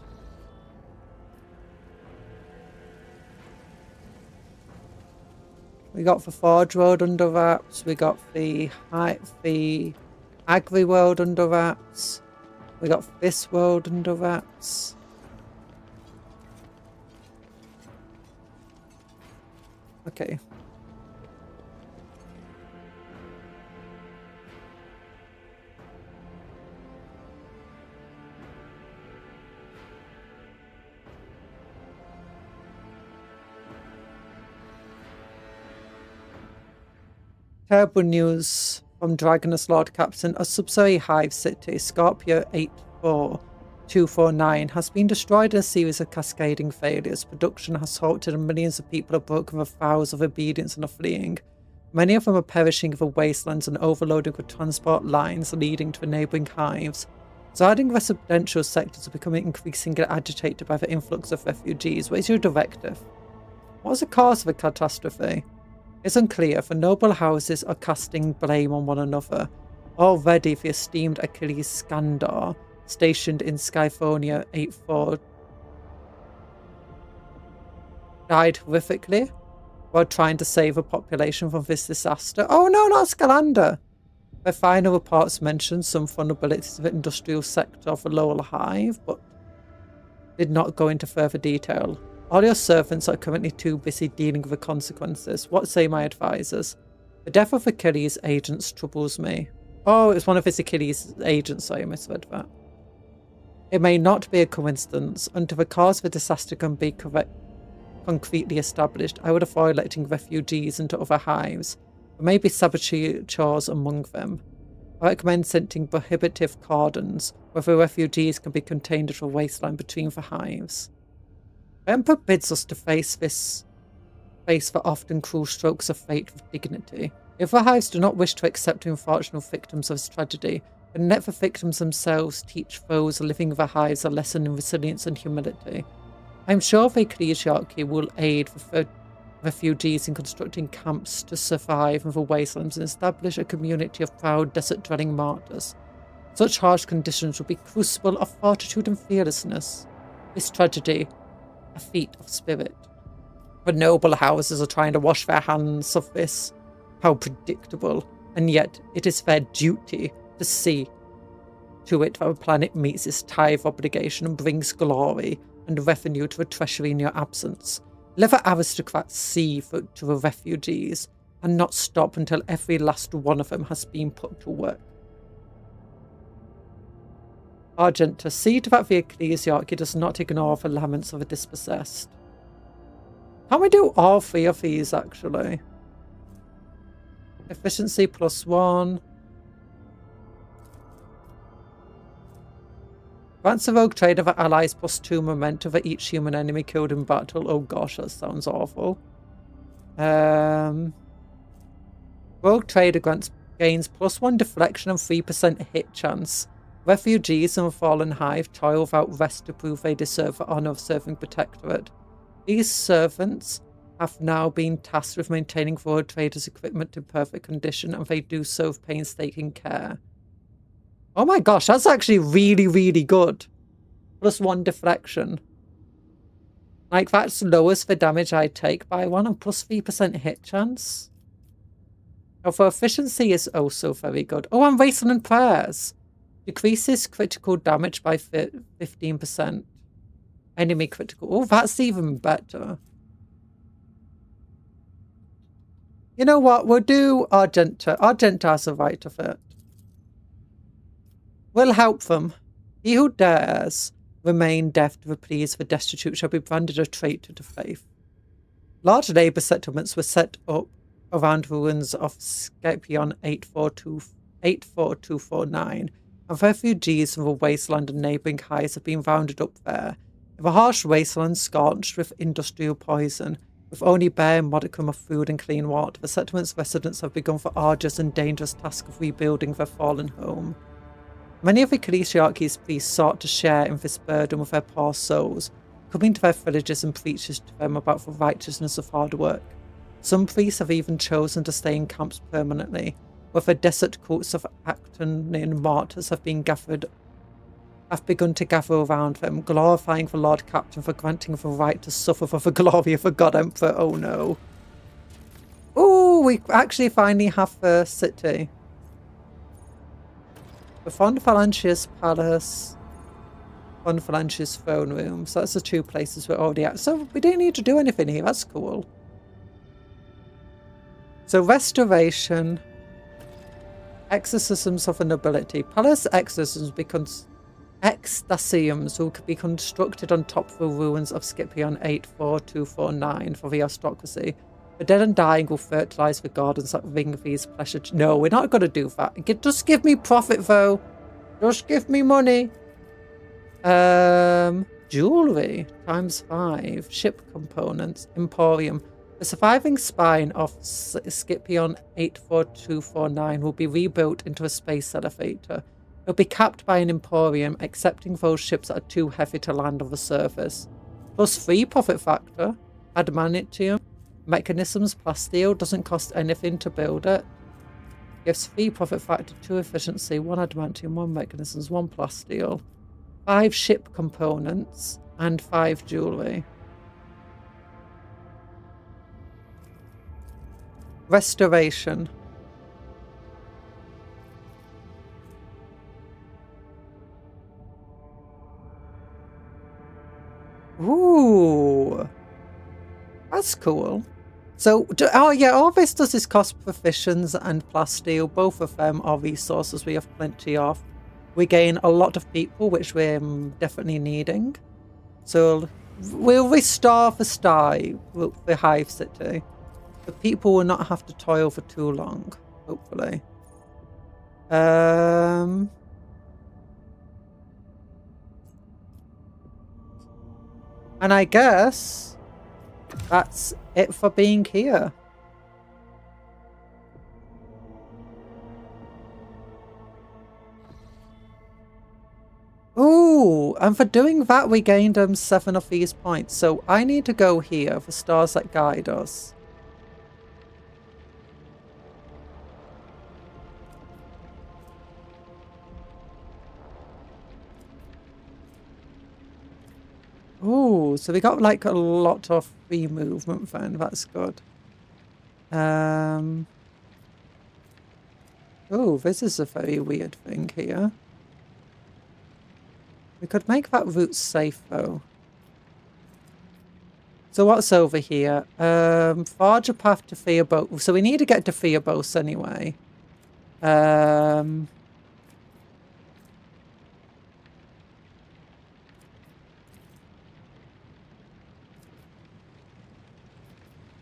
We got the Forge World under wraps, we got the Agri World under wraps, we got this world under wraps. Okay. Terrible news from Dragonus Lord Captain. A subsidiary hive city, Scorpio 84249, has been destroyed in a series of cascading failures. Production has halted and millions of people have broken the vows of obedience and are fleeing. Many of them are perishing in the wastelands and overloading with transport lines leading to the neighbouring hives. Surrounding residential sectors are becoming increasingly agitated by the influx of refugees. What is your directive? What was the cause of the catastrophe? It's unclear, for noble houses are casting blame on one another. Already the esteemed Achilles Scandor stationed in Skyphonia 84 died horrifically while trying to save a population from this disaster. Oh no, not Scalander! Their final reports mentioned some vulnerabilities of the industrial sector of the Lower Hive, but did not go into further detail. All your servants are currently too busy dealing with the consequences. What say my advisors? The death of Achilles' agents troubles me. Oh, it was one of his Achilles' agents, I misread that. It may not be a coincidence. Until the cause of the disaster can be concretely established, I would avoid letting refugees into other hives. There may be saboteurs among them. I recommend sending prohibitive cordons where the refugees can be contained at a wasteland between the hives. The Emperor bids us to face the often cruel strokes of fate with dignity. If the hives do not wish to accept the unfortunate victims of this tragedy, then let the victims themselves teach those living in the hives a lesson in resilience and humility. I am sure the ecclesiarchy will aid the refugees in constructing camps to survive in the wastelands and establish a community of proud desert-dwelling martyrs. Such harsh conditions will be crucible of fortitude and fearlessness. This tragedy, a feat of spirit. The noble houses are trying to wash their hands of this. How predictable. And yet, it is their duty to see to it that the planet meets its tithe obligation and brings glory and revenue to the treasury in your absence. Let the aristocrats see to the refugees and not stop until every last one of them has been put to work. Argenta, see to that the ecclesiarchy does not ignore the laments of the dispossessed. Can we do all three of these, actually? Efficiency +1. Grants the rogue trader that allies +2 momentum for each human enemy killed in battle. Oh gosh, that sounds awful. Rogue trader gains +1 deflection and 3% hit chance. Refugees in the fallen hive toil without rest to prove they deserve the honour of serving Protectorate. These servants have now been tasked with maintaining the rogue trader's equipment in perfect condition, and they do so with painstaking care. Oh my gosh, that's actually really, really good. +1 deflection. Like, that lowers the damage I take by 1 and +3% hit chance. Oh, for efficiency is also very good. Oh, and Wasteland Prayers. Decreases critical damage by 15%. Enemy critical. Oh, that's even better. You know what? We'll do Argenta. Argenta has a right of it. We'll help them. He who dares remain deaf to the pleas of the destitute shall be branded a traitor to faith. Large labour settlements were set up around the ruins of Scipion 84249, and refugees from the wasteland and neighbouring hives have been rounded up there. In the harsh wasteland scorched with industrial poison, with only bare modicum of food and clean water, the settlement's residents have begun the arduous and dangerous task of rebuilding their fallen home. Many of the ecclesiarchy's priests sought to share in this burden with their poor souls, coming to their villages and preaching to them about the righteousness of hard work. Some priests have even chosen to stay in camps permanently, where the desert cults of Actonian martyrs have begun to gather around them, glorifying the Lord Captain for granting the right to suffer for the glory of the God Emperor. Oh no. Oh, we actually finally have the city. The Fond Phalanges Palace, Fond Phalanges Throne Room. So that's the two places we're already at. So we don't need to do anything here. That's cool. So restoration, exorcisms of the nobility. Palace exorcisms becomes Ecstasiums will be constructed on top of the ruins of Scipion 84249 for the aristocracy. The dead and dying will fertilise the gardens that ring these pleasure. No, we're not going to do that. Just give me profit, though. Just give me money. Jewellery ×5. Ship components. Emporium. The surviving spine of Scipion 84249 will be rebuilt into a space elevator. It will be capped by an emporium, excepting those ships that are too heavy to land on the surface. +3 profit factor. Adamantium. Mechanisms plasteel. Doesn't cost anything to build it. Gives 3 profit factor, 2 efficiency, 1 adamantium, 1 mechanisms, 1 plasteel. 5 ship components, and 5 jewelry. Restoration. Ooh, that's cool. So, oh yeah, all this does is cost proficients and plasteel. Both of them are resources we have plenty of. We gain a lot of people, which we're definitely needing. So we'll restore the Hive City. The people will not have to toil for too long, hopefully. And I guess that's it for being here. Ooh, and for doing that we gained 7 of these points. So I need to go here for stars that guide us. Ooh, so we got like a lot of free movement then. That's good. Oh, this is a very weird thing here. We could make that route safe though. So what's over here? Forge a path to Theobos. So we need to get to Theobos anyway.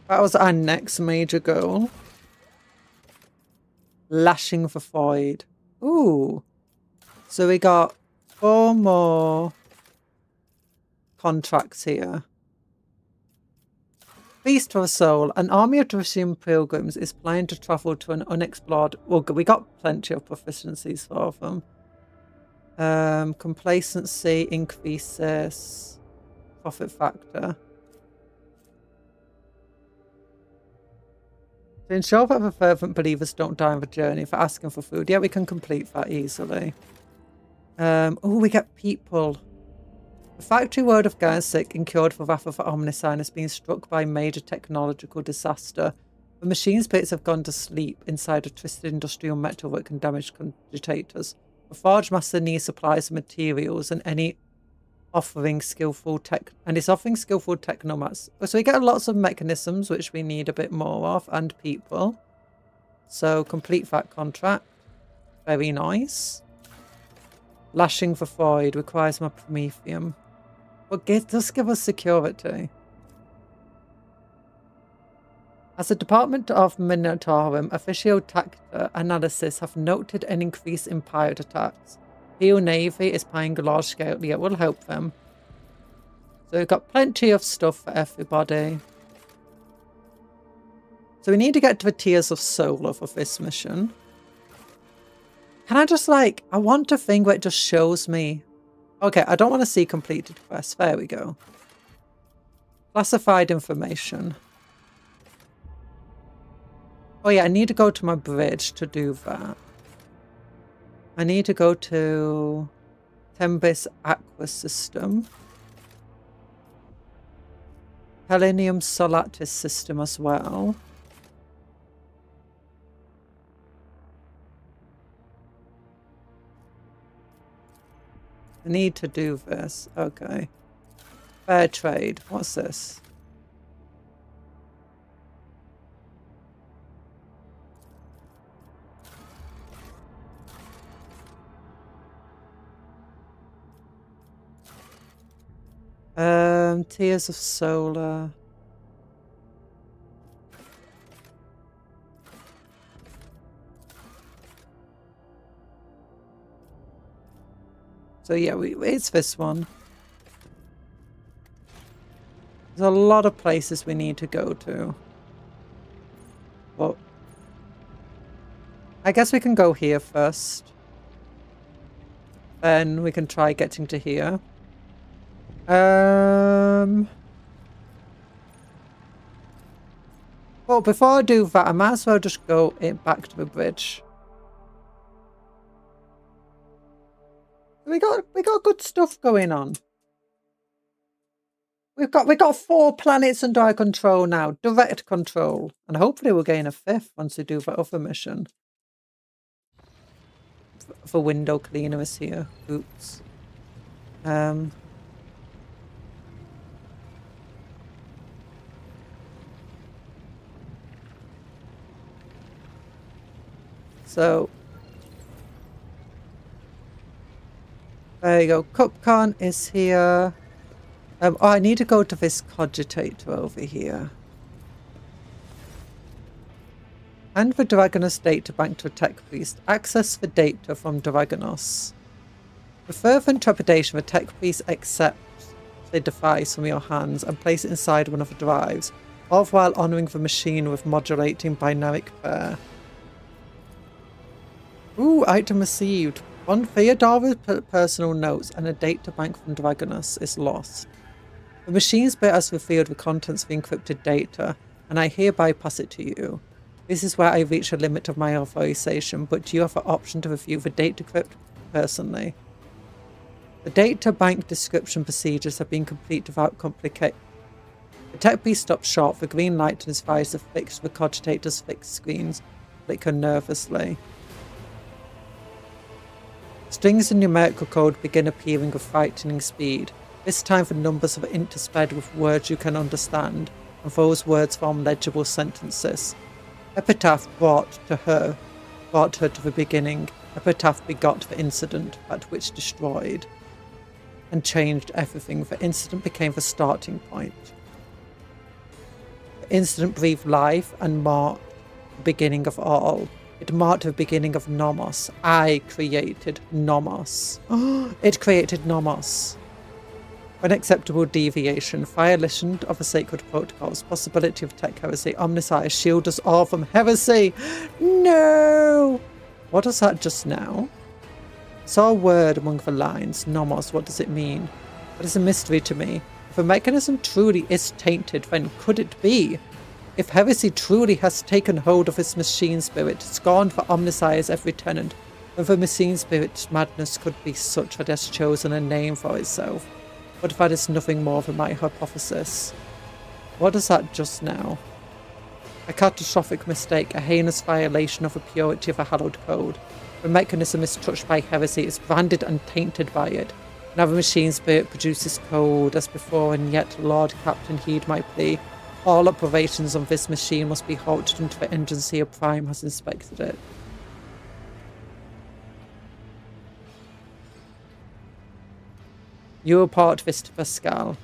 That was our next major goal. Lashing the Void. Ooh. So we got 4 more contracts here. Feast for a Soul. An army of Druscian pilgrims is planning to travel to an unexplored... Well, we got plenty of proficiencies for them. Complacency increases profit factor. To ensure that the fervent believers don't die on the journey for asking for food. Yeah, we can complete that easily. Oh, we get people. The factory world of Gansik, incurred for wrath of the Omnisign, has been struck by a major technological disaster. The machine spirits have gone to sleep inside a twisted industrial metalwork and damaged cogitators. The Forge Master needs supplies of materials and any offering skillful tech, and it's offering skillful technomats. So we get lots of mechanisms which we need a bit more of, and people. So complete that contract. Very nice. Lashing the Void requires more Promethium. But it does give us security. As the Department of Minotaurum, official tactic analysis have noted an increase in pirate attacks. Heel Navy is planning a large scale. Yeah, we'll help them. So we've got plenty of stuff for everybody. So we need to get to the Tears of Solar for this mission. Can I just like... I want a thing where it just shows me... Okay, I don't want to see completed quests. There we go. Classified information. Oh yeah, I need to go to my bridge to do that. I need to go to Tembis Aqua System. Helenium Solatis System as well. I need to do this. Okay. Fair trade. What's this? Tears of Solar. So yeah, it's this one. There's a lot of places we need to go to. But I guess we can go here first. Then we can try getting to here. Well, before I do that, I might as well just go back to the bridge. We got good stuff going on. We got 4 planets under our control now, direct control, and hopefully we'll gain a 5th once we do the other mission. For window cleaner is here. Oops. So there you go. Cupcon is here. Oh, I need to go to this cogitator over here. And the Dragonos data bank to a tech priest. Access the data from Dragonos. With fervent trepidation, the tech priest accepts the device from your hands and place it inside one of the drives, all while honouring the machine with modulating binaric pair. Ooh, item received. One Theodora's personal notes and a data bank from Dragonos is lost. The machine's bit has revealed the contents of the encrypted data, and I hereby pass it to you. This is where I reach the limit of my authorization, but you have the option to review the data crypt personally. The data bank description procedures have been complete without complication. The tech priest stops short, the green light in his visor fixed, the cogitator's fixed screens flicker nervously. Strings of numerical code begin appearing with frightening speed. This time the numbers are intersped with words you can understand, and those words form legible sentences. Epitaph brought her to the beginning. Epitaph begot the incident, that which destroyed and changed everything. The incident became the starting point. The incident breathed life and marked the beginning of all. It marked the beginning of Nomos. I created Nomos. It created Nomos. Unacceptable deviation. Violation of the sacred protocols. Possibility of tech heresy. Omniscience. Shield us all from heresy. No! What was that just now? Saw a word among the lines. Nomos. What does it mean? That is a mystery to me. If a mechanism truly is tainted, then could it be? If heresy truly has taken hold of its machine spirit, scorned for omniscience every tenant, then the machine spirit's madness could be such that it has chosen a name for itself. But that is nothing more than my hypothesis. What is that just now? A catastrophic mistake, a heinous violation of the purity of a hallowed code. The mechanism is touched by heresy, is branded and tainted by it. Now the machine spirit produces code as before, and yet, Lord Captain, heed my plea. All operations on this machine must be halted until the Engineer Prime has inspected it. You report this to Pascal.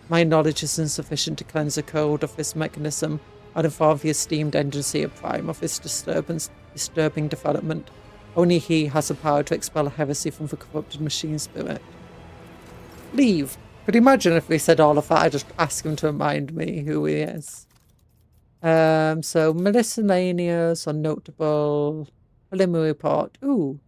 My knowledge is insufficient to cleanse the code of this mechanism and inform the esteemed Engineer Prime of this disturbing development. Only he has the power to expel heresy from the corrupted machine spirit. Leave. Could you imagine if we said all of that? I just ask him to remind me who he is. So miscellaneous or notable preliminary report. Ooh.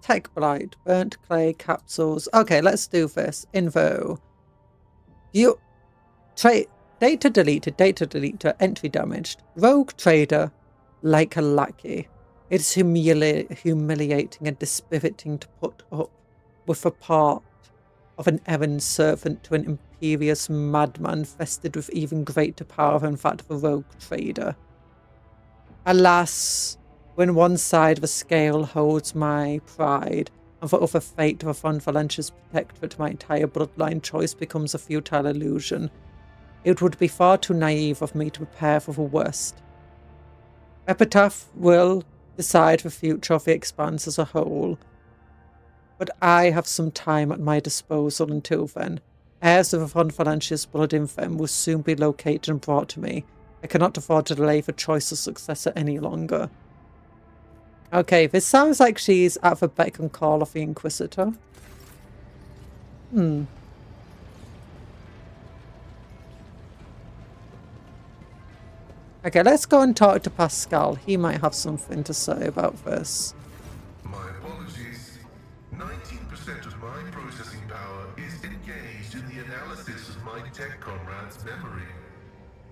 Tech blight, burnt clay capsules. Okay, let's do this. Info. You data deleted, entry damaged. Rogue trader, like a lackey. It's humiliating and dispiriting to put up with a part of an errand servant to an imperious madman vested with even greater power than that of a rogue trader. Alas, when one side of the scale holds my pride, and the other fate of a Von Valentia's protectorate, my entire bloodline choice becomes a futile illusion. It would be far too naive of me to prepare for the worst. Epitaph will decide the future of the Expanse as a whole, but I have some time at my disposal until then. Heirs of the Von Valentia's blood in them will soon be located and brought to me. I cannot afford to delay the choice of successor any longer. Okay, this sounds like she's at the beck and call of the Inquisitor. Okay, let's go and talk to Pascal. He might have something to say about this. My apologies. 19% of my processing power of my tech comrade's memory.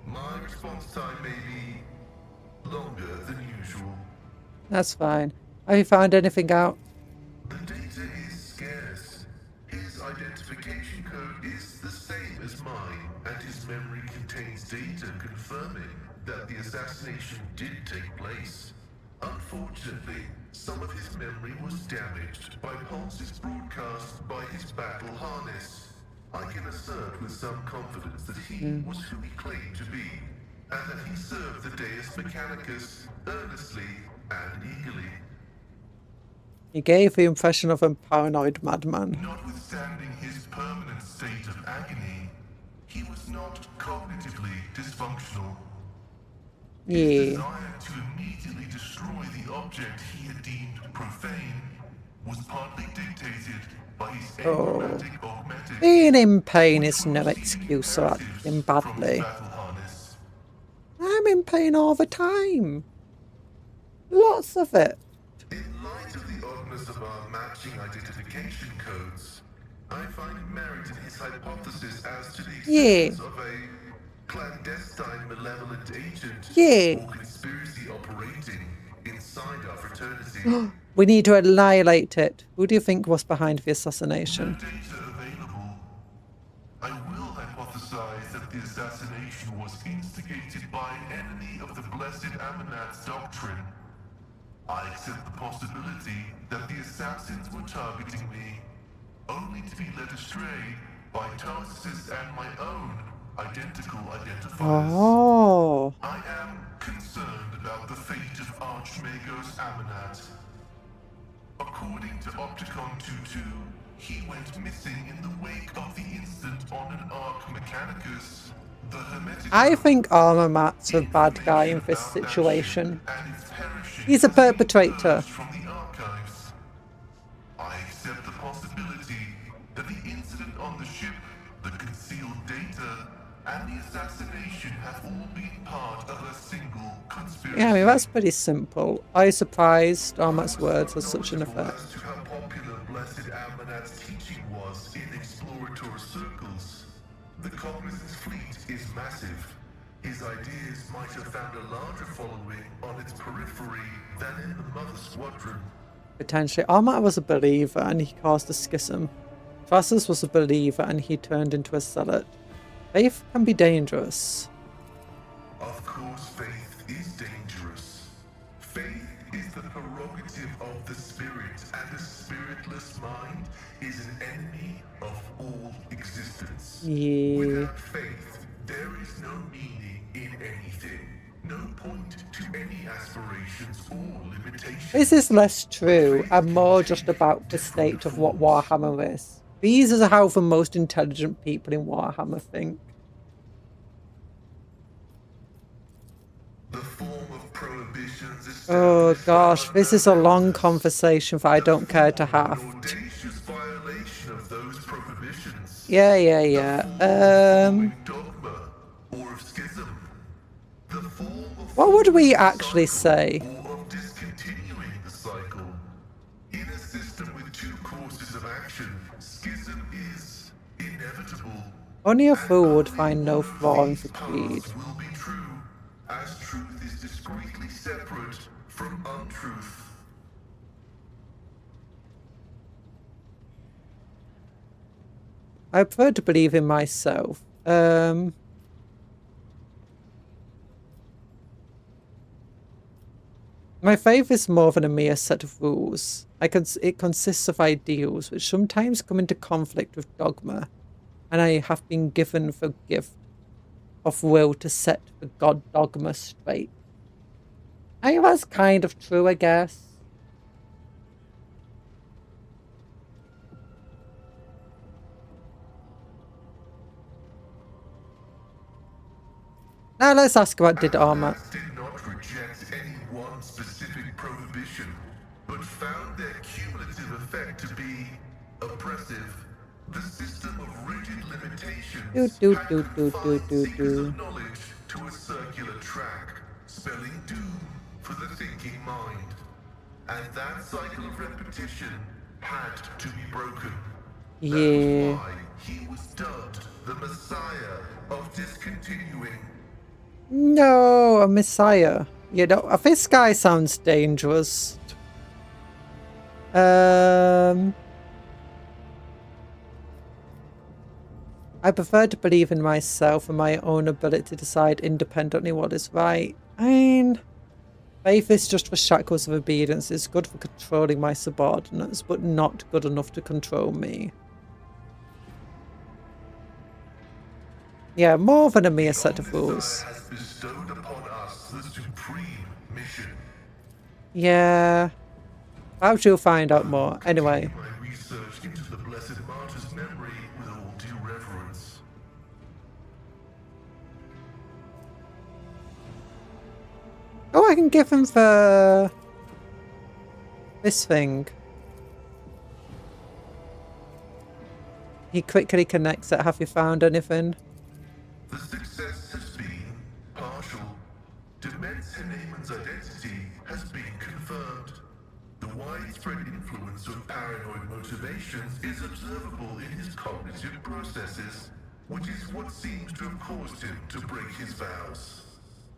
My response time may be longer than usual. That's fine. Have you found anything out? The data is scarce. His identification code is the same as mine, and his memory contains data confirming that the assassination did take place. Unfortunately, some of his memory was damaged by pulses broadcast by his battle harness. I can assert with some confidence that he was who he claimed to be, and that he served the Deus Mechanicus earnestly and eagerly. He gave the impression of a paranoid madman. Notwithstanding his permanent state of agony, he was not cognitively dysfunctional. His Yeah. desire to immediately destroy the object he had deemed profane was partly dictated by his achromatic augmetic. Being in pain is no excuse for acting from his badly. battle harness. I'm in pain all the time. Lots of it. In light of the oddness of our matching identification codes, I find merit in his hypothesis as to the existence of a clandestine malevolent agent or conspiracy operating inside our fraternity. We need to annihilate it. Who do you think was behind the assassination? No data available. I will hypothesize that the assassination was instigated by an enemy of the Blessed Amanat's doctrine. I accept the possibility that the assassins were targeting me, only to be led astray by Tarsus and my own identical identifiers. Oh. I am concerned about the fate of Archmagos Amanat. According to Opticon 22, he went missing in the wake of the incident on an Arc Mechanicus. The Hermetic I think Armor Matt's a bad guy in this situation. He's a perpetrator. from the archives. I accept the possibility that the incident on the ship, the concealed data, and the assassination have all been part of a single conspiracy. Yeah, I mean, that's pretty simple. Are you surprised Armat's words had such an effect? As to how popular Blessed Amanat's teaching was in exploratory circles, the Cognizant's fleet is massive. His ideas might have found a larger following on its periphery than in the Mother Squadron. Potentially. Armat was a believer and he caused a schism. Thrasus was a believer and he turned into a zealot. Faith can be dangerous. Of course, faith is dangerous. Faith is the prerogative of the spirit, and a spiritless mind is an enemy of all existence. Yeah. Without faith, there is no meaning in anything, no point to any aspirations or limitations. This is less true and more just about the state of what Warhammer is. These are how the most intelligent people in Warhammer think. The form of prohibitions Oh gosh, this is a long conversation that I don't care to have. audacious violation of those prohibitions. Yeah. Dogma or of schism. The form of What would we actually say? or of discontinuing the cycle. In a system with two courses of action, schism is inevitable. Only a fool would find no flaw in the creed. Paths will be true, as truth is discreetly separate from untruth. I prefer to believe in myself. My faith is more than a mere set of rules. It consists of ideals which sometimes come into conflict with dogma, and I have been given the gift of will to set the god dogma straight. I think that's kind of true, I guess. Now let's ask about did Armat. Did not reject any one specific prohibition, but found their cumulative effect to be oppressive. The system of rigid limitations had confined seekers of knowledge to a circular track, spelling doom for the thinking mind. And that cycle of repetition had to be broken. That was Yeah. why he was dubbed the messiah of discontinuing. No, a messiah. You know, this guy sounds dangerous. I prefer to believe in myself and my own ability to decide independently what is right. I mean, faith is just for shackles of obedience. It's good for controlling my subordinates, but not good enough to control me. Yeah, more than a mere set of rules. Has bestowed upon us the supreme mission. Yeah. Perhaps you'll find out more. Anyway. My research into the blessed martyr's memory with all due reverence. Oh, I can give him this thing. He quickly connects it. Have you found anything? The success has been partial. Dement's Haneman's identity has been confirmed. The widespread influence of paranoid motivations is observable in his cognitive processes, which is what seems to have caused him to break his vows.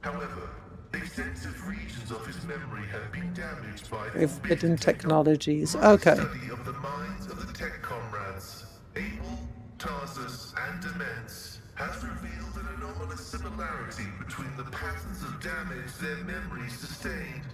However, extensive regions of his memory have been damaged by Forbidden technologies. Okay. study of the minds of the tech comrades, Abel, Tarsus, and Demence, has revealed an anomalous similarity between the patterns of damage their memories sustained.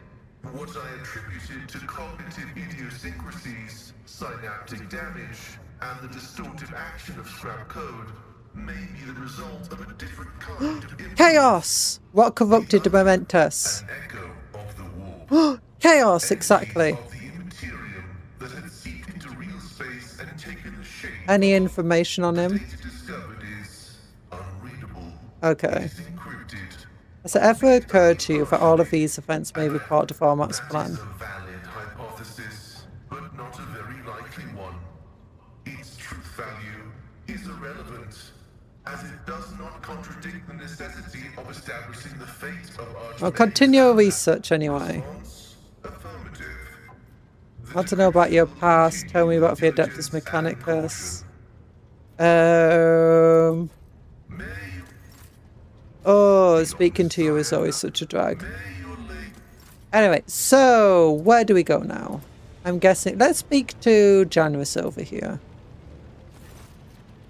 What I attributed to cognitive idiosyncrasies, synaptic damage, and the distortive action of scrap code may be the result of a different kind of Chaos! What corrupted the Momentous? an echo of the war. Chaos, exactly. Of the immaterium that had seeped into real space and taken the shape. Any information on him? Data discovered is unreadable. Okay. Is encrypted. Has it ever occurred to you that all of these events may be part of Format's That plan? is a valid hypothesis, but not a very likely one. Its truth value is irrelevant, as it does not contradict the necessity of establishing the fate of Archmage. I'll continue your research anyway. Response? Affirmative. I want to know about your past. Tell me about the Adeptus Mechanicus. May Oh, speaking to you is always such a drag. your late Anyway, so where do we go now? I'm guessing. Let's speak to Janus over here.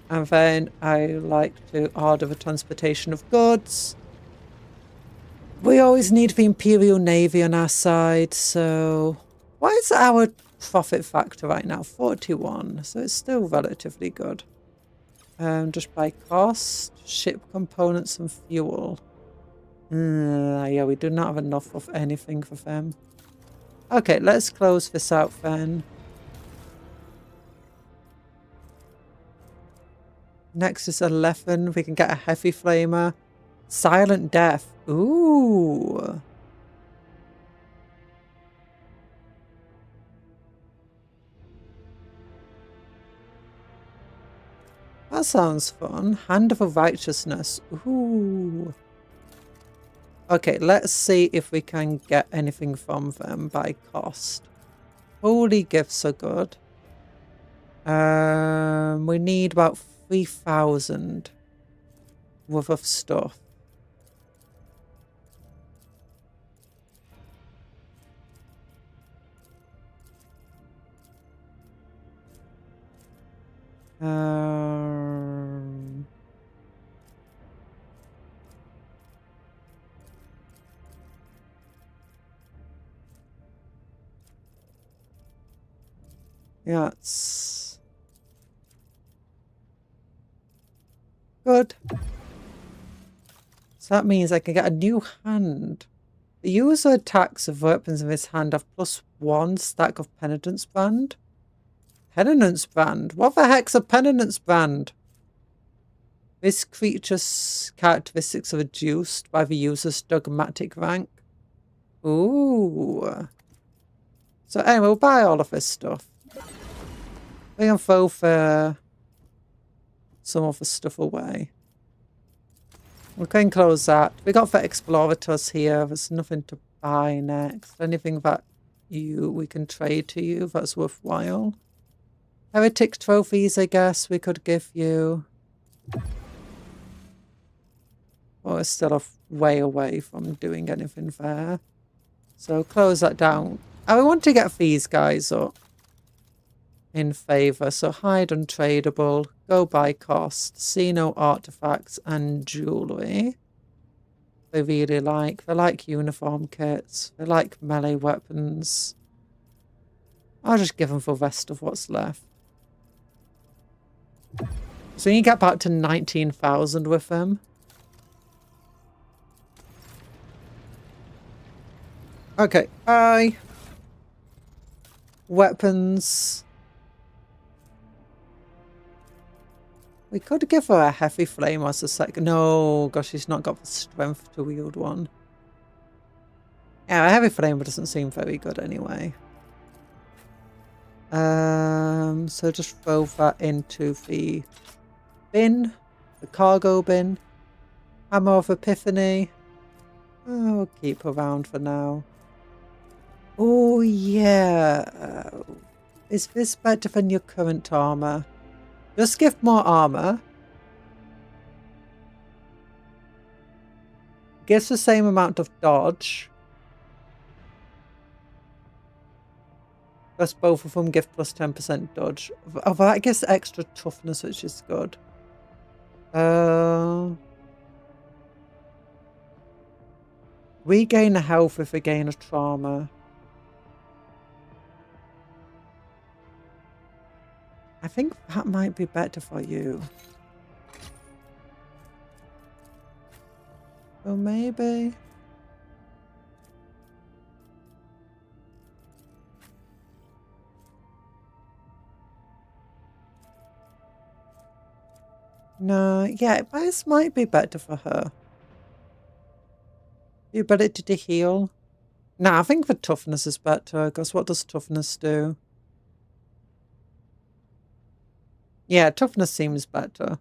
And then I like to order the transportation of goods. We always need the Imperial Navy on our side, so why is our profit factor right now 41? So it's still relatively good. Just by cost, ship components and fuel. Yeah, we do not have enough of anything for them. Okay, let's close this out then. Next is 11. We can get a heavy flamer. Silent death. Ooh. That sounds fun. Hand of a Righteousness. Ooh. Okay, let's see if we can get anything from them by cost. Holy gifts are good. We need about 3,000 worth of stuff. Yeah, it's good. So that means I can get a new hand. The user attacks of weapons in this hand have +1 stack of Penitence Brand. Penitence Brand? What the heck's a Penitence Brand? This creature's characteristics are reduced by the user's dogmatic rank. Ooh. So anyway, we'll buy all of this stuff. We can throw some of the stuff away. We can close that. We got the Explorators here. There's nothing to buy next. Anything that we can trade to you that's worthwhile. Heretic trophies, I guess we could give you. we're still way away from doing anything there. So close that down. I want to get these guys up in favour. So hide untradeable, go by cost, see no artifacts and jewellery. They really like. They like uniform kits. They like melee weapons. I'll just give them the rest of what's left. So you can get back to 19,000 with them. Okay, weapons. We could give her a heavy flame as a second. No, gosh, she's not got the strength to wield one. Yeah, a heavy flame doesn't seem very good anyway. So just throw that into the bin, the cargo bin. Hammer of Epiphany. Oh, we'll keep around for now. Oh, yeah. Is this better than your current armor? Just give more armor. Gives the same amount of dodge. Plus both of them give plus 10% dodge. Oh, that gives extra toughness, which is good. Regain health with a gain of trauma. I think that might be better for you. Or maybe... No, yeah, this might be better for her. The ability to heal. Nah, I think the toughness is better, because what does toughness do? Yeah, toughness seems better.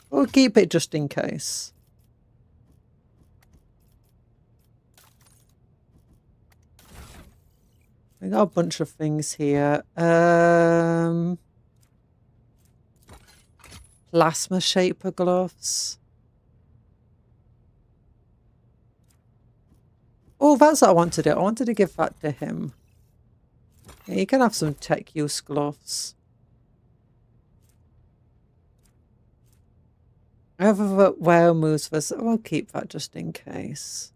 We'll keep it just in case. We got a bunch of things here. Plasma shaper gloves. Oh, that's what I wanted to do. I wanted to give that to him. Yeah, you can have some tech use gloves. I have a well moves for, so I'll keep that just in case.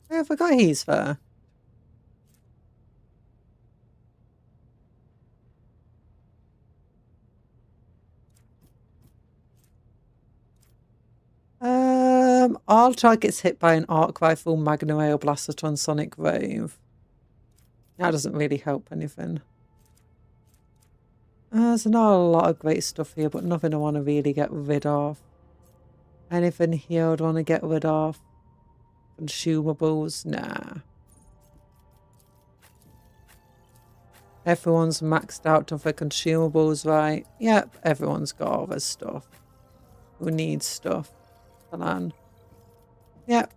I forgot he's there. All targets hit by an arc rifle, magna ray, or blasterton sonic wave. That doesn't really help anything. There's not a lot of great stuff here, but nothing I want to really get rid of. Anything here I'd want to get rid of? Consumables? Nah. Everyone's maxed out on their consumables, right? Yep, everyone's got all their stuff. Who needs stuff? Alan. Yep.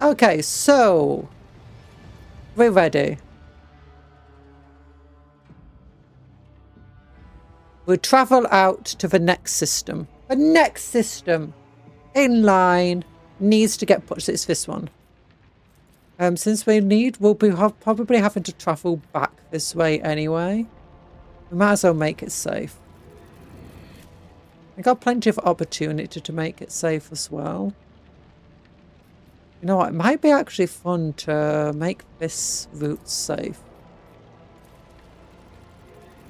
Okay, so we're ready. We'll travel out to the next system. The next system in line needs to get pushed. It's this one. Since we'll be probably having to travel back this way anyway. We might as well make it safe. We got plenty of opportunity to make it safe as well. You know what? It might be actually fun to make this route safe.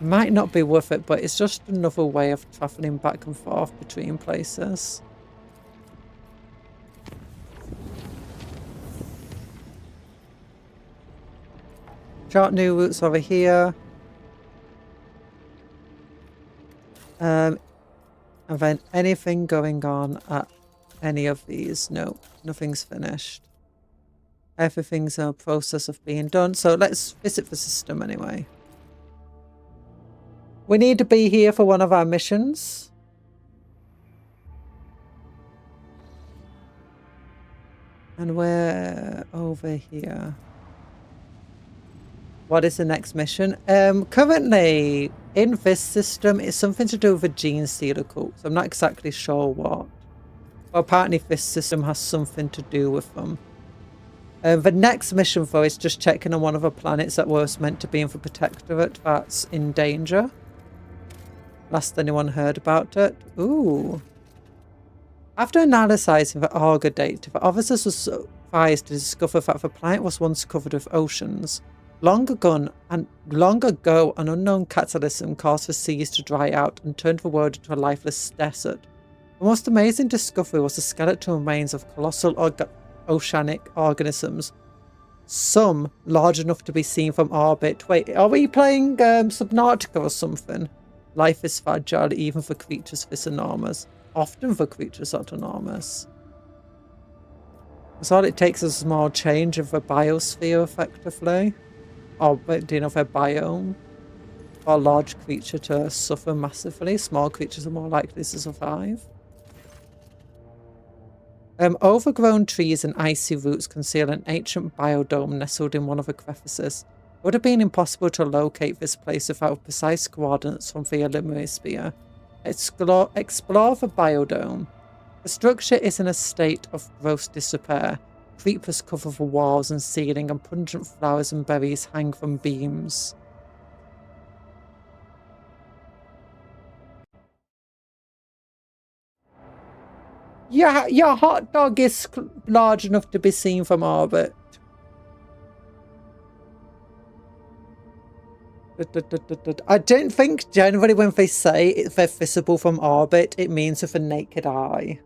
Might not be worth it, but it's just another way of travelling back and forth between places. Chart new routes over here. And then anything going on at any of these? No, nothing's finished. Everything's in a process of being done. So let's visit the system anyway. We need to be here for one of our missions. And we're over here. What is the next mission? Currently, in this system, it's something to do with a gene stealer cult. So I'm not exactly sure what. But apparently this system has something to do with them. The next mission, though, is just checking on one of the planets that was meant to be in the Protectorate that's in danger. Last anyone heard about it. Ooh. After analysing the Argo data, the officers were surprised to discover that the planet was once covered with oceans. Long ago, an unknown catalysm caused the seas to dry out and turned the world into a lifeless desert. The most amazing discovery was the skeletal remains of colossal oceanic organisms, some large enough to be seen from orbit. Wait, are we playing Subnautica or something? Life is fragile even for creatures this enormous. Often for creatures that enormous. That's all it takes is a small change of the biosphere effectively. Or do you know their biome? For a large creature to suffer massively. Small creatures are more likely to survive. Overgrown trees and icy roots conceal an ancient biodome nestled in one of the crevices. It would have been impossible to locate this place without precise coordinates from the Illuminary Sphere. Explore the biodome. The structure is in a state of gross disrepair. Creepers cover the walls and ceiling, and pungent flowers and berries hang from beams. Yeah, your hot dog is large enough to be seen from orbit. I don't think generally when they say they're visible from orbit, it means with a naked eye.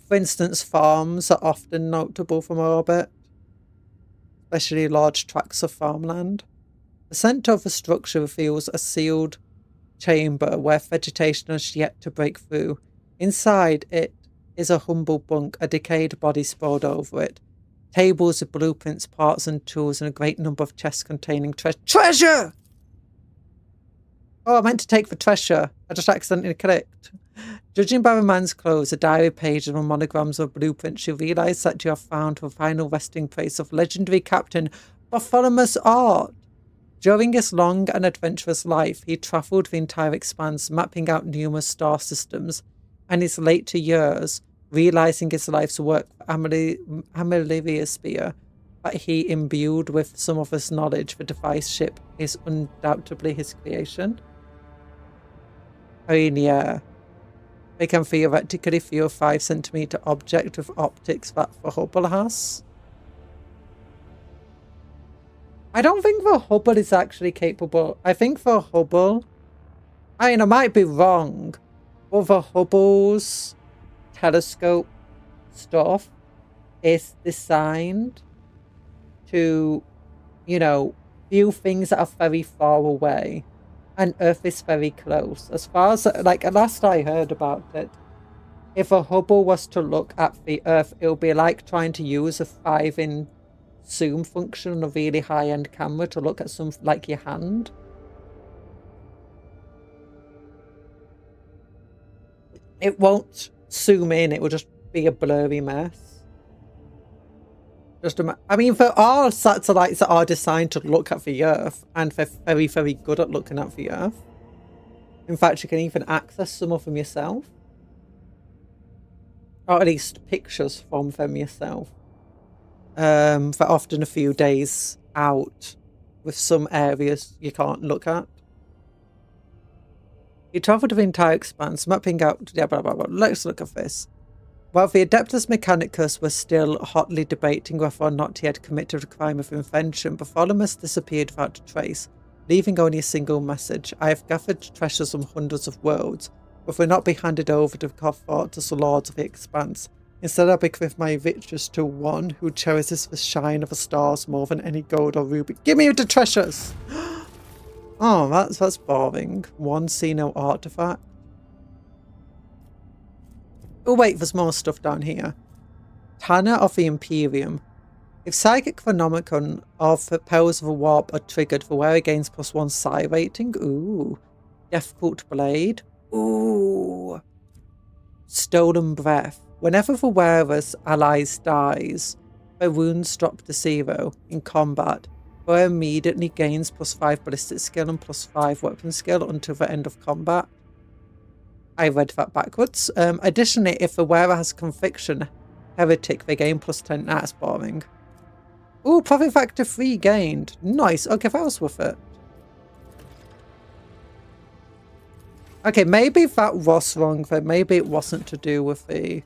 For instance, farms are often notable from orbit, especially large tracts of farmland. The centre of the structure reveals a sealed chamber where vegetation has yet to break through. Inside it is a humble bunk, a decayed body sprawled over it. Tables with blueprints, parts and tools, and a great number of chests containing treasure! Oh, I meant to take the treasure. I just accidentally clicked. Judging by the man's clothes, a diary page and monograms of blueprints, you realise that you have found the final resting place of legendary Captain Bartholomew Art. During his long and adventurous life, he travelled the entire expanse, mapping out numerous star systems, and his later years, realising his life's work for Amelia Spear, that he imbued with some of his knowledge. The device ship is undoubtedly his creation. I mean, yeah. They can theoretically feel 5 centimeter object with optics that the Hubble has. I don't think the Hubble is actually capable. I think the Hubble, I mean, I might be wrong, but the Hubble's telescope stuff is designed to, you know, view things that are very far away. And Earth is very close. As far as, like, last I heard about it, if a Hubble was to look at the Earth, it would be like trying to use a 5-in zoom function on a really high-end camera to look at something like your hand. It won't zoom in, it will just be a blurry mess. I mean, there are satellites that are designed to look at the Earth, and they're very, very good at looking at the Earth. In fact, you can even access some of them yourself. Or at least pictures from them yourself. They're often a few days out, with some areas you can't look at. You travel to the entire expanse, mapping out... Yeah, blah, blah, blah. Let's look at this. While the Adeptus Mechanicus were still hotly debating whether or not he had committed a crime of invention, Bartholomew disappeared without a trace, leaving only a single message. I have gathered treasures from hundreds of worlds, but will not be handed over to the lords of the expanse. Instead, I bequeath my riches to one who cherishes the shine of the stars more than any gold or ruby. Give me the treasures! Oh, that's boring. One see no artifact. Oh wait, there's more stuff down here. Tanner of the Imperium. If Psychic Phenomenon of the powers of a warp are triggered, the wearer gains +1 psi rating. Ooh. Death Cult Blade. Ooh. Stolen Breath. Whenever the wearer's allies dies, their wounds drop to 0 in combat. The wearer immediately gains +5 ballistic skill and +5 weapon skill until the end of combat. I read that backwards. Additionally, if the wearer has Conviction Heretic, they gain +10. That's boring. Ooh, profit factor 3 gained. Nice. Okay, that was worth it. Okay, maybe that was wrong though. Maybe it wasn't to do with the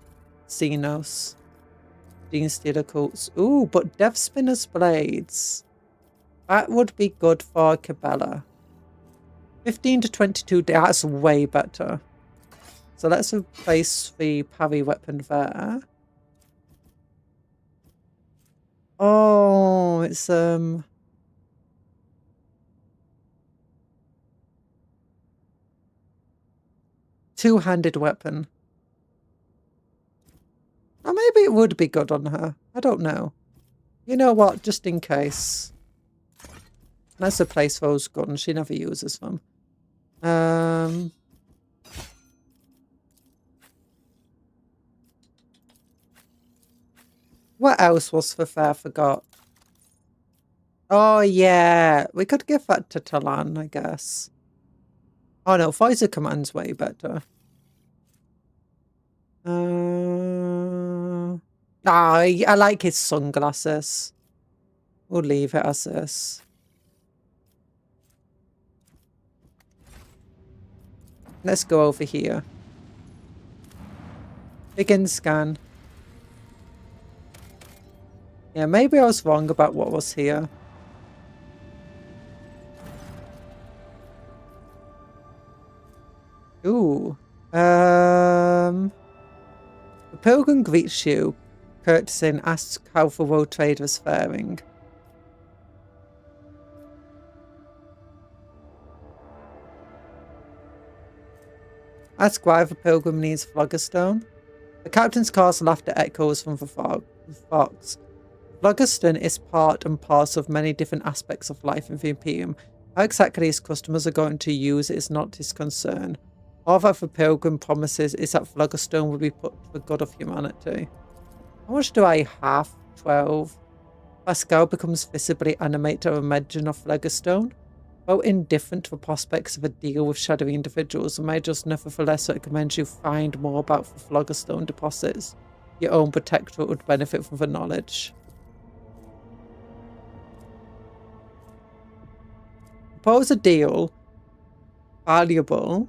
Xenos. Gene Stealer Cults. Ooh, but Death Spinner's Blades. That would be good for Cabela. 15 to 22, that's way better. So let's replace the parry weapon there. Oh, it's two-handed weapon. Or maybe it would be good on her. I don't know. You know what? Just in case. Let's replace those guns. She never uses them. What else was for fair? Forgot. Oh, yeah. We could give that to Talan, I guess. Oh, no. Pfizer Command's way better. I like his sunglasses. We'll leave it as this. Let's go over here. Begin scan. Yeah, maybe I was wrong about what was here. Ooh. The pilgrim greets you, courtesy, asks how the road trade was faring. Ask why the pilgrim needs Phlogiston. The captain's castle laughter echoes from the fox. Phlogiston is part and parcel of many different aspects of life in the Imperium. How exactly his customers are going to use it is not his concern. All that the pilgrim promises is that Phlogiston will be put to the good of humanity. How much do I have? 12. Pascal becomes visibly animated at a mention of Phlogiston. Though indifferent to the prospects of a deal with shadowy individuals, I may just nevertheless recommend you find more about the Phlogiston deposits. Your own protectorate would benefit from the knowledge. Propose a deal valuable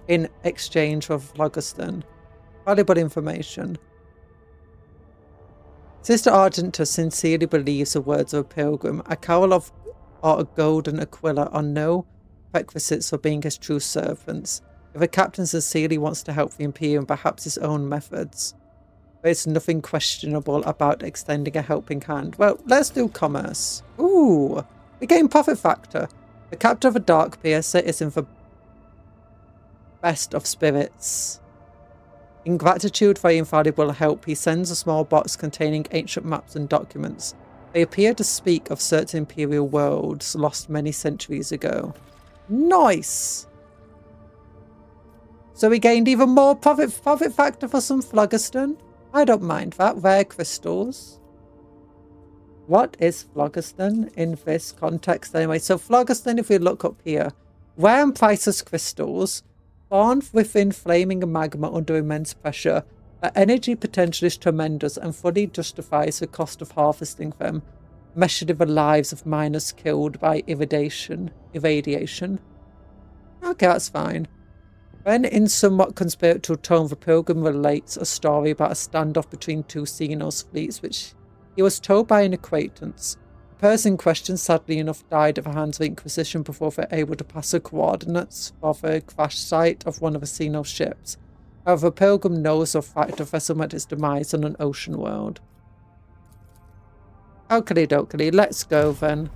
in exchange for Phlogiston. Valuable information. Sister Argenta sincerely believes the words of a pilgrim. A cowl of or a golden aquila are no prerequisites for being his true servants. If a captain sincerely wants to help the Imperium, perhaps his own methods. There's nothing questionable about extending a helping hand. Well, let's do commerce. Ooh, we gain profit factor. The captain of a dark piercer is in the best of spirits. In gratitude for invaluable help, he sends a small box containing ancient maps and documents. They appear to speak of certain imperial worlds lost many centuries ago. Nice! So we gained even more profit factor for some Phlogiston. I don't mind that. Rare crystals. What is Phlogiston in this context anyway? So Phlogiston, if we look up here, rare and priceless crystals born within flaming magma under immense pressure. Their energy potential is tremendous and fully justifies the cost of harvesting them, measured in the lives of miners killed by irradiation. Okay, that's fine. Then, in somewhat conspiratorial tone, the pilgrim relates a story about a standoff between two Xenos fleets, which he was told by an acquaintance. The person in question, sadly enough, died at the hands of the Inquisition before they were able to pass the coordinates for the crash site of one of the Xenos ships. However, Pilgrim knows of fact the vessel met its demise on an ocean world. Oakley dokley, let's go then.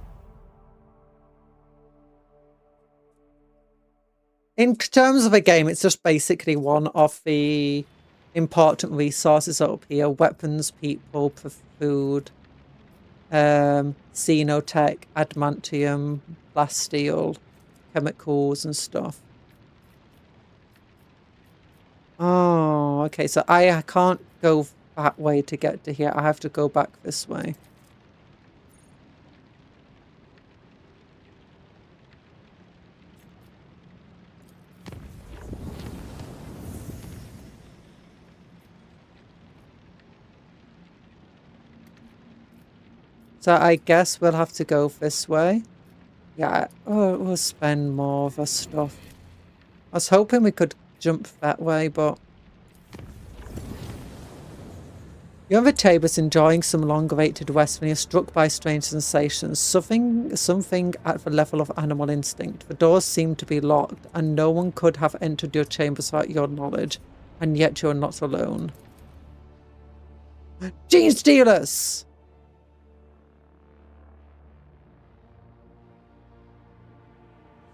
In terms of a game, it's just basically one of the important resources up here. Weapons, people, food, xenotech, adamantium, plasteel, chemicals and stuff. Oh, okay. So I can't go that way to get to here. I have to go back this way. So I guess we'll have to go this way. Yeah, oh, we'll spend more of our stuff. I was hoping we could jump that way, but... ENvtuber's enjoying some long-awaited rest when you're struck by strange sensations. Something at the level of animal instinct. The doors seem to be locked, and no one could have entered your chambers without your knowledge. And yet you're not alone. Gene Stealers!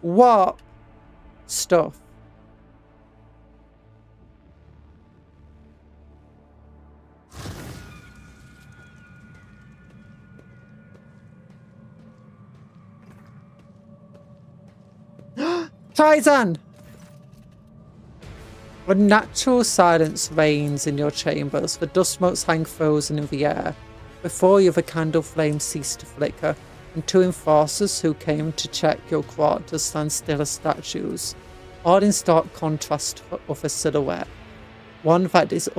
What stuff? Trizan! Unnatural silence reigns in your chambers. The dust motes hang frozen in the air. Before you, the candle flames cease to flicker, and two enforcers who came to check your quarters stand still as statues, all in stark contrast of a silhouette. One that is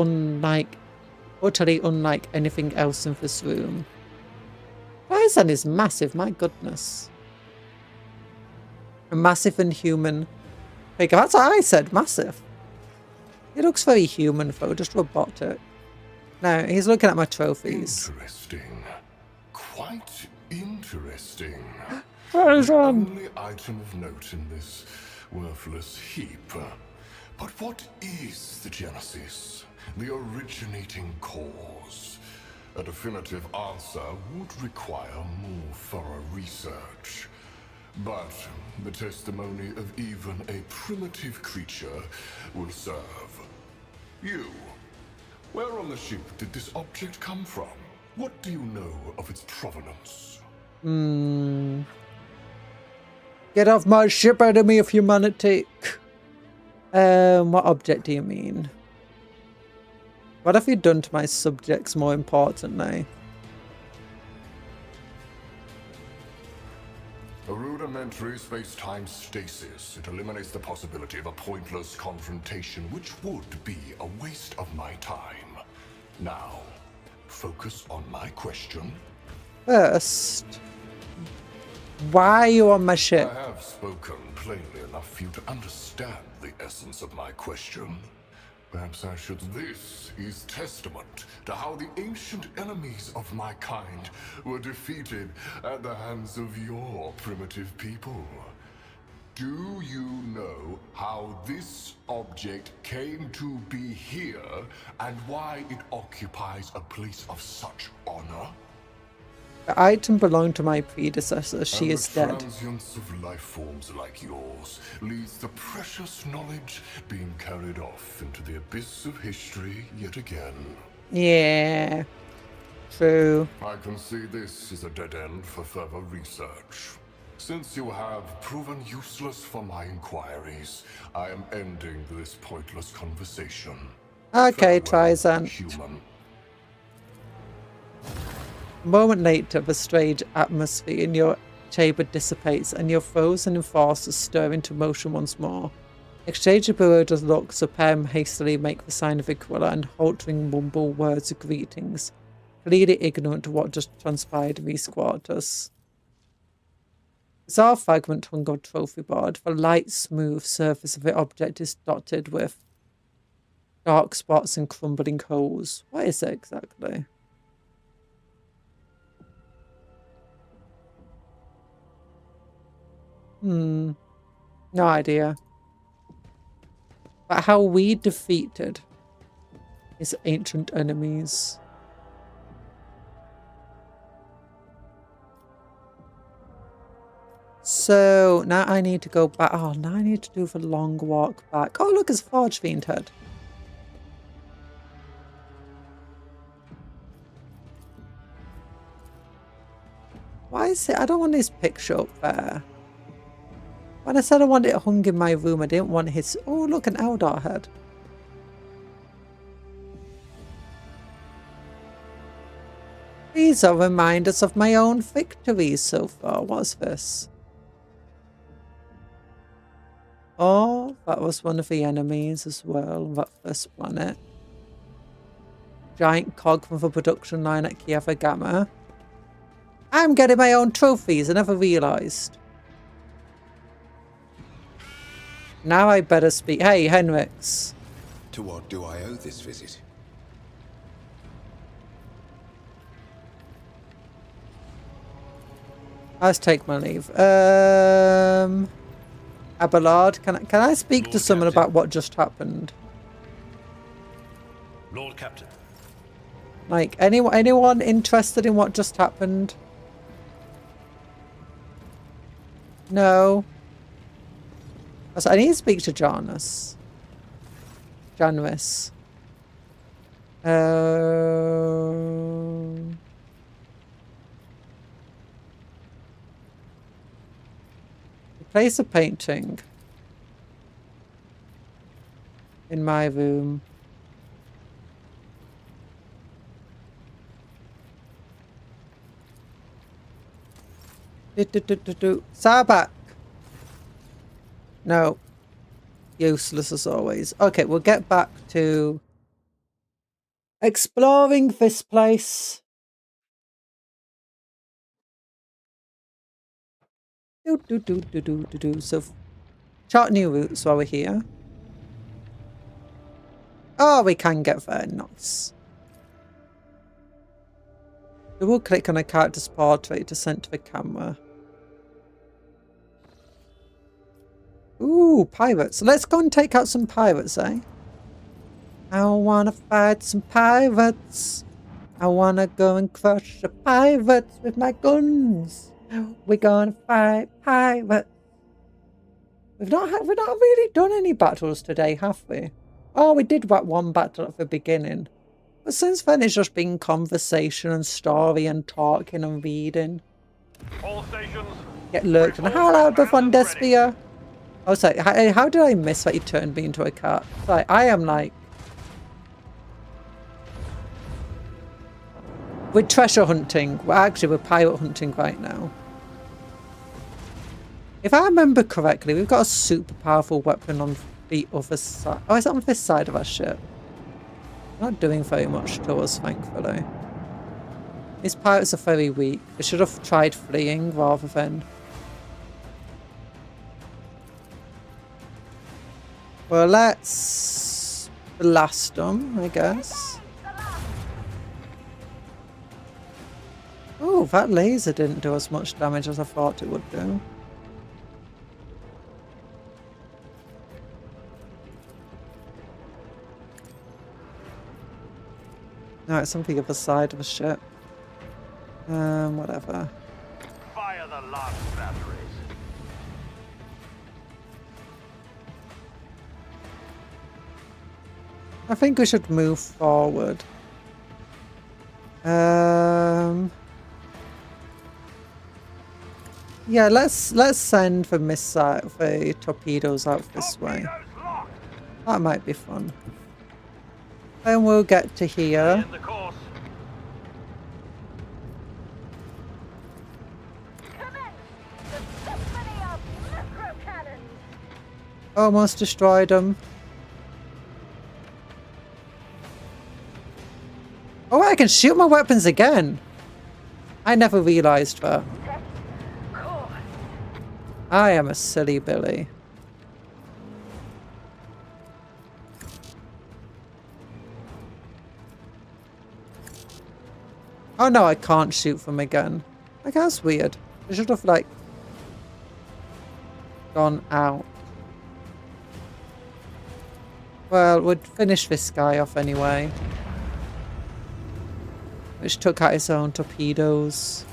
utterly unlike anything else in this room. Trizan is massive, my goodness. A massive and human figure. That's what I said, massive. He looks very human though, just robotic. No, he's looking at my trophies. Interesting. Quite interesting. Trizan! Only item of note in this worthless heap. But what is the genesis? The originating cause? A definitive answer would require more thorough research. But the testimony of even a primitive creature will serve. You, where on the ship did this object come from? What do you know of its provenance? Get off my ship, enemy of humanity. What object do you mean? What have you done to my subjects, more importantly? A rudimentary space-time stasis. It eliminates the possibility of a pointless confrontation, which would be a waste of my time. Now, focus on my question. First, why are you on my ship? I have spoken plainly enough for you to understand the essence of my question. Perhaps I should. This is testament to how the ancient enemies of my kind were defeated at the hands of your primitive people. Do you know how this object came to be here and why it occupies a place of such honor? The item belonged to my predecessor. She is dead. The transience of life forms like yours leads to precious knowledge being carried off into the abyss of history yet again. Yeah, true. I can see this is a dead end for further research. Since you have proven useless for my inquiries, I am ending this pointless conversation. Okay, Farewell, Trizan. human. A moment later, the strange atmosphere in your chamber dissipates and your foes and enforcers stir into motion once more. Exchanging bewildered looks, the pair hastily make the sign of a gorilla and halting mumble words of greetings, clearly ignorant of what just transpired in these quarters. A bizarre fragment hung on trophy board. The light, smooth surface of the object is dotted with dark spots and crumbling holes. What is it exactly? No idea. But how we defeated his ancient enemies. So now I need to go back. Oh, now I need to do the long walk back. Oh, look, it's Forge Fiend head. Why is it? I don't want his picture up there. When I said I wanted it hung in my room, I didn't want his... Oh, look, an Eldar head. These are reminders of my own victories so far. What's this? Oh, that was one of the enemies as well, that first planet. Giant cog from the production line at Kiev Gamma. I'm getting my own trophies, I never realised. Now I better speak. Hey, Henrix. To what do I owe this visit? Let's take my leave. Abelard, can I speak Lord to someone Captain. about what just happened? Lord Captain. Like, anyone interested in what just happened? No. I need to speak to Janus. Janus. Place a painting in my room. Sabak. No. Useless as always. Okay, we'll get back to exploring this place. So, chart new routes while we're here. Oh, we can get there. Nice. Double click on a character's portrait to center the camera. Ooh, pirates. Let's go and take out some pirates, eh? I wanna fight some pirates. I wanna go and crush the pirates with my guns. We're gonna fight pirates. We've not really done any battles today, have we? Oh, we did one battle at the beginning. But since then it's just been conversation and story and talking and reading. All stations. Get lurked and how loud before Despia. Oh, sorry, how did I miss that you turned me into a cat? Sorry, I am like... We're treasure hunting. We're pirate hunting right now. If I remember correctly, we've got a super powerful weapon on the other side. Oh, is it on this side of our ship? Not doing very much to us, thankfully. These pirates are very weak. They should have tried fleeing rather than... Well, let's blast them, I guess. Oh, that laser didn't do as much damage as I thought it would do. No, it's something at the side of the ship. Whatever. Fire the last batteries. I think we should move forward. Yeah, let's send the torpedoes out this way. That might be fun. Then we'll get to here. In the course. Almost destroyed them. Oh, I can shoot my weapons again. I never realised that. I am a silly Billy. Oh no, I can't shoot them again. Like, that's weird. I should have, like, gone out. Well, we'd finish this guy off anyway. Which took out his own torpedoes.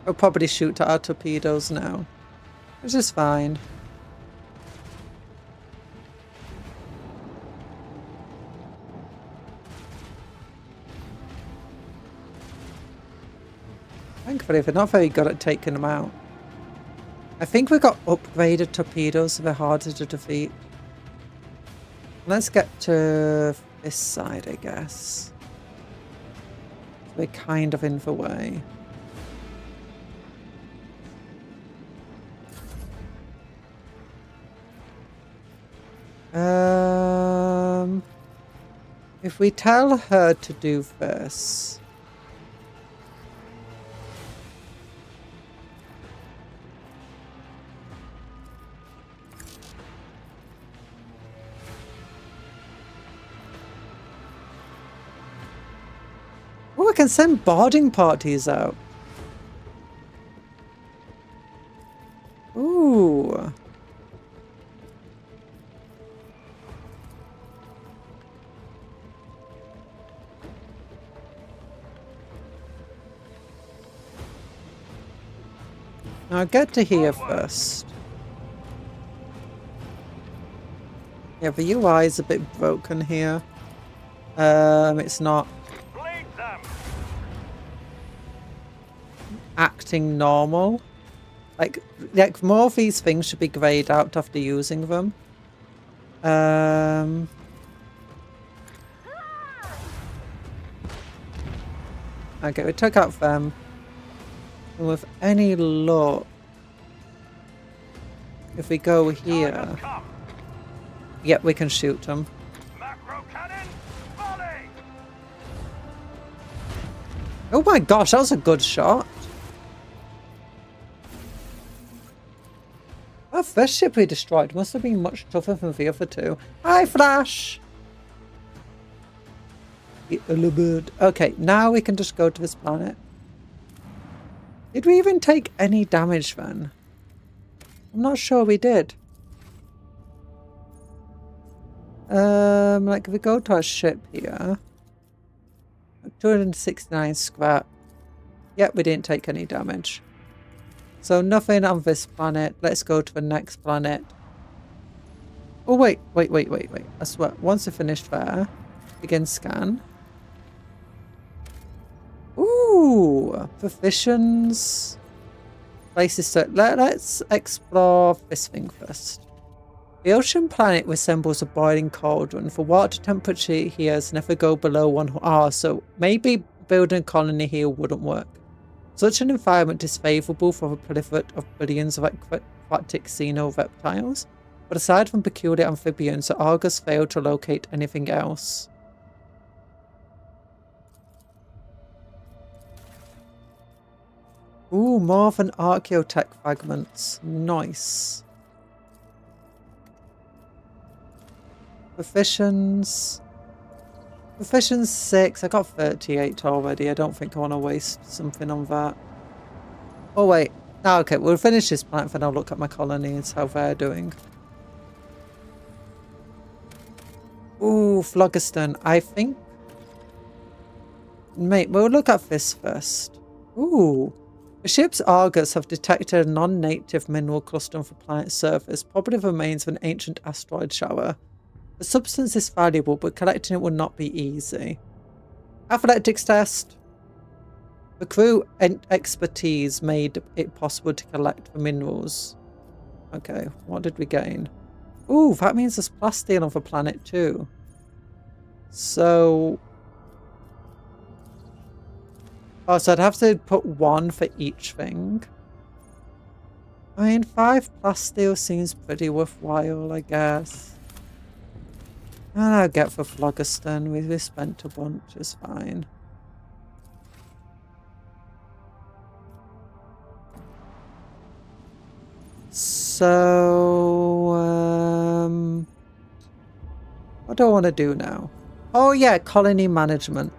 We'll probably shoot at our torpedoes now. Which is fine. Thankfully, they're not very good at taking them out. I think we got upgraded torpedoes, so they're harder to defeat. Let's get to this side, I guess. We're kind of in the way. If we tell her to do this. Oh, I can send boarding parties out. Ooh. Now get to here first. Yeah, the UI is a bit broken here. It's not acting normal. Like more of these things should be grayed out after using them. Okay, we took out them. And with any luck, if we go here, yep, we can shoot them. Oh my gosh, that was a good shot. That first ship we destroyed must have been much tougher than the other two. Hi, Flash! Okay, now we can just go to this planet. Did we even take any damage then? I'm not sure we did. Like if we go to our ship here. 269 scrap. Yep, we didn't take any damage. So nothing on this planet. Let's go to the next planet. Oh, wait. I swear. Once we finish there, begin scan. Ooh, provisions. Places to... Let's explore this thing first. The ocean planet resembles a boiling cauldron. For water temperature here has never go below 1 so maybe building a colony here wouldn't work. Such an environment is favourable for the proliferate of billions of aquatic xeno-reptiles, but aside from peculiar amphibians, the Argus failed to locate anything else. Ooh, more than archaeotech fragments. Nice. Proficients. Proficients 6. I got 38 already. I don't think I want to waste something on that. Oh, wait. Oh, okay, we'll finish this planet and I'll look at my colonies, how they're doing. Ooh, Phlogiston. I think... Mate, we'll look at this first. Ooh. The ship's Argus have detected a non-native mineral cluster on the planet's surface, probably the remains of an ancient asteroid shower. The substance is valuable, but collecting it will not be easy. Athletics test. The crew expertise made it possible to collect the minerals. Okay, what did we gain? Ooh, that means there's plasteel on the planet too. So... Oh, so I'd have to put 1 for each thing. I mean, 5 plasteel seems pretty worthwhile, I guess. And I'll get for Phlogiston. We spent a bunch, it's fine. So, what do I want to do now? Oh yeah, colony management.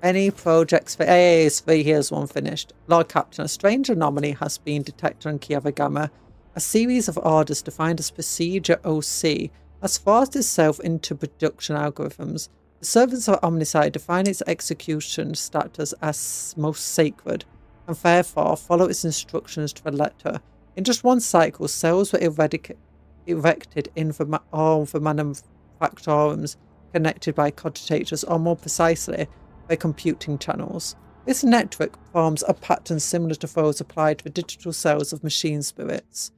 Any projects for AA3, here's one finished. Lord Captain, a strange anomaly has been detected on Kiava Gamma. A series of orders defined as Procedure OC has forced itself into production algorithms. The servants of Omnicide define its execution status as most sacred, and therefore follow its instructions to the letter. In just one cycle, cells were erected in the manufactorums connected by cogitators, or more precisely, by computing channels. This network forms a pattern similar to those applied to the digital cells of machine spirits.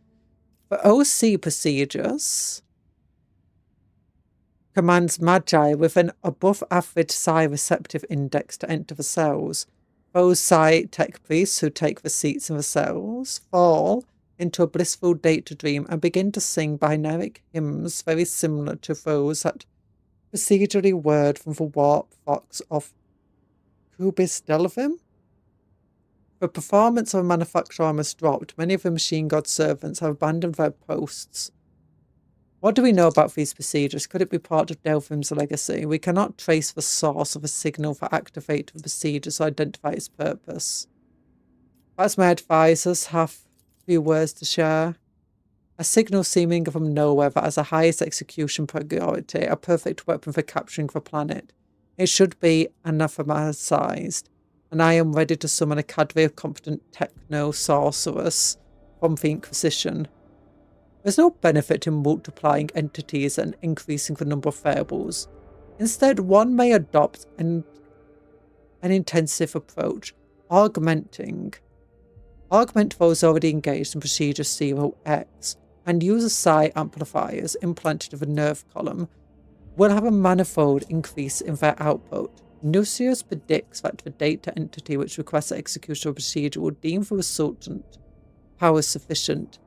For OC procedures, commands Magi with an above-average psi receptive index to enter the cells. Those psi tech priests who take the seats in the cells fall into a blissful data dream and begin to sing binaric hymns very similar to those that procedurally word from the warp fox of Cubis Delvim. The performance of a manufacturer has dropped. Many of the machine god servants have abandoned their posts. What do we know about these procedures? Could it be part of Delphim's legacy? We cannot trace the source of a signal for activate the procedures or identify its purpose. As my advisors have few words to share. A signal seeming from nowhere that has the highest execution priority, a perfect weapon for capturing the planet. It should be anathematized, and I am ready to summon a cadre of competent techno-sorcerers from the Inquisition. There's no benefit in multiplying entities and increasing the number of variables. Instead, one may adopt an intensive approach, augment those already engaged in Procedure 0X, and use psi amplifiers implanted in the nerve column will have a manifold increase in their output. Nucius predicts that the data entity which requests the execution of a procedure will deem the resultant power sufficient,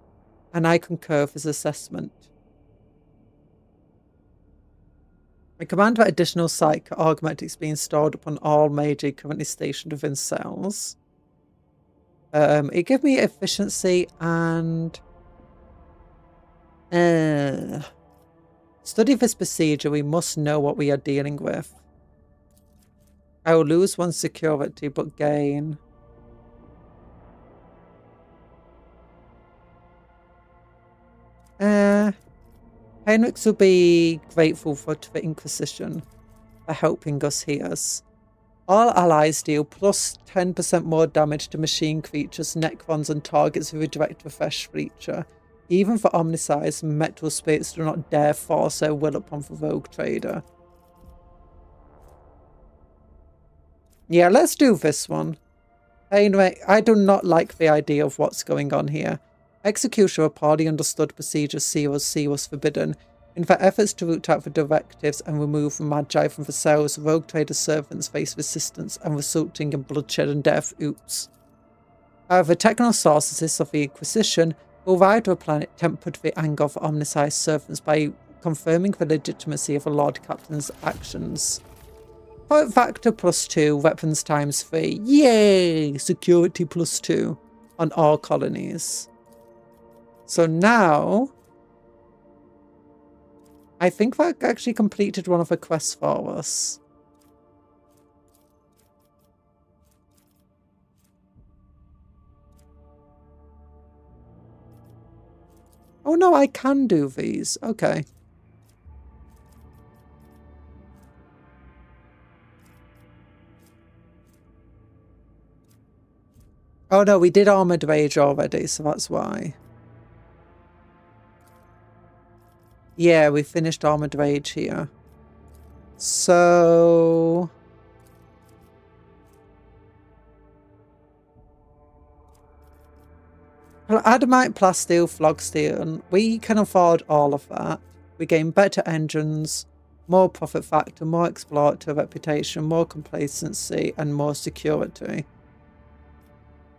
and I concur with his assessment. I command that additional psych augmentics being stored upon all Magi currently stationed within cells. It gives me efficiency and study this procedure. We must know what we are dealing with. I will lose one security but gain. Heinrichs will be grateful to the Inquisition for helping us here. All allies deal plus 10% more damage to machine creatures, necrons, and targets who redirect the fresh creature. Even for omnisized metal spirits do not dare force their will upon the rogue trader. Yeah, let's do this one. Anyway, I do not like the idea of what's going on here. Execution of a poorly understood procedure C was forbidden. In their efforts to root out the directives and remove Magi from the cells, rogue trader servants face resistance and resulting in bloodshed and death. Oops. However, techno-sorceresses of the Inquisition will arrive to a planet tempered the anger of omnisized servants by confirming the legitimacy of the Lord Captain's actions. Power factor +2, weapons ×3. Yay! Security +2 on all colonies. So now, I think that actually completed one of the quests for us. Oh no, I can do these. Okay. Oh no, we did Armored Rage already, so that's why. Yeah, we finished Armored Rage here. So... Adamite, Plasteel, Flogsteel, and we can afford all of that. We gain better engines, more profit factor, more explorator reputation, more complacency, and more security.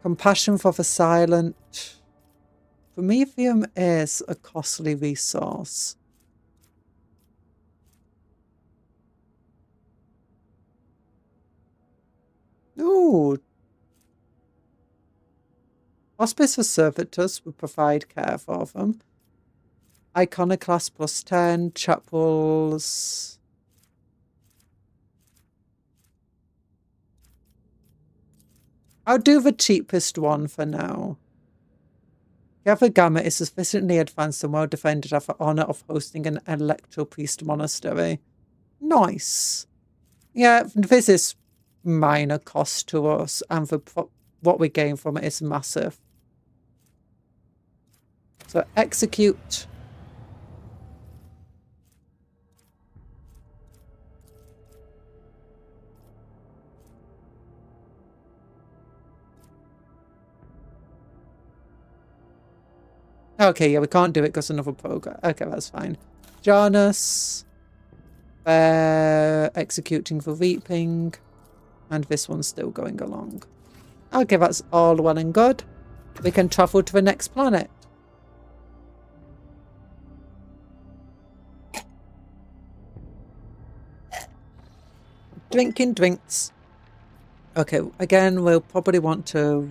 Compassion for the Silent. Promethium is a costly resource. Ooh. Hospice for servitors will provide care for them. Iconoclast +10, chapels. I'll do the cheapest one for now. Gather Gamma is sufficiently advanced and well defended have the honour of hosting an electro priest monastery. Nice. Yeah, this is minor cost to us, and what we gain from it is massive. So execute. Okay, yeah, we can't do it because another program. Okay, that's fine. Janus. Spare executing for reaping. And this one's still going along. Okay, that's all well and good. We can travel to the next planet. Drinking drinks. Okay, again, we'll probably want to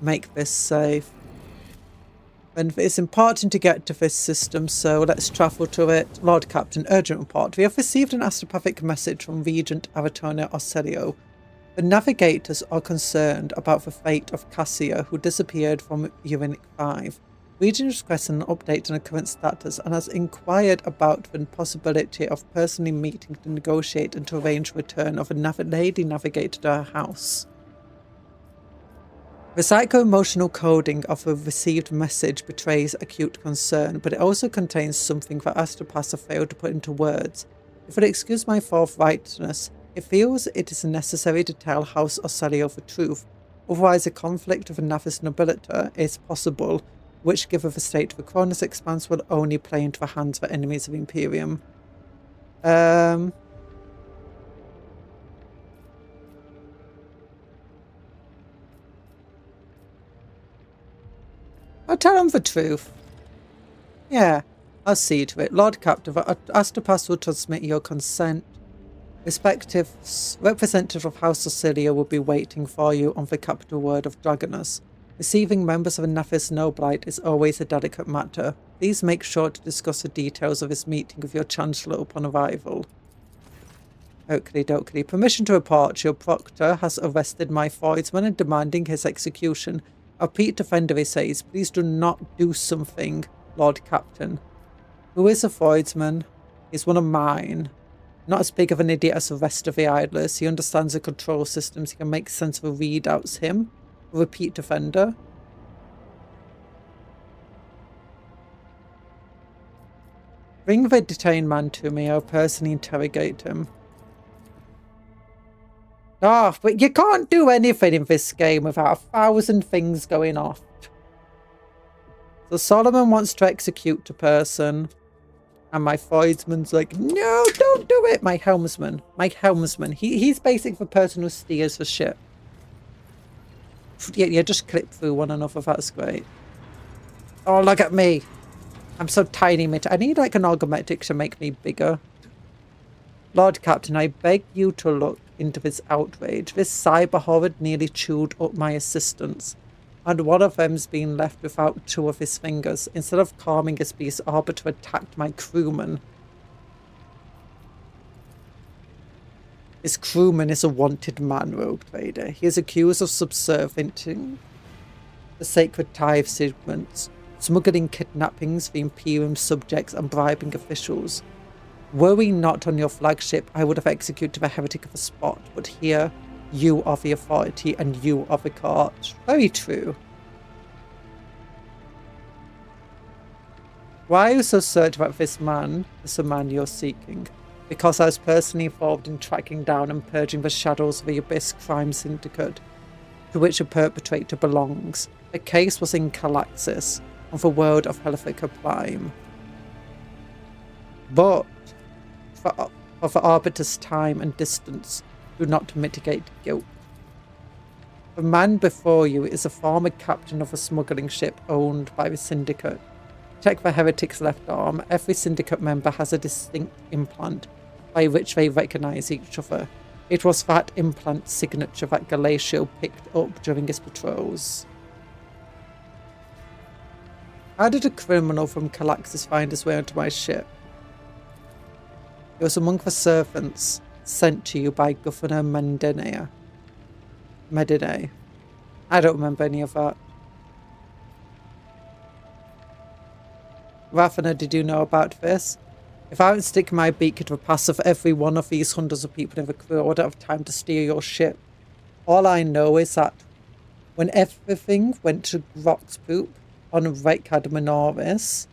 make this safe. And it's important to get to this system, so let's travel to it. Lord Captain, urgent report. We have received an astropathic message from Regent Aratona Orselio. The navigators are concerned about the fate of Cassia, who disappeared from Uranic 5. Regent requests an update on her current status and has inquired about the possibility of personally meeting to negotiate and to arrange the return of a lady navigator to her house. The psycho-emotional coding of the received message betrays acute concern, but it also contains something that astropaths have failed to put into words. If you'll excuse my forthrightness, it feels it is necessary to tell House Orselio the truth, otherwise a conflict with the Navis nobility is possible, which, given the state of the Cronus Expanse, will only play into the hands of the enemies of Imperium. I'll tell them the truth. Yeah, I'll see to it. Lord Captain, Astropass will transmit your consent. Respective representative of House Orselio will be waiting for you on the capital word of Dragonus. Receiving members of a Navis Noblite is always a delicate matter. Please make sure to discuss the details of this meeting with your Chancellor upon arrival. Oakley dokley. Permission to report. Your proctor has arrested my foidsman and demanding his execution. Our Pete Defender says, please do not do something, Lord Captain. Who is a foidsman? He's one of mine. Not as big of an idiot as the rest of the idlers. He understands the control systems. He can make sense of the readouts. Him? A repeat defender? Bring the detained man to me. I'll personally interrogate him. Ah, oh, but you can't do anything in this game without 1,000 things going off. So Solomon wants to execute a person. And my foidsman's like, no, don't do it. My helmsman. He's basically the person who steers the ship. Yeah, just clip through one another. That's great. Oh, look at me. I'm so tiny. I need like an augmetic to make me bigger. Lord Captain, I beg you to look into this outrage. This cyber horror nearly chewed up my assistants. And one of them's been left without 2 of his fingers. Instead of calming his beast, Arbiter attacked my crewman. His crewman is a wanted man, rogue trader. He is accused of subservieting the sacred tithe segments, smuggling kidnappings for Imperium subjects and bribing officials. Were we not on your flagship, I would have executed the heretic of the spot, but here, you are the authority and you are the court. Very true. Why are you so certain that this man is the man you're seeking? Because I was personally involved in tracking down and purging the shadows of the Abyss crime syndicate, to which a perpetrator belongs. The case was in Calaxis, on the world of Hellifica Prime. But for the Arbiter's time and distance do not mitigate guilt. The man before you is a former captain of a smuggling ship owned by the Syndicate. Check the heretic's left arm. Every Syndicate member has a distinct implant by which they recognize each other. It was that implant signature that Galatio picked up during his patrols. How did a criminal from Calaxis find his way onto my ship? He was among the servants sent to you by Governor Medine. I don't remember any of that. Rathana, did you know about this? If I don't stick my beak into the pass of every one of these hundreds of people in the crew, I wouldn't have time to steer your ship. All I know is that when everything went to Grot's poop on Rekad Minoris,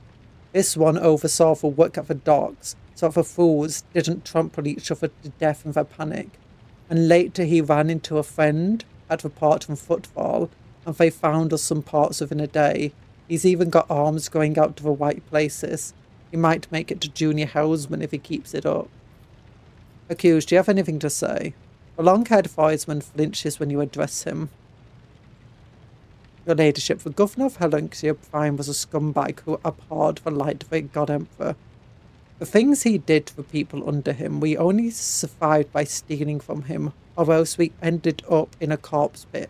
this one oversaw the work at the docks, so the fools didn't trample each other to death in their panic. And later he ran into a friend at the port from Footfall, and they found us some parts within a day. He's even got arms going out to the white places. He might make it to Junior Helmsman if he keeps it up. Accused, do you have anything to say? The long-haired Voidsman flinches when you address him. Your ladyship, the governor of Helunxia Prime was a scumbag who abhorred the Lightweight God Emperor. The things he did to the people under him, we only survived by stealing from him, or else we ended up in a corpse pit.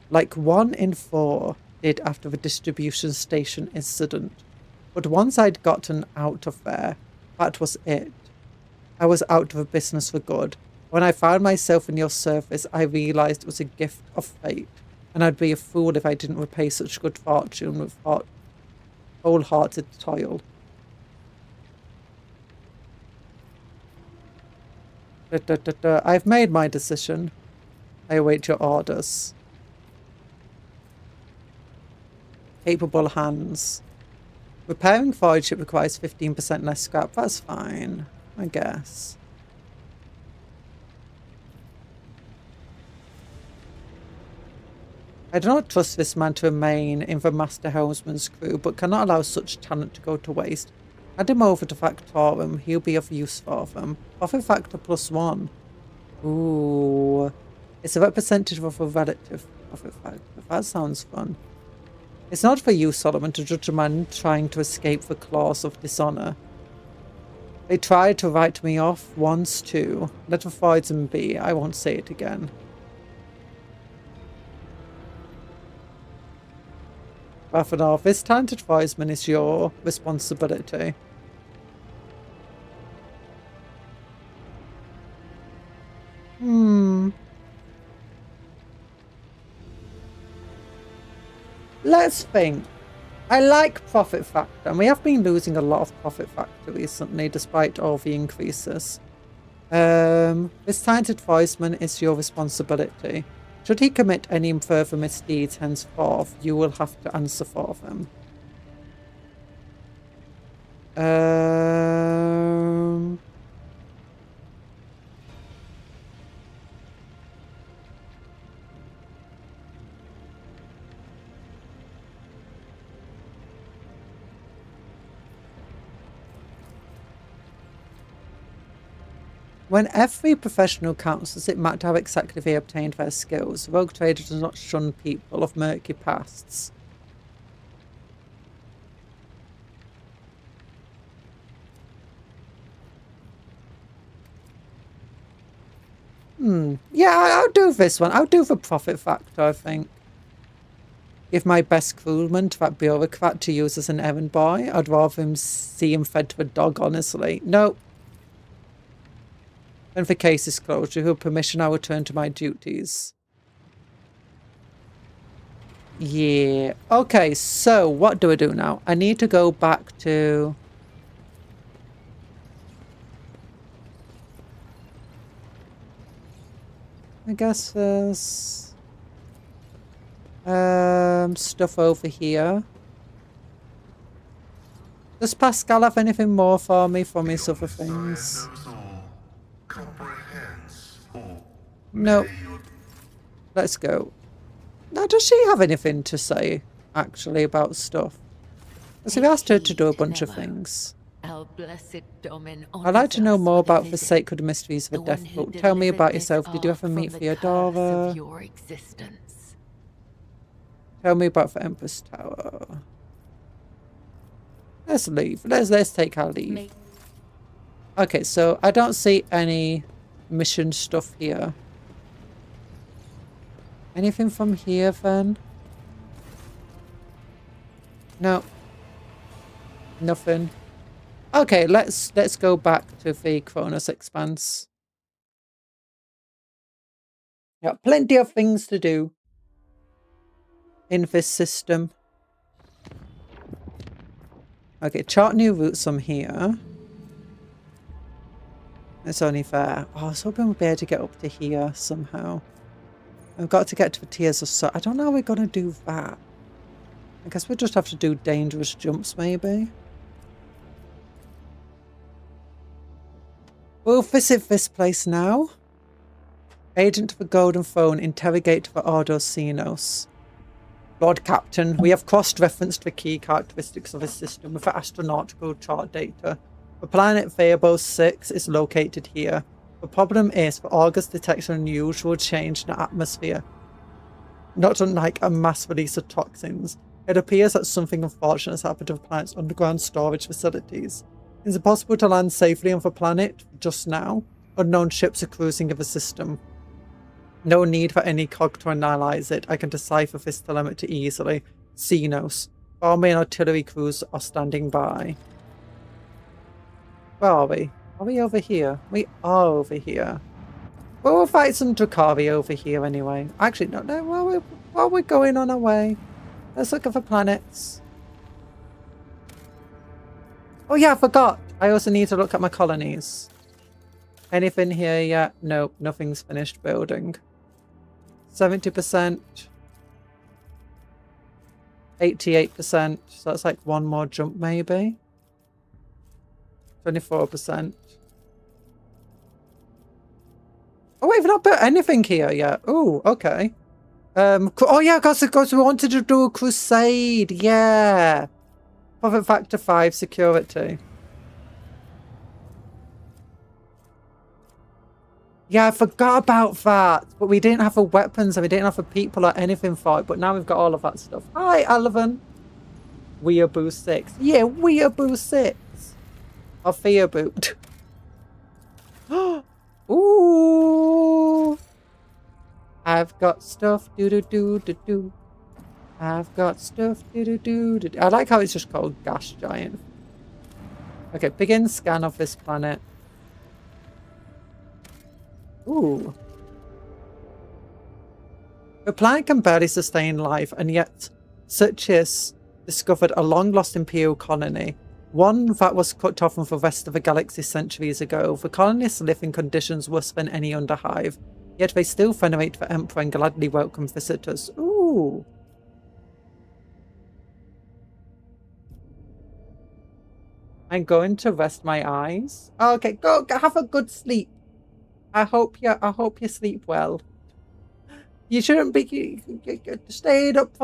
Like 1 in 4 did after the distribution station incident. But once I'd gotten out of there, that was it. I was out of the business for good. When I found myself in your service, I realised it was a gift of fate, and I'd be a fool if I didn't repay such good fortune with wholehearted toil. I've made my decision. I await your orders. Capable hands. Repairing forage ship requires 15% less scrap. That's fine, I guess. I do not trust this man to remain in the Master Helmsman's crew, but cannot allow such talent to go to waste. Hand him over to Factorum, he'll be of use for them. Profit factor +1. Ooh. It's a representative of a relative profit factor. That sounds fun. It's not for you, Solomon, to judge a man trying to escape the claws of dishonour. They tried to write me off once too. Let the Voidsman be. I won't say it again. Raffinov, this talented Voidsman is your responsibility. Let's think. I like profit factor, and we have been losing a lot of profit factor recently, despite all the increases. This talented Voidsman is your responsibility. Should he commit any further misdeeds henceforth, you will have to answer for them. When every professional counts, does it matter how exactly they obtained their skills? Rogue Trader does not shun people of murky pasts. Yeah, I'll do this one. I'll do the profit factor, I think. Give my best crewman to that bureaucrat to use as an errand boy. I'd rather him see him fed to a dog, honestly. No. And for case is closed, with your permission, I will return to my duties. Yeah. Okay, so what do I do now? I need to go back to... I guess there's... stuff over here. Does Pascal have anything more for me from his other things? No. Let's go. Now, does she have anything to say, actually, about stuff? Because I've asked her to do a bunch of things. I'd like to know more about the sacred mysteries of the Death Cult. Tell me about yourself. Did you ever meet Theodora? Tell me about the Empress Tower. Let's leave. Let's take our leave. Okay, so I don't see any mission stuff here. Anything from here then? No. Nothing. Okay, let's go back to the Kronos Expanse. Got plenty of things to do in this system. Okay, chart new routes from here. It's only fair. Oh, I was hoping we'd be able to get up to here somehow. I've got to get to the tiers of so. I don't know how we're going to do that. I guess we'll just have to do dangerous jumps, maybe. We'll visit this place now. Agent of the Golden Phone, interrogate the Ordo Xenos. Lord Captain, we have cross-referenced the key characteristics of the system with the astronautical chart data. The planet Phaebos 6 is located here. The problem is that August detects an unusual change in the atmosphere, not unlike a mass release of toxins. It appears that something unfortunate has happened to the planet's underground storage facilities. Is it possible to land safely on the planet just now? Unknown ships are cruising in the system. No need for any cog to analyze it. I can decipher this telemetry easily. Xenos. Army and artillery crews are standing by. Where are we? Are we over here? We are over here. Well, we'll fight some Drukhari over here anyway. Actually, no, while we're going on our way, let's look at the planets. Oh yeah, I forgot. I also need to look at my colonies. Anything here yet? Nope, nothing's finished building. 70%. 88%. So that's like one more jump maybe. 24%. Oh, we've not built anything here yet. Oh, okay. Oh yeah, because we wanted to do a crusade. Yeah. Profit factor 5 security. Yeah, I forgot about that. But we didn't have the weapons and we didn't have the people or anything for it. But now we've got all of that stuff. Hi, Alvin. Weeaboo 6. Yeah, Weeaboo 6. Or Fearboot. Ooh. I've got stuff. Do-do-do-do-do. I've got stuff. Do-do-do-do-do. I like how it's just called Gas Giant. Okay, begin scan of this planet. Ooh. The planet can barely sustain life, and yet Searchers discovered a long-lost Imperial colony, one that was cut off from the rest of the galaxy centuries ago. The colonists live in conditions worse than any underhive, yet they still venerate the Emperor and gladly welcome visitors. Ooh. I'm going to rest my eyes. Okay, go have a good sleep. I hope you sleep well. You shouldn't be staying up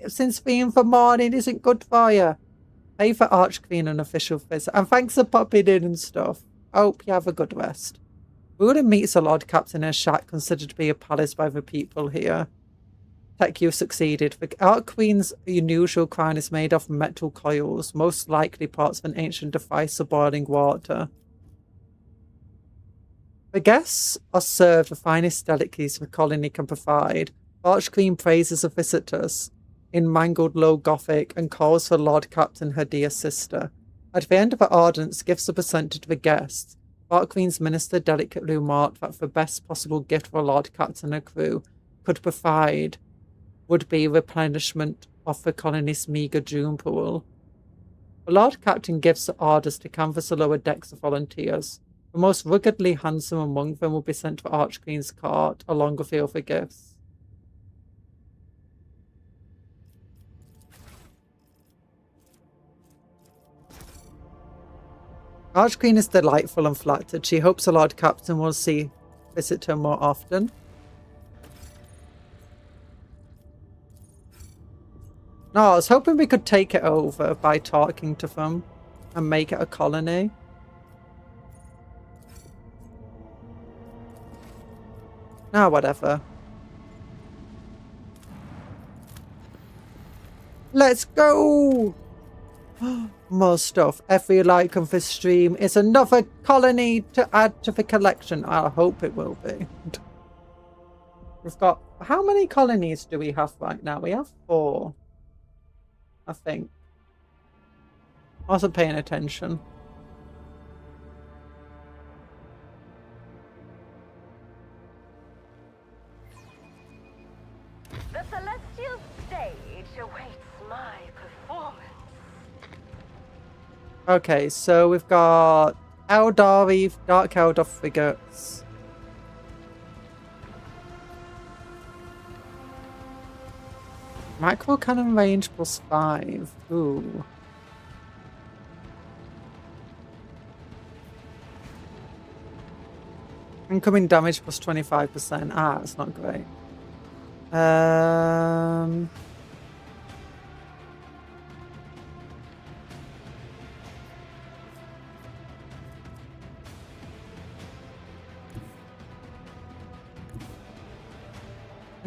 since 3 in the morning isn't good for you. Pay for Archqueen an official visit. And thanks for popping in and stuff. Hope you have a good rest. Ruler meets a Lord Captain in a shack considered to be a palace by the people here. Tech, you succeeded. The Archqueen's unusual crown is made of metal coils, most likely parts of an ancient device for boiling water. The guests are served the finest delicacies the colony can provide. Archqueen praises the visitors in mangled low Gothic and calls for Lord Captain her dear sister. At the end of the audience, gifts are presented to the guests. Archqueen's minister delicately remarked that the best possible gift for Lord Captain and crew could provide would be replenishment of the colony's meagre June pool. The Lord Captain gives orders to canvass the lower decks of volunteers. The most ruggedly handsome among them will be sent to Archqueen's court, along with the other gifts. Archqueen is delightful and flattered. She hopes the Lord Captain will visit her more often. No, I was hoping we could take it over by talking to them and make it a colony. No, whatever. Let's go! More stuff. Every like on this stream is another colony to add to the collection. I hope it will be. We've got... How many colonies do we have right now? We have 4. I think. I wasn't paying attention. The celestial stage awaits my performance. Okay, so we've got Eldari, Dark Eldar frigates. Macro cannon range +5. Ooh. Incoming damage +25%. Ah, that's not great.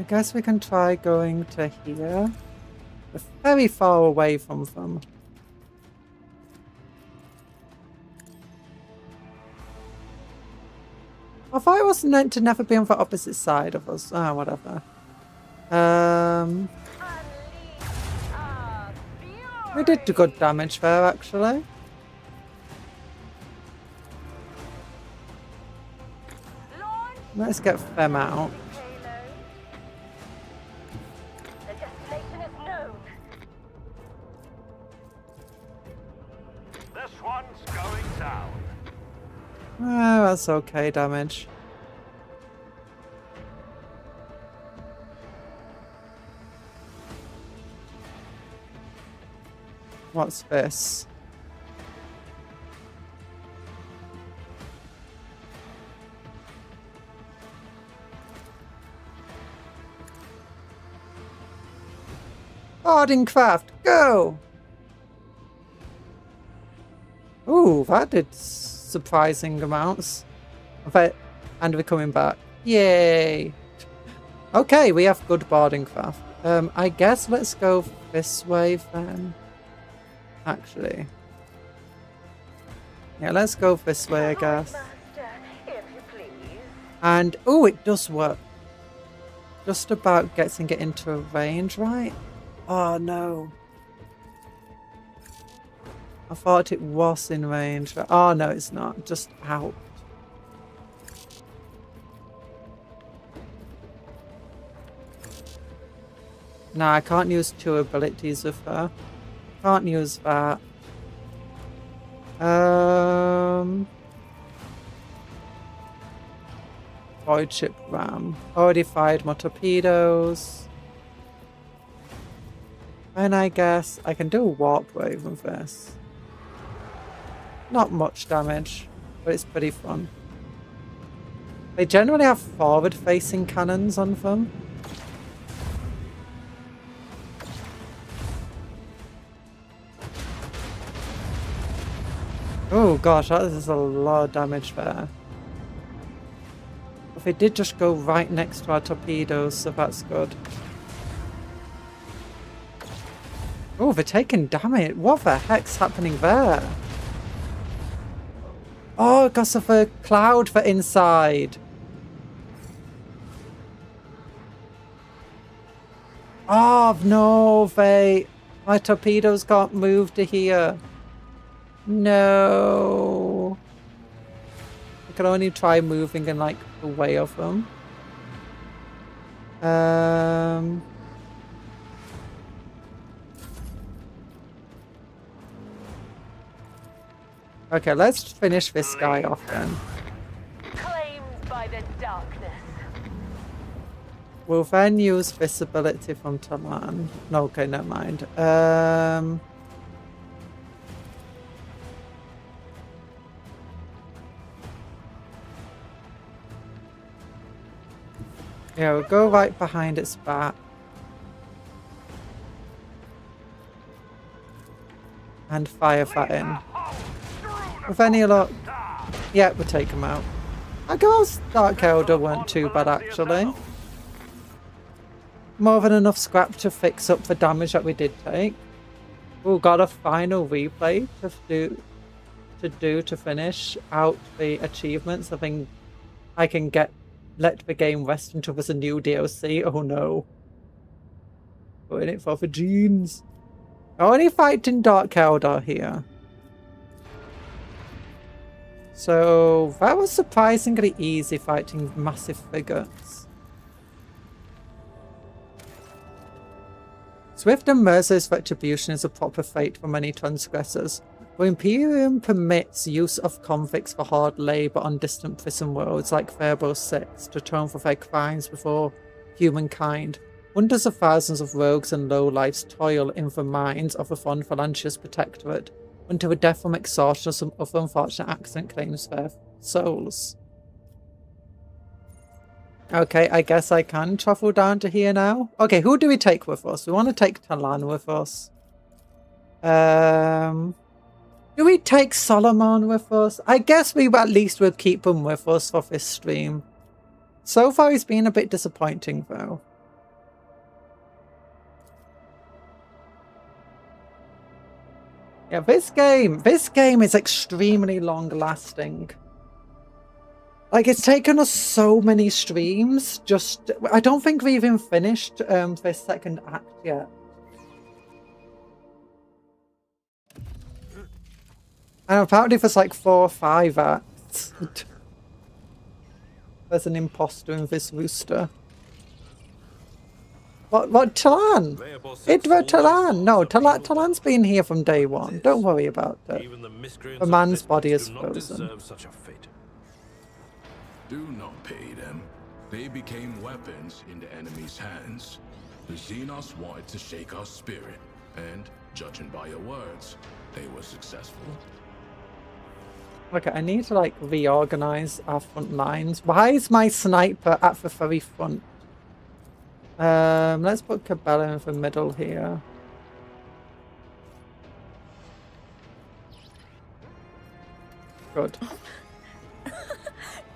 I guess we can try going to here. We're very far away from them. I thought it was meant to never be on the opposite side of us. Ah, whatever. We did do good damage there, actually. Let's get them out. The destination is known. This one's going down. Oh, that's okay damage. What's this? Boarding craft, go! Ooh, that did surprising amounts. And we're coming back. Yay! Okay, we have good boarding craft. I guess let's go this way then. Actually. Yeah, let's go this way, I guess. And, oh, it does work. Just about getting it into range, right? Oh, no. I thought it was in range. But, oh, no, it's not. Just out. Nah, I can't use two abilities with her. Can't use that. Void ship ram. Already fired more torpedoes. And I guess I can do a warp wave with this. Not much damage, but it's pretty fun. They generally have forward-facing cannons on them. Oh gosh, that is a lot of damage there. But they did just go right next to our torpedoes, so that's good. Oh, they're taking damage. What the heck's happening there? Oh, because of a cloud for inside. Oh, no, my torpedoes can't move to here. No. I can only try moving in like the way of them. Okay, let's finish this guy off then. Claimed by the darkness. We'll then use this ability from Talan. No, okay, never mind. Yeah, we'll go right behind its back. And fire that in. With any luck, yeah, we'll take them out. I guess Dark Elder weren't too bad actually. More than enough scrap to fix up the damage that we did take. We've got a final replay to finish out the achievements. I think I can let the game rest until there's a new DLC. Oh no. We're in it for the genes. Only fighting Dark Elder here. So that was surprisingly easy fighting massive frigates. Swift and merciless retribution is a proper fate for many transgressors. The Imperium permits use of convicts for hard labour on distant prison worlds like Fairborough 6 to atone for their crimes before humankind. Hundreds of thousands of rogues and lowlifes toil in the mines of the Von Phalantius Protectorate until the death from exhaustion or some other unfortunate accident claims their souls. Okay, I guess I can travel down to here now. Okay, who do we take with us? We want to take Talan with us. Do we take Solomon with us? I guess we at least will keep him with us for this stream. So far he's been a bit disappointing though. Yeah, this game is extremely long lasting. Like, it's taken us so many streams. I don't think we even finished this second act yet. And apparently there's like 4 or 5 acts. There's an imposter in this rooster. What, Talan? Idra Talan! No, Talan's been here from day one. Don't worry about it. The man's body is frozen. Do not pay them. They became weapons in the enemy's hands. The Xenos wanted to shake our spirit, and, judging by your words, they were successful. Okay, I need to like reorganize our front lines. Why is my sniper at the very front? Let's put Cabela in the middle here. Good.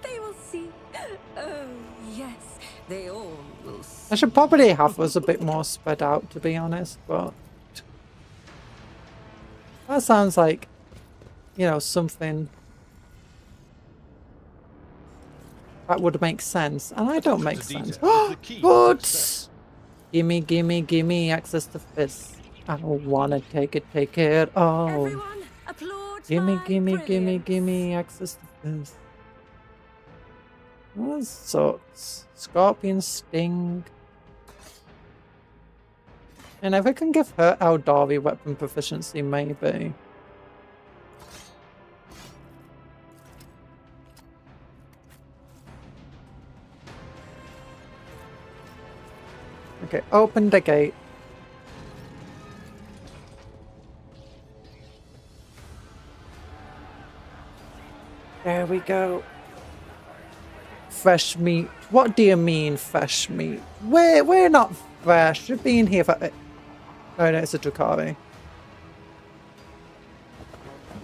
They will see. Oh, yes. They all will see. I should probably have us a bit more spread out, to be honest, but that sounds like, you know, something that would make sense, and I don't make sense. But gimme access to this. I don't wanna take it. Oh, Everyone, applaud my brilliance. gimme access to this. That sucks. Scorpion sting. And if I can give her Eldari weapon proficiency, maybe. Okay, open the gate. There we go. Fresh meat. What do you mean, fresh meat? We're not fresh. We've been here for... Oh no, it's a Drukhari.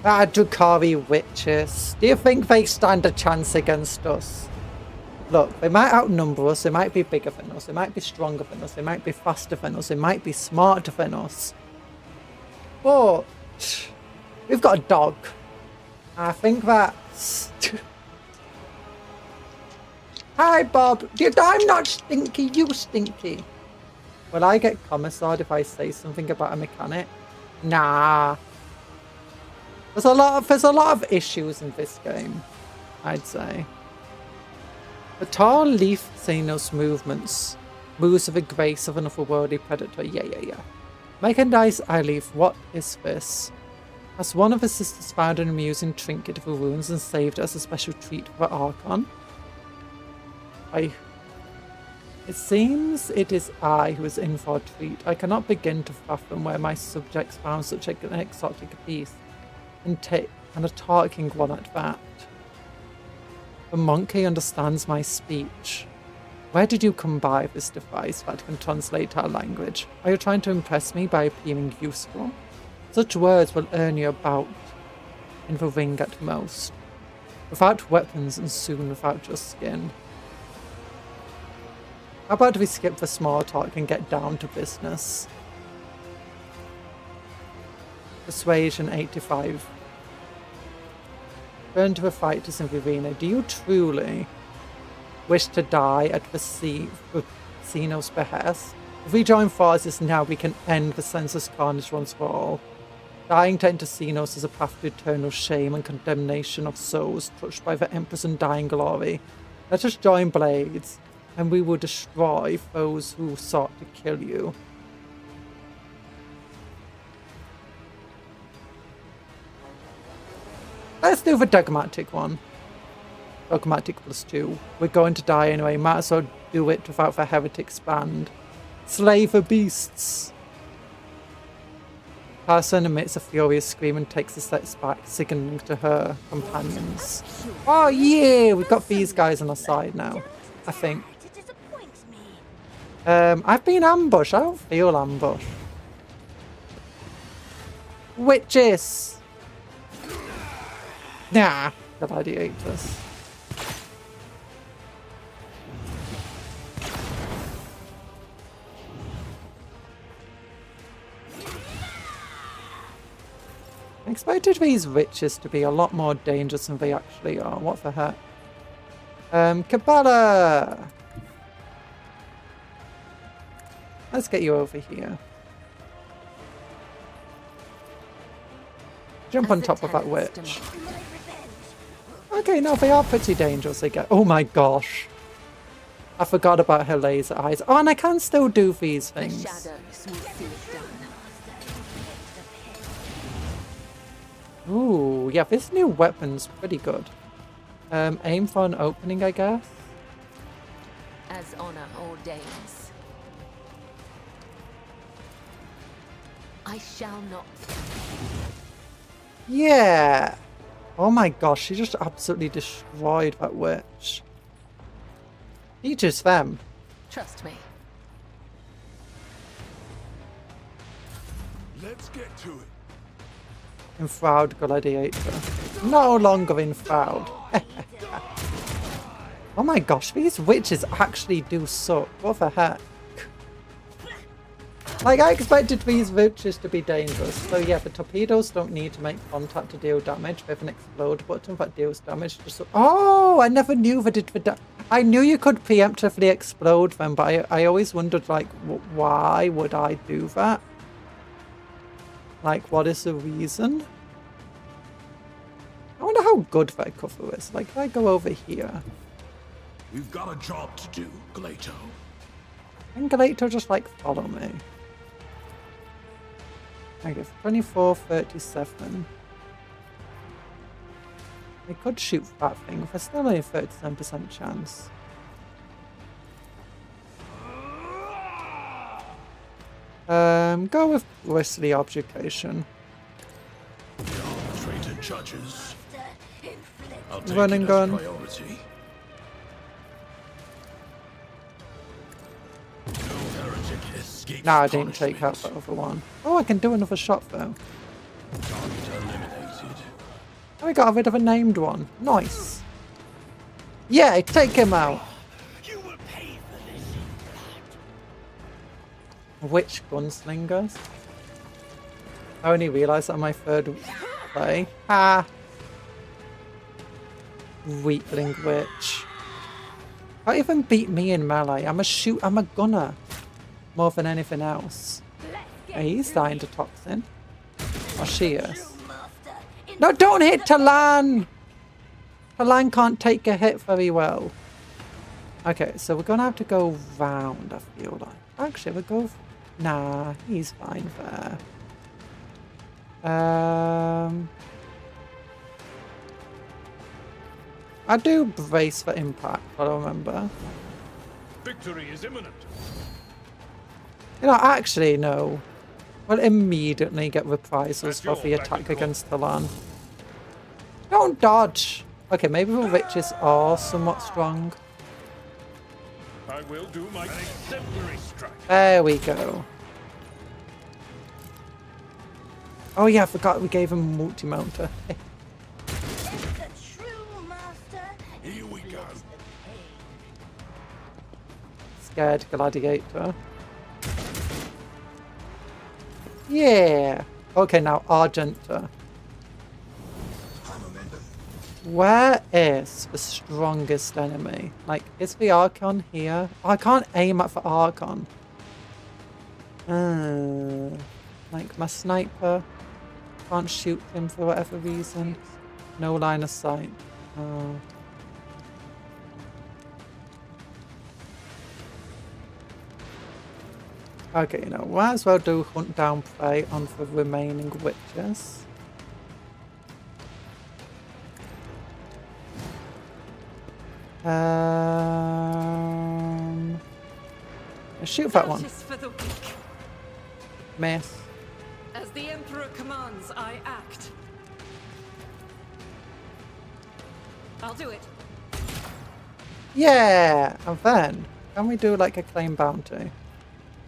Ah, Drukhari witches. Do you think they stand a chance against us? Look, they might outnumber us, they might be bigger than us, they might be stronger than us, they might be faster than us, they might be smarter than us. But we've got a dog. I think that's... Hi, Bob. I'm not stinky, you stinky. Will I get commissaried if I say something about a mechanic? Nah. There's a lot of issues in this game, I'd say. The tall leaf Xenos movements moves with the grace of an otherworldly predator. Yeah. Mechanized eye leaf, what is this? As one of his sisters found an amusing trinket of the wounds and saved it as a special treat for Archon. It seems it is I who is in for a treat. I cannot begin to fathom where my subjects found such an exotic piece, and a talking one at that. The monkey understands my speech. Where did you come by this device that can translate our language? Are you trying to impress me by appearing useful? Such words will earn you a bout in the ring at most. Without weapons and soon without your skin. How about we skip the small talk and get down to business? Persuasion 85. Turn to the fighters in the arena. Do you truly wish to die at the Xenos' behest? If we join forces now, we can end the senseless carnage once for all. Dying to enter Xenos is a path to eternal shame and condemnation of souls touched by the Empress' undying glory. Let us join blades, and we will destroy those who sought to kill you. Let's do the dogmatic one. Dogmatic +2. We're going to die anyway. Might as well do it without the heretics banned. Slay the beasts. Person emits a furious scream and takes a step back, signaling to her companions. Oh yeah, we've got these guys on our side now, I think. I've been ambushed. I don't feel ambushed. Witches. Nah, gladiators. I expected these witches to be a lot more dangerous than they actually are. What the heck? Kabbalah! Let's get you over here. Jump on top of that witch. Okay, no, they are pretty dangerous. They get. Oh my gosh. I forgot about her laser eyes. Oh, and I can still do these things. Ooh, yeah, this new weapon's pretty good. Aim for an opening, I guess. As honor ordains. I shall not. Yeah. Oh my gosh, she just absolutely destroyed that witch. Teaches them. Trust me. Let's get to it. Enfouled gladiator. No longer enfouled. Oh my gosh, these witches actually do suck. What the heck? Like, I expected these witches to be dangerous. So yeah, the torpedoes don't need to make contact to deal damage. They have an explode button that deals damage. Oh, I never knew that it. I knew you could preemptively explode them, but I always wondered, like, why would I do that? Like, what is the reason? I wonder how good that cover is. Like, if I go over here. We've got a job to do, Galato. And Galato just, like, follow me. Okay, 24, 37. I could shoot that thing. There's still only a 37% chance. Go with bristly objugation. The arbitrator judges. I'll take Run and it gun. as priority. No heretic escapes Nah, I didn't take out punishment. that other one. Oh, I can do another shot though. Target eliminated. Oh, we got rid of a named one. Nice. Yeah, take him out. You will pay for this in blood. Which gunslingers? I only realised that on my third play. Ha! Weakling witch. Can't even beat me in melee. I'm a gunner. More than anything else. Hey, he's dying to toxin. Or she is. No, don't hit Talan! Talan can't take a hit very well. Okay, so we're gonna have to go round, I feel like. Actually, we'll go... Nah, he's fine there. I do brace for impact, I remember. Victory is imminent. You know, actually, no. We'll immediately get reprisals for the attack against Talan. Don't dodge! Okay, maybe the witches are somewhat strong. I will do my exemplary strike. There we go. Oh yeah, I forgot we gave him multi-mounter. Here we go. Scared gladiator. Yeah. Okay, now Argenta. Where is the strongest enemy? Like, is the Archon here? Oh, I can't aim at the Archon. Like, my sniper can't shoot him for whatever reason. No line of sight. Oh. Okay, you know, might as well do hunt down prey on the remaining witches. Shoot that one. Justice for the weak. Miss. As the Emperor commands, I act. I'll do it. Yeah, and then can we do like a claim bounty?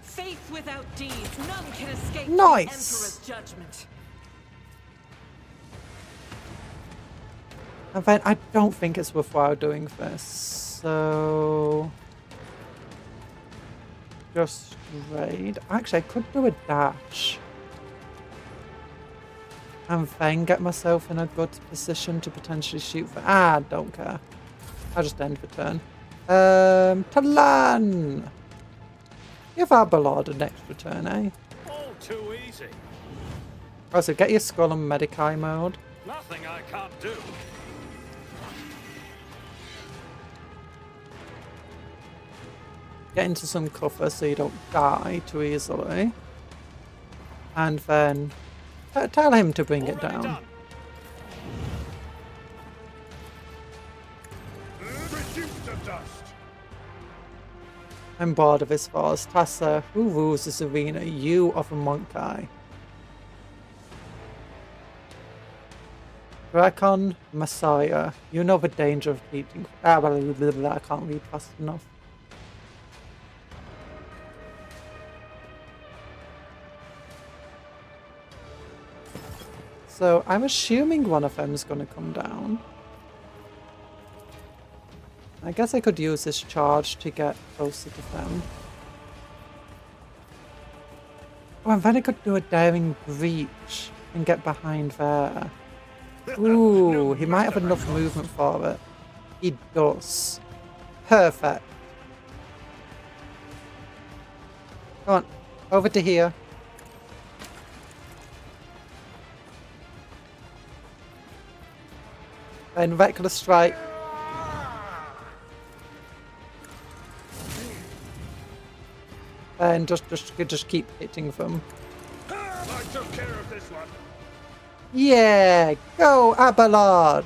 Faith without deeds, none can escape Nice. the Emperor's judgment. And then I don't think it's worthwhile doing this, so just raid. Actually, I could do a dash. and then get myself in a good position to potentially shoot for... Ah, don't care. I'll just end the turn. Talan! Give our Ballard an extra turn, eh? All too easy. Also, get your Skull on Medici mode. Nothing I can't do. Get into some cover so you don't die too easily. And then tell him to bring it down. Done. Reduce to dust. I'm bored of his force. Tassa, who rules this arena? You or the Monkai? Drakon, Messiah. You know the danger of eating. Ah, well, I can't read fast enough. So I'm assuming one of them is going to come down. I guess I could use this charge to get closer to them. Oh, and then I could do a daring breach and get behind there. Ooh, he might have enough movement for it. He does. Perfect. Come on, over to here. Then reckless strike. And just keep hitting them. I took care of this one. Yeah, go Abelard.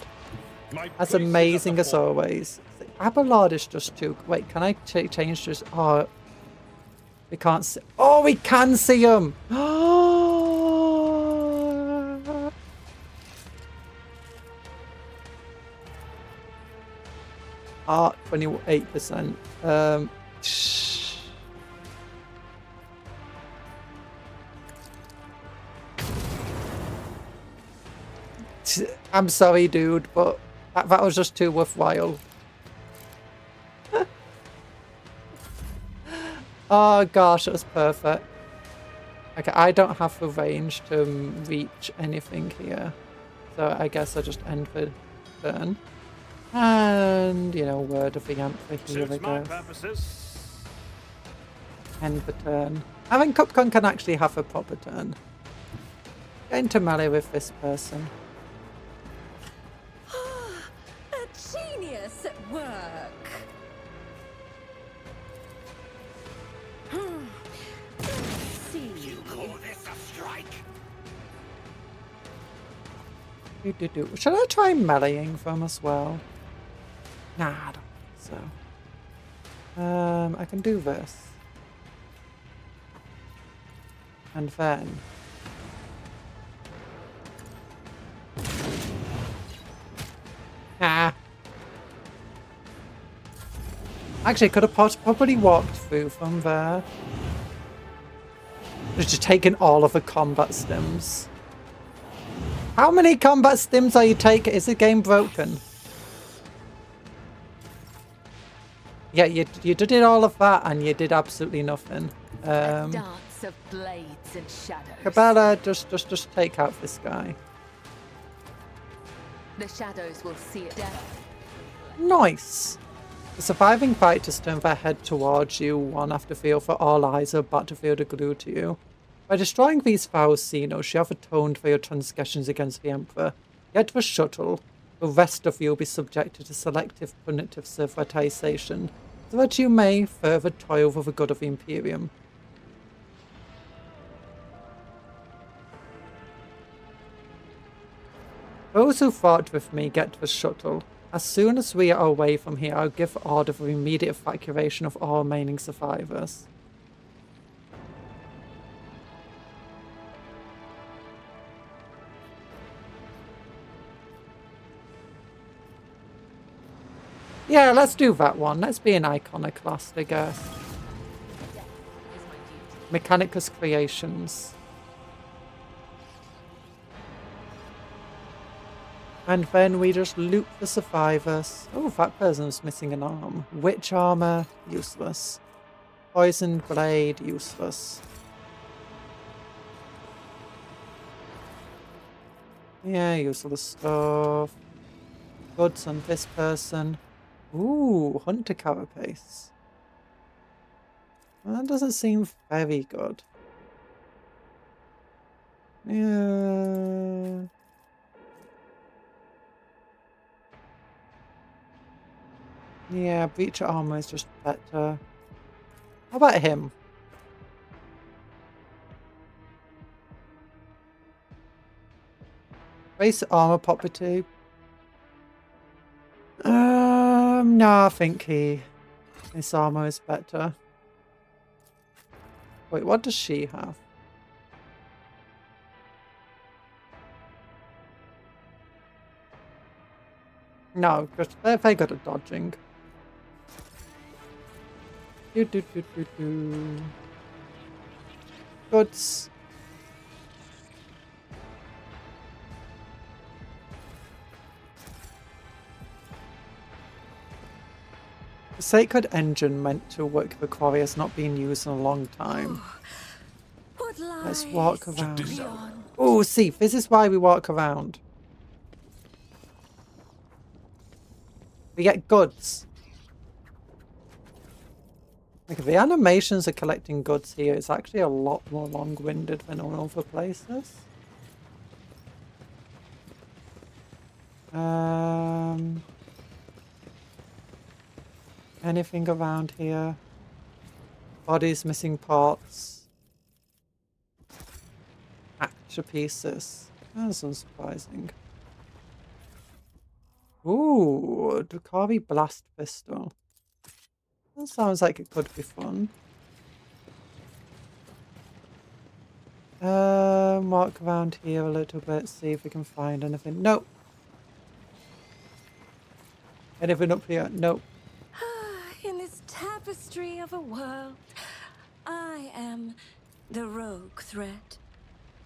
My As place is at amazing the as fore. always. Abelard is just too. Wait, can I change this? Oh, we can't see. Oh, we can see him. Ah, 28%. I'm sorry, dude, but that was just too worthwhile. Oh gosh, it was perfect. Okay, I don't have the range to reach anything here, so I guess I'll just end the turn. And, you know, word of the antler here, I Suits my guess. purposes. End the turn. I think Cupcon can actually have a proper turn. Get into melee with this person. A genius at work. Let's see. You call this a strike? Should I try meleeing them as well? Nah, I don't think so. I can do this. And then... Ah! Actually, I could have probably walked through from there. Just taking all of the combat stims. How many combat stims are you taking? Is the game broken? Yeah, you did all of that and you did absolutely nothing. A dance of blades and shadows. Cabela, just take out this guy. The shadows will see it down. Nice! The surviving fighters turn their head towards you, one after the other, all eyes are battlefield are glued to you. By destroying these foul Xenos, you have atoned for your transgressions against the Emperor. Yet the shuttle, the rest of you will be subjected to selective punitive civilization, so that you may further toil for the good of the Imperium. Those who fought with me get to the shuttle. As soon as we are away from here, I'll give order for immediate evacuation of all remaining survivors. Yeah, let's do that one. Let's be an iconoclast, I guess. Mechanicus Creations. And then we just loot the survivors. Oh, that person's missing an arm. Witch armor, useless. Poisoned blade, useless. Yeah, useless stuff. Goods on this person. Ooh, hunter carapace. Well, that doesn't seem very good. Yeah. Yeah, breach armor is just better. How about him? Base armor property. No, I think his armor is better. Wait, what does she have? No, because they're very good at dodging. Goods. The sacred engine meant to work the quarry has not been used in a long time. What lies Let's walk around. beyond? Oh, see, this is why we walk around. We get goods. Like, the animations of collecting goods here is actually a lot more long-winded than on other places. Anything around here? Bodies, missing parts. Actor pieces. That's unsurprising. Ooh, Drukhari Blast Pistol. That sounds like it could be fun. Walk around here a little bit, see if we can find anything. Nope. Anything up here? Nope. In this tapestry of a world, I am the rogue threat.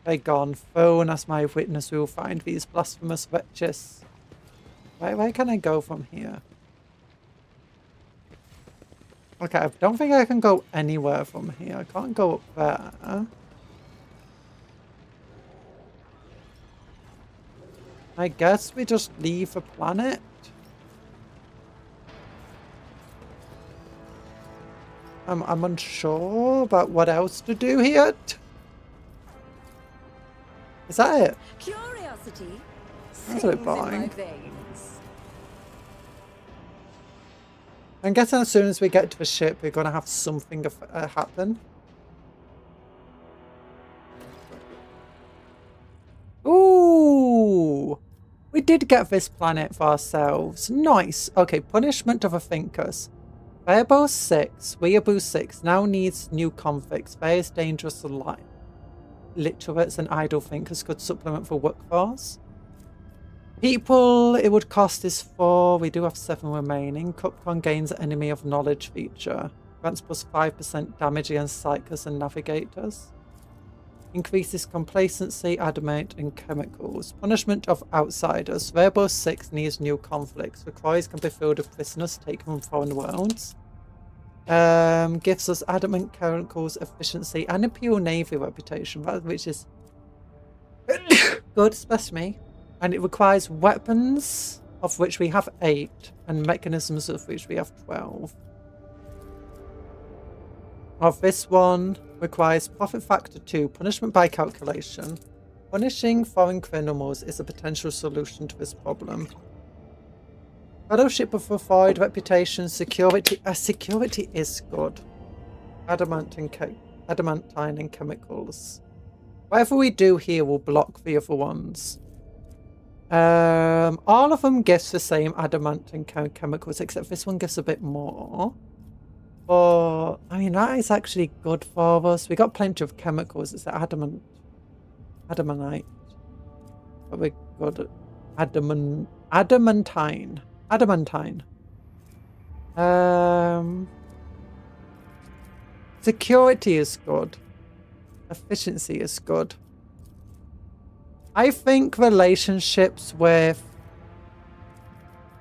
By gone, phone as my witness, we will find these blasphemous wretches. Where can I go from here? Okay, I don't think I can go anywhere from here. I can't go up there. I guess we just leave the planet. I'm unsure about what else to do here. Is that it? Curiosity That's a bit sings in my boring. veins. I'm guessing as soon as we get to the ship, we're going to have something happen. Ooh! We did get this planet for ourselves. Nice. Okay, Punishment of the Thinkers. Weeaboo 6, Weeaboo 6 now needs new conflicts. Various dangerous literates and idle thinkers could supplement the workforce. People it would cost is 4. We do have 7 remaining. Cupcle gains enemy of knowledge feature. Grants plus 5% damage against psychers and navigators. Increases complacency, adamant, and chemicals. Punishment of outsiders. Weeaboo 6 needs new conflicts. The quarries can be filled with prisoners taken from foreign worlds. Gives us adamant, chemicals, efficiency, and Imperial Navy reputation, which is good, especially. And it requires weapons, of which we have 8, and mechanisms, of which we have 12. Of this one requires profit factor 2, punishment by calculation. Punishing foreign criminals is a potential solution to this problem. Fellowship of the Void, reputation, security. Security is good. Adamantine and chemicals. Whatever we do here will block the other ones. All of them gives the same adamantine chemicals, except this one gives a bit more. But I mean, that is actually good for us. We got plenty of chemicals. It's adamantite. But we're good at adamantine. Security is good. Efficiency is good. I think relationships with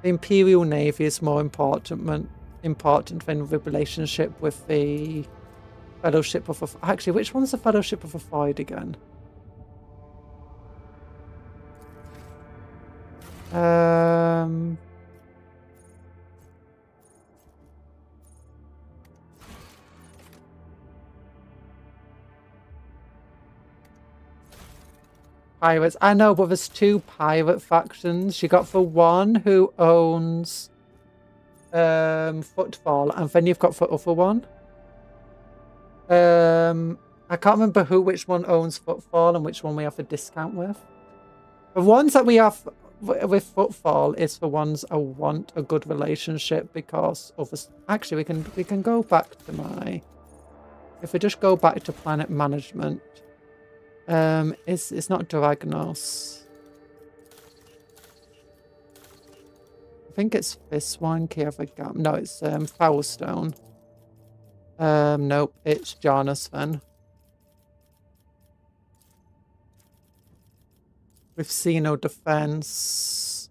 the Imperial Navy is more important than the relationship with the Fellowship of a... Actually, which one's the Fellowship of a Void again? Pirates. I know, but there's 2 pirate factions. You got the one who owns Footfall, and then you've got the other one. I can't remember which one owns Footfall and which one we have a discount with. The ones that we have with Footfall is the ones I want a good relationship because of us. Actually, we can go back to my. If we just go back to planet management. It's not Dragnos. I think it's this one, Kiavagam. No, it's Foulstone. Nope, it's Janus then. We've seen no defense.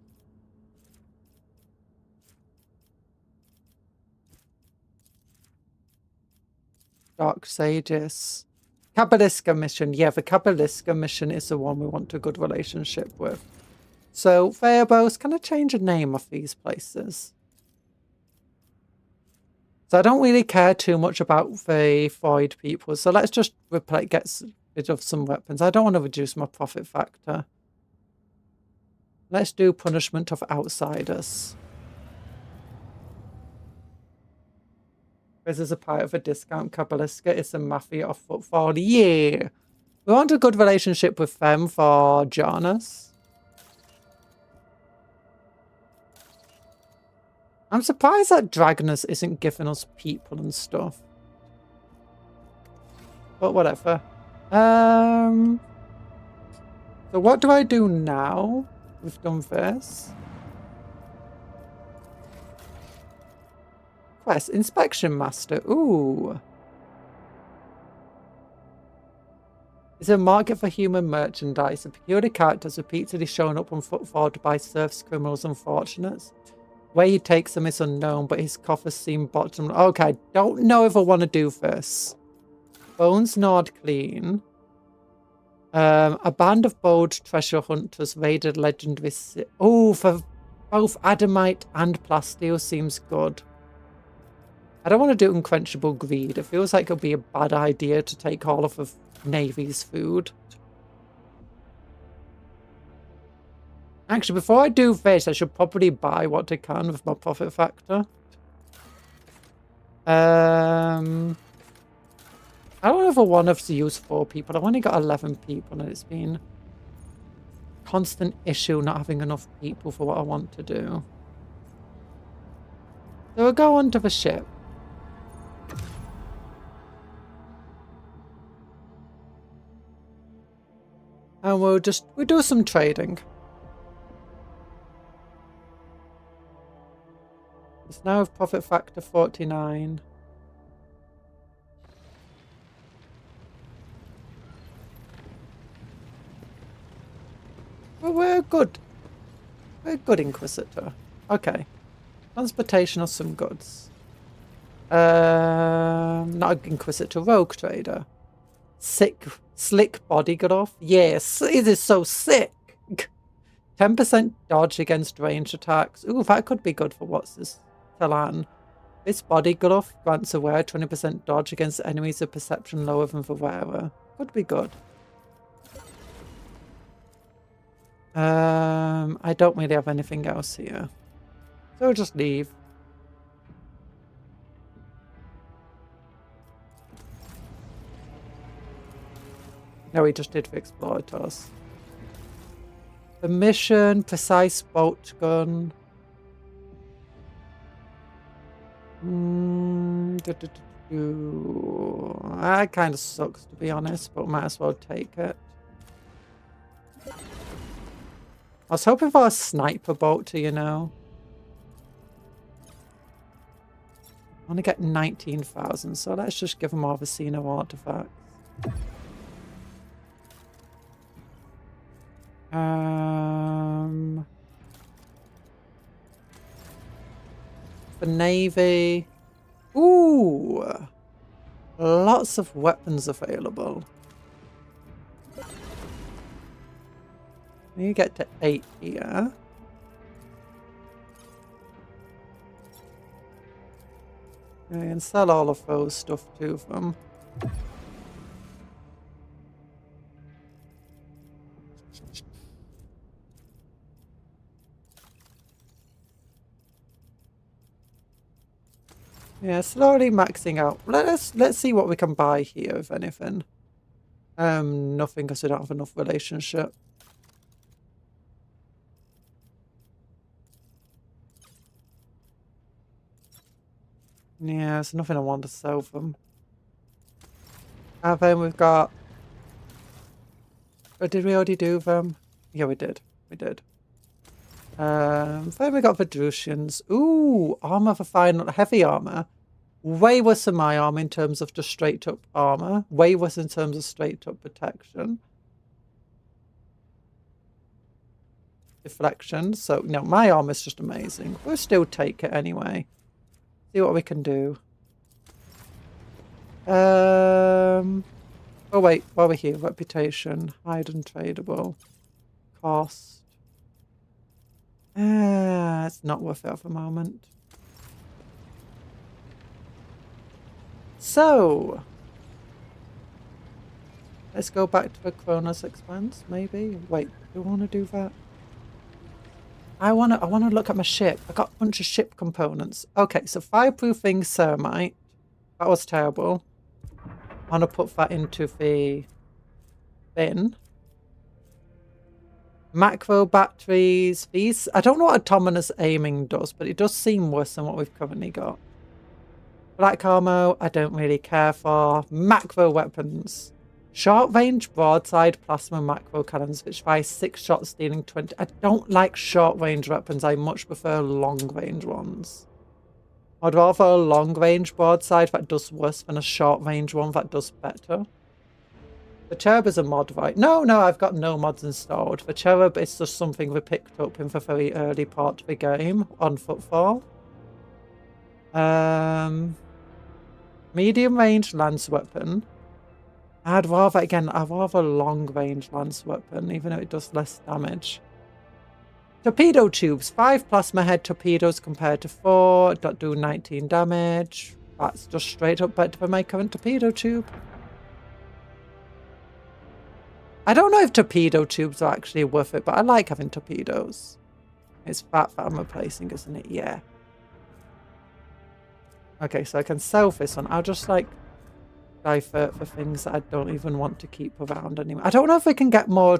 Dark Sages. Kabbaliska mission. Yeah, the Kabbaliska mission is the one we want a good relationship with. So, Phaebos, can I change the name of these places? So I don't really care too much about the Void people. So let's just get rid of some weapons. I don't want to reduce my profit factor. Let's do punishment of outsiders. This is a part of a discount. Kabbaliska is a mafia of Footfall. Yeah. We want a good relationship with them for Janus. I'm surprised that Dragonus isn't giving us people and stuff. But whatever. So what do I do now? We've done this. Quest, Inspection Master. Ooh. Is a market for human merchandise. A peculiar character has repeatedly shown up on Footfall to buy serfs, criminals, and fortunates. Where he takes them is unknown, but his coffers seem bottom. Okay, don't know if I want to do this. Bones gnawed clean. A band of bold treasure hunters raided legendary city. Oh, for both Adamite and Plasteel seems good. I don't want to do Unquenchable Greed. It feels like it would be a bad idea to take all of the Navy's food. Actually, before I do this, I should probably buy what I can with my profit factor. I don't ever want to use 4 people. I've only got 11 people, and it's been a constant issue not having enough people for what I want to do. So we'll go onto the ship. And we'll do some trading. It's now with profit factor 49. Well, we're good. We're a good Inquisitor. Okay. Transportation of some goods. Not an Inquisitor, Rogue Trader. Slick body glove. Yes, it is so sick. 10% dodge against ranged attacks. Ooh, that could be good for what's this? Talan. This body glove grants a wearer 20% dodge against enemies of perception lower than the wearer. Could be good. I don't really have anything else here. So we'll just leave. No, we just did the Explorators. The mission, precise bolt gun. That kind of sucks, to be honest, but might as well take it. I was hoping for a sniper bolter, you know. I want to get 19,000, so let's just give them all the Xeno artifacts. The Navy. Ooh, lots of weapons available. You get to 8 here. Okay, and sell all of those stuff to them. Yeah, slowly maxing out. Let's see what we can buy here, if anything. Nothing, because we don't have enough relationship. Yeah, there's nothing I want to sell them. And then we've got... Oh, did we already do them? Yeah, we did. We did. Then we got Vedrusians. Ooh, armor for final heavy armor. Way worse than my armor in terms of just straight up armor. Way worse in terms of straight up protection. Deflection. So, no, my armor's just amazing. We'll still take it anyway. See what we can do. Oh wait, while we're here, reputation, hide and tradable, cost. It's not worth it at the moment. So let's go back to the Kronos expanse, maybe. Wait, do I want to do that? I wanna look at my ship. I got a bunch of ship components. Okay, so fireproofing ceramite. That was terrible. I want to put that into the bin. Macro batteries. These, I don't know what autonomous aiming does, but it does seem worse than what we've currently got. Black armor, I don't really care for. Macro weapons. Short range broadside plasma macro cannons, which fire 6 shots, dealing 20. I don't like short range weapons. I much prefer long range ones. I'd rather a long range broadside that does worse than a short range one that does better. The cherub is a mod, right? No, I've got no mods installed. The cherub is just something we picked up in the very early part of the game on Footfall. Medium range lance weapon. I'd rather a long range lance weapon, even though it does less damage. Torpedo tubes. 5 plasma head torpedoes compared to 4. Do 19 damage. That's just straight up better than my current torpedo tube. I don't know if torpedo tubes are actually worth it, but I like having torpedoes. It's that I'm replacing, isn't it? Yeah. Okay, so I can sell this one. I'll just like divert for things that I don't even want to keep around anymore. I don't know if we can get more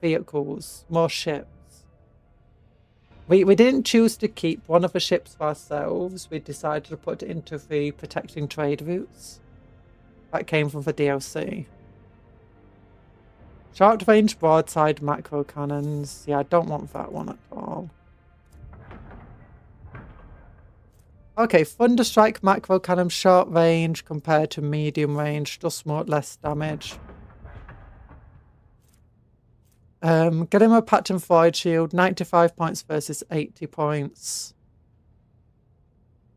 vehicles, more ships. We didn't choose to keep one of the ships for ourselves. We decided to put it into the protecting trade routes. That came from the DLC. Short range broadside macro cannons. Yeah, I don't want that one at all. Okay, Thunderstrike macro cannon short range compared to medium range, just more less damage. Get him a Pattern Void Shield, 95 points versus 80 points.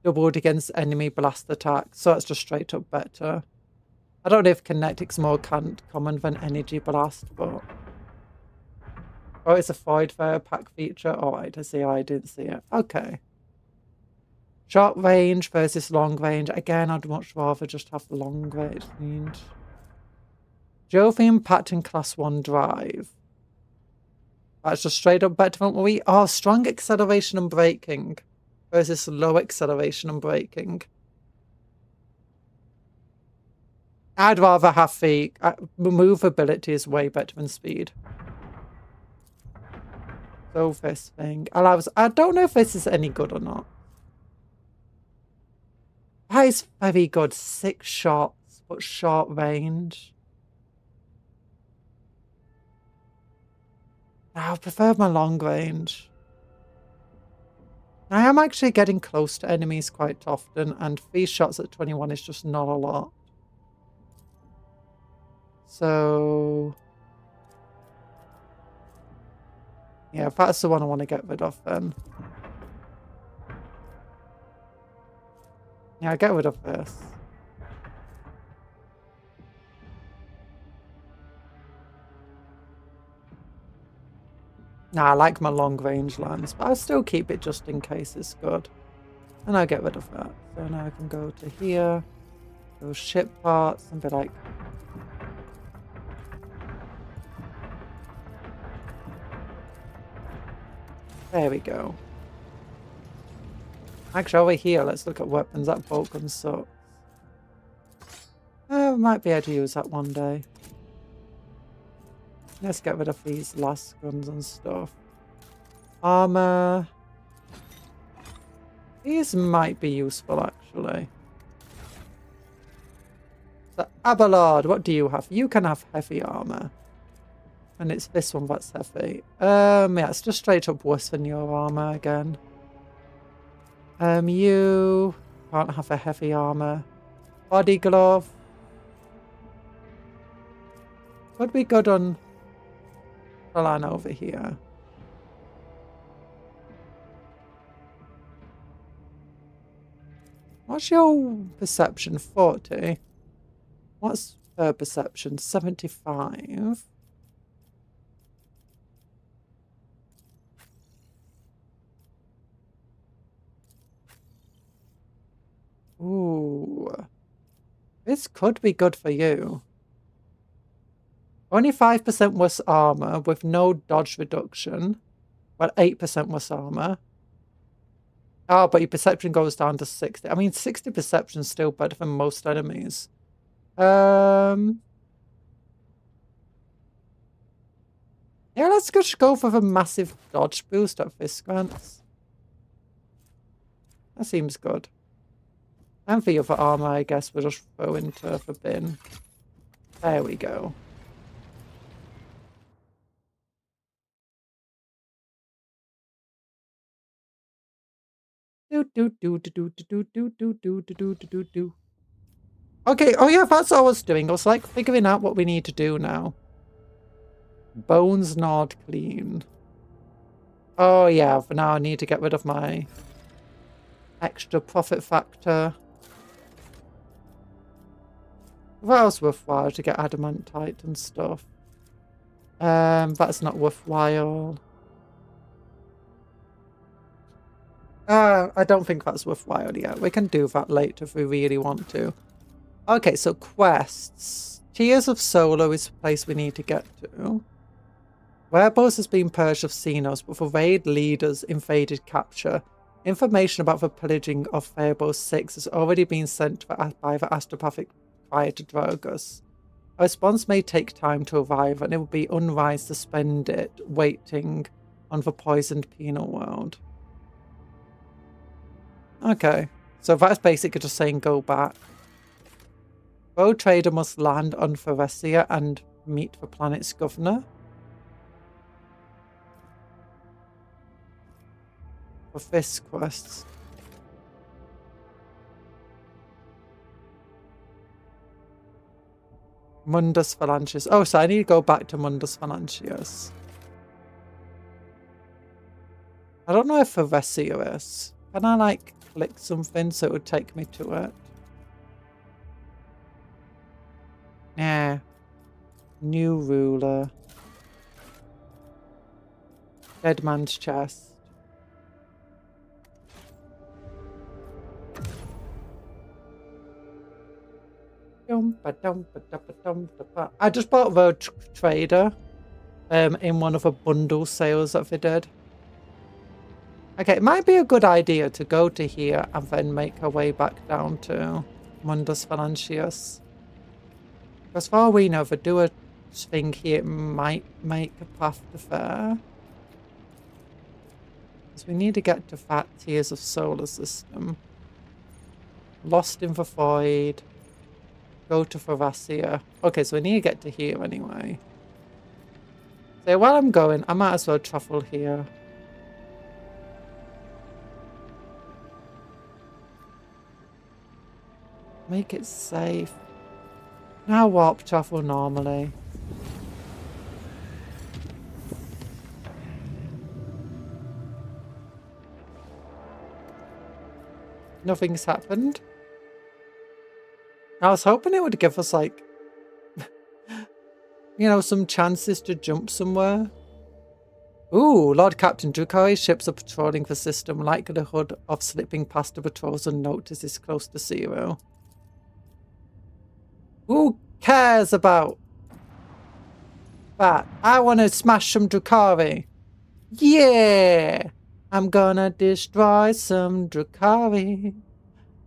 Doubled against enemy blast attack, so that's just straight up better. I don't know if Kinetic's more common than Energy Blast, but... Oh, it's a Void Fire pack feature. Alright, I see. I didn't see it. Okay. Short range versus long range. Again, I'd much rather just have the long range. Jovian Pattern Class 1 Drive. That's just straight up better than what we... Oh, strong acceleration and braking versus low acceleration and braking. I'd rather have the... movability is way better than speed. So this thing allows... I don't know if this is any good or not. That is very good. 6 shots, but short range. I prefer my long range. I am actually getting close to enemies quite often, and 3 shots at 21 is just not a lot. So... yeah, that's the one I want to get rid of then. Yeah, get rid of this. Nah, I like my long range lance, but I'll still keep it just in case it's good. And I'll get rid of that. So now I can go to here, those ship parts, and be like, there we go. Actually, over here, let's look at weapons. That bolt gun sucks. Might be able to use that one day. Let's get rid of these last guns and stuff. Armor. These might be useful, actually. So, Abelard, what do you have? You can have heavy armor. And it's this one that's heavy. Yeah, it's just straight up worse than your armor again. You can't have a heavy armor. Body glove. Could be good on Alan over here. What's your perception? 40. What's her perception? 75. Ooh. This could be good for you. Only 5% worse armor with no dodge reduction. Well, 8% worse armor. Oh, but your perception goes down to 60. I mean, 60 perception is still better than most enemies. Yeah, let's just go for the massive dodge boost at Viscrants. That seems good. And for the other armor, I guess we'll just throw into the bin. There we go. Okay, oh yeah, that's all I was doing. I was like figuring out what we need to do now. Bones not clean. Oh yeah, for now I need to get rid of my extra profit factor. What else worthwhile to get adamantite and stuff? That's not worthwhile. I don't think that's worthwhile yet. We can do that later if we really want to. Okay, so quests. Tears of Solar is the place we need to get to. Werebo's has been purged of Xenos, but for raid leaders invaded capture. Information about the pillaging of Werebo 6 has already been sent by the astropathic fire to Drogus. A response may take time to arrive, and it would be unwise to spend it waiting on the poisoned penal world. Okay, so that's basically just saying go back. Road Trader must land on Theresia and meet the planet's governor. For this quests. Mundus Phalanxius. Oh, so I need to go back to Mundus Phalanxius. I don't know if Theresia is. Can I, like, click something so it would take me to it? Nah. New ruler. Dead man's chest. I just bought Road Trader in one of the bundle sales that they did. Okay, it might be a good idea to go to here and then make our way back down to Mundus Phalanxius. Because for all we know, if I do a thing here, it might make a path to there. Because we need to get to that Tears of Solar System. Lost in the Void. Go to Theresia. Okay, so we need to get to here anyway. So while I'm going, I might as well travel here. Make it safe. Now warp travel normally. Nothing's happened. I was hoping it would give us, like, you know, some chances to jump somewhere. Ooh, Lord Captain, Drukhari's ships are patrolling the system. Likelihood of slipping past the patrols unnoticed is close to 0. Who cares about that? I want to smash some Drukhari. Yeah! I'm gonna destroy some Drukhari.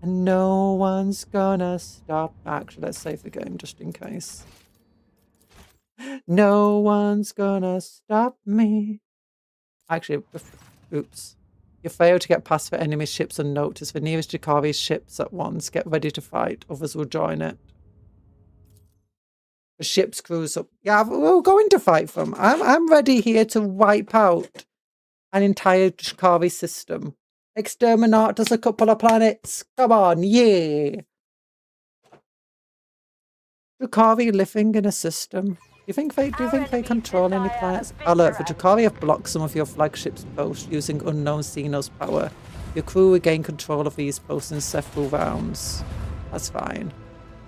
And no one's gonna stop. Actually, let's save the game just in case. No one's gonna stop me. Actually, oops. You fail to get past the enemy ships unnoticed. The nearest Drukhari ships at once. Get ready to fight. Others will join it. The ship's crews up. Yeah, we're going to fight them. I'm ready here to wipe out an entire Drukhari system. Exterminate us a couple of planets. Come on, yeah. Drukhari living in a system. Do you think they control any planets? Alert, the Drukhari have blocked some of your flagship's posts using unknown Xenos power. Your crew will gain control of these posts in several rounds. That's fine.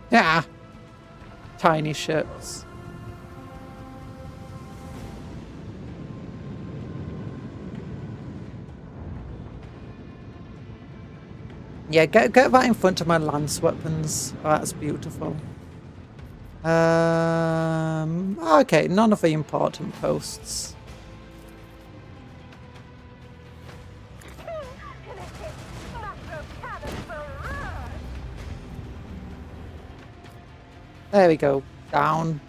Yeah. Tiny ships. Yeah, get that in front of my lance weapons. Oh, that's beautiful. Okay, none of the important posts. There we go. Down.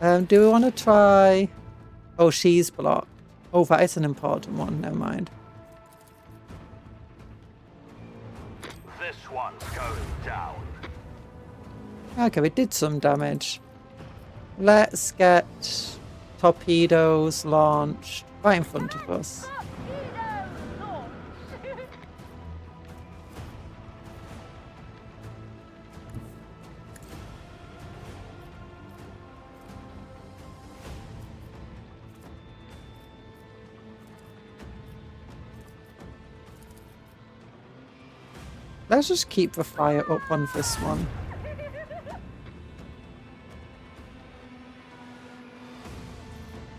Do we want to try... Oh, she's blocked. Oh, that is an important one. Never mind. This one's going down. Okay, we did some damage. Let's get torpedoes launched right in front of us. Let's just keep the fire up on this one.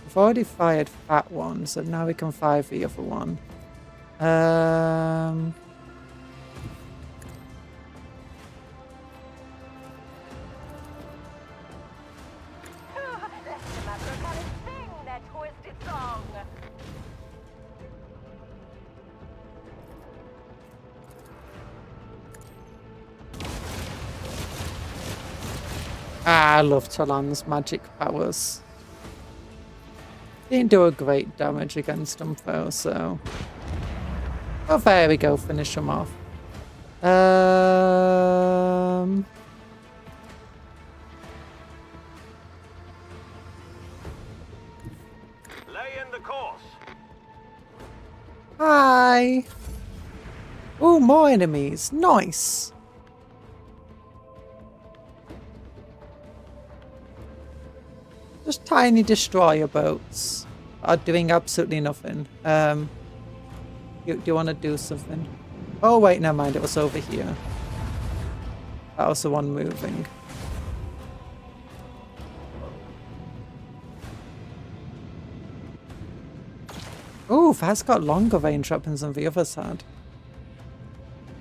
We've already fired that one, so now we can fire the other one. I love Talon's magic powers. Didn't do a great damage against them though, so... Oh, there we go, finish them off. Lay in the course. Hi! Oh, more enemies. Nice! Just tiny destroyer boats are doing absolutely nothing. Do you want to do something? Oh wait, never mind, it was over here. That was the one moving. Oh, that's got longer range weapons than the others had.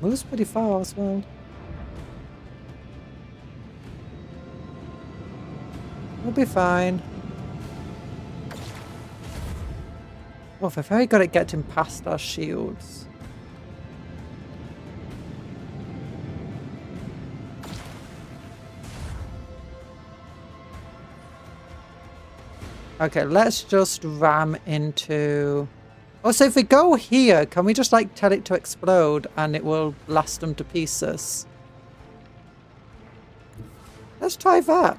Moves pretty far as well. We'll be fine. Oh, they're very good at getting past our shields. Okay, let's just ram into... Oh, so if we go here, can we just like tell it to explode and it will blast them to pieces? Let's try that.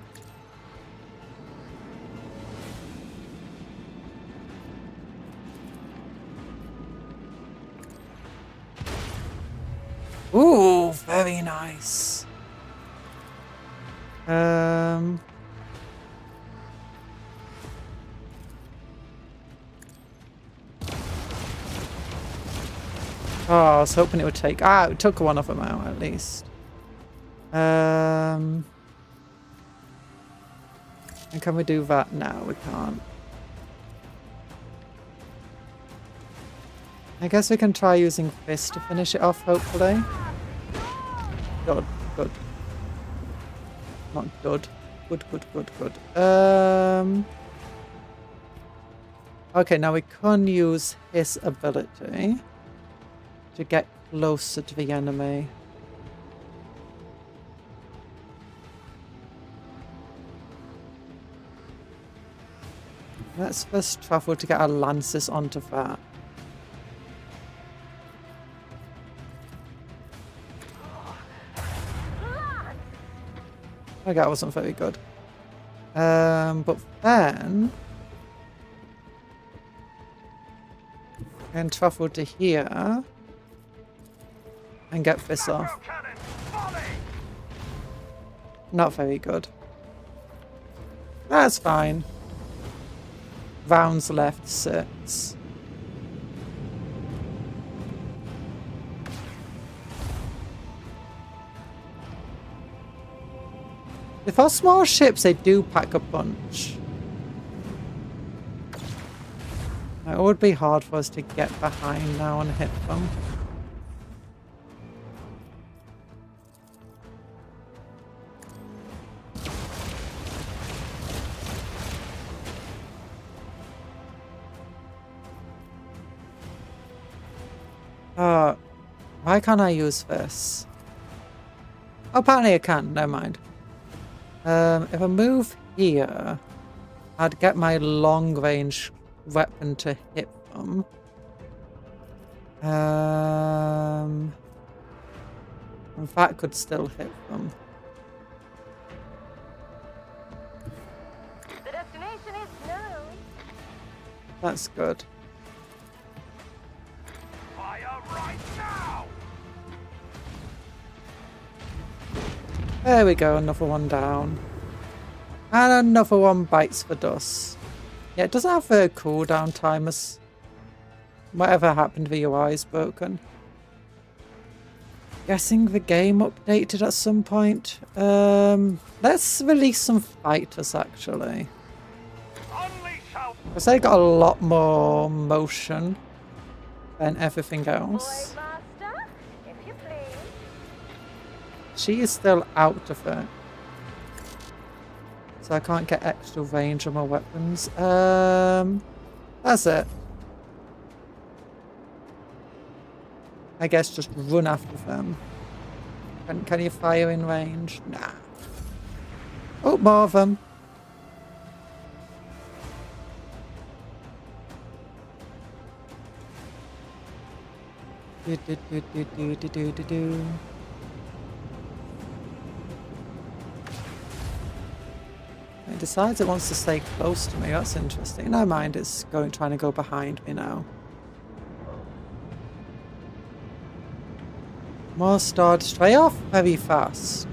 Ooh, very nice. Oh, I was hoping it would take... Ah, it took one of them out at least. And can we do that? No, we can't. I guess we can try using Fist to finish it off, hopefully. Good, good. Not good. Good, good, good, good. Okay, now we can use his ability to get closer to the enemy. Let's first travel to get our lances onto that. Okay, that wasn't very good. But then and travel to here and get this off. Not very good. That's fine. Rounds left 6. If our small ships, they do pack a punch. It would be hard for us to get behind now and hit them. Why can't I use this? Oh, apparently I can, never mind. If I move here, I'd get my long range weapon to hit them. And that could still hit them. The destination is known. That's good. Fire right now! There we go, another one down. And another one bites the dust. Yeah, it doesn't have a cooldown time as whatever happened, the UI is broken. Guessing the game updated at some point. Let's release some fighters actually. Because they got a lot more motion than everything else. Master, if you please. She is still out of it. So I can't get extra range on my weapons. That's it. I guess just run after them. Can you fire in range? Nah. Oh, more of them. Do. It decides it wants to stay close to me. That's interesting. Never mind, it's trying to go behind me now. More starred stray off very fast.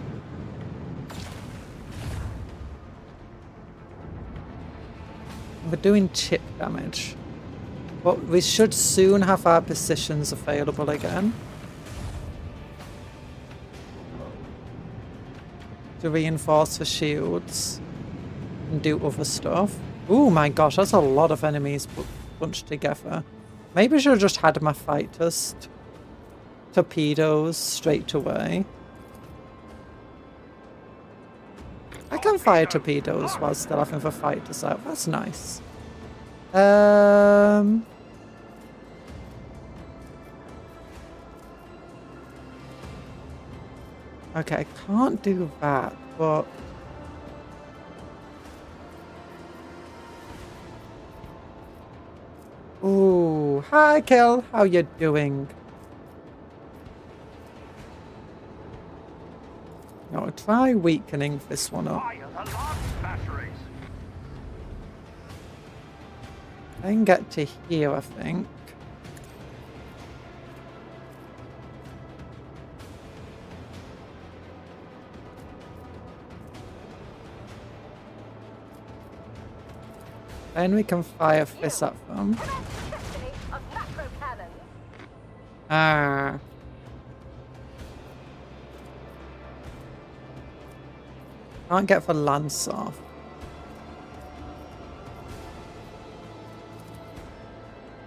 We're doing chip damage. But we should soon have our positions available again. To reinforce the shields. And do other stuff. Oh my gosh, that's a lot of enemies bunched together. Maybe I should have just had my fighters torpedoes straight away. I can fire torpedoes while still having the fighters out. That's nice. Okay, I can't do that, but ooh, hi Kill, how you doing? No, try weakening this one up. I can get to here, I think. Then we can fire this at them. Ah. Can't get the lance off.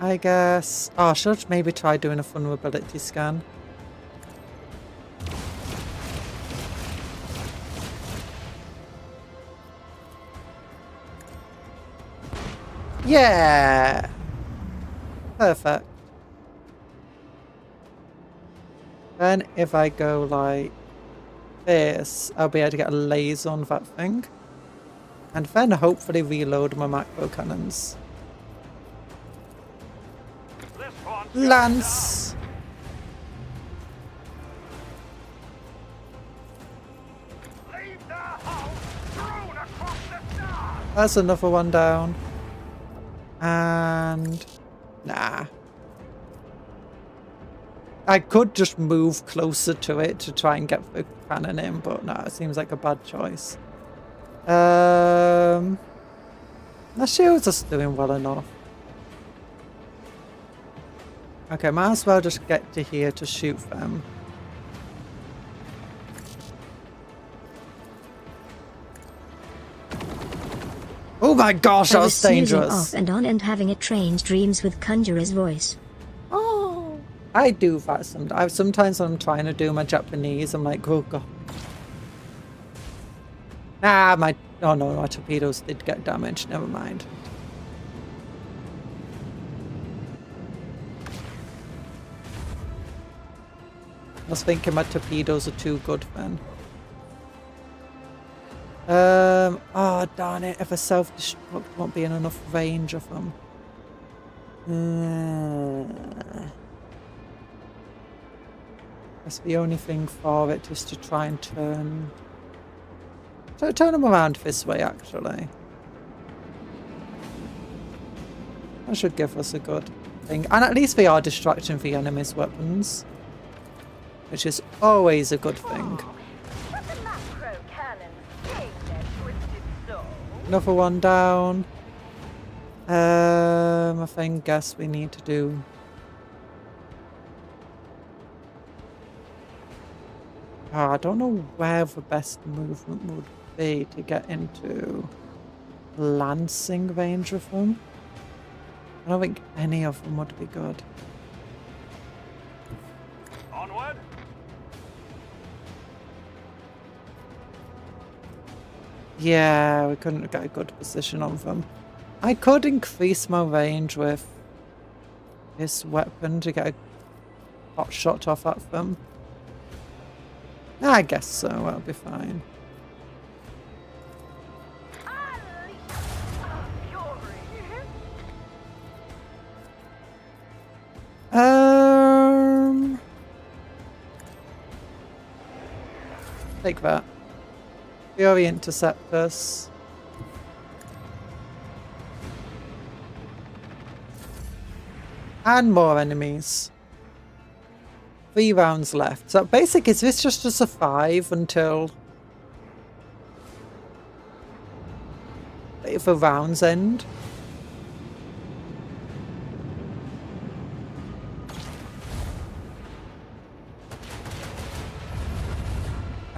I guess... Oh, I should maybe try doing a vulnerability scan. Yeah! Perfect. Then if I go like this, I'll be able to get a laser on that thing. And then hopefully reload my macro cannons. Lance! That's another one down. And... Nah. I could just move closer to it to try and get the cannon in, but no, it seems like a bad choice. My shields are doing well enough. Okay, might as well just get to here to shoot them. Oh my gosh, that was dangerous. Off and on and having a train's dreams with Conjurer's voice. Oh, I do that sometimes. Sometimes when I'm trying to do my Japanese, I'm like, oh god. Ah, my... Oh no, my torpedoes did get damaged. Never mind. I was thinking my torpedoes are too good then. Oh darn it, if a self-destruct won't be in enough range of them. That's the only thing for it, is to try and turn them around this way actually. That should give us a good thing. And at least they are distracting the enemy's weapons, which is always a good thing. Another one down. I guess we need to do... Oh, I don't know where the best movement would be to get into lancing range of them. I don't think any of them would be good. Onward. Yeah, we couldn't get a good position on them. I could increase my range with this weapon to get a hot shot off at them. I guess so, that'll be fine. Take that. Fury interceptors. And more enemies. 3 rounds left. So basically, is this just to survive until the rounds end?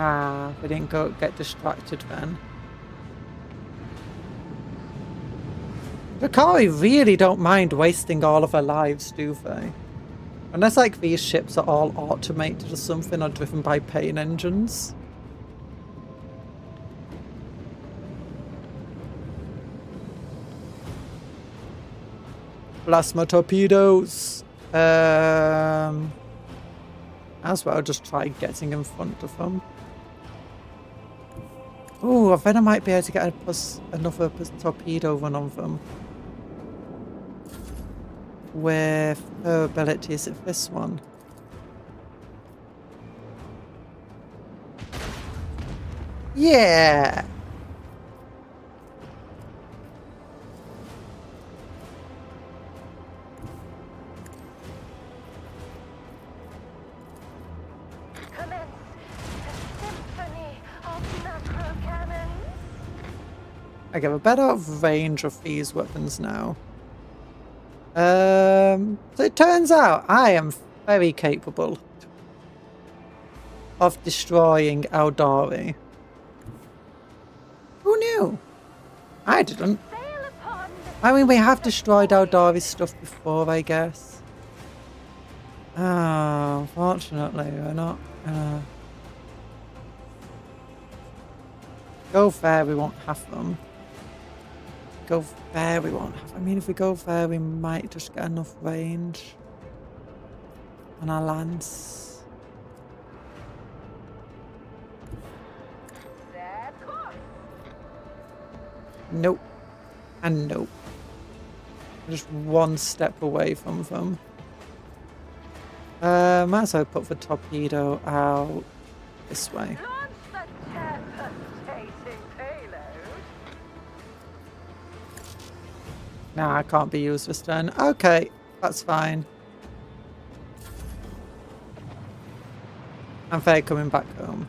Ah, we didn't get distracted then. Drakari really don't mind wasting all of their lives, do they? Unless like these ships are all automated or something, or driven by pain engines. Plasma torpedoes. As well, just try getting in front of them. Oh, then I might be able to get another torpedo run on them. With her ability, is it this one? Yeah! I get a better range of these weapons now. So it turns out I am very capable of destroying Eldari. Who knew? I didn't. Sail upon the I mean, we have destroyed Eldari's stuff before, I guess. Oh, unfortunately, we're not gonna... Go there, we won't have them. Go there, we won't have... I mean, if we go there, we might just get enough range on our lance. Nope. And nope. Just one step away from them. Might as well put the torpedo out this way. Nah, I can't be used this turn. Okay, that's fine. I'm fair coming back home.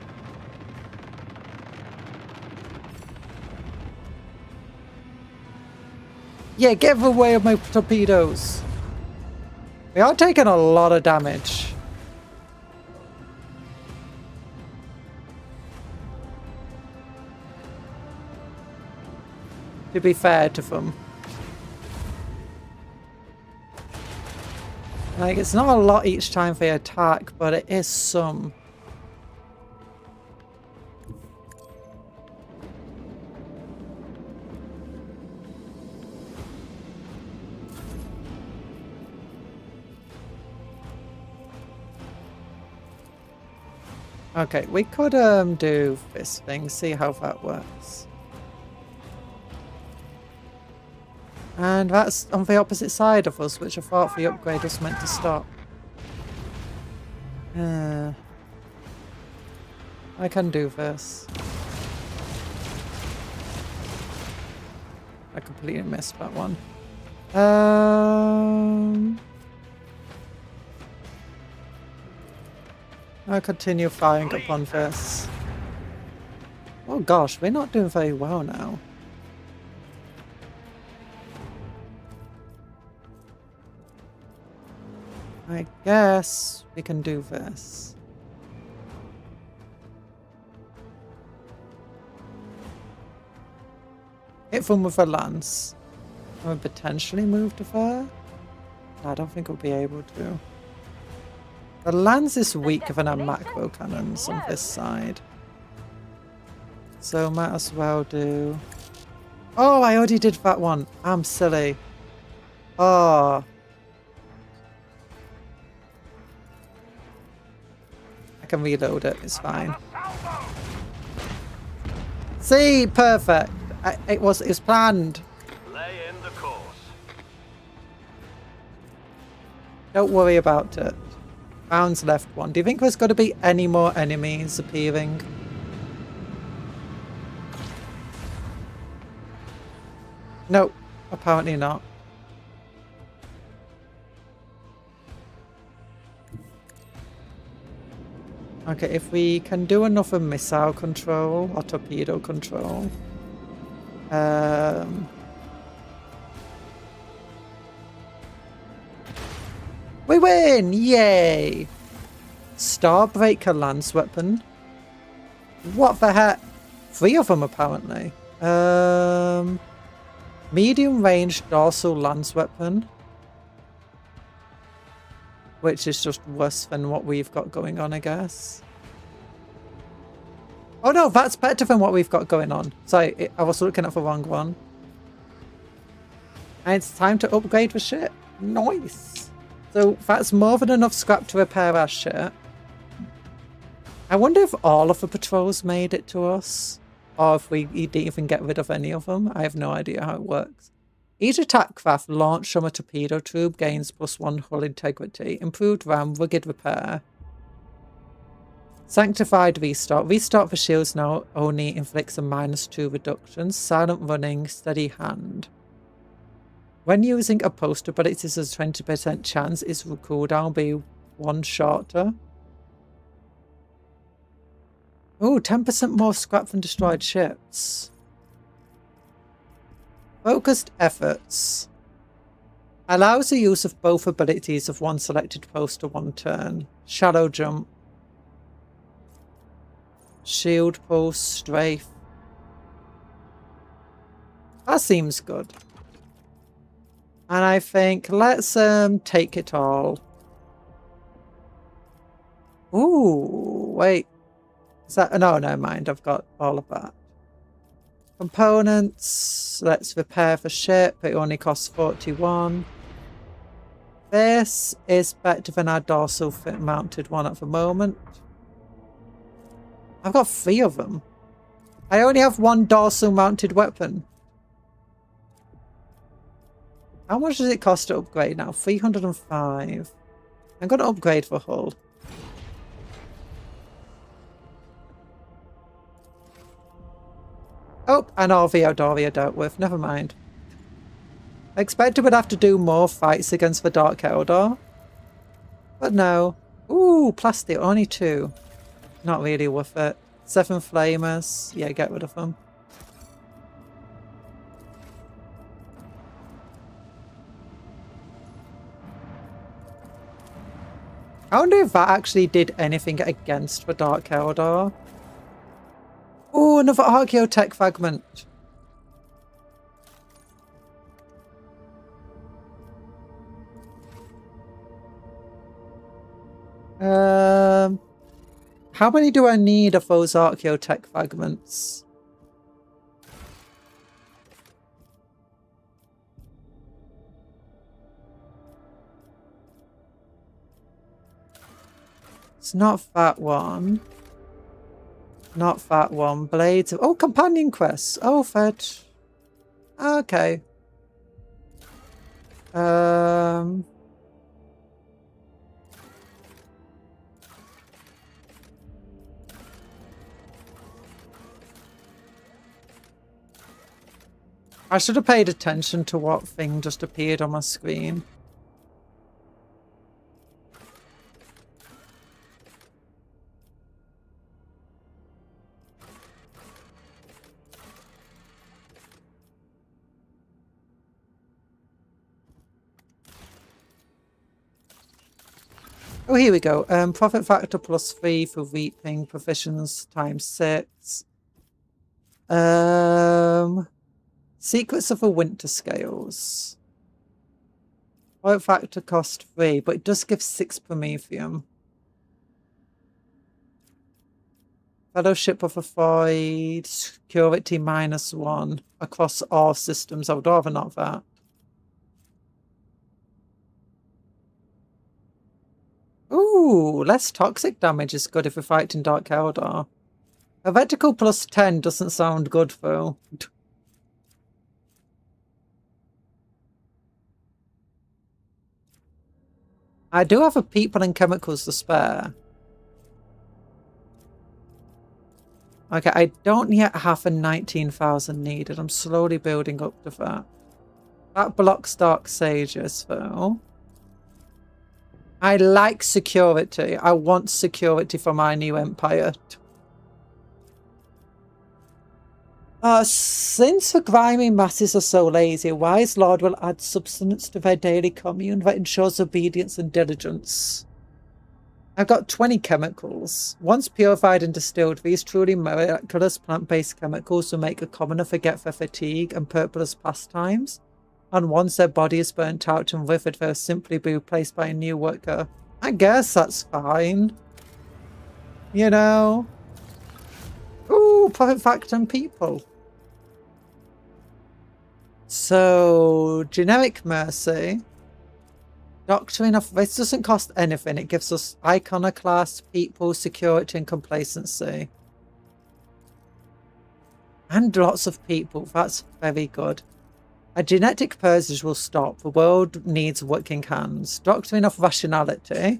Yeah, get in the way of my torpedoes. We are taking a lot of damage. To be fair to them. Like, it's not a lot each time they attack, but it is some. Okay, we could do this thing, see how that works. And that's on the opposite side of us, which I thought the upgrade was meant to stop. I can do this. I completely missed that one. I'll continue firing upon this. Oh gosh, we're not doing very well now. I guess we can do this. Hit them with a lance. I would potentially move to there. I don't think we'll be able to. The lance is weaker than our macro cannons on this side. So might as well do... Oh, I already did that one. I'm silly. Oh. I can reload it. It's fine. See? Perfect. It was planned. Lay in the course. Don't worry about it. Rounds left one. Do you think there's got to be any more enemies appearing? Nope. Apparently not. Okay, if we can do another missile control or torpedo control. We win! Yay! Starbreaker lance weapon. What the heck? 3 of them apparently. Medium range dorsal lance weapon. Which is just worse than what we've got going on, I guess. Oh no, that's better than what we've got going on. Sorry, I was looking at the wrong one. And it's time to upgrade the ship. Nice! So that's more than enough scrap to repair our ship. I wonder if all of the patrols made it to us. Or if we didn't even get rid of any of them. I have no idea how it works. Each attack craft launched from a torpedo tube gains +1 hull integrity. Improved RAM, rugged repair. Sanctified restart. Restart for shields now only inflicts a -2 reduction. Silent running, steady hand. When using a post ability, there's a 20% chance its cooldown be 1 shorter. Oh, 10% more scrap than destroyed ships. Focused efforts. Allows the use of both abilities of one selected post to one turn. Shallow jump. Shield post, strafe. That seems good. And I think let's take it all. Ooh, wait. Is that... No, never mind. I've got all of that. Components. Let's repair for ship. It only costs 41. This is better than our dorsal fit mounted one at the moment. I've got 3 of them. I only have 1 dorsal mounted weapon. How much does it cost to upgrade now? 305. I'm going to upgrade the hull. Oh, and Doria dealt with. Never mind. I expected we'd have to do more fights against the Dark Eldar. But no. Ooh, plastic. Only 2. Not really worth it. 7 flamers. Yeah, get rid of them. I wonder if that actually did anything against the Dark Eldar. Oh, another archaeotech fragment. How many do I need of those archaeotech fragments? It's not that one. Not that one. Blades of... Oh, companion quests. Oh, fed. Okay. I should have paid attention to what thing just appeared on my screen. Oh, here we go. Profit factor +3 for reaping, provisions ×6. Secrets of the Winter Scales. Profit factor cost 3, but it does give 6 Promethium. Fellowship of the Void, security -1 across all systems. I would rather not that. Ooh, less toxic damage is good if we're fighting Dark Eldar. A vertical +10 doesn't sound good though. I do have a people and chemicals to spare. Okay, I don't yet have a 19,000 needed. I'm slowly building up to that. That blocks Dark Sages though. I like security. I want security for my new empire. Since the grimy masses are so lazy, Wise Lord will add substance to their daily commune that ensures obedience and diligence. I've got 20 chemicals. Once purified and distilled, these truly miraculous plant-based chemicals will make a commoner forget their fatigue and purposeless pastimes. And once their body is burnt out and withered, they'll simply be replaced by a new worker. I guess that's fine. You know? Ooh, profit factor and people. So, generic mercy. Doctrine of... This doesn't cost anything. It gives us iconoclast, people, security, and complacency. And lots of people. That's very good. A genetic purge will stop. The world needs working hands. Doctrine of rationality.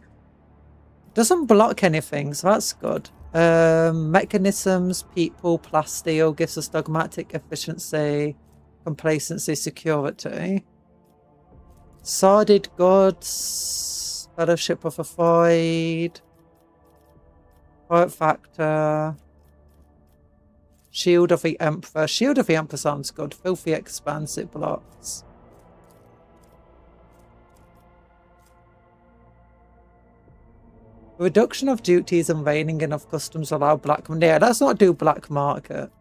Doesn't block anything, so that's good. Mechanisms, people, plasteel gives us dogmatic efficiency, complacency, security. Sordid goods, fellowship of a void, poet factor, shield of the emperor. Shield of the emperor sounds good. Filthy expanse, it blocks. Reduction of duties and reining in of customs allow black... Yeah, let's not do black market.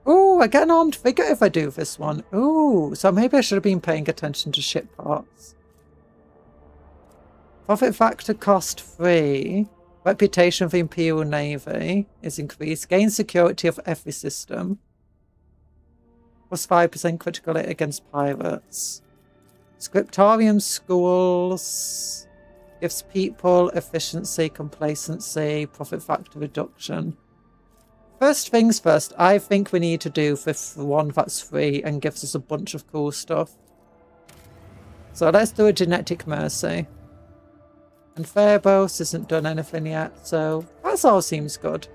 Oh, Ooh, I get an armed figure if I do this one. Ooh, so maybe I should have been paying attention to ship parts. Profit factor cost 3. Reputation of the Imperial Navy is increased. Gain security of every system. Plus 5% critical hit against pirates. Scriptorium schools. Gives people efficiency, complacency, profit factor reduction. First things first, I think we need to do the one that's free and gives us a bunch of cool stuff. So let's do a genetic mercy. And Phaebos hasn't done anything yet, so that all seems good.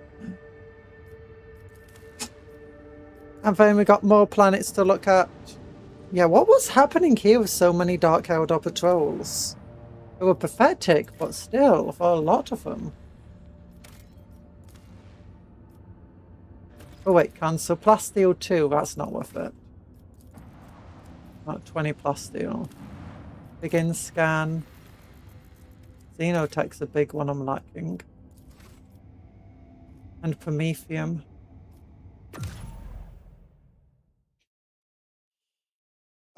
And then we got more planets to look at. Yeah, what was happening here with so many Dark Eldar patrols? They were pathetic, but still, for a lot of them. Oh wait, cancel. Plasteel 2, that's not worth it. Not 20 plasteel. Begin scan. Xenotech's a big one I'm lacking. And Promethium.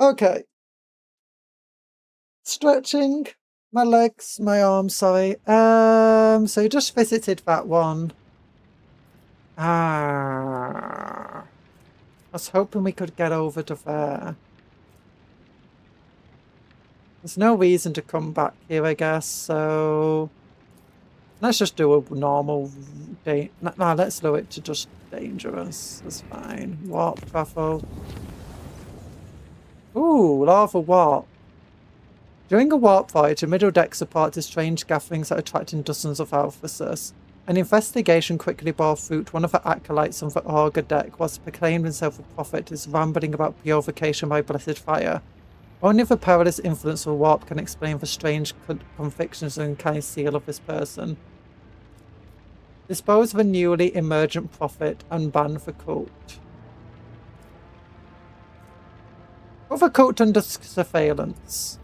Okay. Stretching. My legs, my arms, sorry. So you just visited that one. I was hoping we could get over to there. There's no reason to come back here, I guess, so let's just do a normal day. No, let's do it to just dangerous. That's fine. Warp travel. Ooh, lava warp. During a warp voyage, a middle deck supported strange gatherings that attracted dozens of officers. An investigation quickly bore fruit. One of the acolytes on the Augur deck was proclaimed himself a prophet, is rambling about purification by blessed fire. Only the perilous influence of warp can explain the strange convictions and uncanny seal of this person. Dispose of a newly emergent prophet and ban the cult. Put the cult under surveillance.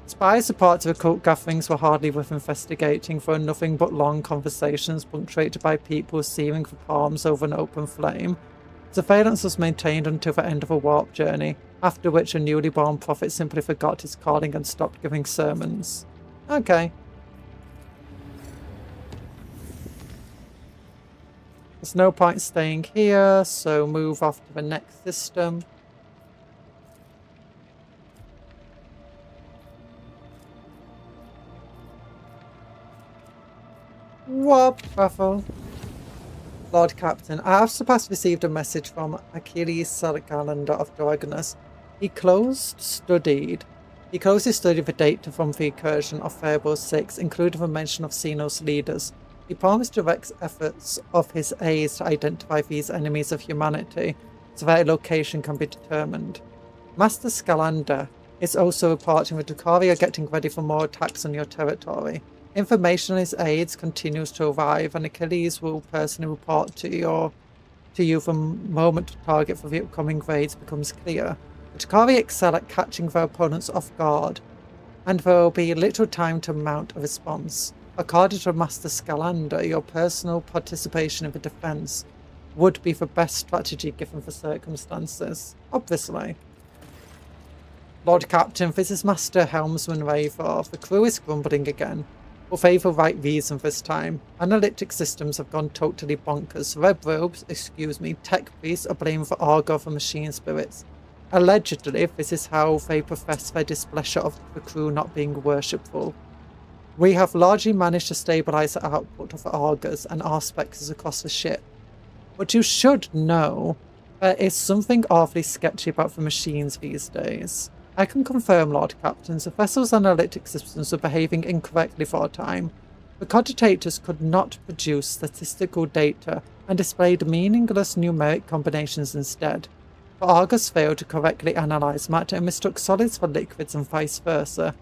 Spies a part of the cult gatherings were hardly worth investigating, for nothing but long conversations punctuated by people searing for palms over an open flame. Surveillance was maintained until the end of a warp journey, after which a newly born prophet simply forgot his calling and stopped giving sermons. Okay. There's no point staying here, so move off to the next system. Warp travel. Lord Captain, I have received a message from Achilles Salgalander of Dragonus. He closed his study of the data from the incursion of Phaebos 6, including a mention of Xenos leaders. He promised direct efforts of his aides to identify these enemies of humanity, so their location can be determined. Master Scalander is also reporting that Drukhari are getting ready for more attacks on your territory. Information on his aides continues to arrive, and Achilles will personally report to you the moment the target for the upcoming raids becomes clear. The Drukhari excel at catching their opponents off guard, and there will be little time to mount a response. According to Master Scalander, your personal participation in the defence would be the best strategy given the circumstances. Obviously. Lord Captain, this is Master Helmsman Rathor. The crew is grumbling again. But for the right reason this time. Analytic systems have gone totally bonkers. Red robes, tech priests are blamed for Augur for machine spirits. Allegedly, this is how they profess their displeasure of the crew not being worshipful. We have largely managed to stabilise the output of Augurs and Arspexes across the ship. But you should know, there is something awfully sketchy about the machines these days. I can confirm, Lord Captain, the vessel's analytic systems were behaving incorrectly for a time. The cogitators could not produce statistical data and displayed meaningless numeric combinations instead. The Augurs failed to correctly analyse matter and mistook solids for liquids and vice versa.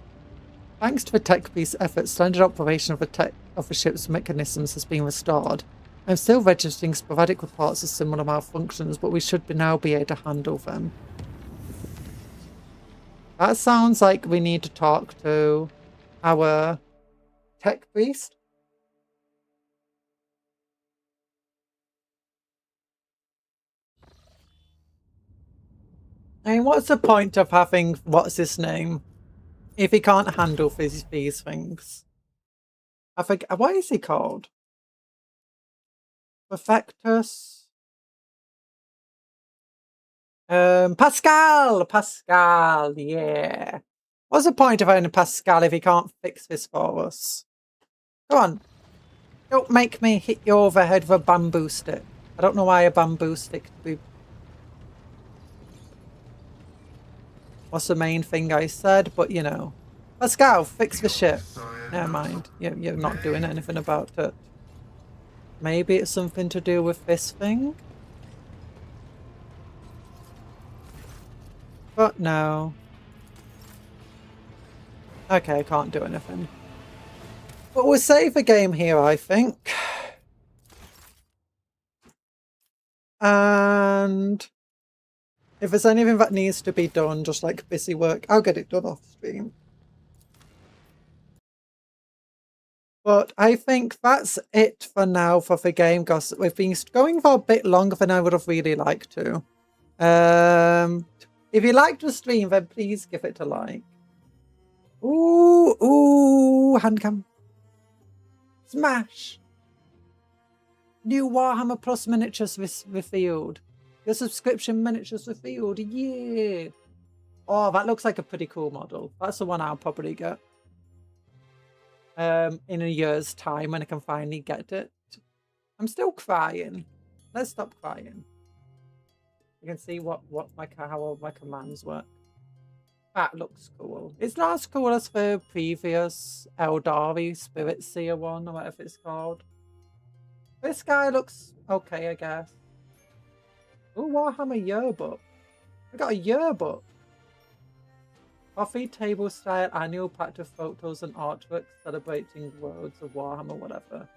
Thanks to the tech piece efforts, standard operation of the ship's mechanisms has been restored. I'm still registering sporadic reports of similar malfunctions, but we should now be able to handle them. That sounds like we need to talk to our tech priest. I mean, what's the point of having, what's his name, if he can't handle these things? I think, what is he called? Perfectus? Pascal, yeah. What's the point of having Pascal if he can't fix this for us? Go on. Don't make me hit you over the head with a bamboo stick. I don't know why a bamboo stick would be... What's the main thing I said, but you know. Pascal, fix the ship. Never mind. You're not doing anything about it. Maybe it's something to do with this thing? But no. Okay, I can't do anything. But we'll save the game here, I think. And if there's anything that needs to be done, just like busy work, I'll get it done off stream. But I think that's it for now for the game, because we've been going for a bit longer than I would have really liked to. If you liked the stream, then please give it a like. Ooh, handcam. Smash! New Warhammer Plus miniatures revealed. Your subscription miniatures revealed. Yeah! Oh, that looks like a pretty cool model. That's the one I'll probably get. In a year's time when I can finally get it. I'm still crying. Let's stop crying. You can see how my commands work. That looks cool. It's not as cool as the previous Eldari Spirit Seer one, or whatever it's called. This guy looks okay, I guess. Oh, Warhammer yearbook. We got a yearbook. Coffee table style annual pack of photos and artworks celebrating worlds of Warhammer, whatever.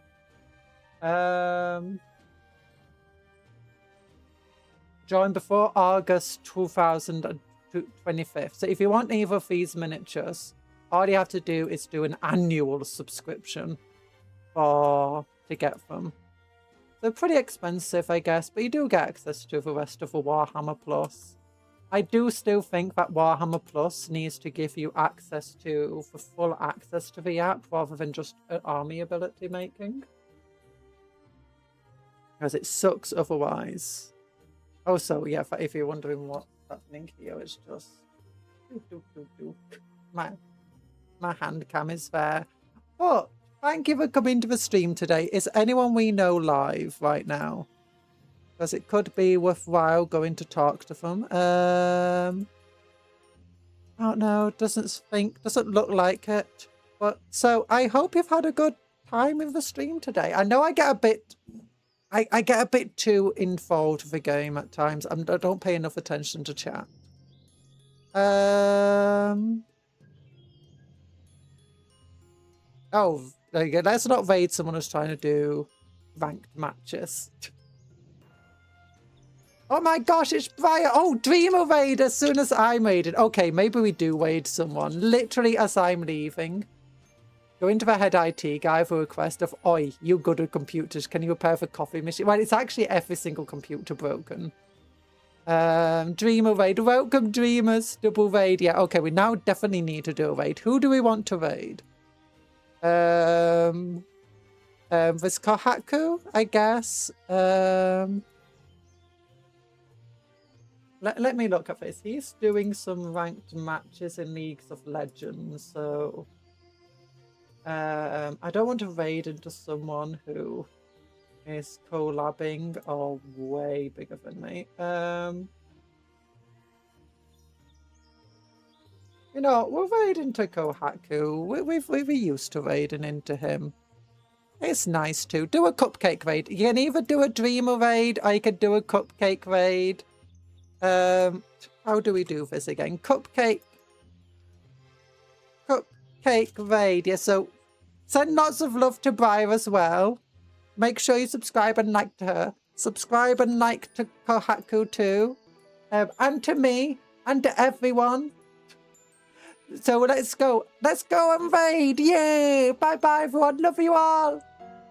Join before August 2025. So if you want either of these miniatures, all you have to do is do an annual subscription to get them. They're pretty expensive, I guess, but you do get access to the rest of the Warhammer Plus. I do still think that Warhammer Plus needs to give you access to the full access to the app rather than just army ability making. Because it sucks otherwise. Also, yeah, if you're wondering what's happening here, it's just... My hand cam is there. But thank you for coming to the stream today. Is anyone we know live right now? Because it could be worthwhile going to talk to them. I don't know. Doesn't look like it. But so I hope you've had a good time with the stream today. I know I get a bit... I get a bit too involved with the game at times. I don't pay enough attention to chat. Oh, there you go. Let's not raid someone who's trying to do ranked matches. Oh my gosh, it's Brian. Oh, Dreamer raid as soon as I made it. Okay, maybe we do raid someone. Literally as I'm leaving. Go into the head IT guy for a request of, oi, you good at computers. Can you repair the coffee machine? Well, it's actually every single computer broken. Dreamer raid. Welcome, Dreamers. Double raid. Yeah, okay, we now definitely need to do a raid. Who do we want to raid? There's Kohaku, I guess. Let me look at this. He's doing some ranked matches in Leagues of Legends, so... I don't want to raid into someone who is collabing or way bigger than me. You know, we'll raid into Kohaku. We're used to raiding into him. It's nice to do a cupcake raid. You can either do a Dreamer raid or you can do a cupcake raid. How do we do this again? Cupcake raid. Yeah, so send lots of love to Briar as well. Make sure you subscribe and like to her. Subscribe and like to Kohaku too. And to me. And to everyone. So let's go. Let's go and raid. Yay. Bye bye everyone. Love you all.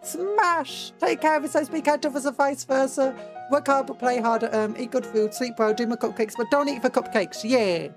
Smash! Take care of yourselves, be kind to others and vice versa. Work hard but play harder, eat good food, sleep well, do my cupcakes, but don't eat for cupcakes, yeah!